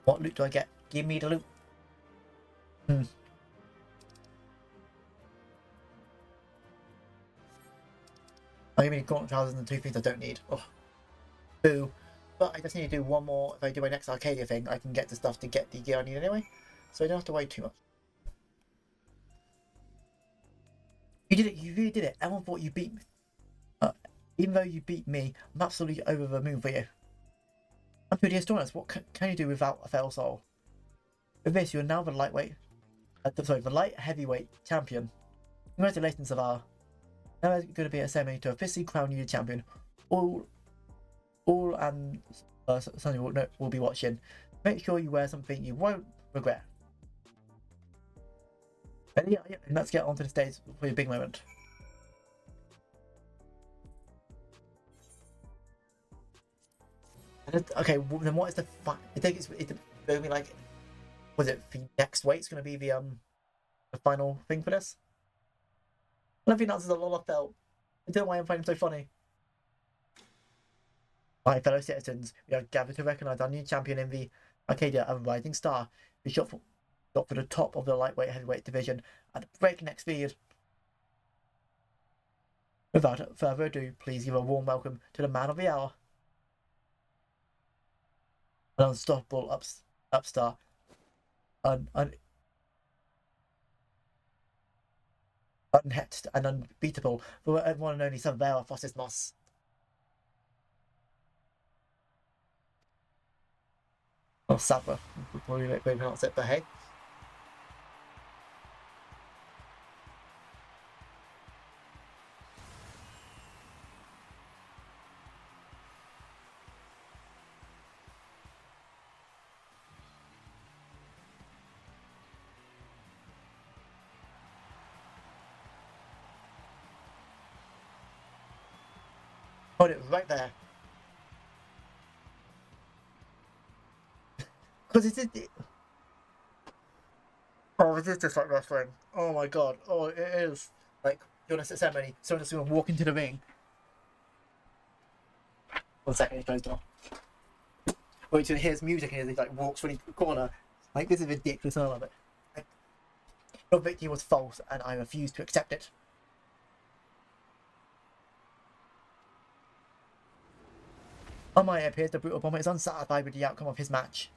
What loot do I get? Give me the loot. I give me gauntlet trousers and the two things I don't need. Oh. Boo. But I just need to do one more. If I do my next Arcadia thing, I can get the stuff to get the gear I need anyway. So I don't have to wait too much. You did it. You really did it. Everyone thought you beat me. Even though you beat me, I'm absolutely over the moon for you. And to the historians, what can you do without a fail soul? With this, you are now the the light heavyweight champion. Congratulations, Savara. Now there's going to be a ceremony to officially crown you the champion. All and Sonny will be watching. Make sure you wear something you won't regret. And yeah, and let's get onto the stage for your big moment. Okay, then what is the I think it's going to be like, was it the next weight's going to be the final thing for this? I don't think that's a lot of felt. I don't know why I'm finding it so funny. My fellow citizens, we are gathered to recognise our new champion in the Arcadia, a rising star who shot for the top of the lightweight heavyweight division at breakneck speed. Without further ado, please give a warm welcome to the man of the hour, an unstoppable upstart, unhetched and unbeatable, the one and only Savara Fossis Moss. Or Sabra, probably maybe pronounce it, but hey. Hold it right there. Because it is. Oh, it is just like wrestling. Oh my god. Oh, it is. Like, you're in a ceremony, someone's just going to walk into the ring. 1 second, he closed the door. Wait till he hears music and he like walks from the corner. Like, this is ridiculous. I love it. Like, your victory was false and I refuse to accept it. Amaya appears the brutal bomber is unsatisfied with the outcome of his match.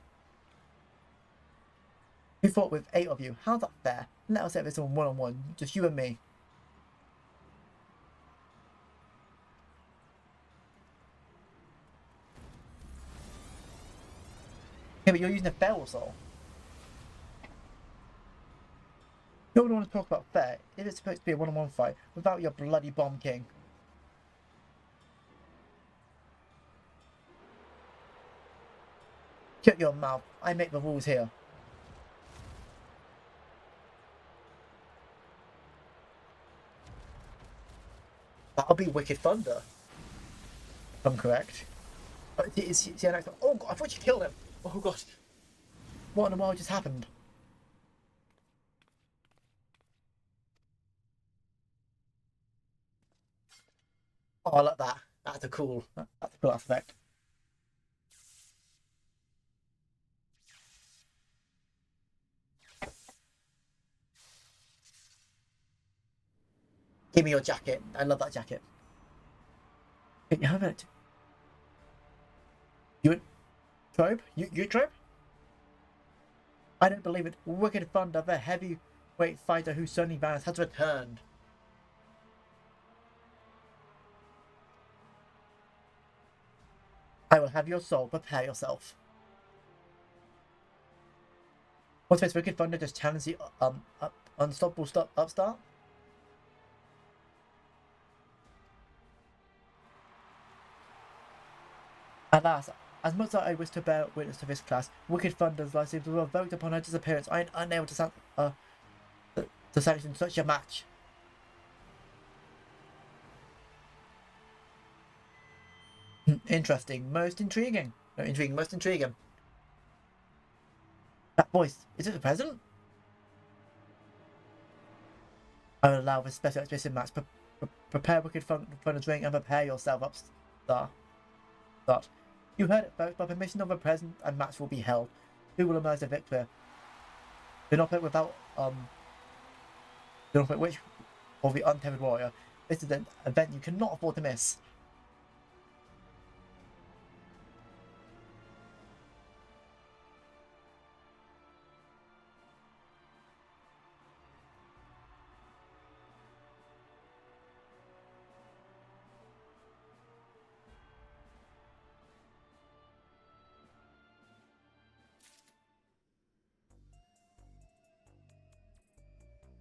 We fought with 8 of you. How's that fair? Let us have this on one-on-one, just you and me. Yeah, but you're using a fail soul. You don't want to talk about fair if it's supposed to be a one-on-one fight without your bloody bomb king. Shut your mouth. I make the rules here. That'll be Wicked Thunder. If I'm correct. Oh god, I thought you killed him. Oh god. What in the world just happened? Oh, I like that. That's a cool aspect. Give me your jacket. I love that jacket. Wait, how about you? Trobe? You Trobe? I don't believe it. Wicked Thunder, the heavyweight fighter who suddenly vanished, has returned. I will have your soul. Prepare yourself. What's this? Wicked Thunder just challenged the unstoppable upstart? Alas, as much as I wish to bear witness to this class, Wicked Thunder's life seems to have revoked upon her disappearance. I am unable to sanction such a match. Interesting. Most intriguing. No, intriguing. Most intriguing. That voice. Is it the president? I will allow this special exhibition match. Prepare Wicked Thunder's ring and prepare yourself up, Start. You heard it folks. By permission of the president, a match will be held. Who will emerge the victor? Do not put without do not put which or the untethered warrior. This is an event you cannot afford to miss.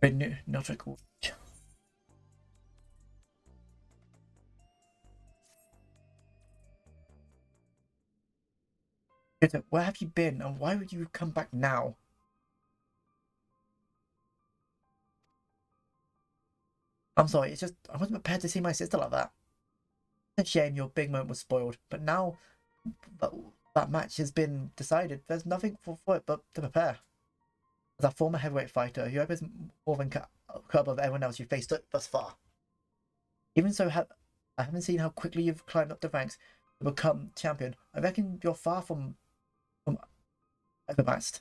Been not recorded. Where have you been, and why would you come back now? I'm sorry, it's just I wasn't prepared to see my sister like that. It's a shame your big moment was spoiled, but now that match has been decided, there's nothing for it but to prepare. As a former heavyweight fighter, you hope is more than cut above everyone else you faced thus far. Even so, I haven't seen how quickly you've climbed up the ranks to become champion. I reckon you're far from overmatched.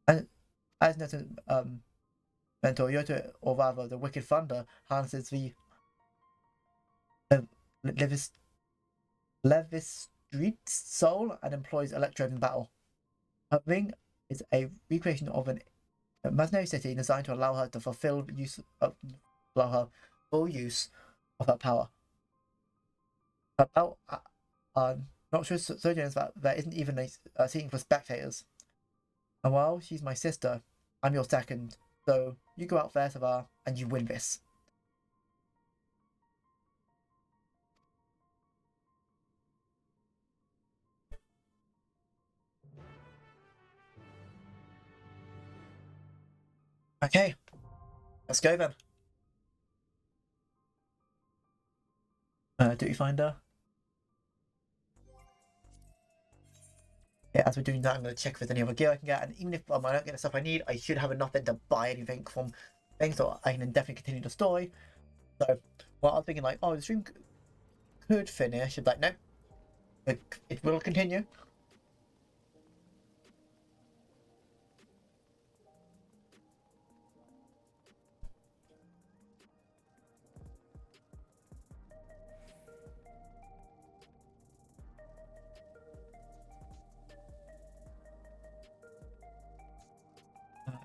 And as noted, Mentor Yoto, or rather the Wicked Thunder, harnesses the Levis Street's soul and employs Electrode in battle. Her ring is a recreation of an imaginary city designed to allow her to allow her full use of her power. About not sure so generous that there isn't even a seating for spectators. And while she's my sister, I'm your second. So you go out there, Savar, and you win this. Okay, let's go then. Duty finder. Yeah, as we're doing that, I'm going to check if there's any other gear I can get, and even if I don't get the stuff I need, I should have enough then to buy anything from things, so I can indefinitely continue the story. So, well, I was thinking like, oh, the stream could finish. It's like, no, it will continue.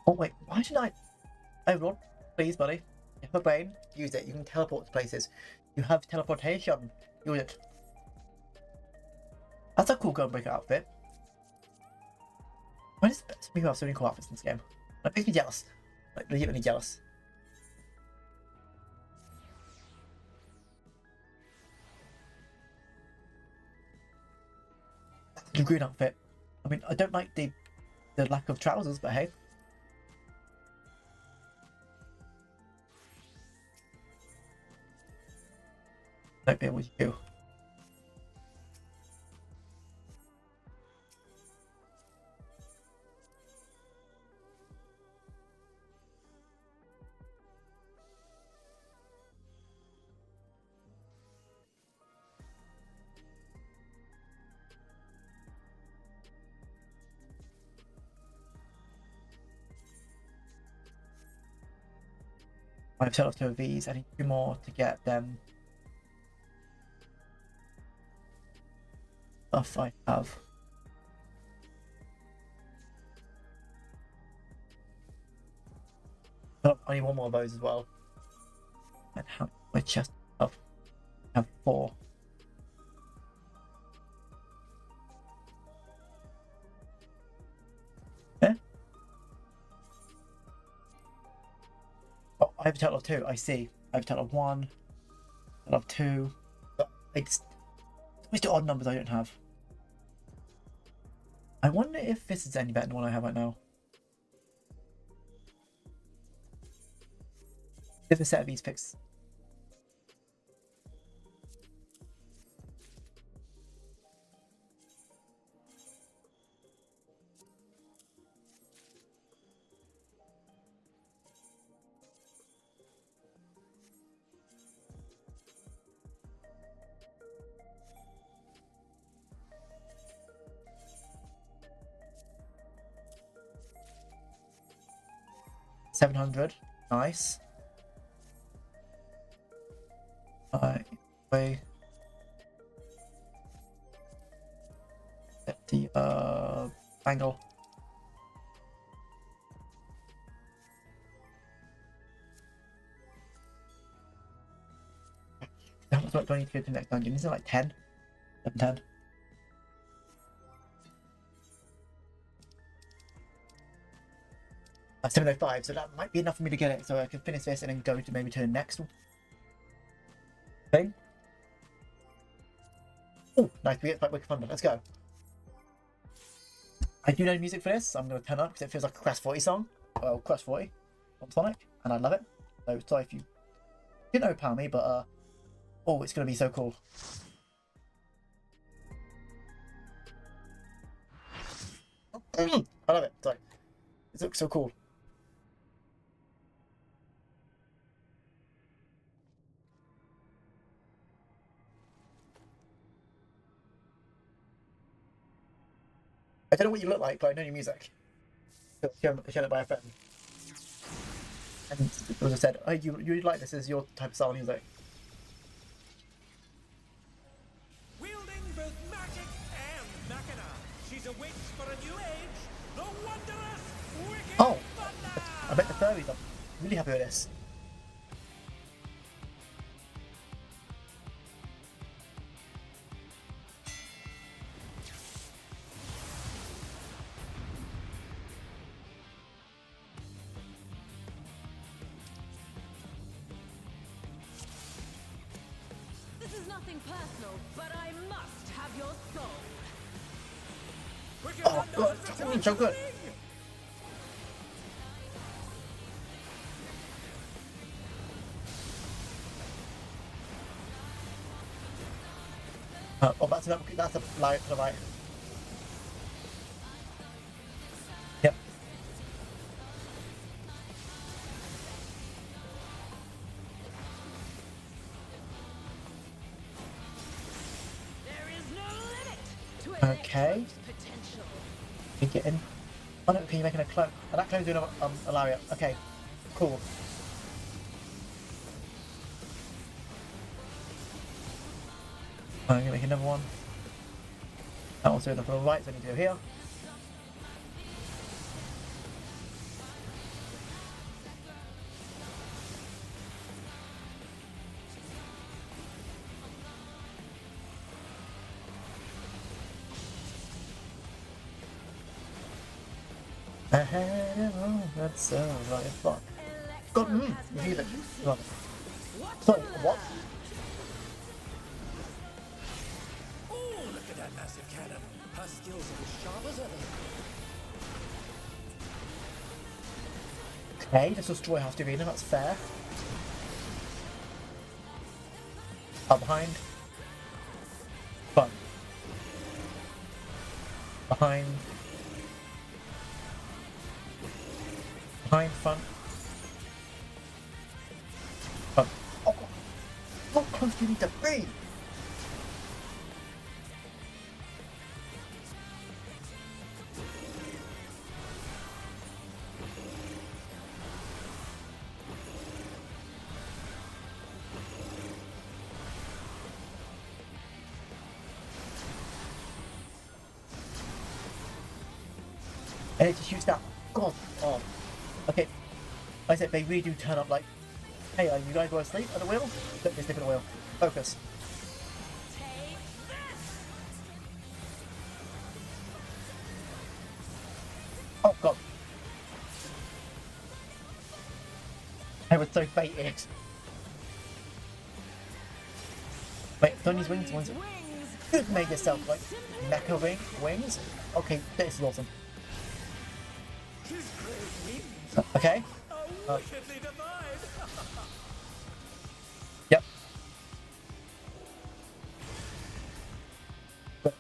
Oh wait, why did I? Oh Rod, please, buddy. You have a brain, use it. You can teleport to places. You have teleportation. Use it. That's a cool Gunbreaker outfit. Why does people have so many cool outfits in this game? That makes me jealous. Like, legitimately jealous. The green outfit. I mean, I don't like the lack of trousers, but hey. Don't be able to do. I've set off 2 of these. I need 2 more to get them. Stuff I have. Oh, I need 1 more of those as well. And how my chest up? I have 4. Yeah. Oh, I have a total of 2. I see. I have a total of 1. Total of 2. But it's the odd numbers I don't have. I wonder if this is any better than what I have right now. If a set of these picks. $700. Nice. Wait. Get the angle. How much do I need to go to the next dungeon? Is it like 10? 10? 7:05, so that might be enough for me to get it, so I can finish this and then go to maybe to the next thing. Oh, nice, we get Wicked Thunder, let's go. I do know the music for this, so I'm going to turn up because it feels like a Crash 40 song. Well, Crash 40 on Sonic, and I love it. So sorry if you didn't overpower me, but oh, it's going to be so cool. I love it, sorry. It looks so cool. I don't know what you look like, but I know your music. Shown it by a friend. And it was said, oh, you'd like this as your type of style of music. Wielding both magic and machina, she's a witch for a new age, the wondrous Wicked Oh, Thunder! I bet the furries are really happy with this. This is nothing personal, but I must have your soul. Wicked Oh, Thunder God, has it's returned so to good. the ring! Oh, that's a light to the right. Yep. There is no limit to Okay. Electro's potential. We get in. Oh no, can you make it a clone? Oh, that clone's doing a lariat. Okay, cool. I'm gonna make another one. That one's doing the from the right, so I need to go here. Ahead of all, that's so right. Fuck. God, music. Love it. Sorry, what? Oh, look at that massive cannon! Her skills are as sharp as ever. Okay, just destroy half the arena, that's fair. Up behind. Fun. Behind. Behind, front. Front. Oh, God. How close do you need to be? And it just shoots that. God. Oh. Okay. I said they really do turn up like, hey, are you guys going to sleep at the wheel? Let me sleep at the wheel. Focus. Oh God. I was so baited. Wait, don't use wings, ones. You've made yourself like mecha wings. Okay, this is awesome. His great wings Okay. are wickedly divine! Yep. Good.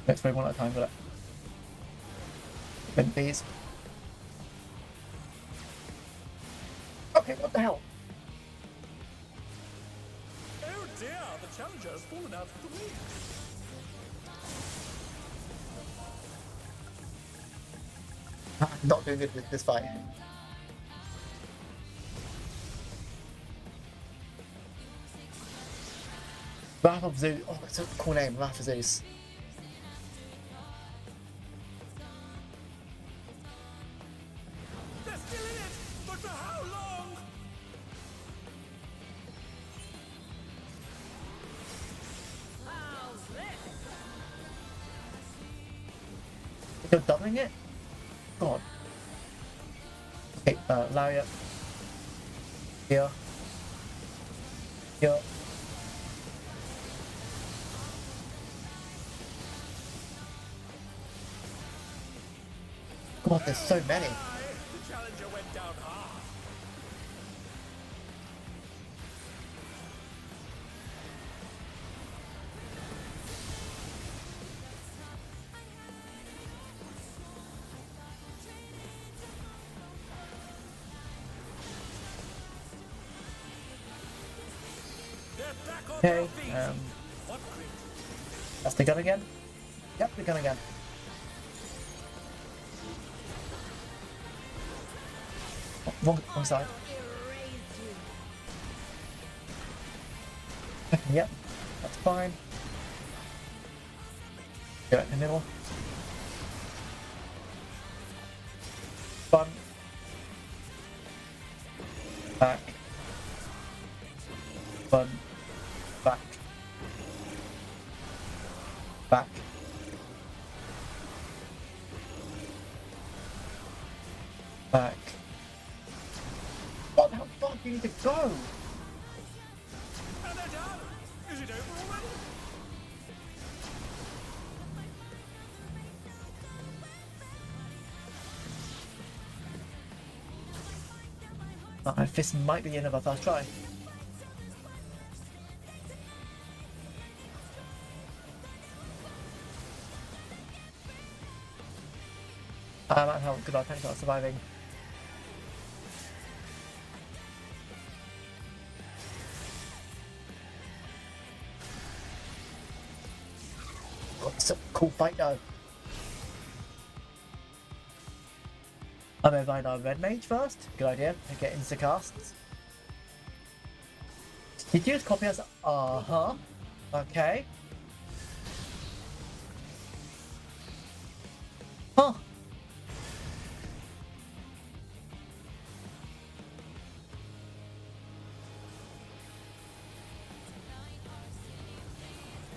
Let's play one at a time for that. Then these. Okay, what the hell? Oh dear, the challenger has fallen out of the wings! I'm not doing good with this fight. Wrath of Zeus. Oh, that's a cool name. Wrath of Zeus. They're still in it, but for how long? You're doubling it? God. Okay, Lariat. Here. Here. God, there's so many. The challenger went down hard. They're back on their Okay, feet. What grit? that's the gun again. Yep, the gun again. Wrong side. Yep, that's fine. Go in the middle. Fun. Back. Fun. Back. Back. Back. What? How far do you need to go? And they're done. Is it over already? This might be the end of our first try. And how good our tanks are surviving. Oh, it's a cool fight though. I'm gonna find our red mage first. Good idea. To get insta casts. Did you just copy us? Uh-huh. Okay. Huh.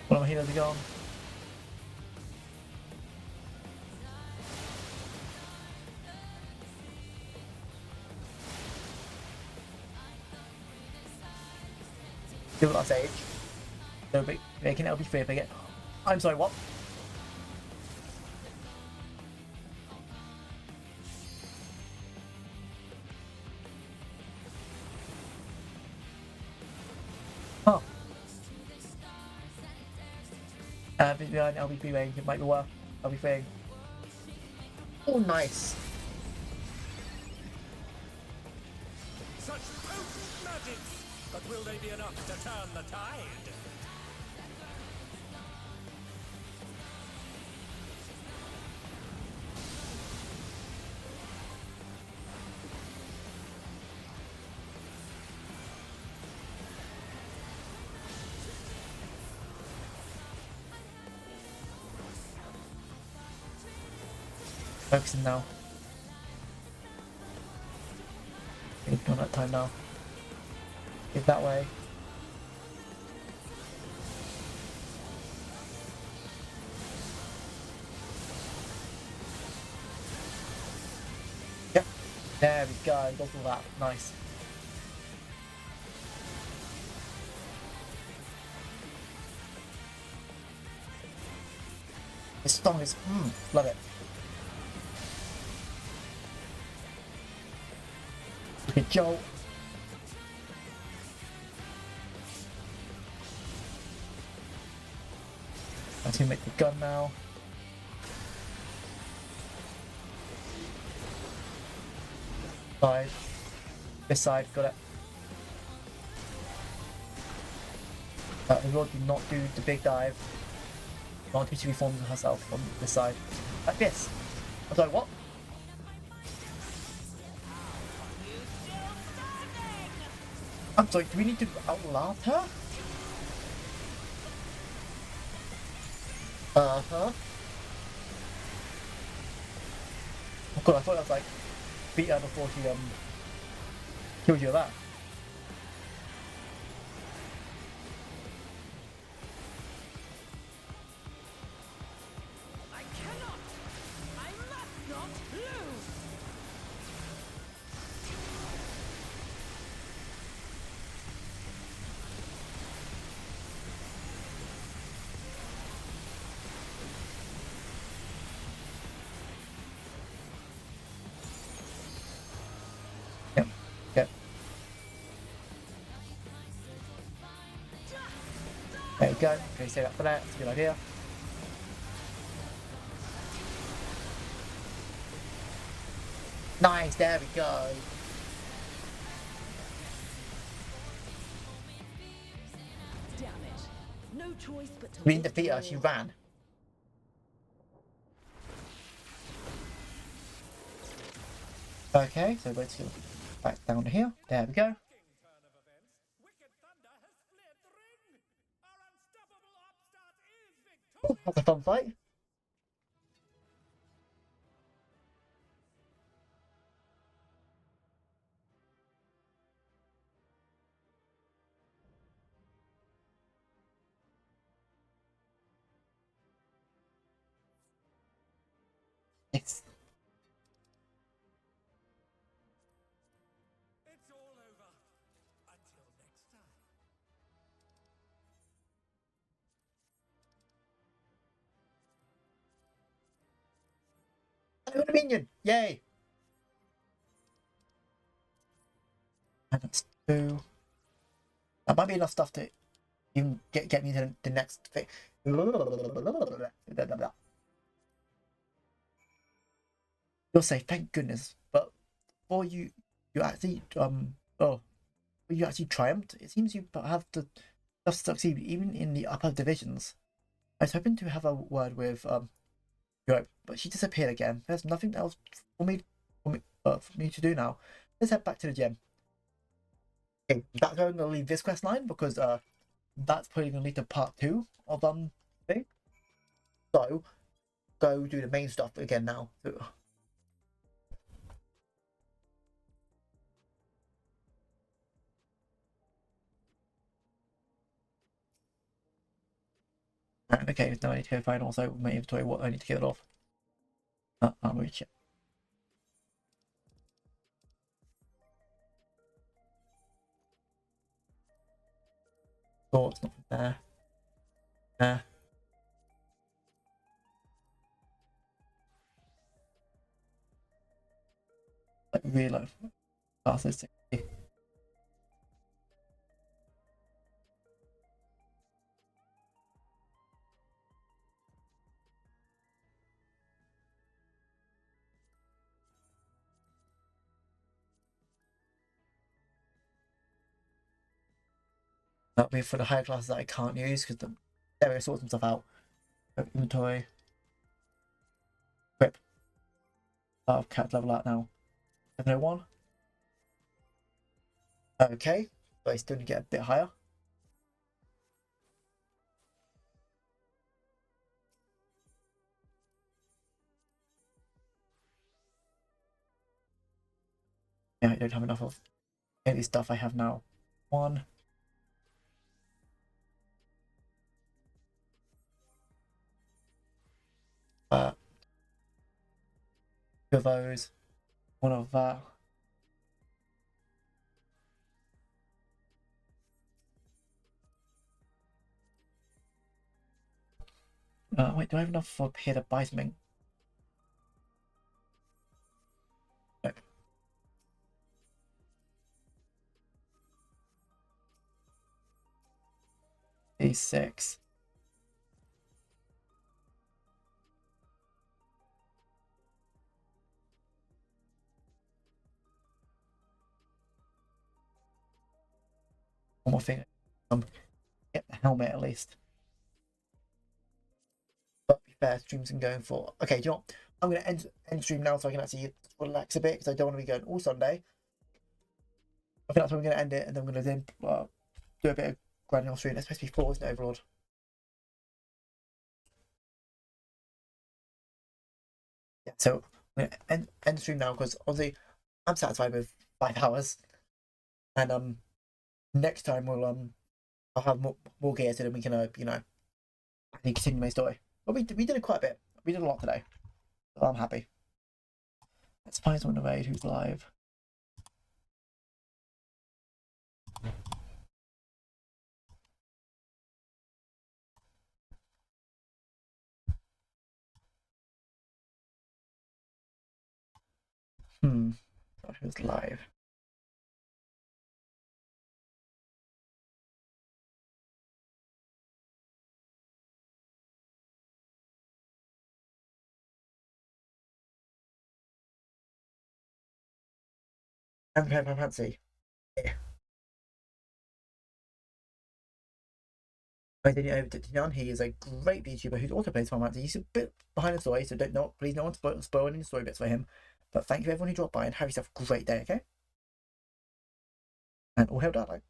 One of my healers are gone. Do what I say. No, but making LB free if I get. I'm sorry, what? Huh. If it's behind LB3 range, it might be worth LB3. Oh, nice. Such potent magic! But will they be enough to turn the tide? Focusing now. Ignore that time now. Get that way. Yep. There we go. Go for that. Nice. The song is love it. Okay, Joel. I'm gonna make the gun now. Side. This side, got it. The Lord did not do the big dive. Not to reform herself on this side. Like this. I'm sorry, what? I'm sorry, do we need to outlast her? Uh-huh. Oh god, I thought I was like beat her before she killed you with that. I cannot! I go. Okay, save that for that. That's a good idea. Nice, there we go. Damn it. No choice but to We didn't defeat her, she ran. Okay, so let's go back down to here. There we go. Oh, that's a fun fight. Yes. It's all over. Until next time. I got a minion! Yay! And that's 2. That might be enough stuff to even get me to the next thing. You'll say, thank goodness, but before you actually you actually triumphed, it seems you have to succeed even in the upper divisions. I was hoping to have a word with Europe, but she disappeared again. There's nothing else for me to do now. Let's head back to the gym. Okay, that's going to leave this quest line because that's probably going to lead to part 2 of thing. So go do the main stuff again now. And okay, now I need to go find also my inventory what I need to get it off. I'll reach it. Oh, it's not there. There. Like reload. Class is 60. That'll be for the higher classes that I can't use because the area sorts some stuff out. Inventory. Equip. I've kept level out now. 701. Okay, but I still need to get a bit higher. Yeah, I don't have enough of any stuff I have now. 1. Uh, 2 of those. 1 of that. Wait, do I have enough for here to buy something? No. E6. One more thing. Get the helmet at least. But be fair, streams and going for. Okay, do you know what? I'm gonna end stream now so I can actually relax a bit because I don't want to be going all Sunday. I think that's when we're gonna end it, and then we're gonna then do a bit of grinding on stream. It's supposed to be 4, isn't it, Overlord? Yeah, so I'm gonna end the stream now because obviously I'm satisfied with 5 hours, and next time I'll have more gear so that we can actually continue my story. But we did it quite a bit. We did a lot today. So I'm happy. Let's find someone to raid who's live. Who's live? And Final Fantasy. Yeah. I did it over to Tian. He is a great VTuber who's also plays Final Fantasy. He's a bit behind the story, so please no one spoil any story bits for him. But thank you everyone who dropped by and have yourself a great day, okay? And all hail Dark Light.